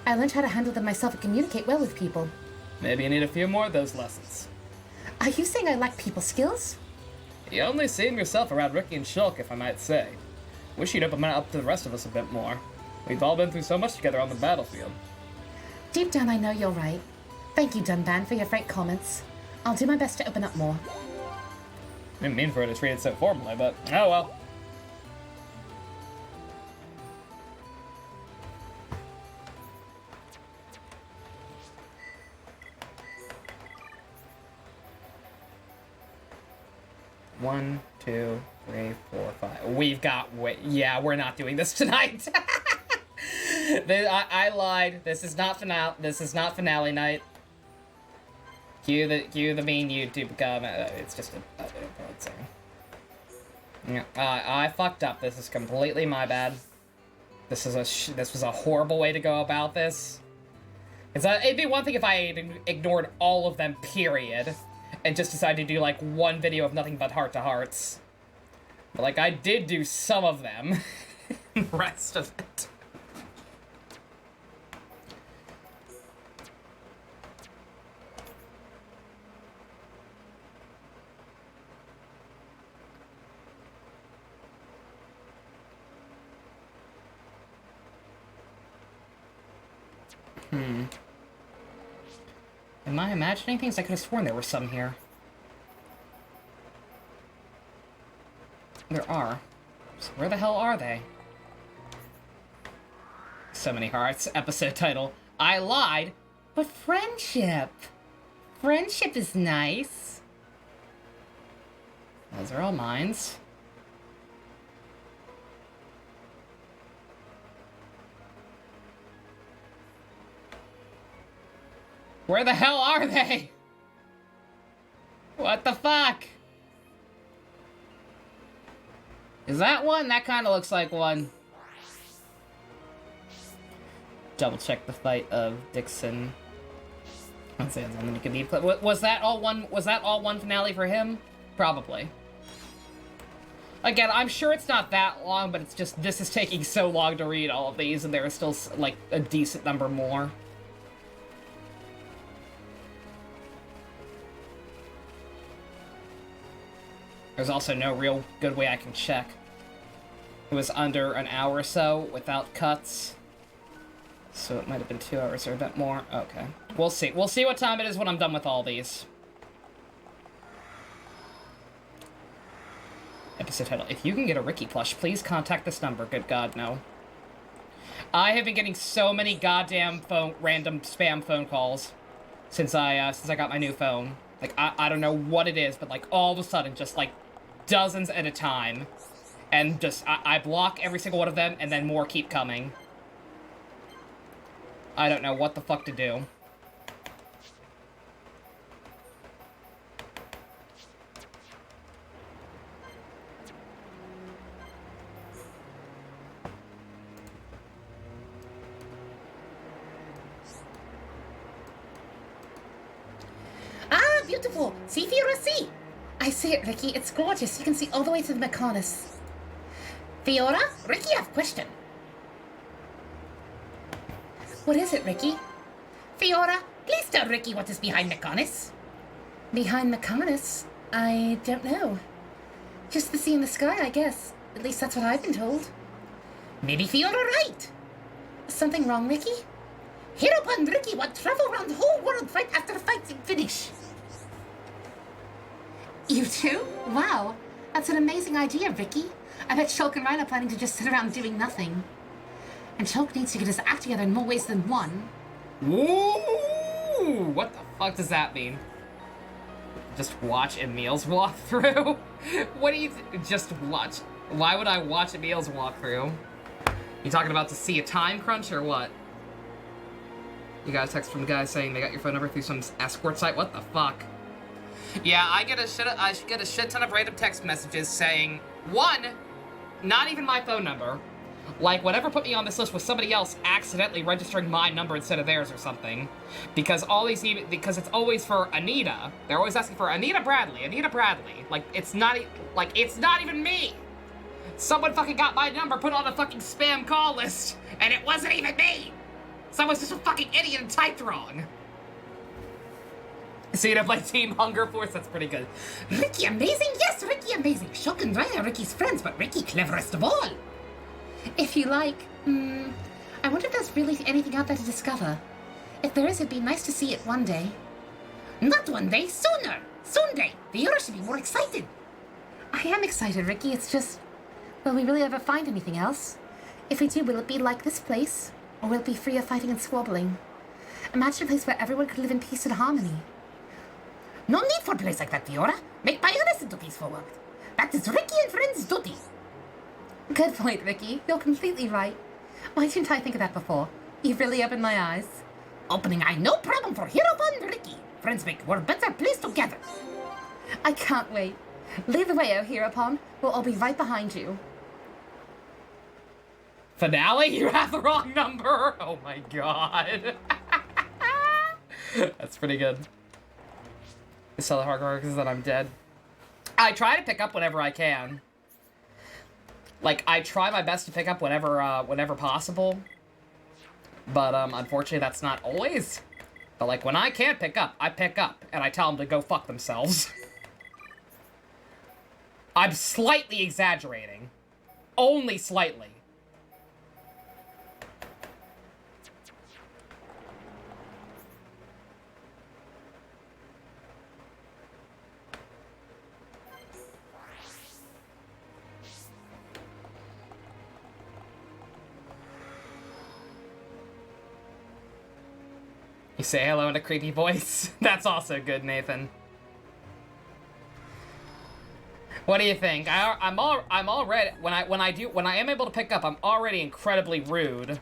I learned how to handle them myself and communicate well with people. Maybe you need a few more of those lessons. Are you saying I lack people skills? You only seem yourself around Ricky and Shulk, if I might say. Wish you'd open up to the rest of us a bit more. We've all been through so much together on the battlefield. Deep down, I know you're right. Thank you, Dunban, for your frank comments. I'll do my best to open up more. Didn't mean for it to treat it so formally, but oh well. One, two, three, four, five. We've got. Yeah, we're not doing this tonight. I lied. This is not finale. This is not finale night. Cue the main YouTube comment. It's just a thing. Yeah, I fucked up. This is completely my bad. This was a horrible way to go about this. It'd be one thing if I had ignored all of them, period, and just decided to do like one video of nothing but heart-to-hearts. But like I did do some of them. The rest of it. Am I imagining things? I could have sworn there were some here. There are. So where the hell are they? So many hearts. Episode title. I lied. But friendship. Friendship is nice. Those are all mines. Where the hell are they? What the fuck? Is that one? That kind of looks like one. Double check the fight of Dixon. Let's say something that could be. Was that all one? Was that all one finale for him? Probably. Again, I'm sure it's not that long, but it's just this is taking so long to read all of these, and there are still like a decent number more. There's also no real good way I can check. It was under an hour or so without cuts. So it might have been 2 hours or a bit more. Okay. We'll see. We'll see what time it is when I'm done with all these. Episode title. If you can get a Ricky plush, please contact this number. Good God, no. I have been getting so many goddamn random spam phone calls since I got my new phone. Like, I don't know what it is, but like all of a sudden, just like dozens at a time. And just, I block every single one of them, and then more keep coming. I don't know what the fuck to do. Ah, beautiful! See Fiora, see! I see it, Ricky. It's gorgeous. You can see all the way to the Mechonis. Fiora, Ricky, I have a question. What is it, Ricky? Fiora, please tell Ricky what is behind Mechonis. Behind Mechonis? I don't know. Just the sea in the sky, I guess. At least that's what I've been told. Maybe Fiora right. Something wrong, Ricky? Hereupon Ricky would travel around the whole world fight after fighting finish. You too? Wow. That's an amazing idea, Ricky. I bet Shulk and Rhino are planning to just sit around doing nothing. And Shulk needs to get his act together in more ways than one. Ooh, what the fuck does that mean? Just watch Emil's walkthrough? What do you just watch? Why would I watch Emil's walkthrough? You talking about to see a time crunch or what? You got a text from the guy saying they got your phone number through some escort site? What the fuck? Yeah, I get a shit ton of random text messages saying, one, not even my phone number. Like, whatever put me on this list was somebody else accidentally registering my number instead of theirs or something. Because because it's always for Anita. They're always asking for Anita Bradley. Like, it's not even me. Someone fucking got my number put on a fucking spam call list, and it wasn't even me. Someone's just a fucking idiot and typed wrong. Xenoblade Team Hunger Force, that's pretty good. Ricky amazing? Yes, Ricky amazing. Shulk and Rhino are Ricky's friends, but Ricky cleverest of all. If you like, I wonder if there's really anything out there to discover. If there is, it'd be nice to see it one day. Not one day, sooner. Someday. Fiora should be more excited. I am excited, Ricky. It's just, will we really ever find anything else? If we do, will it be like this place? Or will it be free of fighting and squabbling? Imagine a place where everyone could live in peace and harmony. No need for a place like that, Fiora. Make Bionis into peaceful world. That is Ricky and friends' duty. Good point, Ricky. You're completely right. Why didn't I think of that before? You've really opened my eyes. Opening eye, no problem for Heropan and Ricky. Friends make world better place together. I can't wait. Lead the way, oh Heropon. We'll all be right behind you. Finale? You have the wrong number! Oh my god. That's pretty good. I sell the hardcore because then I'm dead. I try to pick up whenever I can. Like, I try my best to pick up whenever possible. But, unfortunately, that's not always. But, like, when I can't pick up, I pick up. And I tell them to go fuck themselves. I'm slightly exaggerating. Only slightly. You say hello in a creepy voice. That's also good, Nathan. What do you think? I'm already when I am able to pick up, I'm already incredibly rude.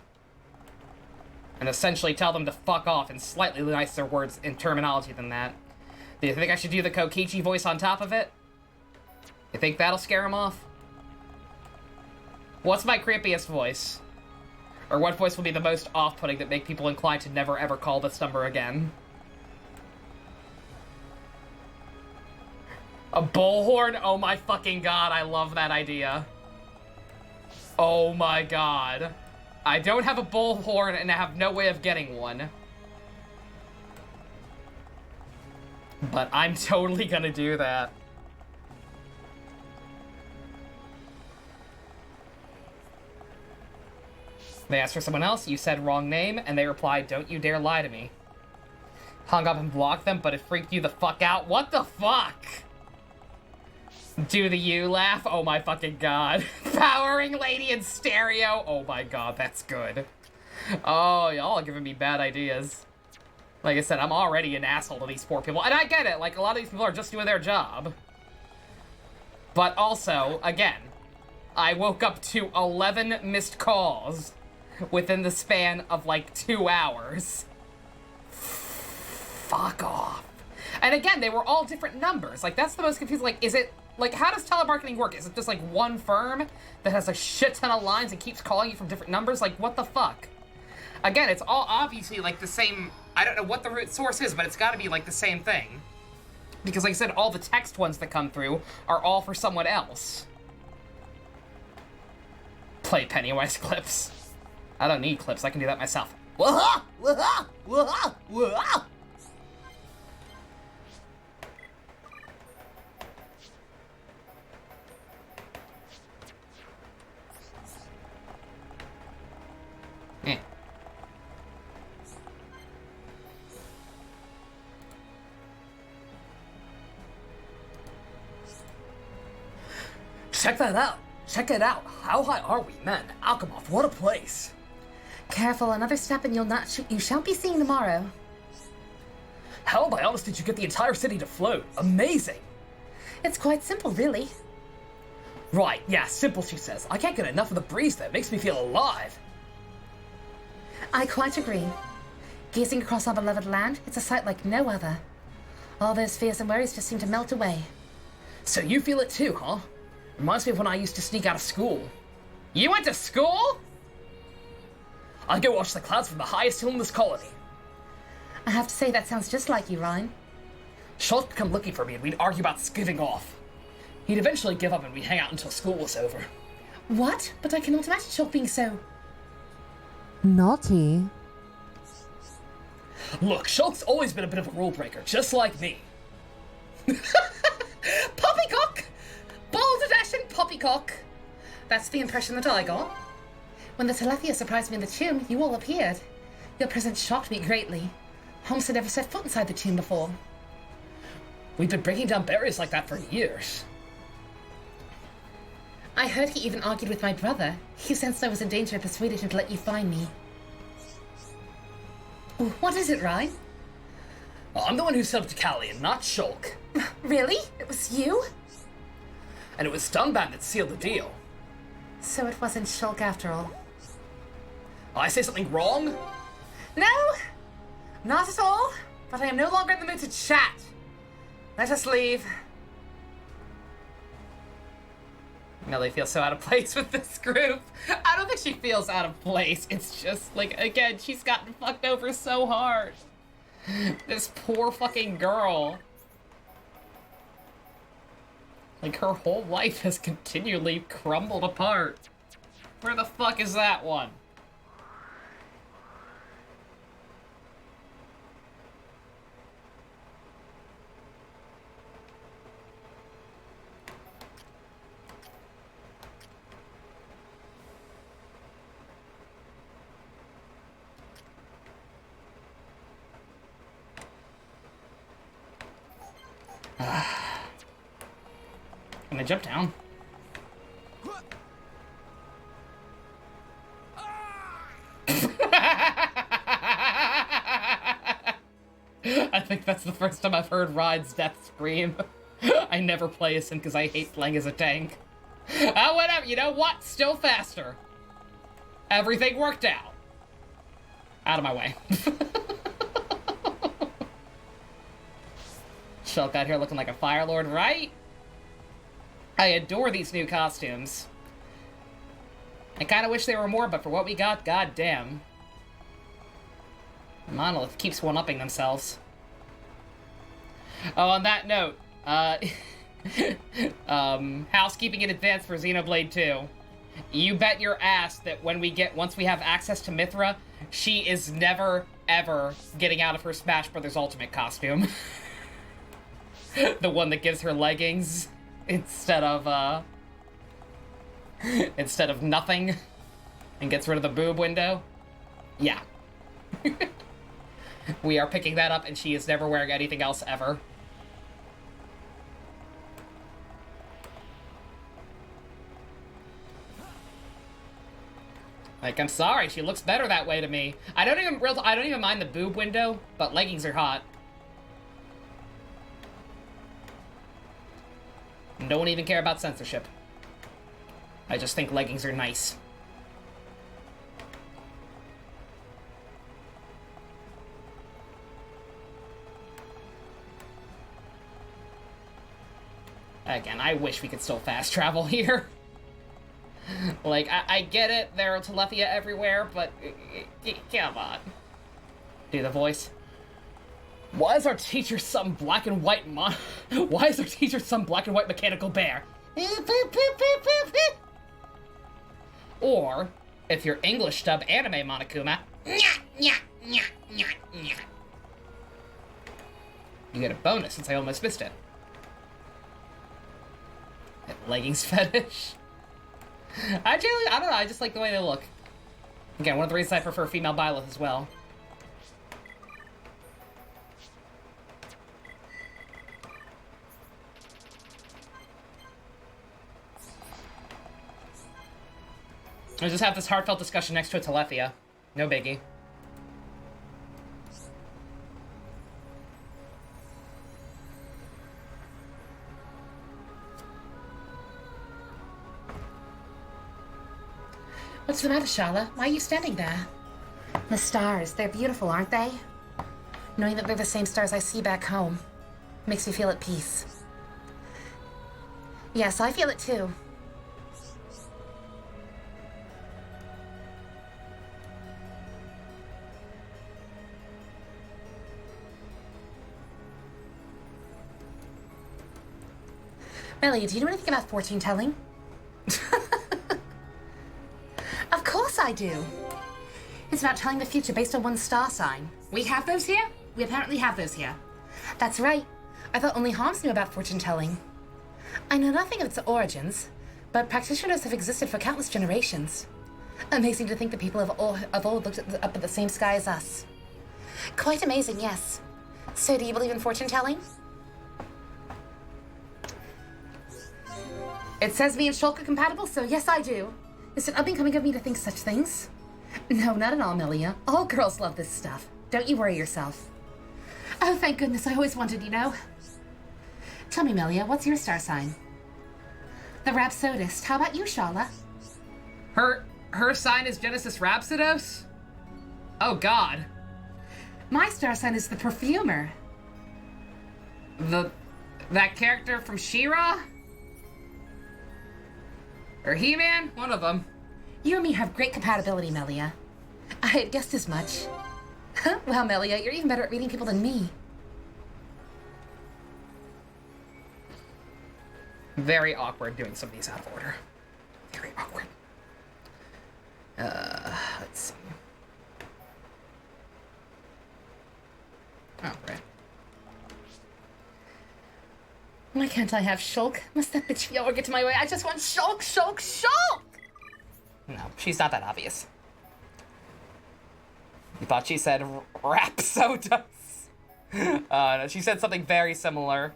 And essentially tell them to fuck off in slightly nicer words and terminology than that. Do you think I should do the Kokichi voice on top of it? You think that'll scare him off? What's my creepiest voice? Or what voice will be the most off-putting that make people inclined to never ever call this number again? A bullhorn? Oh my fucking god, I love that idea. Oh my god. I don't have a bullhorn and I have no way of getting one. But I'm totally gonna do that. They asked for someone else, you said wrong name, and they replied, don't you dare lie to me. Hung up and blocked them, but it freaked you the fuck out. What the fuck? Do the you laugh? Oh my fucking god. Powering lady in stereo? Oh my god, that's good. Oh, y'all are giving me bad ideas. Like I said, I'm already an asshole to these poor people. And I get it, like, a lot of these people are just doing their job. But also, again, I woke up to 11 missed calls within the span of, like, 2 hours. Fuck off. And again, they were all different numbers. Like, that's the most confusing. Like, is it... Like, how does telemarketing work? Is it just, like, one firm that has a shit ton of lines and keeps calling you from different numbers? Like, what the fuck? Again, it's all obviously, like, the same... I don't know what the root source is, but it's gotta be, like, the same thing. Because, like I said, all the text ones that come through are all for someone else. Play Pennywise clips. I don't need clips, I can do that myself. Whoa! Whoa! Whoa! Whoa! Eh. Check that out. Check it out. How high are we, man? Alchemoth, what a place. Careful, another step and you shan't be seen tomorrow. How by honest did you get the entire city to float? Amazing. It's quite simple, really. Right, yeah, simple, she says. I can't get enough of the breeze that makes me feel alive. I quite agree. Gazing across our beloved land, it's a sight like no other. All those fears and worries just seem to melt away. So you feel it too, huh? Reminds me of when I used to sneak out of school. You went to school? I'd go watch the clouds from the highest hill in this colony. I have to say that sounds just like you, Ryan. Shulk would come looking for me and we'd argue about skiving off. He'd eventually give up and we'd hang out until school was over. What? But I cannot imagine Shulk being so... naughty. Look, Shulk's always been a bit of a rule breaker, just like me. Poppycock! Balderdash and Poppycock! That's the impression that I got. When the Telethia surprised me in the tomb, you all appeared. Your presence shocked me greatly. Holmes had never set foot inside the tomb before. We've been breaking down barriers like that for years. I heard he even argued with my brother. He sensed I was in danger and persuaded him to let you find me. What is it, Ryan? Well, I'm the one who set up Decalion, not Shulk. Really? It was you? And it was Dunban that sealed the deal. So it wasn't Shulk after all. I say something wrong? No, not at all. But I am no longer in the mood to chat. Let us leave. Millie feels so out of place with this group. I don't think she feels out of place. It's just, like, again, she's gotten fucked over so hard. This poor fucking girl. Like, her whole life has continually crumbled apart. Where the fuck is that one? Can I jump down? That's the first time I've heard Ryan's death scream. I never play as him because I hate playing as a tank. Whatever. You know what? Still faster. Everything worked out. Out of my way. Shulk out here looking like a Fire Lord, right? I adore these new costumes. I kind of wish there were more, but for what we got, goddamn. Monolith keeps one-upping themselves. Oh, on that note, housekeeping in advance for Xenoblade 2. You bet your ass that once we have access to Mithra, she is never, ever getting out of her Smash Brothers Ultimate costume. The one that gives her leggings instead of nothing and gets rid of the boob window. Yeah. We are picking that up and she is never wearing anything else ever. Like, I'm sorry, she looks better that way to me. I don't even mind the boob window, but leggings are hot. Don't even care about censorship. I just think leggings are nice. Again, I wish we could still fast travel here. Like, I get it, there are Telethia everywhere, but come on. Do the voice. Why is our teacher some black and white Why is our teacher some black and white mechanical bear? Or, if you're English dub anime Monokuma, you get a bonus since I almost missed it. Leggings fetish. I don't know, I just like the way they look. Again, one of the reasons I prefer female Byleth as well. I just have this heartfelt discussion next to a Telethia. No biggie. What's the matter, Shala? Why are you standing there? The stars, they're beautiful, aren't they? Knowing that they're the same stars I see back home makes me feel at peace. Yes, I feel it too. Melly, do you know anything about fortune telling? Of course I do. It's about telling the future based on one's star sign. We have those here? We apparently have those here. That's right. I thought only Homs knew about fortune telling. I know nothing of its origins, but practitioners have existed for countless generations. Amazing to think that people of old looked up at the same sky as us. Quite amazing, yes. So do you believe in fortune telling? It says me and Shulk are compatible, so yes, I do. Is it unbecoming of me to think such things? No, not at all, Melia. All girls love this stuff. Don't you worry yourself. Oh, thank goodness. I always wanted, you know. Tell me, Melia, what's your star sign? The Rhapsodist. How about you, Shala? Her sign is Genesis Rhapsodos? Oh, God. My star sign is the Perfumer. That character from She-Ra? Or He-Man? One of them. You and me have great compatibility, Melia. I had guessed as much. Well, Melia, you're even better at reading people than me. Very awkward doing some of these out of order. Very awkward. Let's see. Oh, right. Why can't I have Shulk? Must that bitch ever get to my way? I just want Shulk, Shulk, Shulk! No, she's not that obvious. You thought she said Rhapsodus. No, she said something very similar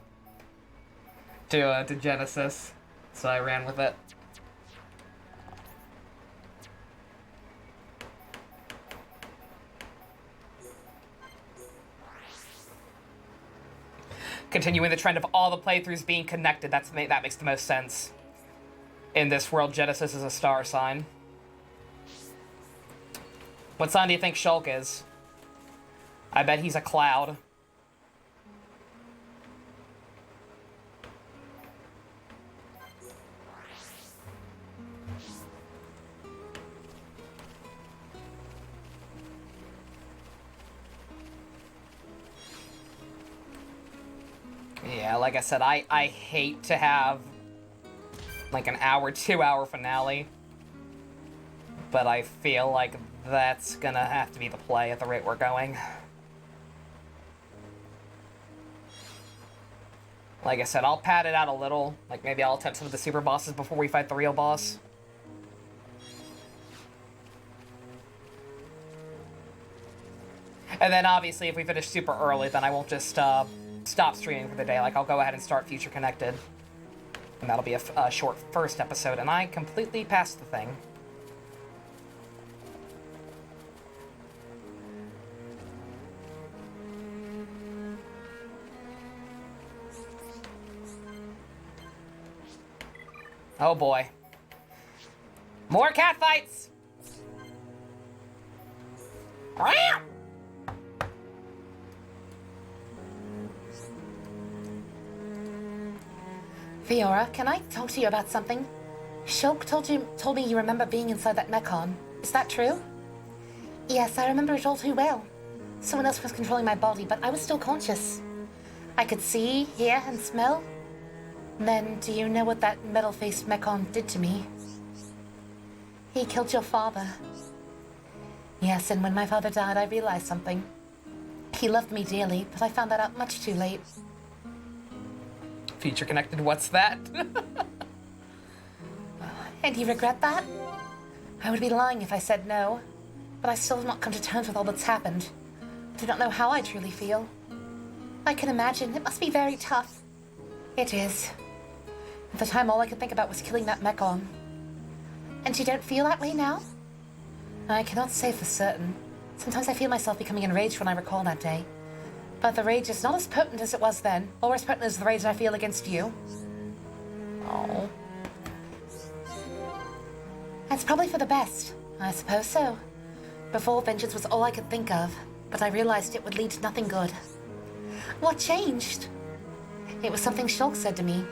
to Genesis, so I ran with it. continuing the trend of all the playthroughs being connected. That makes the most sense. In this world, Genesis is a star sign. What sign do you think Shulk is? I bet he's a cloud. Yeah, like I said, I hate to have like an hour, 2-hour finale. But I feel like that's gonna have to be the play at the rate we're going. Like I said, I'll pad it out a little. Like maybe I'll attempt some of the super bosses before we fight the real boss. And then obviously if we finish super early, then I won't just stop streaming for the day. Like I'll go ahead and start Future Connected. And that'll be a short first episode, and I completely passed the thing. Oh boy. More cat fights! Fiora, can I talk to you about something? Shulk told me you remember being inside that mechon. Is that true? Yes, I remember it all too well. Someone else was controlling my body, but I was still conscious. I could see, hear, and smell. Then, do you know what that metal-faced mechon did to me? He killed your father. Yes, and when my father died, I realized something. He loved me dearly, but I found that out much too late. Feature connected, what's that? And you regret that? I would be lying if I said no, but I still have not come to terms with all that's happened. I do not know how I truly feel. I can imagine. It must be very tough. It is. At the time, all I could think about was killing that mechon. And you don't feel that way now? I cannot say for certain. Sometimes I feel myself becoming enraged when I recall that day. But the rage is not as potent as it was then, or as potent as the rage I feel against you. Oh. That's probably for the best. I suppose so. Before, vengeance was all I could think of, but I realized it would lead to nothing good. What changed? It was something Shulk said to me,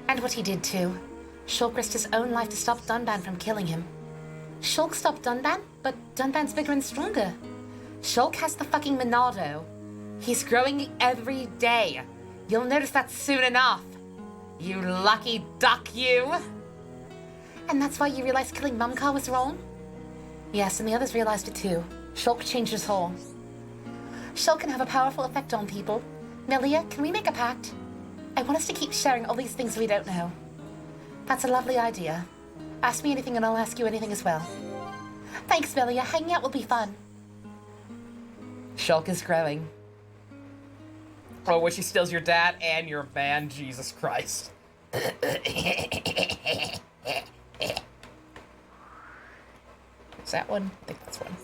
and what he did too. Shulk risked his own life to stop Dunban from killing him. Shulk stopped Dunban, but Dunban's bigger and stronger. Shulk has the fucking Monado. He's growing every day. You'll notice that soon enough. You lucky duck, you. And that's why you realized killing Mumcar was wrong? Yes, and the others realized it too. Shulk changed us all. Shulk can have a powerful effect on people. Melia, can we make a pact? I want us to keep sharing all these things we don't know. That's a lovely idea. Ask me anything and I'll ask you anything as well. Thanks, Melia. Hanging out will be fun. Shulk is growing. Oh, when she steals your dad and your man, Jesus Christ. Is that one? I think that's one.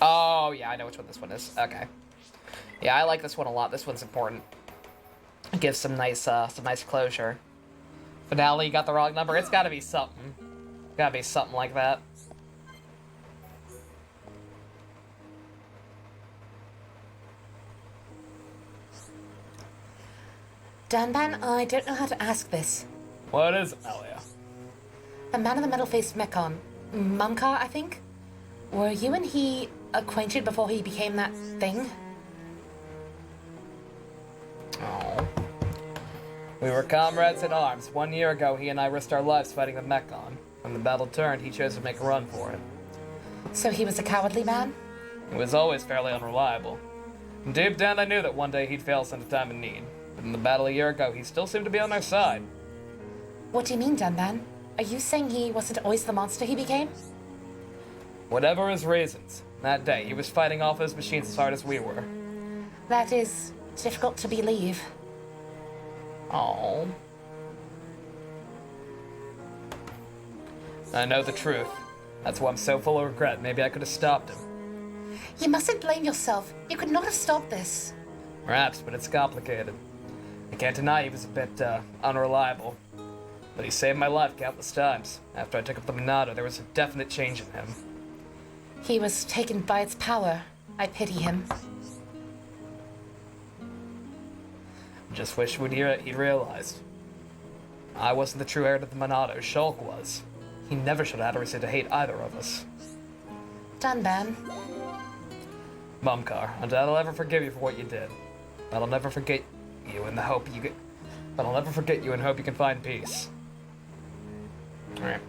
Oh, yeah, I know which one this one is. Okay. Yeah, I like this one a lot. This one's important. It gives some nice closure. Finale, you got the wrong number. It's gotta be something. Gotta be something like that. Dunban, I don't know how to ask this. What is it, Melia? The man in the metal-faced mechon, Mumcar, I think? Were you and he acquainted before he became that thing? Oh. We were comrades in arms. 1 year ago, he and I risked our lives fighting the Mechon. When the battle turned, he chose to make a run for it. So he was a cowardly man? He was always fairly unreliable. And deep down, I knew that one day he'd fail us in a time of need. But in the battle a year ago, he still seemed to be on our side. What do you mean, Dunban? Are you saying he wasn't always the monster he became? Whatever his reasons, that day he was fighting off his machines as hard as we were. That is difficult to believe. Oh. I know the truth. That's why I'm so full of regret. Maybe I could have stopped him. You mustn't blame yourself. You could not have stopped this. Perhaps, but it's complicated. I can't deny he was a bit, unreliable. But he saved my life countless times. After I took up the Monado, there was a definite change in him. He was taken by its power. I pity him. Just wish he'd realized. I wasn't the true heir to the Monado, Shulk was. He never should have had a reason to hate either of us. Dunban. Mumkar, and I'll never forgive you for what you did. But I'll never forget you in the hope you get. But I'll never forget you and hope you can find peace. Alright.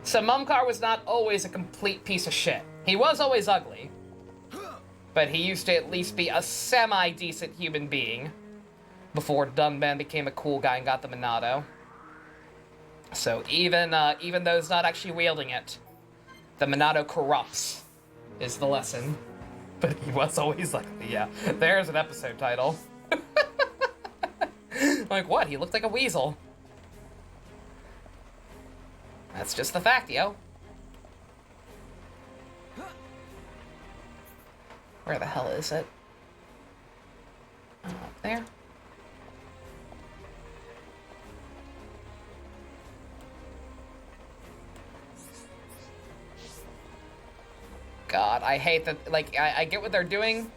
So Mumkar was not always a complete piece of shit. He was always ugly. But he used to at least be a semi-decent human being. Before Dunban became a cool guy and got the Monado. So even though he's not actually wielding it, the Monado corrupts, is the lesson. But he was always ugly, yeah. There's an episode title. Like, what? He looked like a weasel. That's just the fact, yo. Where the hell is it? Up there. God, I hate that, like, I get what they're doing.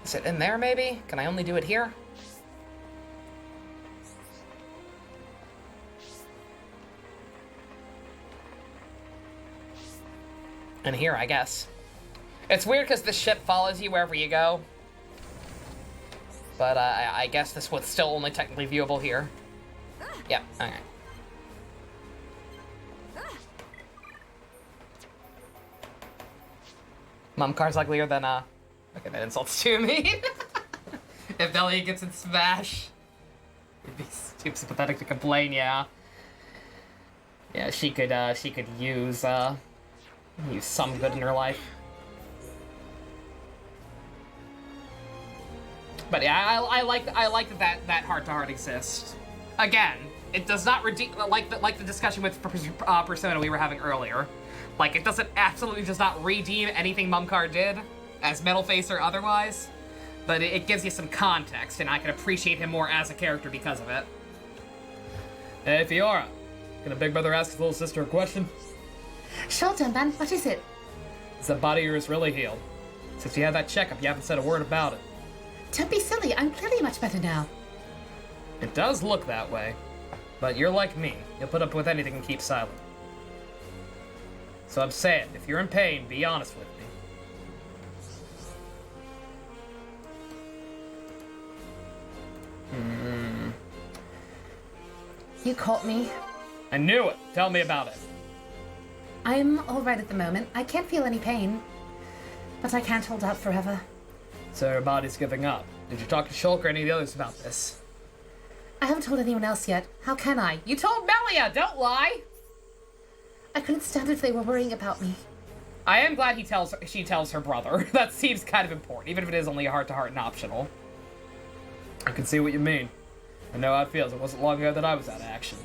Is it in there, maybe? Can I only do it here? And here, I guess. It's weird because the ship follows you wherever you go. But I guess this one's still only technically viewable here. Yeah, okay. Mumkar's uglier than, okay, that insult's too mean. If Delia gets in Smash, it'd be too pathetic to complain, yeah. Yeah, she could use some good in her life. But yeah, I like that heart-to-heart exists. Again, it does not redeem, like the discussion with Persona we were having earlier. Like, it absolutely does not redeem anything Mumkar did, as Metal Face or otherwise, but it gives you some context, and I can appreciate him more as a character because of it. Hey, Fiora, can a big brother ask his little sister a question? Sure, Dunban. What is it? Is the body of yours really healed? Since you had that checkup, you haven't said a word about it. Don't be silly. I'm clearly much better now. It does look that way, but you're like me. You'll put up with anything and keep silent. So I'm saying, if you're in pain, be honest with me. You caught me. I knew it! Tell me about it. I'm alright at the moment. I can't feel any pain. But I can't hold out forever. So your body's giving up. Did you talk to Shulk or any of the others about this? I haven't told anyone else yet. How can I? You told Melia, don't lie! I couldn't stand if they were worrying about me. I am glad she tells her brother. That seems kind of important, even if it is only a heart-to-heart and optional. I can see what you mean. I know how it feels. It wasn't long ago that I was out of action.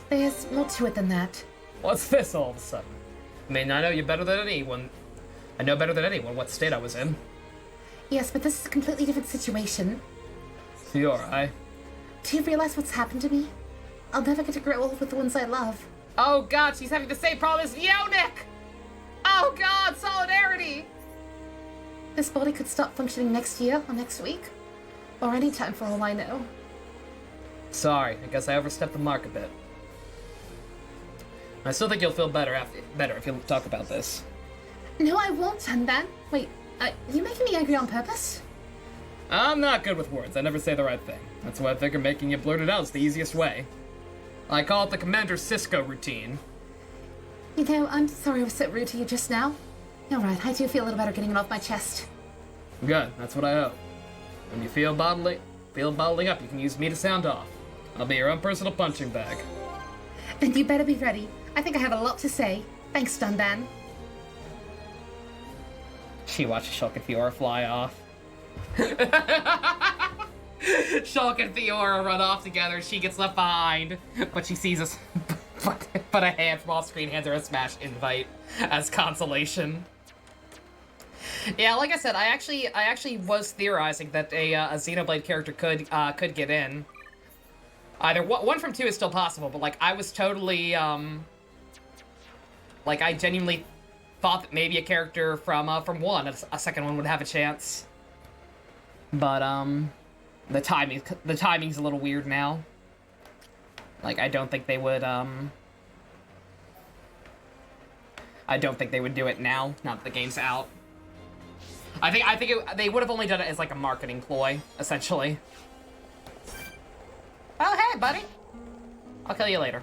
There's more to it than that. What's this all of a sudden? I mean, I know you better than anyone. I know better than anyone what state I was in. Yes, but this is a completely different situation. Fiora, Do you realize what's happened to me? I'll never get to grow old with the ones I love. Oh god, she's having the same problem as Yonick! Oh god, solidarity! This body could stop functioning next year or next week. Or any time for all I know. sorry. I guess I overstepped the mark a bit. I still think you'll feel better if you talk about this. No, I won't, Dunban. Wait, you making me angry on purpose? I'm not good with words. I never say the right thing. That's why I figure making it blurt it out is the easiest way. I call it the Commander Cisco routine. You know, I'm sorry I was so rude to you just now. You're right, I do feel a little better getting it off my chest. Good, that's what I hope. When you feel bottling up, you can use me to sound off. I'll be your own personal punching bag. Then you better be ready. I think I have a lot to say. Thanks, Dunban. She watches Shulk and Fiora fly off. Shulk and Fiora run off together. She gets left behind, but she sees us. But a hand from off-screen hands her a Smash invite as consolation. Yeah, like I said, I actually was theorizing that a Xenoblade character could get in. Either one from two is still possible, but like I was totally like I genuinely thought that maybe a character from one, a second one, would have a chance. But the timing's a little weird now. Like I don't think they would do it now that the game's out. I think they would have only done it as like a marketing ploy, essentially. Oh, hey, buddy. I'll kill you later.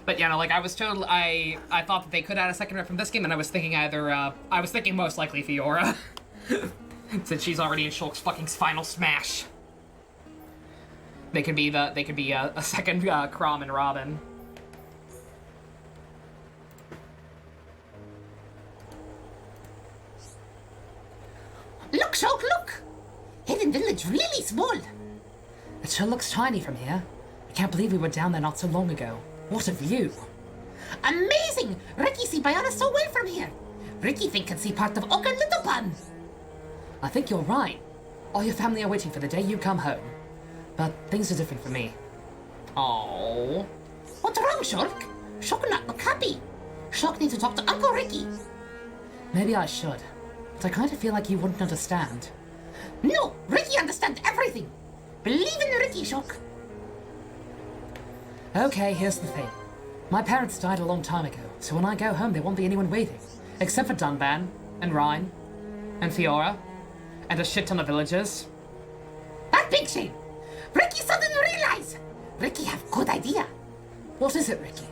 But yeah, no, like I was totally, I thought that they could add a second rep from this game, and I was thinking I was thinking most likely Fiora, since she's already in Shulk's fucking final smash. They could be a second Chrom and Robin. Look, Shulk, look! Hidden Village really small. It sure looks tiny from here. I can't believe we were down there not so long ago. What a view! Amazing! Ricky see Bayana so well from here. Ricky think can see part of Oak and Little Pond. I think you're right. All your family are waiting for the day you come home. But things are different for me. Oh. What's wrong, Shulk? Shulk not look happy. Shulk need to talk to Uncle Ricky. Maybe I should. But I kind of feel like you wouldn't understand. No, Ricky understands everything. Believe in Ricky, Shulk. Okay, here's the thing. My parents died a long time ago, so when I go home there won't be anyone waiting. Except for Dunban, and Ryan, and Fiora, and a shit ton of villagers. That big shame. Ricky suddenly realize. Ricky have good idea. What is it, Ricky?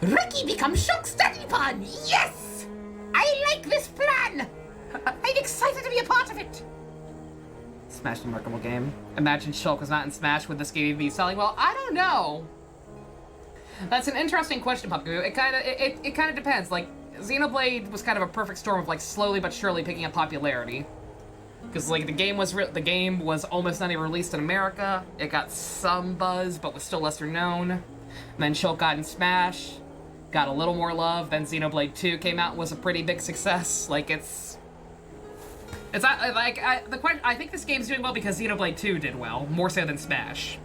Ricky become Shulk's study pawn. Yes! I like this plan. I'm excited to be a part of it. Smash the remarkable game. Imagine Shulk was not in Smash, would this game be selling well? I don't know. That's an interesting question, Puppy. It kind of depends. Like, Xenoblade was kind of a perfect storm of like slowly but surely picking up popularity. Because like the game was almost not even released in America. It got some buzz, but was still lesser known. And then Shulk got in Smash, got a little more love. Then Xenoblade 2 came out and was a pretty big success. Like I think this game's doing well because Xenoblade 2 did well, more so than Smash.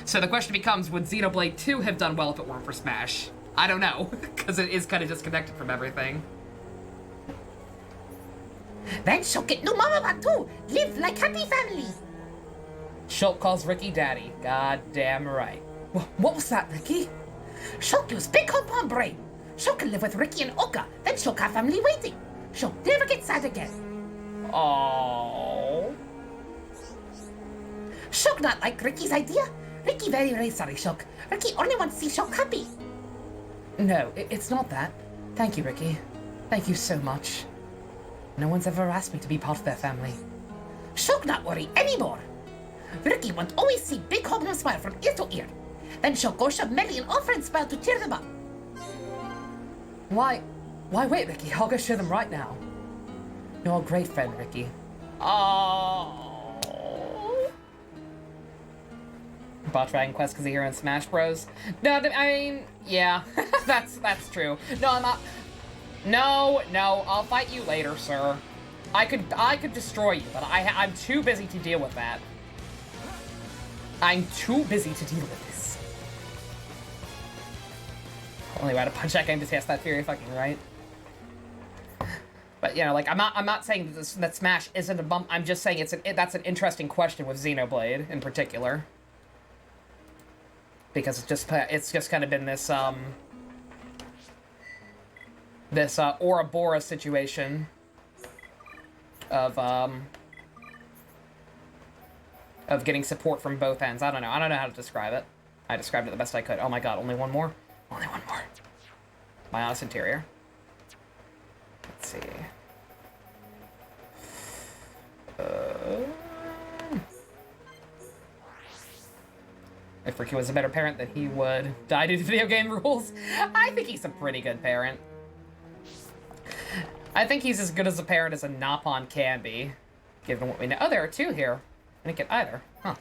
So the question becomes, would Xenoblade 2 have done well if it weren't for Smash? I don't know, because it is kind of disconnected from everything. Then Shulk get new mama too. Live like happy family. Shulk calls Ricky daddy. God damn right. What was that, Ricky? Shulk use big compound brain. Shulk can live with Ricky and Oka. Then Shulk have family waiting. Shulk never get sad again. Oh. Shulk not like Ricky's idea. Ricky very sorry, Shulk. Ricky only wants to see Shulk happy. No, it's not that. Thank you, Ricky. Thank you so much. No one's ever asked me to be part of their family. Shulk not worry anymore. Ricky want always see big hug and smile from ear to ear. Then Shulk go shove Melly and all friends smile to cheer them up. Why wait, Ricky? I'll go show them right now. You're a great friend, Ricky. Oh. Bought Dragon Quest because you're in Smash Bros. No, I mean, yeah, that's true. No, I'm not. No, I'll fight you later, sir. I could destroy you, but I'm too busy to deal with that. I'm too busy to deal with this. Only way to punch that game to test that theory, fucking right. But you know, like I'm not saying that Smash isn't a bump. I'm just saying that's an interesting question with Xenoblade in particular, because it's just kind of been this this Ouroboros situation of getting support from both ends. I don't know how to describe it. I described it the best I could. Oh my god, only one more? Only one more. My honest interior. Let's see. If Ricky was a better parent, then he would die due to video game rules. I think he's a pretty good parent. I think he's as good as a parent as a Napon can be. Given what we know. Oh, there are two here. I didn't get either. Huh.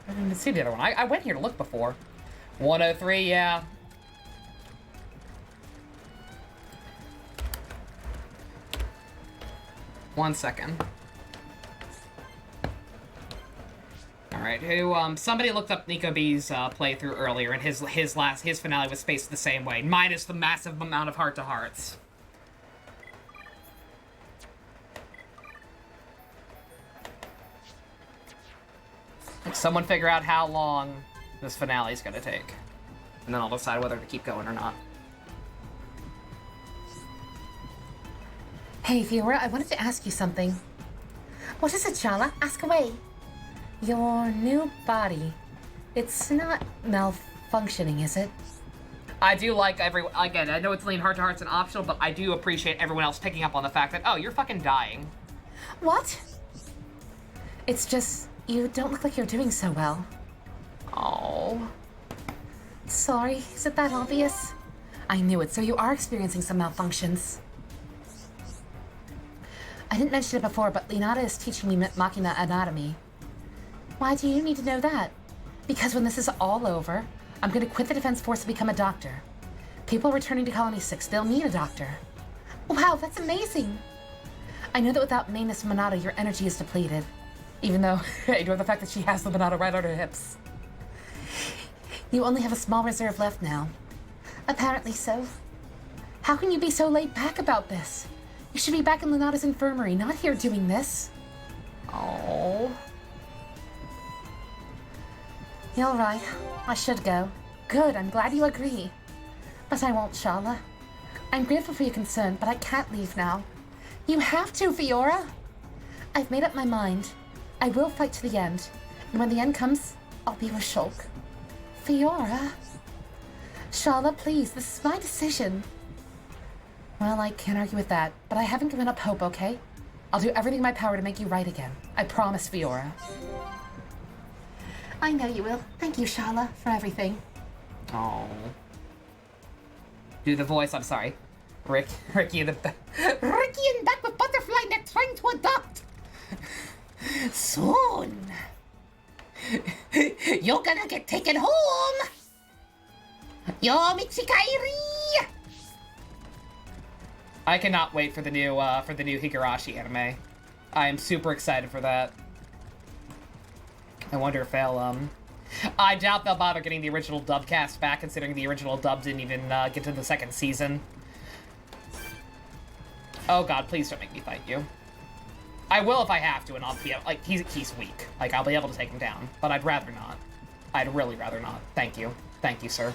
I didn't even see the other one. I went here to look before. 103, yeah. One second. Alright, somebody looked up Nico B's playthrough earlier, and his finale was spaced the same way, minus the massive amount of heart-to-hearts. Someone figure out how long this finale is gonna take, and then I'll decide whether to keep going or not. Hey, Fiora, I wanted to ask you something. What is it, Shala? Ask away. Your new body, it's not malfunctioning, is it? I do like again, I know it's lean heart-to-hearts and optional, but I do appreciate everyone else picking up on the fact that, oh, you're fucking dying. What? It's just, you don't look like you're doing so well. Oh. Sorry, is it that obvious? I knew it, so you are experiencing some malfunctions. I didn't mention it before, but Leonata is teaching me Machina anatomy. Why do you need to know that? Because when this is all over, I'm going to quit the Defense Force and become a doctor. People returning to Colony 6, they'll need a doctor. Wow, that's amazing! I know that without Manus Monata, your energy is depleted. Even though I ignore the fact that she has the Monata right on her hips. You only have a small reserve left now. Apparently so. How can you be so laid back about this? You should be back in Lunata's infirmary, not here doing this. Oh. You're right. I should go. Good, I'm glad you agree. But I won't, Shala. I'm grateful for your concern, but I can't leave now. You have to, Fiora! I've made up my mind. I will fight to the end. And when the end comes, I'll be with Shulk. Fiora? Shala, please, this is my decision. Well, I can't argue with that, but I haven't given up hope, okay? I'll do everything in my power to make you right again. I promise, Fiora. I know you will. Thank you, Shala, for everything. Oh. Do the voice, I'm sorry. Ricky Ricky and back with Butterfly Net trying to adopt. Soon. You're gonna get taken home. Yo, Michikairi. I cannot wait for the new Higurashi anime. I am super excited for that. I wonder if they'll, I doubt they'll bother getting the original dub cast back, considering the original dub didn't even, get to the second season. Oh god, please don't make me fight you. I will if I have to, and I'll be, like, he's weak. Like, I'll be able to take him down, but I'd rather not. I'd really rather not. Thank you. Thank you, sir.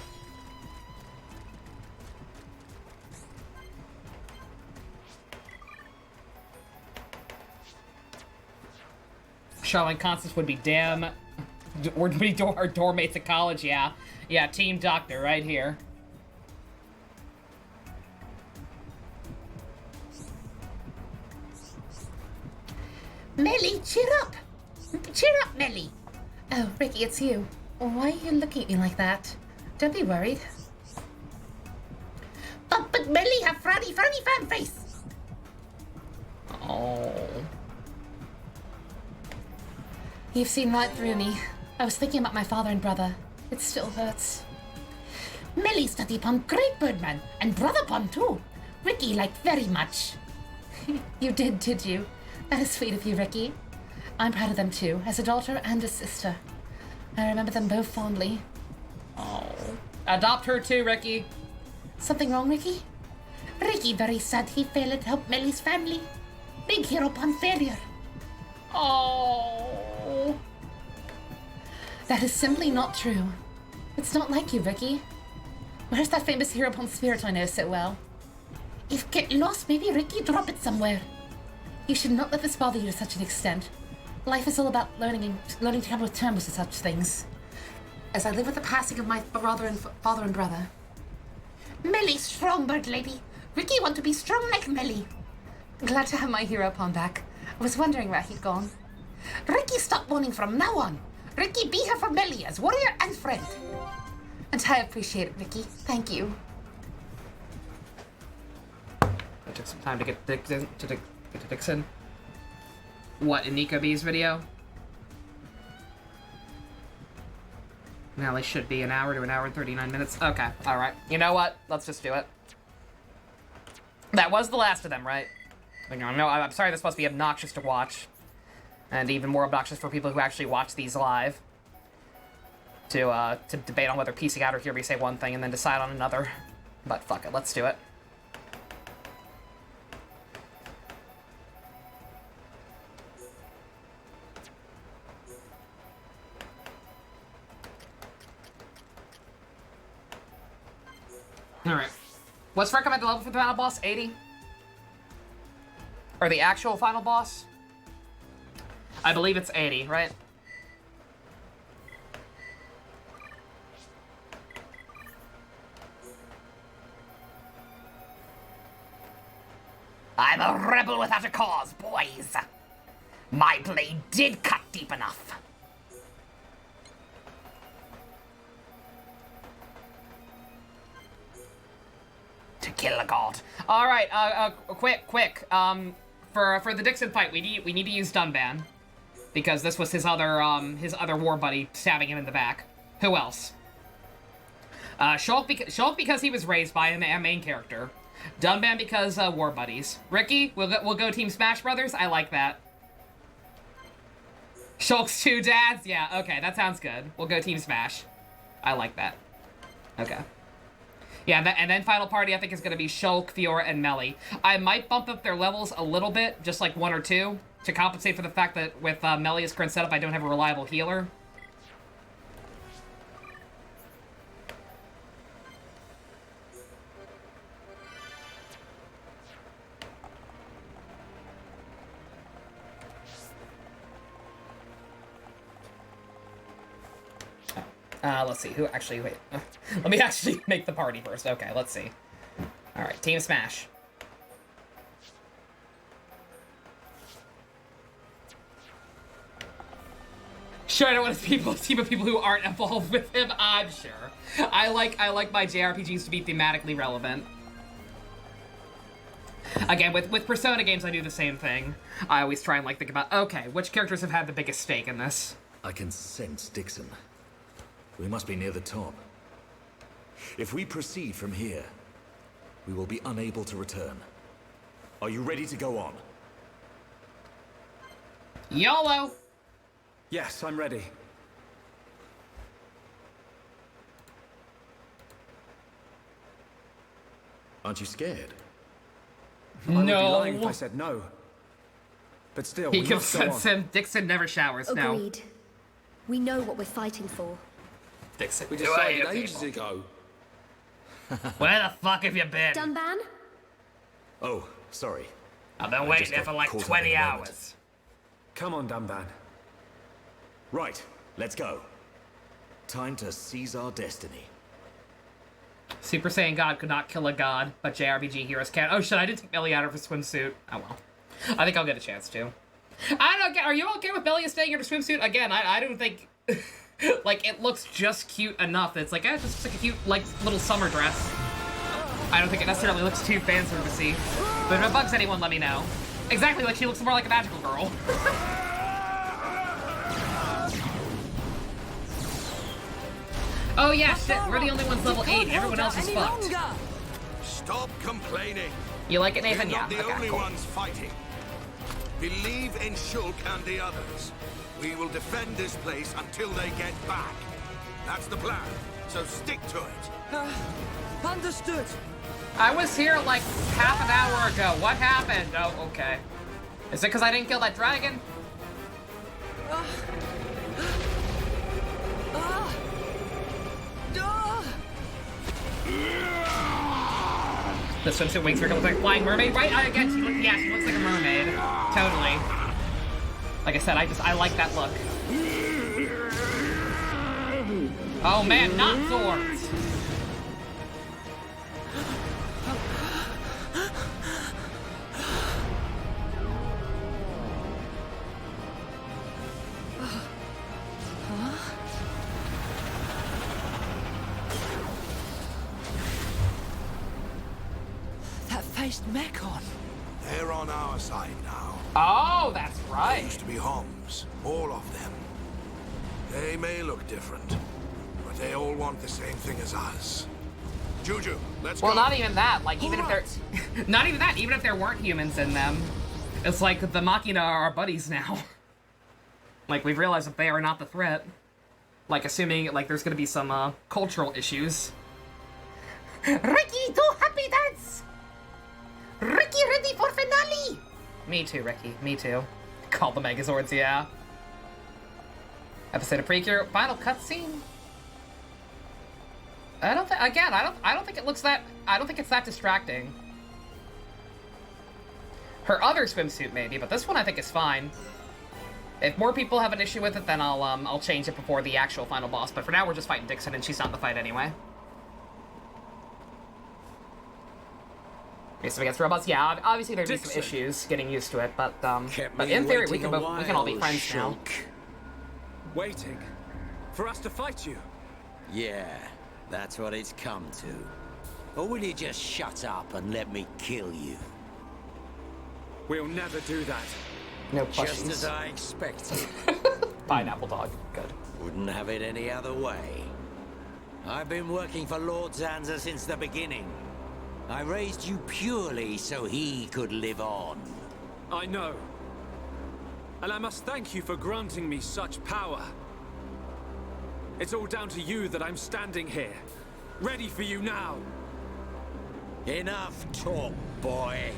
Charlotte Constance would be damn... Would be our dorm mates at college, yeah. Yeah, team doctor right here. Melly, cheer up! Cheer up, Melly! Oh, Ricky, it's you. Why are you looking at me like that? Don't be worried. But Melly have frowny fan face! Oh... You've seen right through me. I was thinking about my father and brother. It still hurts. Melly study upon great Birdman, and brother upon too. Ricky liked very much. You did you? That is sweet of you, Ricky. I'm proud of them too, as a daughter and a sister. I remember them both fondly. Oh. Adopt her too, Ricky. Something wrong, Ricky? Ricky very sad he failed to help Melly's family. Big hero upon failure. Oh. That is simply not true. It's not like you, Ricky. Where's that famous hero upon spirit I know so well? If get lost, maybe Ricky drop it somewhere. You should not let this bother you to such an extent. Life is all about learning to come with terms with such things. As I live with the passing of my father and brother. Melly strong, bird lady. Ricky want to be strong like Melly. Glad to have my hero upon back. I was wondering where he'd gone. Ricky stop mourning from now on. Ricky be here for Melly as warrior and friend. And I appreciate it, Ricky. Thank you. It took some time to get Dixon, get to Dixon. What, in Nico B's video? Now they should be an hour to an hour and 39 minutes. Okay, alright. You know what? Let's just do it. That was the last of them, right? No, I'm sorry this must be obnoxious to watch. And even more obnoxious for people who actually watch these live. To debate on whether piecing out or hear me say one thing and then decide on another. But fuck it, let's do it. Alright. What's recommended level for the final boss? 80? Or the actual final boss? I believe it's 80, right? I'm a rebel without a cause, boys. My blade did cut deep enough. To kill a god. All right, quick. For the Dixon fight, we need to use Dunban, because this was his other war buddy stabbing him in the back. Who else? Shulk because he was raised by a main character. Dunban because war buddies. Ricky, we'll go Team Smash Brothers. I like that. Shulk's two dads. Yeah, okay, that sounds good. We'll go Team Smash. I like that. Okay. Yeah, and then final party I think is going to be Shulk, Fiora, and Melly. I might bump up their levels a little bit, just like 1 or 2, to compensate for the fact that with Melly's current setup I don't have a reliable healer. Let's see, who actually, wait. Let me actually make the party first. Okay, let's see. Alright, Team Smash. Sure, I don't want a team of people who aren't involved with him, I'm sure. I like my JRPGs to be thematically relevant. Again, with Persona games, I do the same thing. I always try and think about, okay, which characters have had the biggest stake in this? I can sense Dixon. We must be near the top. If we proceed from here, we will be unable to return. Are you ready to go on? YOLO! Yes, I'm ready. Aren't you scared? I would be No. lying if I said no. But still, He we must go consents on. him. Dixon never showers, no. Agreed. We know what we're fighting for. Dixon, We do decided I ages ago. Where the fuck have you been? Dunban? Oh, sorry. I've been I waiting just here got for like caught up 20 in the moment. hours. Come on, Dunban. Right, let's go. Time to seize our destiny. Super Saiyan God could not kill a god, but JRPG heroes can. Oh shit, I did take Melly out of her swimsuit. Oh well. I think I'll get a chance to. I don't know, are you okay with Melly staying in her swimsuit? Again, I don't think... like, it looks just cute enough that it's like, just looks like a cute, little summer dress. I don't think it necessarily looks too fancy. But if it bugs anyone, let me know. Exactly, like she looks more like a magical girl. Oh yeah, shit, we're the only ones level 8. Everyone else is fucked. Stop complaining. You like it, Nathan? We're Yeah, not the okay, only cool. ones fighting. Believe in Shulk and the others. We will defend this place until they get back. That's the plan, so stick to it. Understood. I was here like half an hour ago. What happened? Oh, okay. Is it because I didn't kill that dragon? The swimsuit wings are gonna look like a flying mermaid, right? Again, she looks like a mermaid. Totally. Like I said, I like that look. Oh man, not swords! That face missed Mekon. They're on our side now. Oh, that's They right. used to be Homs, all of them. They may look different, but they all want the same thing as us. Juju, let's Well, go. not even that. Like, even if they're... not even that. Even if there weren't humans in them. It's like the Machina are our buddies now. Like, we've realized that they are not the threat. Like, assuming, like, there's gonna be some, cultural issues. Ricky, do happy dance! Ricky ready for finale! Me too, Ricky. Me too. Call the Megazords, yeah. Episode of Precure. Final cutscene? I don't think... Again, I don't think it looks that... I don't think it's that distracting. Her other swimsuit, maybe, but this one I think is fine. If more people have an issue with it, then I'll change it before the actual final boss. But for now, we're just fighting Dixon, and she's not in the fight anyway. Race against robots, yeah. Obviously, there'd be some issues getting used to it, but in theory, we can all be friends now. Waiting for us to fight you. Yeah, that's what it's come to. Or will you just shut up and let me kill you? We'll never do that. No Just plushies. as I expected. Pineapple dog. Good. Wouldn't have it any other way. I've been working for Lord Zanza since the beginning. I raised you purely so he could live on. I know. And I must thank you for granting me such power. It's all down to you that I'm standing here, ready for you now. Enough talk, boy.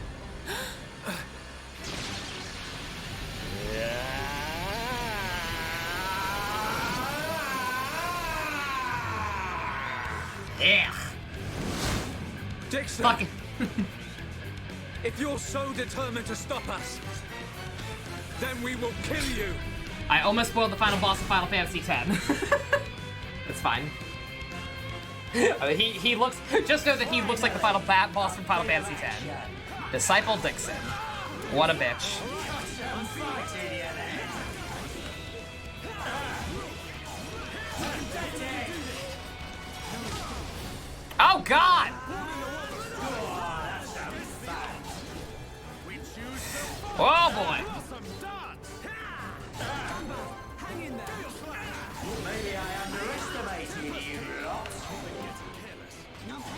Yeah. Dixon, Fucking. if you're so determined to stop us, then we will kill you. I almost spoiled the final boss of Final Fantasy X. It's fine. He looks... Just know that he looks like the final boss from Final Fantasy X. Disciple Dixon. What a bitch. Oh, God! Oh, boy.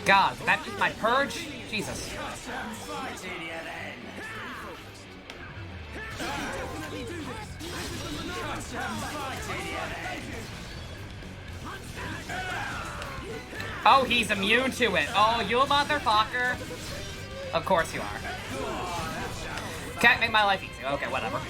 God, that my purge? Jesus. Oh, he's immune to it. Oh, you motherfucker. Of course you are. Can't make my life easy. Okay, whatever.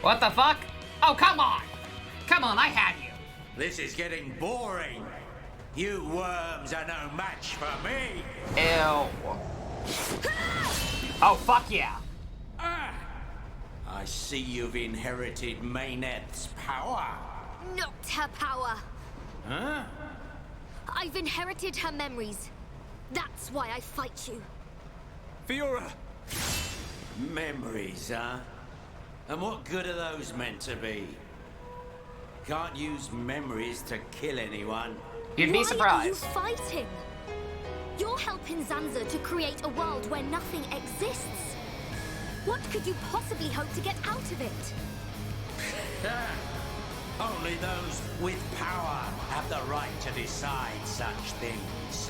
What the fuck? Oh, come on! Come on, I had you. This is getting boring. You worms are no match for me. Ew. Oh, fuck yeah. I see you've inherited Mayneth's power. Not her power. Huh? I've inherited her memories. That's why I fight you. Fiora! Memories, huh? And what good are those meant to be? Can't use memories to kill anyone. You'd be Why are you surprised. fighting? You're helping Zanza to create a world where nothing exists. What could you possibly hope to get out of it? Only those with power have the right to decide such things.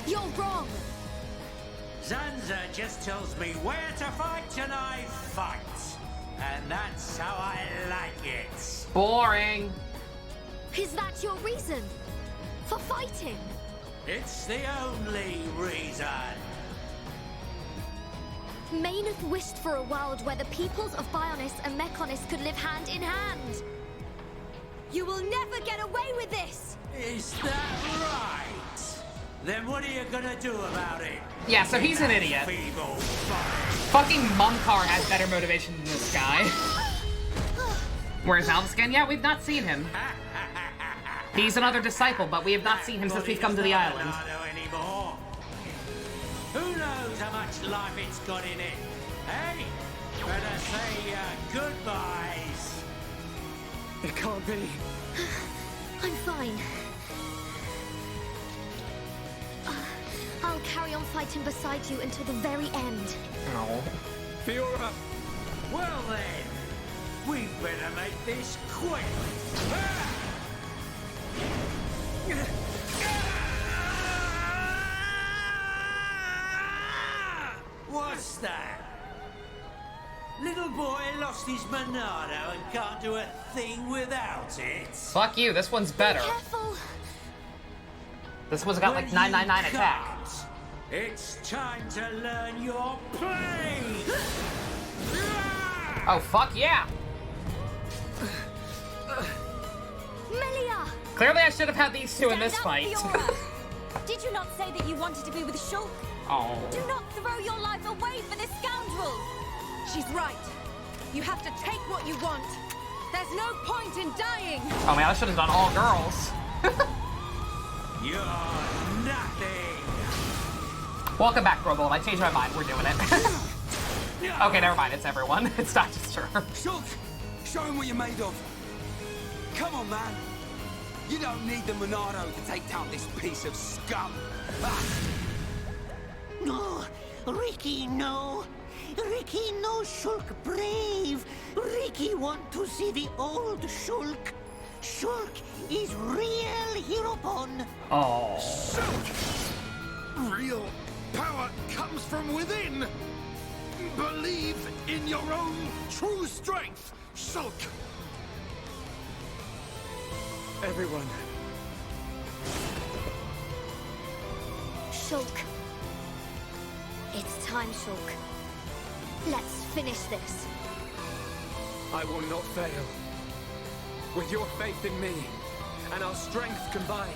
You're wrong. Zanza just tells me where to fight and I fight. And that's how I like it. Boring. Is that your reason for fighting? It's the only reason. Mayneth wished for a world where the peoples of Bionis and Mechonis could live hand in hand. You will never get away with this! Is that right? Then what are you gonna do about it? Yeah, so he's an idiot. Feeble Fucking Mumcar has better motivation than this guy. Where's Alvscan? Yeah, we've not seen him. He's another disciple, but we have not seen him since we've come to the island. Anymore. Who knows how much life it's got in it? Hey? Better say goodbyes. It can't be. I'm fine. I'll carry on fighting beside you until the very end. Oh. Fiora! Well then, we better make this quick. What's that? Little boy lost his Monado and can't do a thing without it. Fuck you, this one's better. Careful. This one's got like 999 attack. Can't. It's time to learn your play. Oh, fuck yeah! Melia! Clearly I should have had these two in this Stand fight. up, Fiora. Did you not say that you wanted to be with Shulk? Oh. Do not throw your life away for this scoundrel! She's right. You have to take what you want. There's no point in dying. Oh man, I should have done all girls. You're nothing. Welcome back, Robold. I changed my mind. We're doing it. Okay, never mind. It's everyone. It's not just her. Shulk, show him what you're made of. Come on, man. You don't need the Monado to take down this piece of scum. No, Ricky, no. Ricky, no Shulk brave. Ricky want to see the old Shulk. Shulk is real Heropon. Oh. Shulk! Real power comes from within. Believe in your own true strength, Shulk. Everyone. Shulk. It's time, Shulk. Let's finish this. I will not fail. With your faith in me and our strength combined,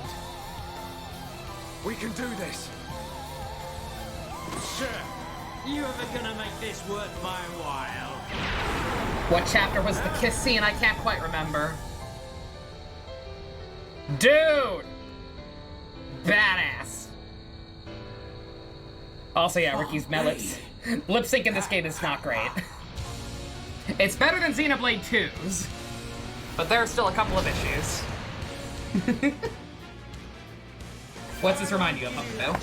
we can do this. Sure. You ever gonna make this worth my while? What chapter was the kiss scene? I can't quite remember. Dude! Badass. Also, yeah, Ricky's melons. Lip sync in this game is not great. It's better than Xenoblade 2's, but there are still a couple of issues. What's this remind you of, Bill?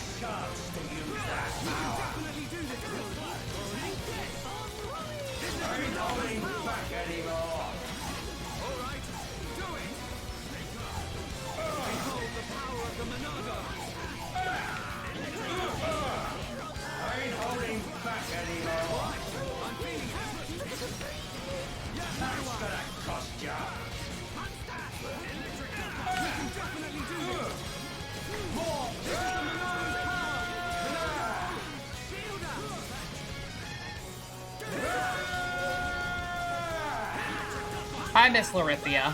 I miss Larithia.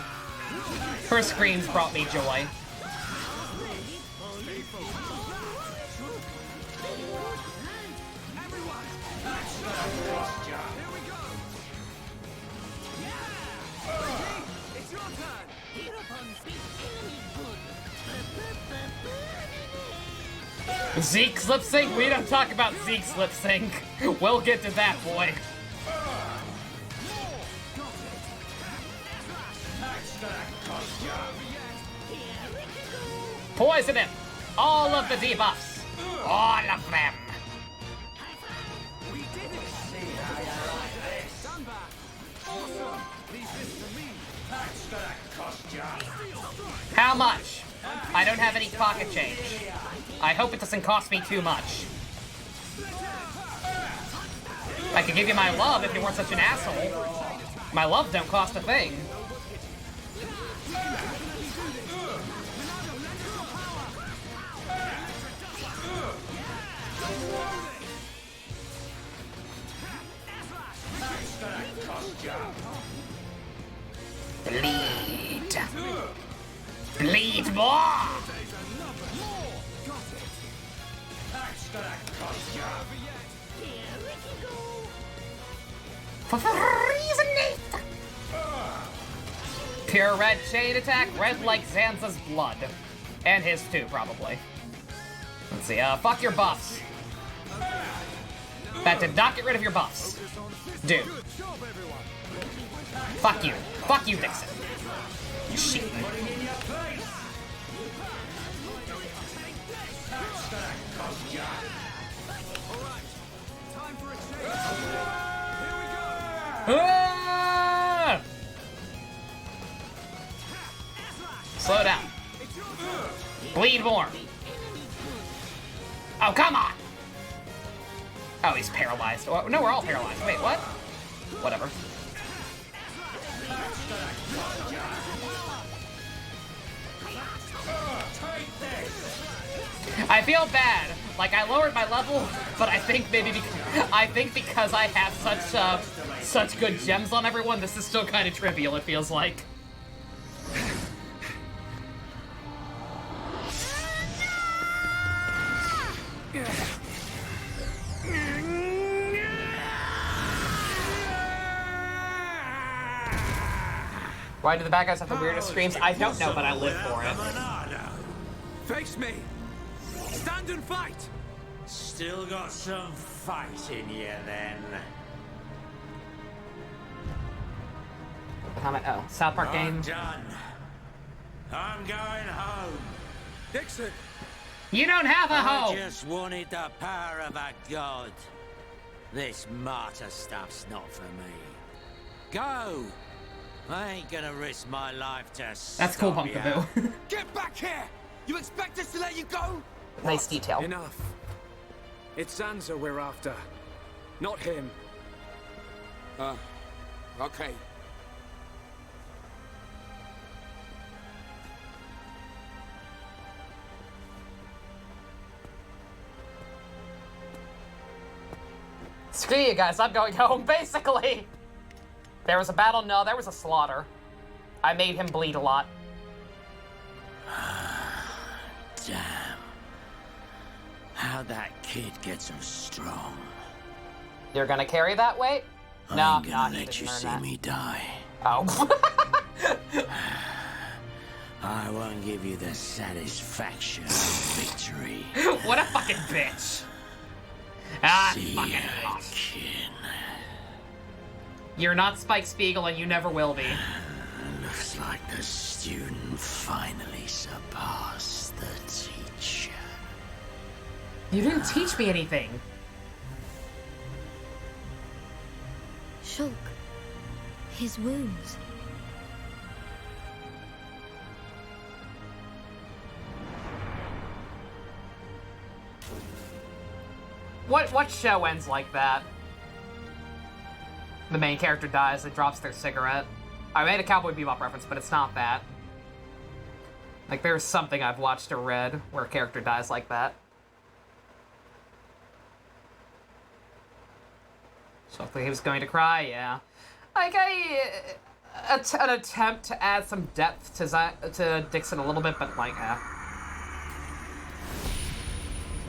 Her screams brought me joy. Zeke's lip sync? We don't talk about Zeke's lip sync. We'll get to that, boy. Poison him! All of the debuffs! All of them! How much? I don't have any pocket change. I hope it doesn't cost me too much. I could give you my love if you weren't such an asshole. My love don't cost a thing. Bleed. Bleed more! For reason Pure red chain attack, red like Zanza's blood. And his too, probably. Let's see, fuck your buffs. That did not get rid of your buffs. Dude. Fuck you. Fuck you, Dixon. Shit. Ah! Slow down. Bleed more. Oh, come on! Oh, he's paralyzed. Oh, no, we're all paralyzed. Wait, what? Whatever. I feel bad. Like, I lowered my level, but I think maybe because I have such good gems on everyone, this is still kind of trivial, it feels like. Why do the bad guys have the weirdest screams? I don't know, but I live for it. Face me! Stand and fight! Still got some fight in you, then. Comment. Oh, South Park game. Done. I'm going home. Dixon! You don't have a I home! just wanted the power of a god. This martyr stuff's not for me. Go! I ain't gonna risk my life to That's cool, stop ya. Punkaboo. Get back here! You expect us to let you go? Nice detail. Enough. It's Zanza we're after, not him. Okay. Screw you guys, I'm going home, basically! There was a battle? No, there was a slaughter. I made him bleed a lot. Damn. How'd that kid get so strong? You're gonna carry that weight? No, I ain't gonna he let you didn't see earn that. me die. Oh. I won't give you the satisfaction of victory. What a fucking bitch. Ah, See fucking ya, bitch. kin. You're not Spike Spiegel and you never will be. Looks like the student finally surpassed the teacher. You didn't teach me anything. Shulk. His wounds. What show ends like that? The main character dies and drops their cigarette. I made a Cowboy Bebop reference, but it's not that. Like, there's something I've watched or read where a character dies like that. So if he was going to cry, yeah. Like, an attempt to add some depth to Dixon a little bit, but like,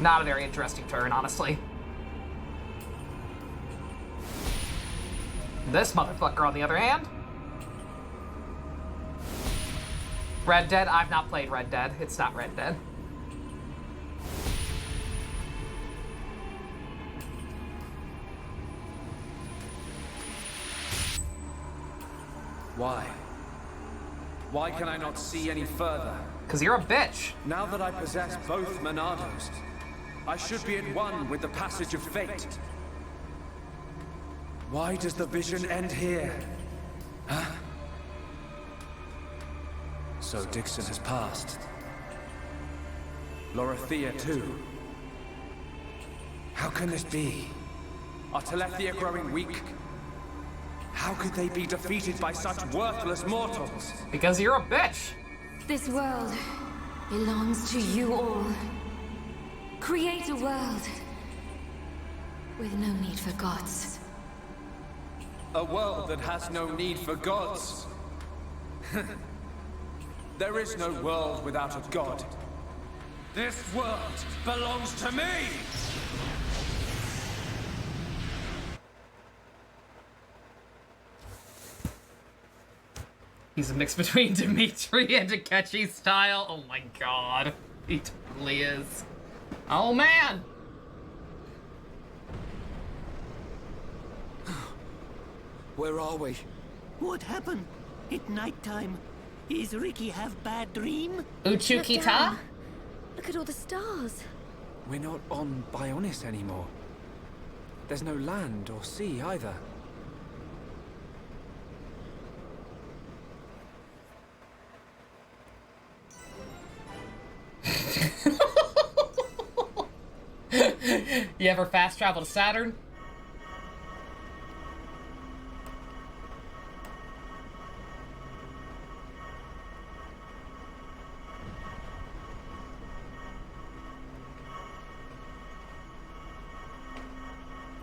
not a very interesting turn, honestly. This motherfucker, on the other hand. Red Dead? I've not played Red Dead. It's not Red Dead. Why? Why can I not see any further? Because you're a bitch. Now that I possess both Monados, I should be at one with the passage of fate. Why does the vision end here? Huh? So Dixon has passed. Lorithia too. How can this be? Are Telethia growing weak? How could they be defeated by such worthless mortals? Because you're a bitch. This world belongs to you all. Create a world with no need for gods. A world that has no need for gods. There is no world without a god. This world belongs to me! He's a mix between Dimitri and Takechi's style. Oh my god. He totally is. Oh man! Where are we? What happened? At nighttime? Is Ricky have bad dream? Uchukita? Look at all the stars. We're not on Bionis anymore. There's no land or sea either. You ever fast travel to Saturn?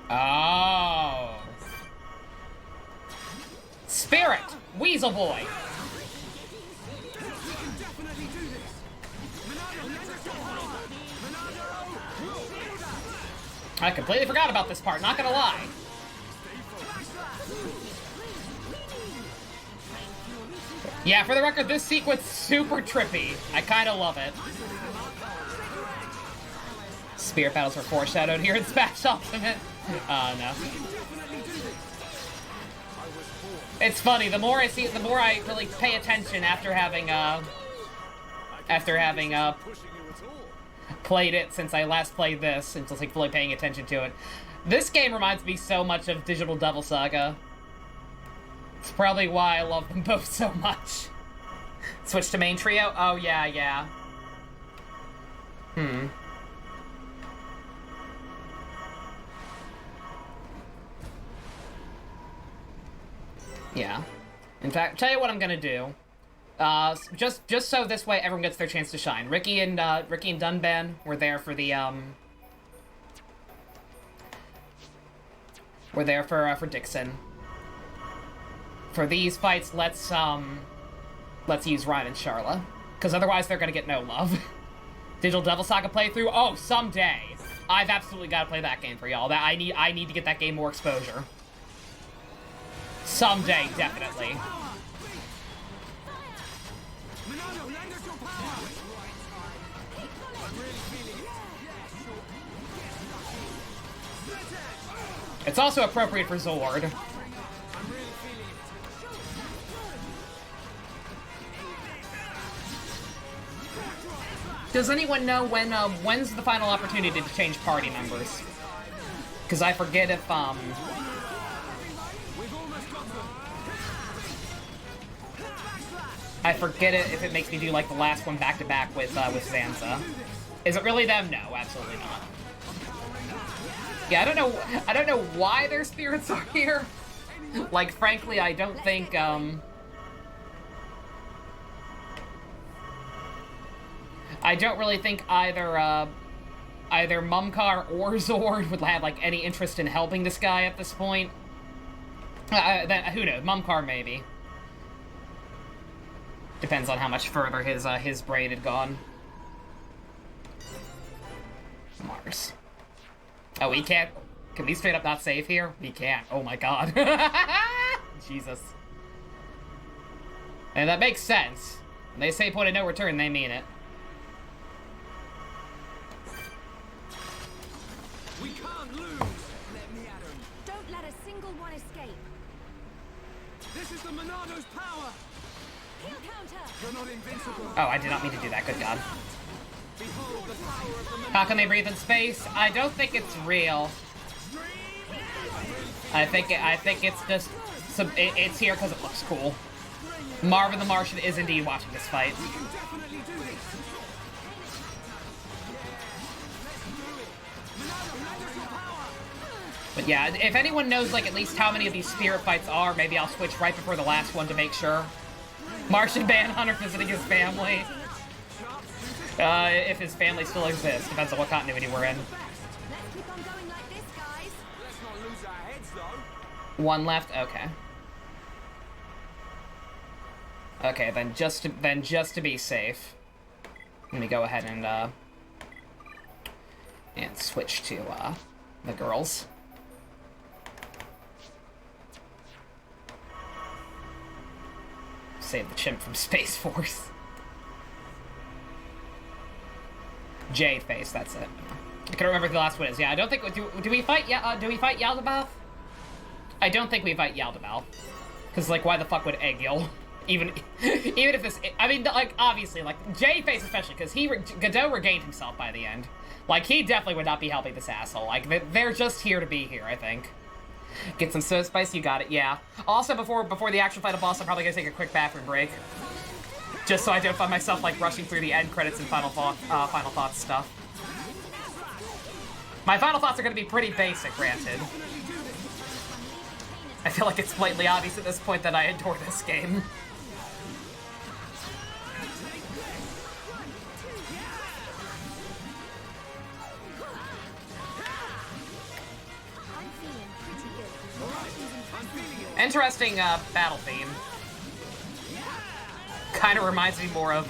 Oh. Spirit! Weasel Boy! I completely forgot about this part, not gonna lie. Yeah, for the record, this sequence is super trippy. I kinda love it. Spirit battles are foreshadowed here in Smash Ultimate. No. It's funny, the more I see it, the more I really pay attention after having played it since I last played this, and just like fully paying attention to it. This game reminds me so much of Digital Devil Saga. It's probably why I love them both so much. Switch to main trio? Oh, yeah. Yeah. In fact, tell you what I'm gonna do. Just so this way everyone gets their chance to shine. Ricky and Dunban were there for the We're there for Dixon. For these fights, let's use Ryan and Charla, because otherwise they're gonna get no love. Digital Devil Saga playthrough? Oh, someday. I've absolutely got to play that game for y'all. That I need to get that game more exposure. Someday, definitely. It's also appropriate for Zord. Does anyone know when's the final opportunity to change party members? Because I forget if I forget it if it makes me do like the last one back to back with Zanza. Is it really them? No, absolutely not. Yeah, I don't know why their spirits are here. Like, frankly, I don't think I don't really think either Mumkar or Zord would have like any interest in helping this guy at this point. Who knows? Mumkar maybe. Depends on how much further his brain had gone. Mars. Oh, we can't. Can we straight up not save here? We can't. Oh my god. Jesus. And that makes sense. When they say point of no return, they mean it. We can't lose. Let me at him. Don't let a single one escape. This is the Monado's power. He'll counter. You're not invincible. Oh, I did not mean to do that. Good God. How can they breathe in space? I don't think it's real. I think it's just it's here because it looks cool. Marvin the Martian is indeed watching this fight. But yeah, if anyone knows like at least how many of these spirit fights are, maybe I'll switch right before the last one to make sure. Martian Manhunter visiting his family. If his family still exists. Depends on what continuity we're in. Let's keep on going like this, guys. Let's not lose our heads, though. One left? Okay. Okay, then just to be safe, let me go ahead and switch to the girls. Save the chimp from Space Force. Jade face, that's it. I can't remember who the last one is. Yeah, I don't think do we fight? Yeah, do we fight Yaldabaoth? I don't think we fight Yaldabaoth. Because, like, why the fuck would Egil? Even if this... I mean, like, obviously, like, J-Face especially, because Godot regained himself by the end. Like, he definitely would not be helping this asshole. Like, they're just here to be here, I think. Get some soda spice, you got it, yeah. Also, before the actual final boss, I'm probably gonna take a quick bathroom break. Just so I don't find myself, like, rushing through the end credits and Final Thoughts stuff. My final thoughts are gonna be pretty basic, granted. I feel like it's blatantly obvious at this point that I adore this game. Interesting battle theme. Kind of reminds me more of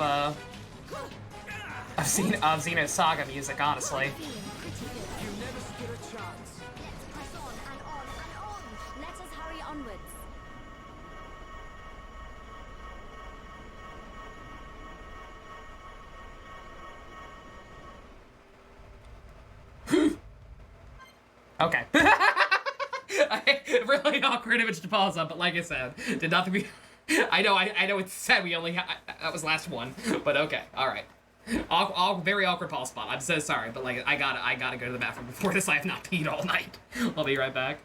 Xeno's Saga music, honestly. Okay. Really awkward image to pause on, but like I said, did not think we... I know it's sad we only that was last one, but okay, alright. Very awkward pause spot, I'm so sorry, but like, I gotta go to the bathroom before this. I have not peed all night. I'll be right back.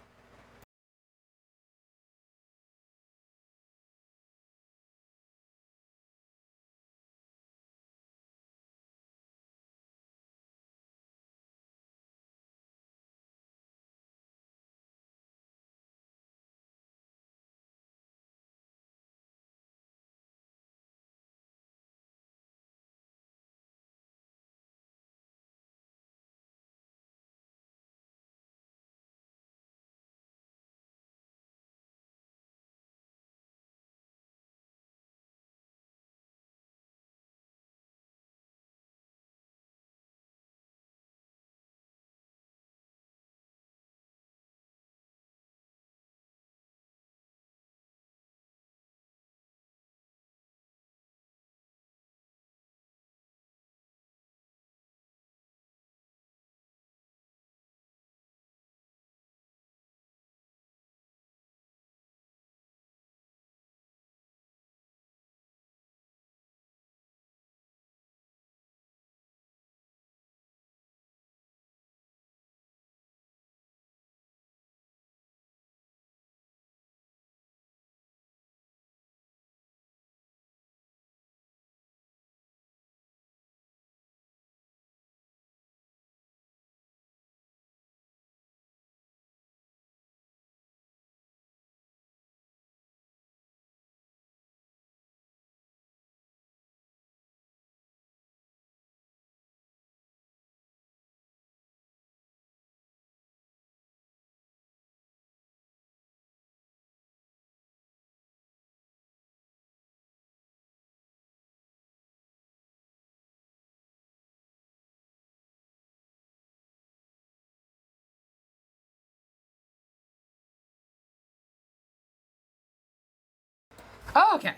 Okay.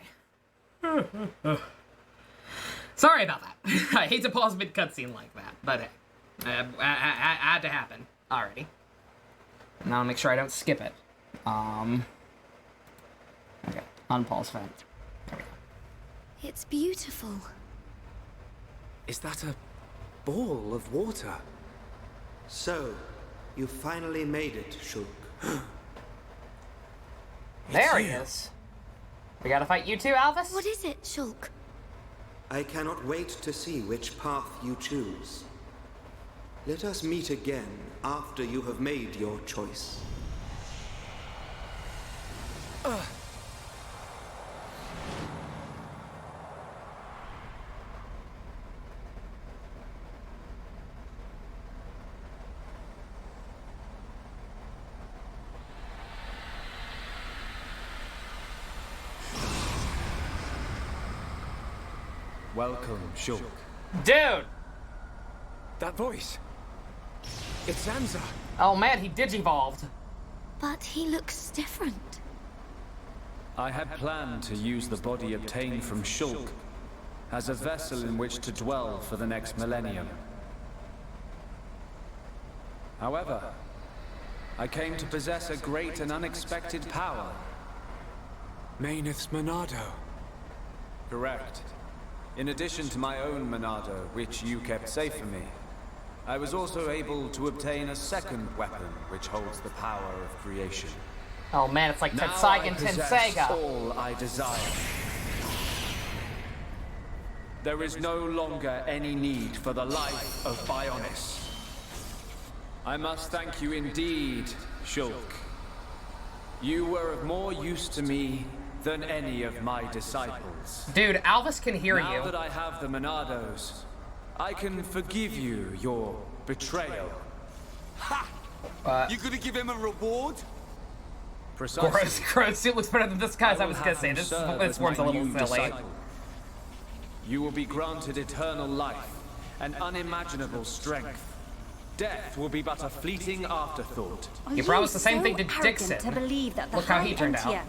Sorry about that. I hate to pause mid-cutscene like that, but hey. I had to happen. Alrighty. Now I'll make sure I don't skip it. Okay. Unpause event. There we go. It's beautiful. Is that a ball of water? So, you finally made it, Shulk. There he is. We gotta fight you too, Alvis? What is it, Shulk? I cannot wait to see which path you choose. Let us meet again after you have made your choice. Welcome, Shulk. Dude! That voice. It's Zanza. Oh man, he digivolved. But he looks different. I had planned to use the body obtained from Shulk as a vessel in which to dwell for the next millennium. However, I came to possess a great and unexpected power. Mayneth's Monado. Correct. In addition to my own Monado, which you kept safe for me, I was also able to obtain a second weapon which holds the power of creation. Oh man, it's like Now Tenseiga I and possess Tenseiga. all I desire. There is no longer any need for the life of Bionis. I must thank you indeed, Shulk. You were of more use to me than any of my disciples. Dude, Alvis can hear now you. Now that I have the Monados, I can forgive you your betrayal. Ha! You gonna give him a reward? Precisely. Gross suit looks better than this guy's. I was gonna say, this one's a little silly. Disciple. You will be granted eternal life and unimaginable strength. Death will be but a fleeting afterthought. You promised the same thing to arrogant Dixon. To believe that the Look how he turned High Entia... out.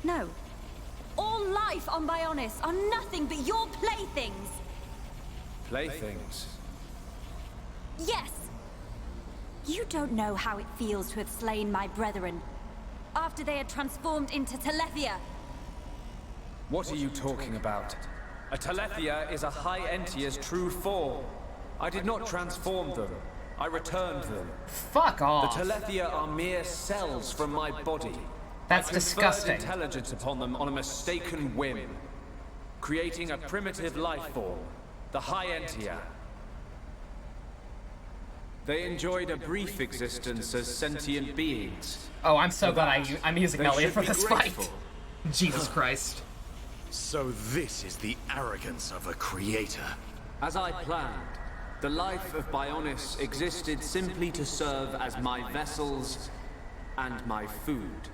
No. All life on Bionis are nothing but your playthings. Playthings? Yes. You don't know how it feels to have slain my brethren after they had transformed into Telethia. What are you talking about? A Telethia is a High Entia's true form. I did not transform them. I returned them. Fuck off. The Telethia are mere cells from my body. That's I disgusting. conferred intelligence upon them on a mistaken whim, creating a primitive life form, the High Entia. They enjoyed a brief existence as sentient beings. Oh, I'm so glad I'm using Elliot for this fight. Jesus Christ. So this is the arrogance of a creator. As I planned, the life of Bionis existed simply to serve as my vessels and my food.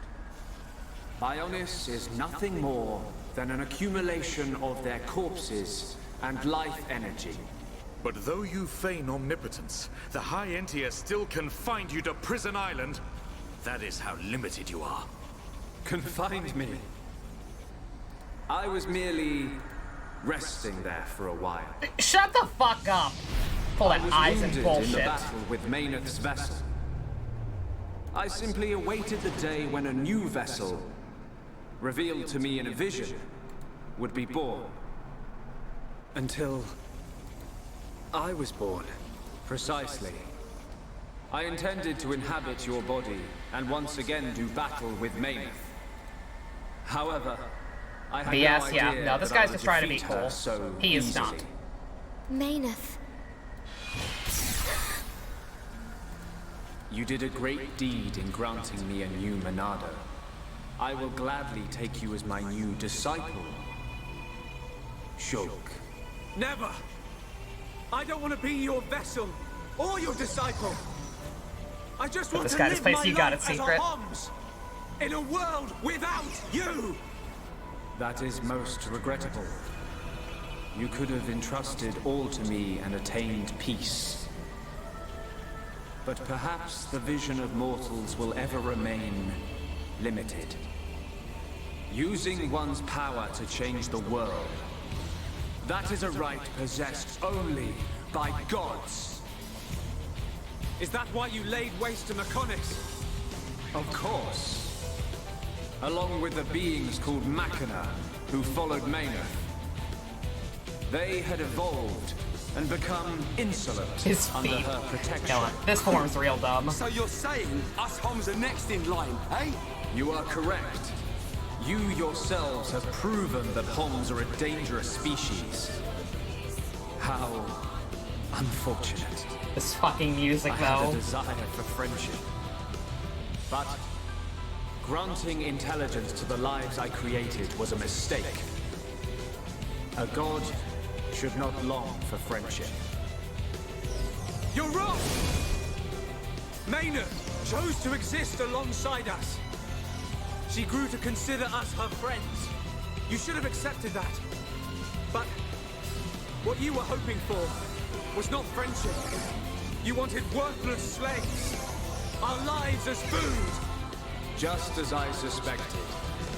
Bionis is nothing more than an accumulation of their corpses and life energy. But though you feign omnipotence, the High Entia still confined you to Prison Island. That is how limited you are. Confined me? I was merely resting there for a while. Shut the fuck up! Pull that eyes and in the bullshit. battle with Mayneth's vessel. I simply awaited the day when a new vessel, revealed to me in a vision, would be born. Until I was born. Precisely. I intended to inhabit your body and once again do battle with Mayneth. However, I had BS, no yeah. idea No, this that guy's I would just trying to be defeat her cool. so He is easily. not. Mayneth. You did a great deed in granting me a new Monado. I will gladly take you as my new disciple, Shulk. Never! I don't want to be your vessel or your disciple. I just want this to guy, live this place my you got life it as secret. a Homs, in a world without you. That is most regrettable. You could have entrusted all to me and attained peace. But perhaps the vision of mortals will ever remain limited. Using one's power to change the world. That is a right possessed only by gods. Is that why you laid waste to Mechonis? Of course. Along with the beings called Machina, who followed Mayneth. They had evolved and become insolent His under feet. her protection. No, this form's real dumb. So you're saying us Homs are next in line, eh? You are correct. You yourselves have proven that Homs are a dangerous species. How unfortunate. This fucking music, I had a though. desire for friendship. But granting intelligence to the lives I created was a mistake. A god should not long for friendship. You're wrong! Mayneth chose to exist alongside us. She grew to consider us her friends. You should have accepted that. But what you were hoping for was not friendship. You wanted worthless slaves. Our lives as food. Just as I suspected,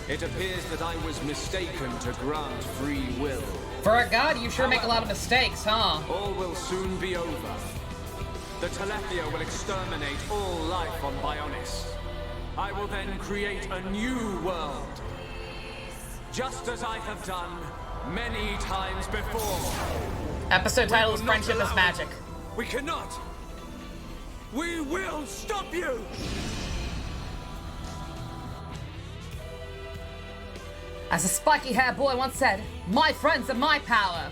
it appears that I was mistaken to grant free will. For a god, you sure make a lot of mistakes, huh? All will soon be over. the Telethia will exterminate all life on Bionis. I will then create a new world. Just as I have done many times before. Episode title is Friendship is Magic. We cannot. We will stop you! As a spiky-haired boy once said, my friends are my power.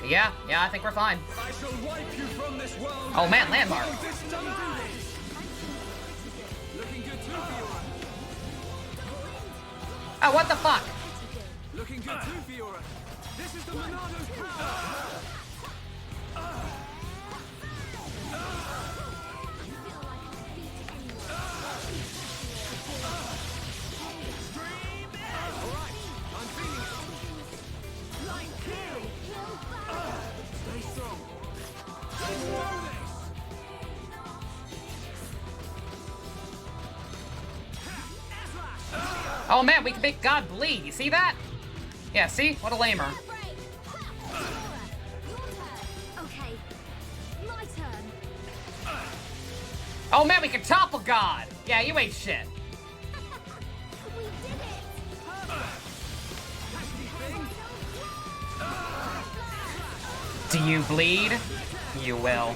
Yeah, I think we're fine. I shall wipe you from this world. Oh man, landmark. Looking good too, Fiora. Oh, what the fuck? Looking good too, Fiora. This is the Monado's power. Oh man, we can make God bleed. You see that? Yeah, see? What a lamer. Okay, my turn. Oh man, we can topple God. Yeah, you ain't shit. We did it! Do you bleed? You will.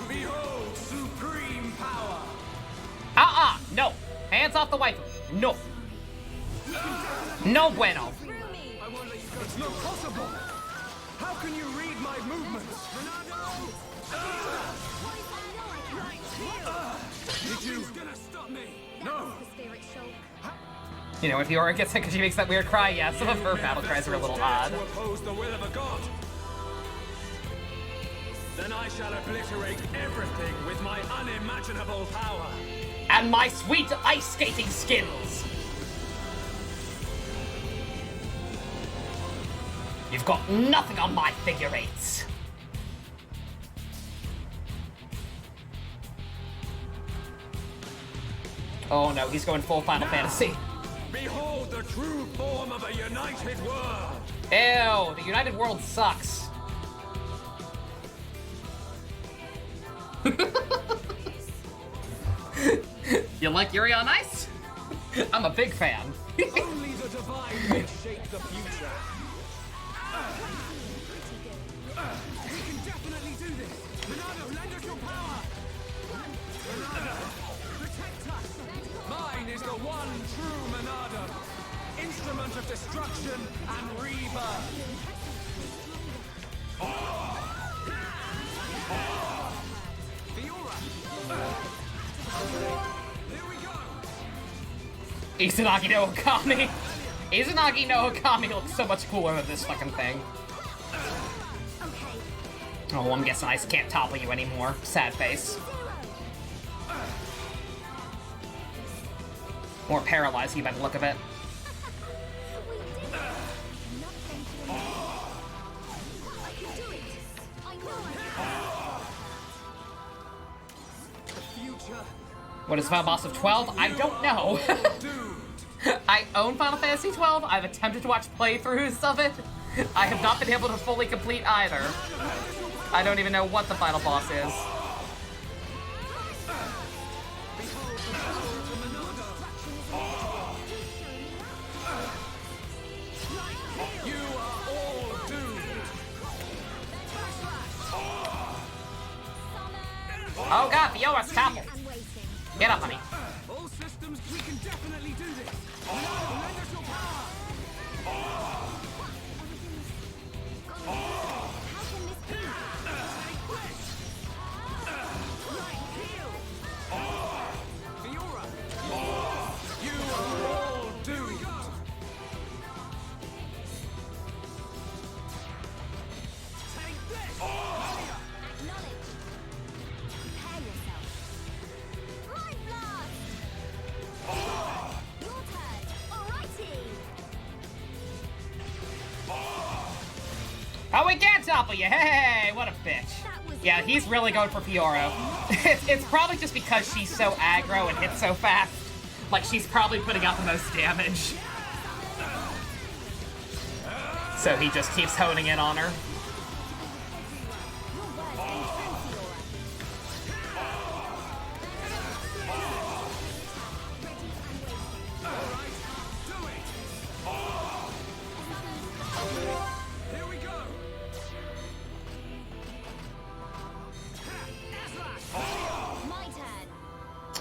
Behold, supreme power! No! Hands off the wife. No. No bueno. It's not possible! How can you read my movements? Did you gonna stop me? No! You know, if Fiora gets it because she makes that weird cry, yeah, some of her battle cries are a little odd. To oppose the will of a god. Then I shall obliterate everything with my unimaginable power. And my sweet ice skating skills. You've got nothing on my figure eights. Oh no, he's going full Final Fantasy. Behold the true form of a united world. Ew, the United World sucks. You like Yuri on Ice? I'm a big fan. Only the divine can shape the future. We can definitely do this. Monado, lend us your power. Monado, protect us. Mine is the one true Monado. Instrument of destruction and rebirth. Izanagi no Okami. Izanagi no Okami looks so much cooler than this fucking thing. Oh, I'm guessing I can't topple you anymore. Sad face. More paralyzing by the look of it. What is Final Boss of 12? I don't know. I own Final Fantasy 12. I've attempted to watch playthroughs of it. I have not been able to fully complete either. I don't even know what the final boss is. Oh god, Fiora's toppled. Get up, honey. All systems, we can definitely do this. Lend us your power. How can this be? Fiora, you are all doomed. Take this. Acknowledge. Prepare yourself. Mind blast! Your turn. Alrighty. Oh, we can't topple you. Hey, what a bitch. That was Yeah, he's really going for Fiora. It's probably just because she's so aggro and hits so fast. Like, she's probably putting out the most damage. So he just keeps honing in on her.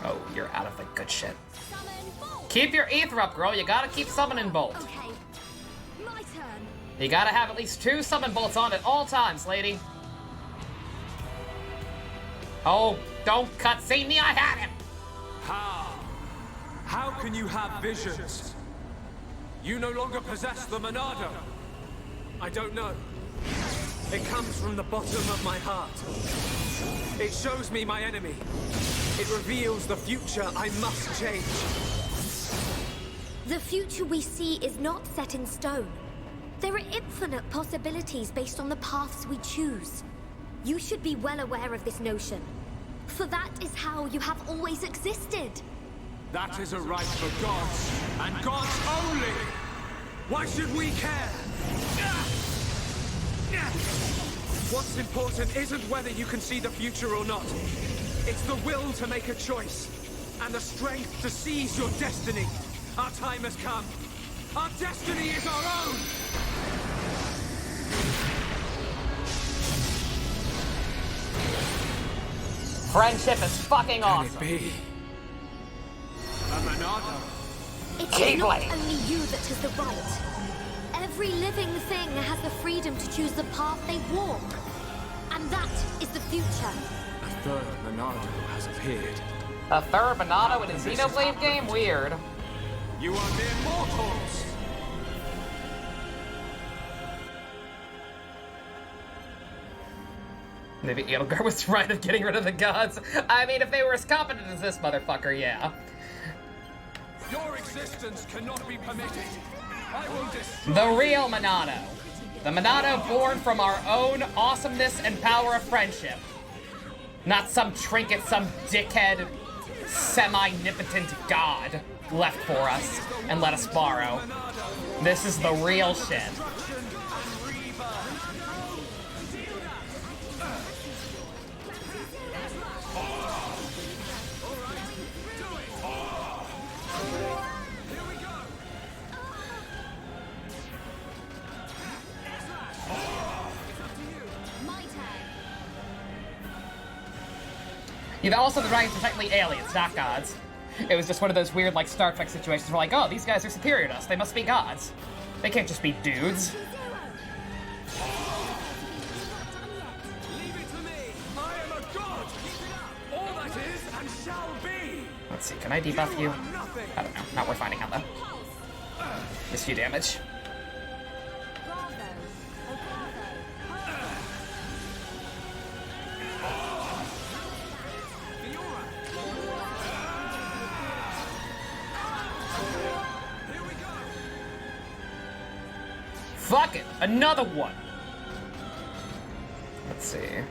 Oh, you're out of the good shit. Keep your ether up, girl. You gotta keep summoning bolt. Okay, my turn. You gotta have at least 2 summon bolts on at all times, lady. Oh, don't cutscene me, I had him! How? How can you have visions? You no longer possess the Monado. I don't know. It comes from the bottom of my heart. It shows me my enemy. It reveals the future I must change. The future we see is not set in stone. There are infinite possibilities based on the paths we choose. You should be well aware of this notion. For that is how you have always existed. That is a right for gods, and gods only! Why should we care? What's important isn't whether you can see the future or not. It's the will to make a choice, and the strength to seize your destiny. Our time has come. Our destiny is our own! Friendship is fucking awesome. Can it be? A Monado? It's not only you that has the right. Every living thing has the freedom to choose the path they walk. And that is the future. A third Monado has appeared. A third Monado in a Xenoblade game? Weird. You are mere mortals! Maybe Edelgar was right of getting rid of the gods. I mean, if they were as competent as this motherfucker, yeah. Your existence cannot be permitted. I will destroy The real Monado. The Monado born from our own awesomeness and power of friendship. Not some trinket, some dickhead, semi-nipotent god left for us and let us borrow. This is the real shit. Yeah, also the dragons are technically aliens, not gods. It was just one of those weird, like, Star Trek situations where, like, oh, these guys are superior to us. They must be gods. They can't just be dudes. Leave it to me. I am a god. All that is and shall be. Let's see, can I debuff you? I don't know. Not worth finding out, though. Just few damage. Fuck it! Another one! Let's see.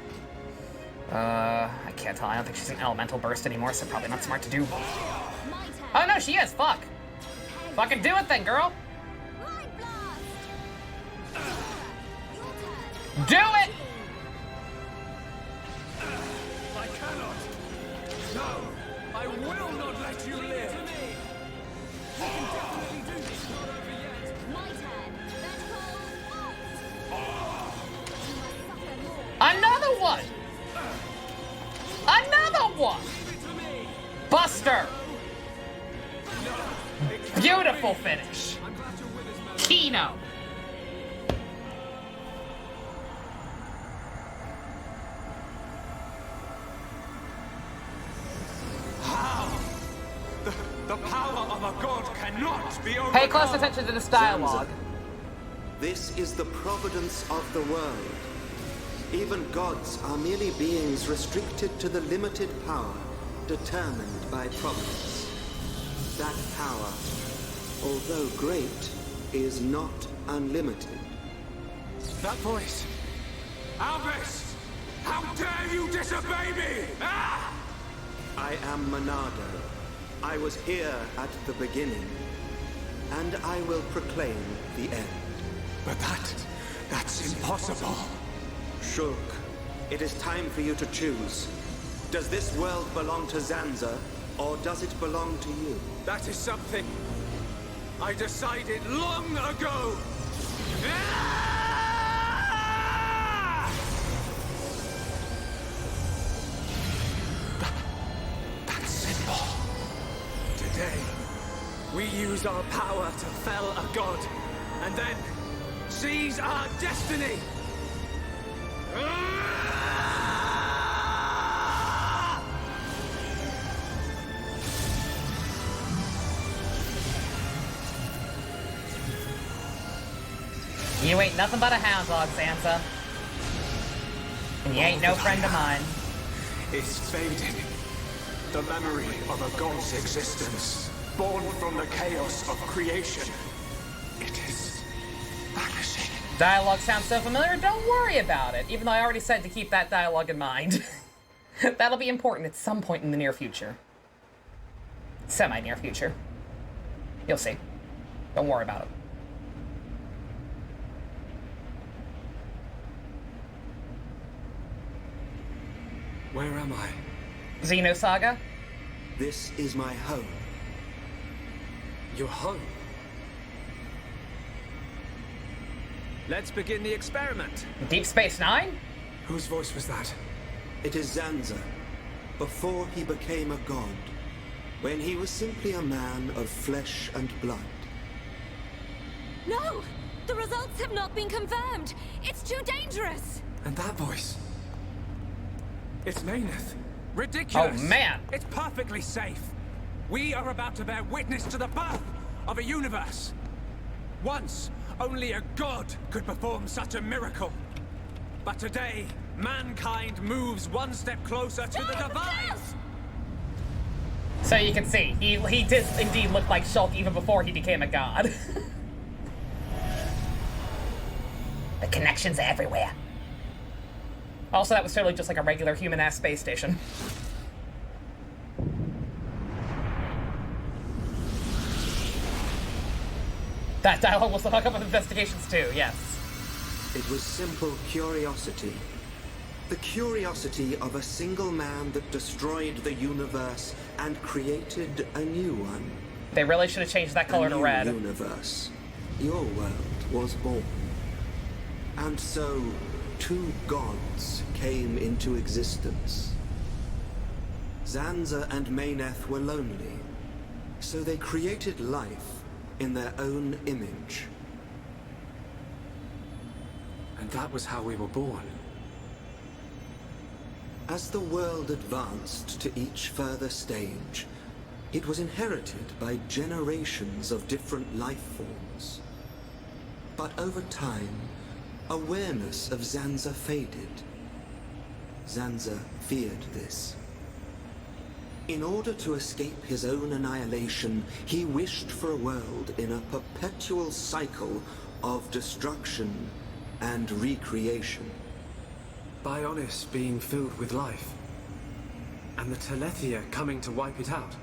I can't tell. I don't think she's an elemental burst anymore, so probably not smart to do. Oh no, she is! Fuck! Fucking do it then, girl! Do it! I cannot. No, I will not let you live. You can definitely do this. Not over yet. My turn. Another one! Another one! Buster! Beautiful finish. Kino. How? The power of a god cannot be overcome. Pay close attention to this dialogue. This is the providence of the world. Even gods are merely beings restricted to the limited power determined by providence. That power, although great, is not unlimited. That voice. Albus! How dare you disobey me! Ah! I am Monado. I was here at the beginning, and I will proclaim the end. But that's impossible. Shulk, it is time for you to choose. Does this world belong to Zanza, or does it belong to you? That is something I decided long ago! Ah! That symbol. Today, we use our power to fell a god, and then seize our destiny! You ain't nothing but a hound dog, Sansa. And you ain't no friend of mine. Is fading. The memory of a god's existence, born from the chaos of creation. It is vanishing. Dialogue sounds so familiar, don't worry about it. Even though I already said to keep that dialogue in mind. That'll be important at some point in the near future. Semi-near future. You'll see. Don't worry about it. Where am I? Xenosaga? This is my home. Your home? Let's begin the experiment. Deep Space Nine? Whose voice was that? It is Zanza, before he became a god, when he was simply a man of flesh and blood. No! The results have not been confirmed! It's too dangerous! And that voice? It's Mayneth. Ridiculous! Oh, man! It's perfectly safe. We are about to bear witness to the birth of a universe. Once, only a god could perform such a miracle. But today, mankind moves one step closer to the divine! So you can see, he did indeed look like Shulk even before he became a god. The connections are everywhere. Also, that was totally just like a regular human-ass space station. That dialogue will fuck up with investigations too, yes. It was simple curiosity. The curiosity of a single man that destroyed the universe and created a new one. They really should have changed that color to red. A new universe. Your world was born. And so, two gods came into existence. Zanza and Mayneth were lonely, so they created life in their own image. And that was how we were born. As the world advanced to each further stage, it was inherited by generations of different life forms. But over time, awareness of Zanza faded. Zanza feared this. In order to escape his own annihilation, he wished for a world in a perpetual cycle of destruction and recreation. Bionis being filled with life, and the Telethia coming to wipe it out.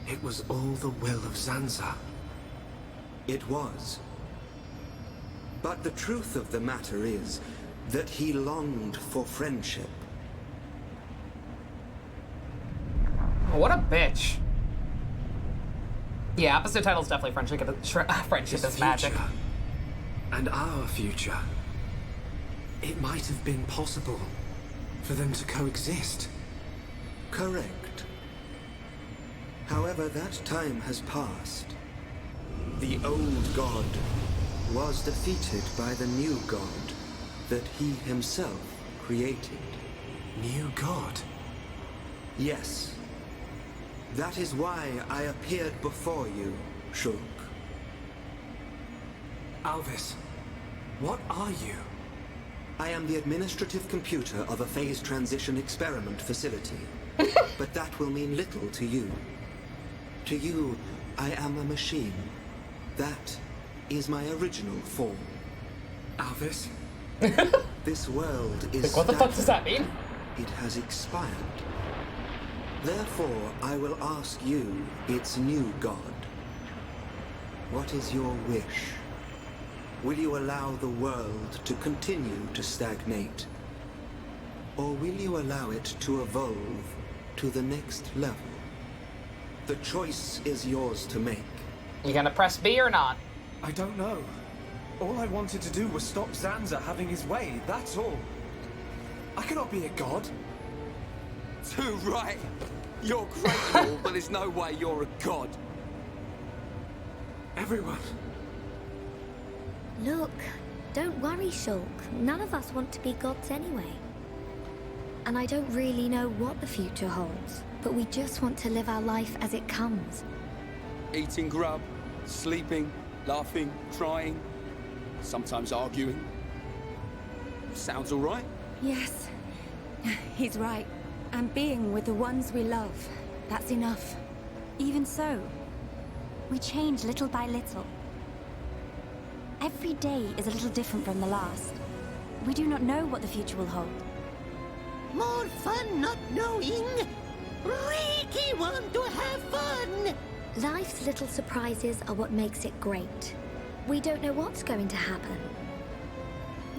It was all the will of Zanza. It was. But the truth of the matter is that he longed for friendship. What a bitch. Yeah, episode title's definitely Friendship is Magic. And our future. It might have been possible for them to coexist. Correct. However, that time has passed. The old god was defeated by the new god that he himself created. New god? Yes. That is why I appeared before you, Shulk. Alvis, what are you? I am the administrative computer of a phase transition experiment facility. But that will mean little to you. To you, I am a machine. That is my original form. Alvis, This world is Like, what the fuck does that stagnant. mean? It has expired. Therefore, I will ask you, its new god. What is your wish? Will you allow the world to continue to stagnate? Or will you allow it to evolve to the next level? The choice is yours to make. You gonna press B or not? I don't know. All I wanted to do was stop Zanza having his way, that's all. I cannot be a god. Too right. You're great and all, but there's no way you're a god. Everyone. Look, don't worry, Shulk. None of us want to be gods anyway. And I don't really know what the future holds, but we just want to live our life as it comes. Eating grub, sleeping, laughing, trying, sometimes arguing. Sounds all right? Yes, he's right. And being with the ones we love, that's enough. Even so, we change little by little. Every day is a little different from the last. We do not know what the future will hold. More fun not knowing. Ricky want to have fun. Life's little surprises are what makes it great. We don't know what's going to happen.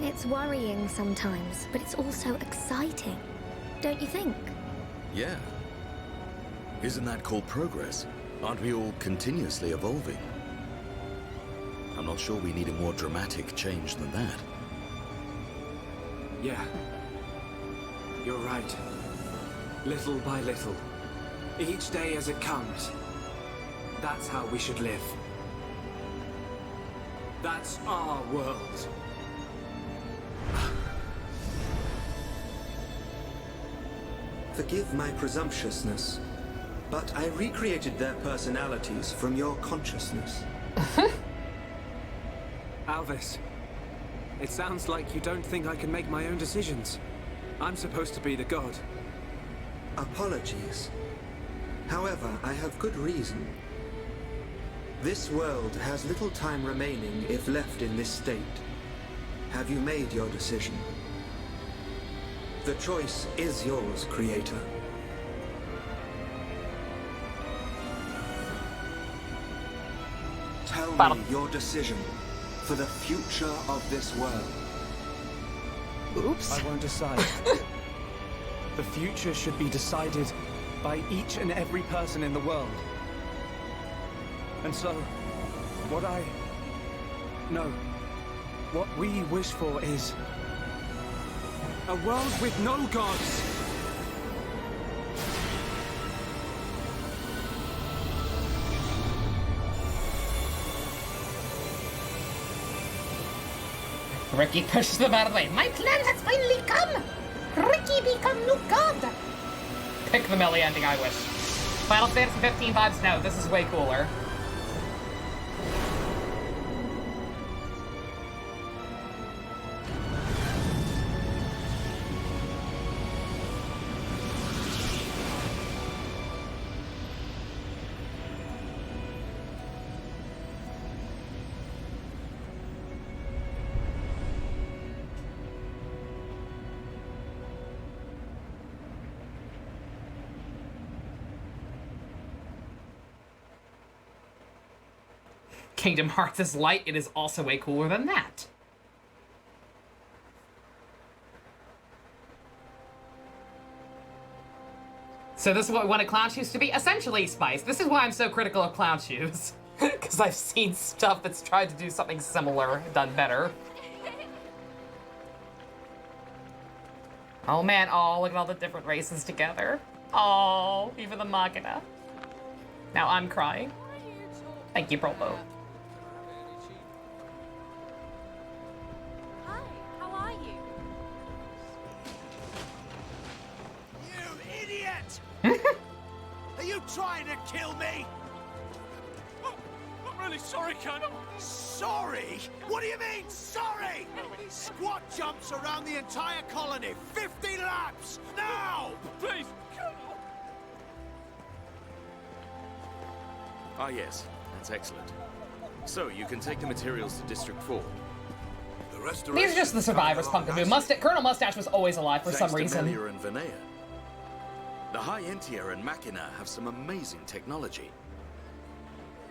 It's worrying sometimes, but it's also exciting. Don't you think? Yeah. Isn't that called progress? Aren't we all continuously evolving? I'm not sure we need a more dramatic change than that. Yeah. You're right. Little by little. Each day as it comes. That's how we should live. That's our world. Forgive my presumptuousness, but I recreated their personalities from your consciousness. Alvis, it sounds like you don't think I can make my own decisions. I'm supposed to be the god. Apologies. However, I have good reason. This world has little time remaining if left in this state. Have you made your decision? The choice is yours, Creator. Tell me your decision for the future of this world. Oops. I won't decide. The future should be decided by each and every person in the world. And so, what we wish for is a world with no gods. Ricky pushes them out of the way. My plan has finally come. Ricky become new god. Pick the melee ending, I wish. Final Fantasy 15 vibes, no, this is way cooler. Kingdom Hearts is light, it is also way cooler than that. So this is what we wanted clown shoes to be? Essentially Spice. This is why I'm so critical of clown shoes. Because I've seen stuff that's tried to do something similar, done better. Oh man, oh, look at all the different races together. Oh, even the Machina. Now I'm crying. Thank you, Propo. Hi, how are you? You idiot! Are you trying to kill me? I'm really sorry, Colonel. Sorry? What do you mean, sorry? Squat jumps around the entire colony, 50 laps, now! Please, Colonel. Ah yes, that's excellent. So, you can take the materials to District 4. The These are just the survivors, Pumpkin. Colonel Mustache was always alive for some reason. Melia and Vinea. The High Entia and Machina have some amazing technology.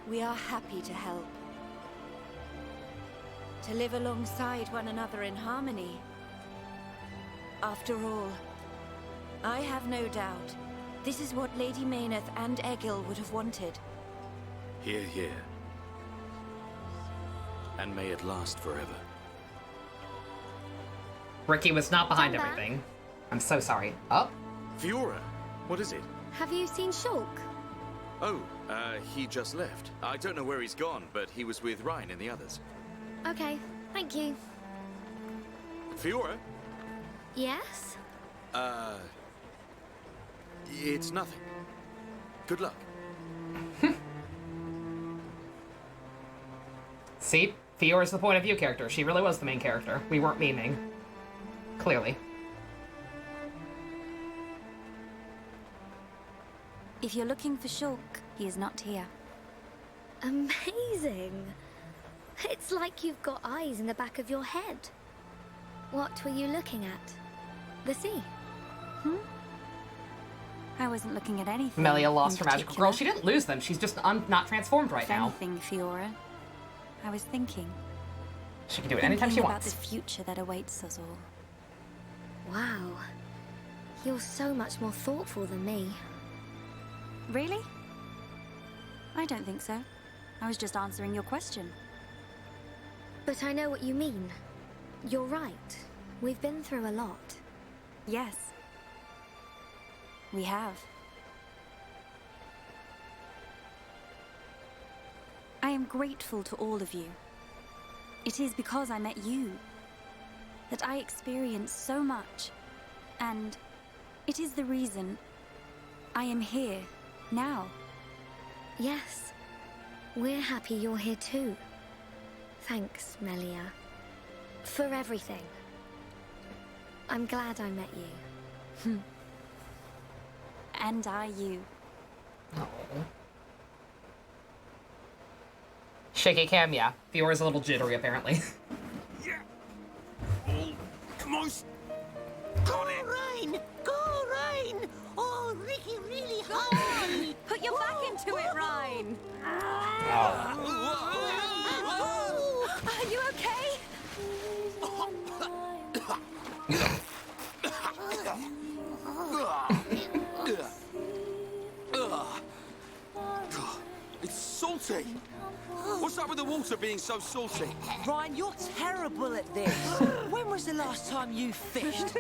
We are happy to help. To live alongside one another in harmony. After all, I have no doubt this is what Lady Mayneth and Egil would have wanted. Hear, hear. And may it last forever. Ricky was not behind everything. I'm so sorry. Oh? Fiora, what is it? Have you seen Shulk? Oh, he just left. I don't know where he's gone, but he was with Ryan and the others. Okay, thank you. Fiora? Yes? It's nothing. Good luck. See? Fiora's the point of view character. She really was the main character. We weren't memeing. Clearly. If you're looking for Shulk, he is not here. Amazing. It's like you've got eyes in the back of your head. What were you looking at? The sea? I wasn't looking at anything. Melia lost her magical girl. She didn't lose them. She's just not transformed right now. Anything, Fiora. I was thinking. She can do it anytime she about wants. The future that awaits us all. Wow. You're so much more thoughtful than me. Really? I don't think so. I was just answering your question. But I know what you mean. You're right. We've been through a lot. Yes. We have. I am grateful to all of you. It is because I met you that I experienced so much, and it is the reason I am here now. Yes. We're happy you're here too. Thanks, Melia. For everything. I'm glad I met you. And I you. Oh. Shaky cam, yeah. Fiora's a little jittery, apparently. Yeah. Oh, come on. Go, Ryan! Go, Ryan! Oh, Ricky, really hard! Put your back into it, Ryan! Are you okay? It's salty. What's up with the water being so salty? Ryan, you're terrible at this. When was the last time you fished?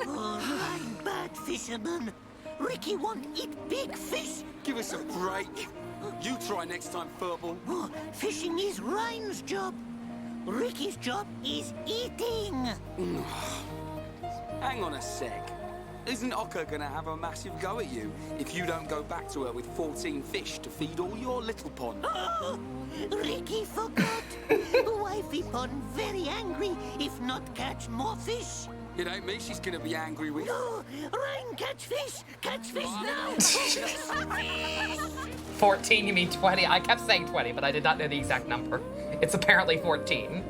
Oh, Ryan, bad fisherman. Ricky won't eat big fish. Give us a break. You try next time, Furball. Oh, fishing is Ryan's job. Ricky's job is eating. Hang on a sec. Isn't Oka gonna have a massive go at you if you don't go back to her with 14 fish to feed all your little pond? Oh, Ricky forgot. Wifey pond very angry if not catch more fish. It ain't me she's gonna be angry with. Oh, Ryan, catch fish now. 14, you mean 20? I kept saying 20, but I did not know the exact number. It's apparently 14.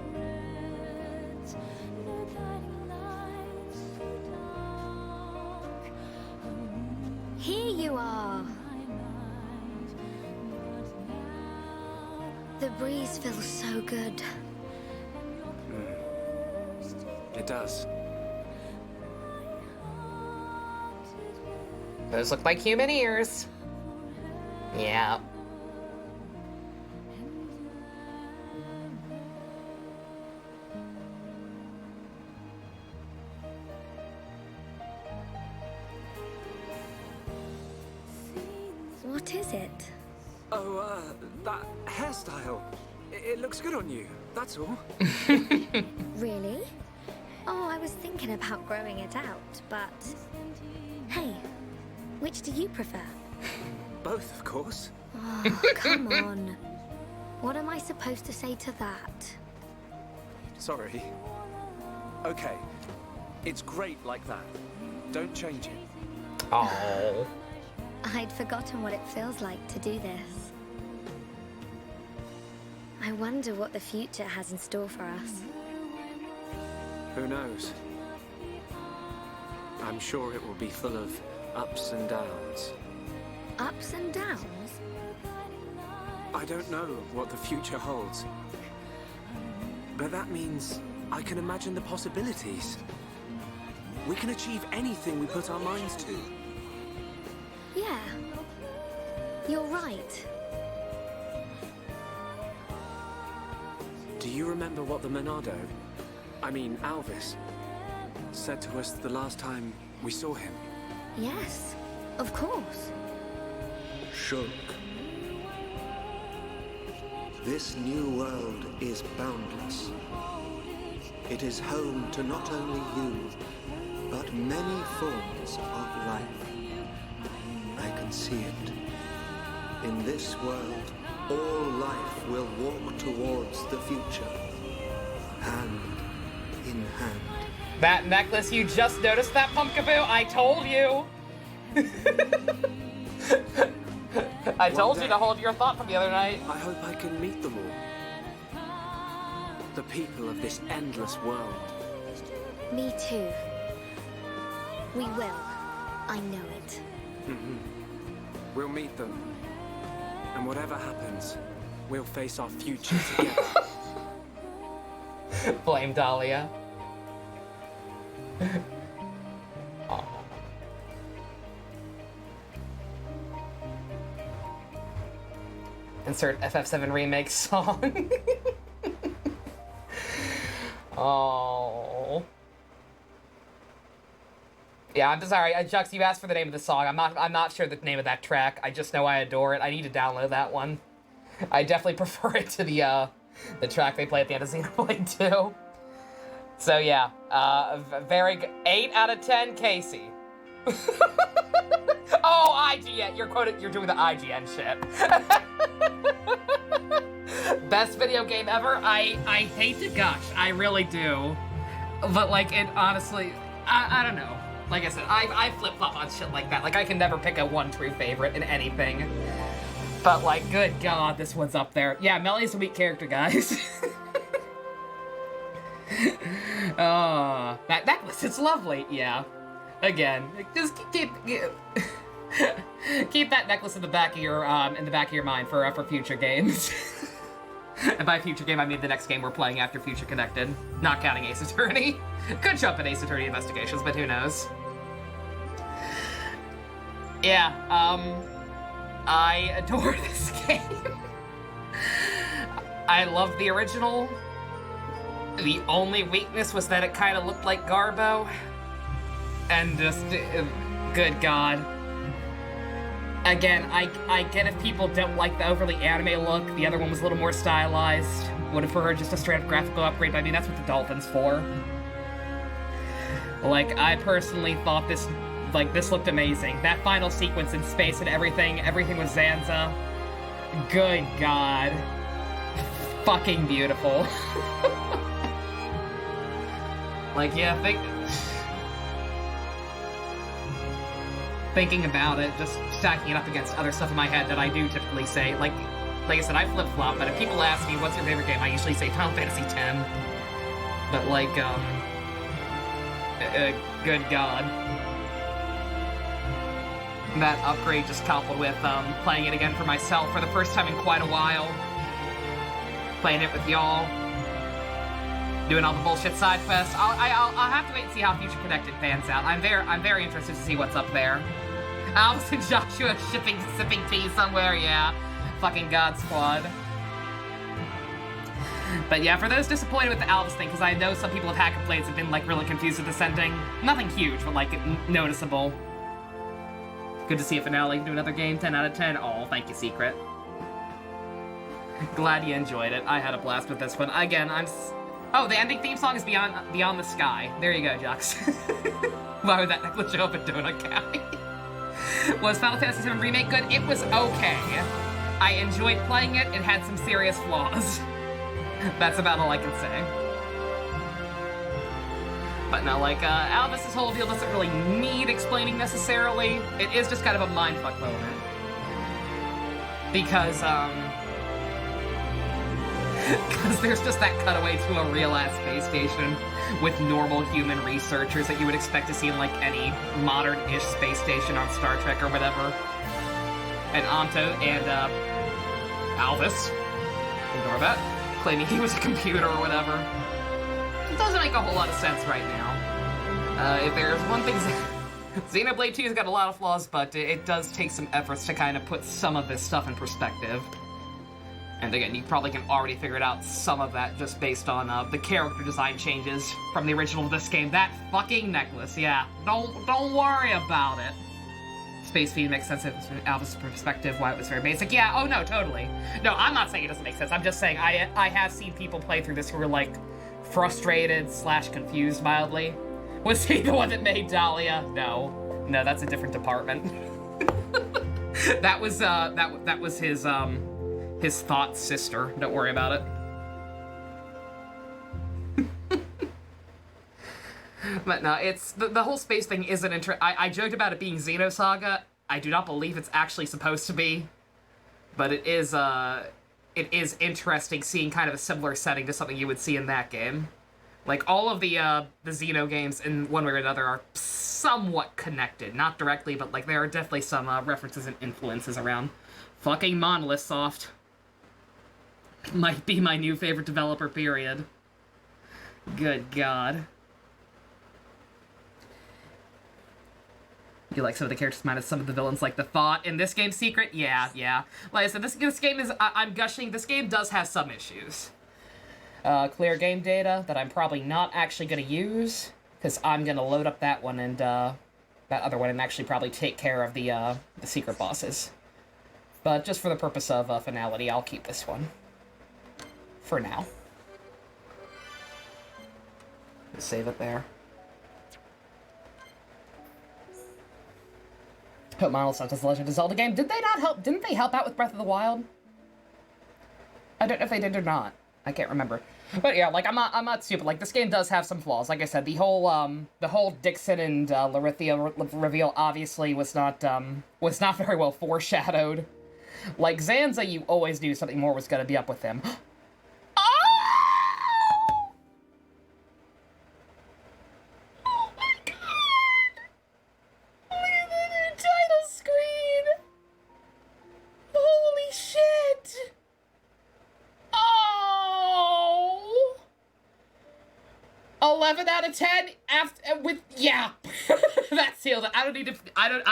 Here you are. The breeze feels so good. It does. Those look like human ears. Yeah. What is it? Oh, that hairstyle. It looks good on you, that's all. Really? Oh, I was thinking about growing it out, but... Hey, which do you prefer? Both, of course. Oh, come on. What am I supposed to say to that? Sorry. Okay. It's great like that. Don't change it. Oh. I'd forgotten what it feels like to do this. I wonder what the future has in store for us. Who knows? I'm sure it will be full of ups and downs. Ups and downs? I don't know what the future holds. But that means I can imagine the possibilities. We can achieve anything we put our minds to. Yeah. You're right. Do you remember what the Alvis, said to us the last time we saw him? Yes, of course. Shulk. This new world is boundless. It is home to not only you, but many forms of life. I can see it. In this world, all life will walk towards the future, hand in hand. That necklace, you just noticed that, Pumpkaboo? I told you! I told you to hold your thought from the other night. I hope I can meet them all. The people of this endless world. Me too. We will. I know it. We'll meet them. And whatever happens, we'll face our future together. Blame Dahlia. Oh. Insert FF7 remake song. Oh. Yeah, I'm sorry, Jux, you asked for the name of the song. I'm not sure the name of that track. I just know I adore it. I need to download that one. I definitely prefer it to the track they play at the end of Xenoblade 2. So yeah, very good. 8 out of 10, Casey. Oh, IGN. You're doing the IGN shit. Best video game ever? I hate to gush. I really do. But like, it honestly, I don't know. Like I said, I flip-flop on shit like that. Like, I can never pick a one true favorite in anything. But like, good God, this one's up there. Yeah, Melly's a weak character, guys. That necklace, it's lovely. Yeah. Again, just keep that necklace in the back of your mind for future games. And by future game, I mean the next game we're playing after Future Connected, not counting Ace Attorney. Could jump at Ace Attorney Investigations, but who knows? Yeah, I adore this game. I love the original. The only weakness was that it kind of looked like Garbo. And just, good God. Again, I get if people don't like the overly anime look. The other one was a little more stylized. Would have preferred just a straight up graphical upgrade, but I mean, that's what the Dolphin's for. Like, I personally thought this looked amazing. That final sequence in space and everything with Zanza. Good God. Fucking beautiful. Like, yeah, thinking about it, just stacking it up against other stuff in my head that I do typically say, like I said, I flip-flop, but if people ask me what's your favorite game, I usually say Final Fantasy X. But like, good God. That upgrade just coupled with, playing it again for myself for the first time in quite a while. Playing it with y'all. Doing all the bullshit side quests. I'll have to wait and see how Future Connected pans out. I'm very interested to see what's up there. Albus and Joshua sipping tea somewhere, yeah. Fucking God Squad. But yeah, for those disappointed with the Albus thing, because I know some people have had complaints have been like really confused with this ending. Nothing huge, but like noticeable. Good to see a finale. Do another game, 10 out of 10. Oh, thank you, Secret. Glad you enjoyed it. I had a blast with this one. Again, oh, the ending theme song is Beyond the Sky. There you go, Jux. Why would that necklace show up in Donut County? Was Final Fantasy VII Remake good? It was okay. I enjoyed playing it. It had some serious flaws. That's about all I can say. But no, like, Albus's whole deal doesn't really need explaining necessarily. It is just kind of a mindfuck moment. Because, Because there's just that cutaway to a real-ass space station with normal human researchers that you would expect to see in, like, any modern-ish space station on Star Trek or whatever. And Anto and, Alvis, ignore that, claiming he was a computer or whatever. It doesn't make a whole lot of sense right now. If there's one thing... Xenoblade 2 has got a lot of flaws, but it does take some efforts to kind of put some of this stuff in perspective. And again, you probably can already figure it out some of that just based on the character design changes from the original to this game. That fucking necklace, yeah. Don't worry about it. Space Feed makes sense from Alvis' perspective, why it was very basic. Yeah, oh no, totally. No, I'm not saying it doesn't make sense. I'm just saying I have seen people play through this who were, like, frustrated / confused mildly. Was he the one that made Dahlia? No. No, that's a different department. That was his thought sister. Don't worry about it. But no, it's the whole space thing isn't I joked about it being Xenosaga. I do not believe it's actually supposed to be, but it is interesting seeing kind of a similar setting to something you would see in that game. Like, all of the Xeno games, in one way or another, are somewhat connected. Not directly, but, like, there are definitely some references and influences around. Fucking Monolith Soft. Might be my new favorite developer, period. Good God. You like some of the characters minus some of the villains, like the Thought in this game's Secret? Yeah. Like I said, this game is... I'm gushing. This game does have some issues. Clear game data that I'm probably not actually going to use, because I'm going to load up that one and, that other one and actually probably take care of the secret bosses. But just for the purpose of, finality, I'll keep this one. For now. Save it there. Hope Monolith does the Legend of Zelda game. Didn't they help out with Breath of the Wild? I don't know if they did or not. I can't remember. But yeah, like, I'm not stupid. Like, this game does have some flaws. Like I said, the whole Dixon and Larithia reveal obviously was not very well foreshadowed. Like, Zanza, you always knew something more was gonna be up with him. Title screen! Holy shit! Oh! 11 out of 10 yeah. That sealed it. I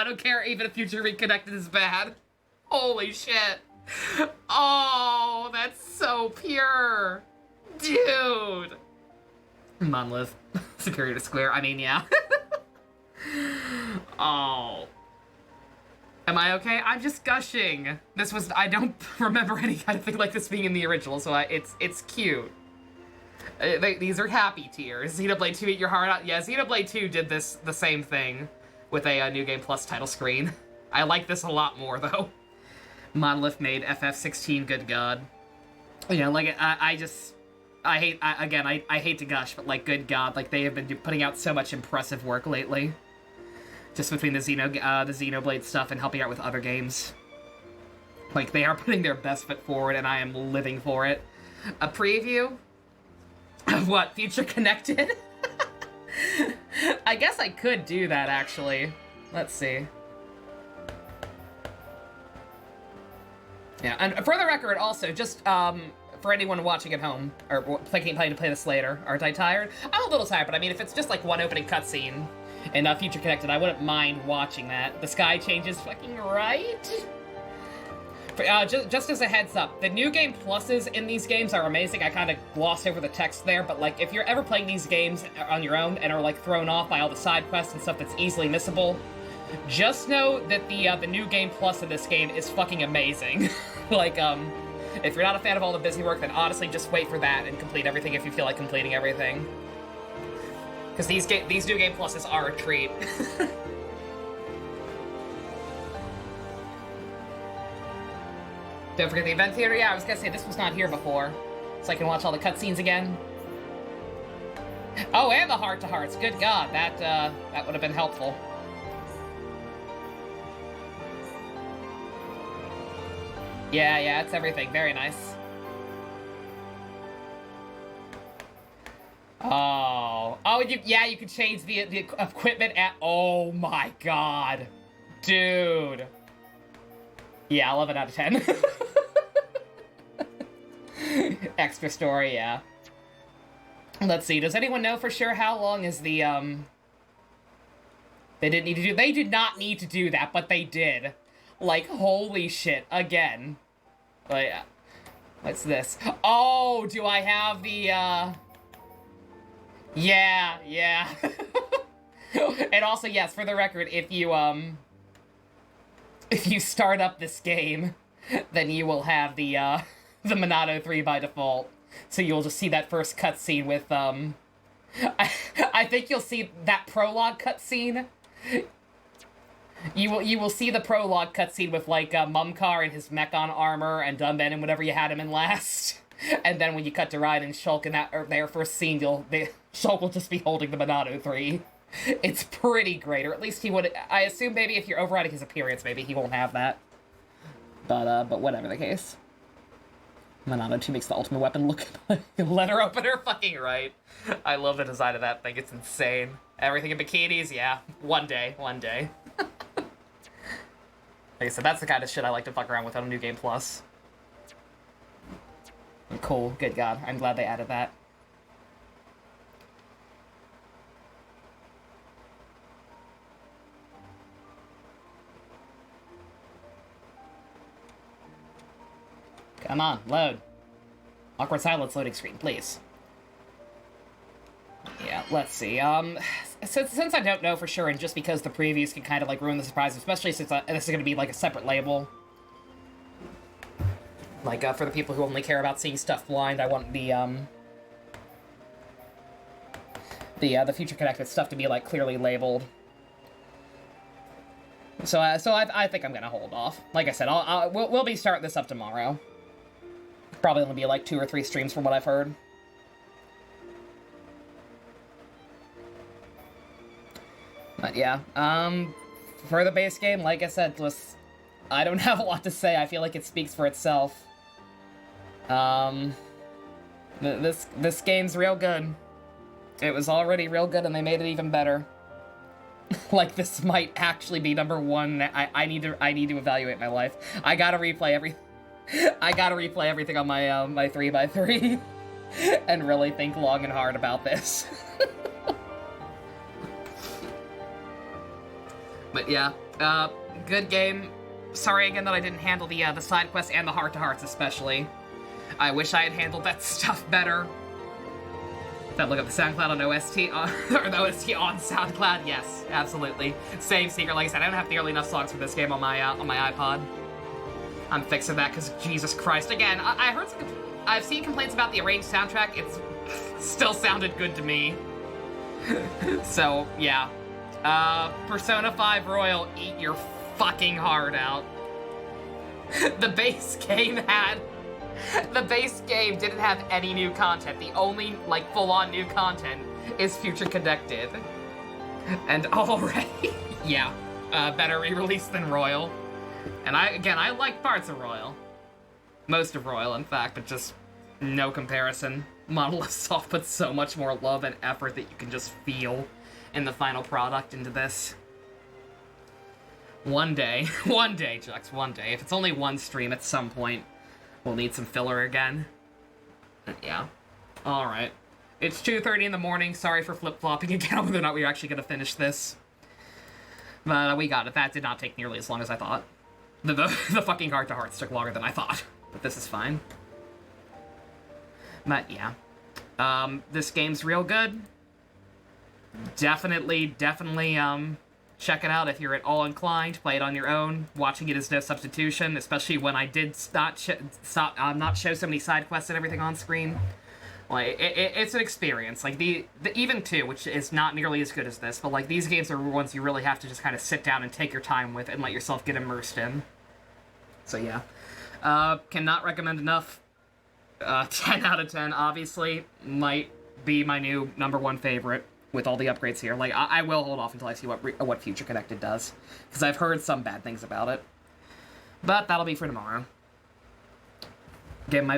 don't care even if Future Reconnected is bad. Holy shit. Oh, that's so pure. Dude. Monolith. Superior to Square. I mean, yeah. Oh. Am I okay? I'm just gushing. I don't remember any kind of thing like this being in the original, so it's cute. These are happy tears. Xenoblade 2, eat your heart out. Yeah, Xenoblade 2 did the same thing with a New Game Plus title screen. I like this a lot more, though. Monolith made FF16, good God. You know, like, I hate to gush, but, like, good God, like, they have been putting out so much impressive work lately. Just between the Xenoblade stuff and helping out with other games. Like, they are putting their best foot forward, and I am living for it. A preview of what? Future Connected? I guess I could do that, actually. Let's see. Yeah, and for the record, also, just, for anyone watching at home, or planning to play this later, aren't I tired? I'm a little tired, but I mean, if it's just, like, one opening cutscene in Future Connected, I wouldn't mind watching that. The sky changes fucking right? Just as a heads up, the New Game Pluses in these games are amazing. I kind of glossed over the text there, but, like, if you're ever playing these games on your own and are, like, thrown off by all the side quests and stuff that's easily missable, just know that the New Game Plus in this game is fucking amazing. Like, if you're not a fan of all the busy work, then honestly just wait for that and complete everything if you feel like completing everything. Because these New Game Pluses are a treat. Don't forget the event theater. Yeah, I was gonna say, this was not here before. So I can watch all the cutscenes again. Oh, and the heart-to-hearts. Good God, that would have been helpful. Yeah, it's everything. Very nice. Oh, you could change the equipment at. Oh my god, dude. Yeah, 11 out of 10. Extra story, yeah. Let's see. Does anyone know for sure how long is the They didn't need to do. They did not need to do that, but they did. Like, holy shit! Again. Like, what's this? Oh, do I have the Yeah. And also, yes, for the record, if you start up this game, then you will have the Monado 3 by default. So you'll just see that first cutscene with I think you'll see that prologue cutscene. You will see the prologue cutscene with like Mumkar and his Mechon armor and Dunban and whatever you had him in last. And then when you cut to Ride and Shulk in their first scene, Shulk will just be holding the Monado 3. It's pretty great, or at least he would. I assume maybe if you're overriding his appearance, maybe he won't have that. But whatever the case. Monado 2 makes the ultimate weapon look like a letter opener. Fucking right. I love the design of that thing. It's insane. Everything in bikinis, yeah. One day. Like I said, that's the kind of shit I like to fuck around with on New Game Plus. Cool. Good God. I'm glad they added that. Come on, load. Awkward silence loading screen, please. Yeah, let's see. Since I don't know for sure, and just because the previews can kind of like ruin the surprise, especially since this is going to be like a separate label. Like, for the people who only care about seeing stuff blind, I want the future connected stuff to be like clearly labeled. So I think I'm gonna hold off. Like I said, we'll be starting this up tomorrow. Probably only be like 2 or 3 streams from what I've heard. But yeah, for the base game, like I said, I don't have a lot to say. I feel like it speaks for itself. This game's real good. It was already real good, and they made it even better. Like, this might actually be number 1. I need to evaluate my life. I gotta replay everything on my my 3x3 and really think long and hard about this. But yeah, good game. Sorry again that I didn't handle the side quests and the heart-to-hearts especially. I wish I had handled that stuff better. That look at the SoundCloud on OST, or the OST on SoundCloud. Yes, absolutely. Same secret. Like I said, I don't have nearly enough songs for this game on my iPod. I'm fixing that because Jesus Christ. Again, I've seen complaints about the arranged soundtrack. It's still sounded good to me. So yeah, Persona 5 Royal, eat your fucking heart out. The base game didn't have any new content. The only, like, full-on new content is Future Connected. And already, yeah, better re-release than Royal. And I like parts of Royal. Most of Royal, in fact, but just no comparison. Monolith Soft puts so much more love and effort that you can just feel in the final product into this. One day, Jux, one day. If it's only one stream at some point, we'll need some filler again. Yeah. Alright. It's 2:30 in the morning. Sorry for flip-flopping again on whether or not we were actually going to finish this. But we got it. That did not take nearly as long as I thought. The fucking heart-to-hearts took longer than I thought. But this is fine. But yeah. This game's real good. Definitely, check it out if you're at all inclined. Play it on your own. Watching it is no substitution, especially when I did not show so many side quests and everything on screen. Like, it's an experience. Like, the even 2, which is not nearly as good as this, but like, these games are ones you really have to just kind of sit down and take your time with and let yourself get immersed in. So yeah. Cannot recommend enough. 10 out of 10, obviously. Might be my new #1 favorite. With all the upgrades here. Like, I will hold off until I see what Future Connected does. Because I've heard some bad things about it. But that'll be for tomorrow. Again, my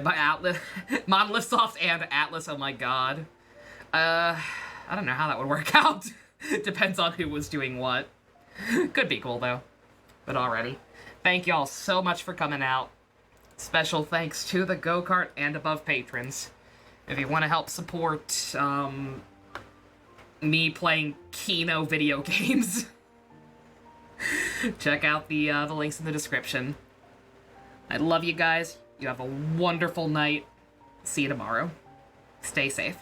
Monolith Soft and Atlas, oh my god. I don't know how that would work out. Depends on who was doing what. Could be cool, though. But alrighty. Thank y'all so much for coming out. Special thanks to the Go-Kart and Above patrons. If you want to help support, me playing Kino video games, check out the links in the description. I love you guys. You have a wonderful night. See you tomorrow. Stay safe.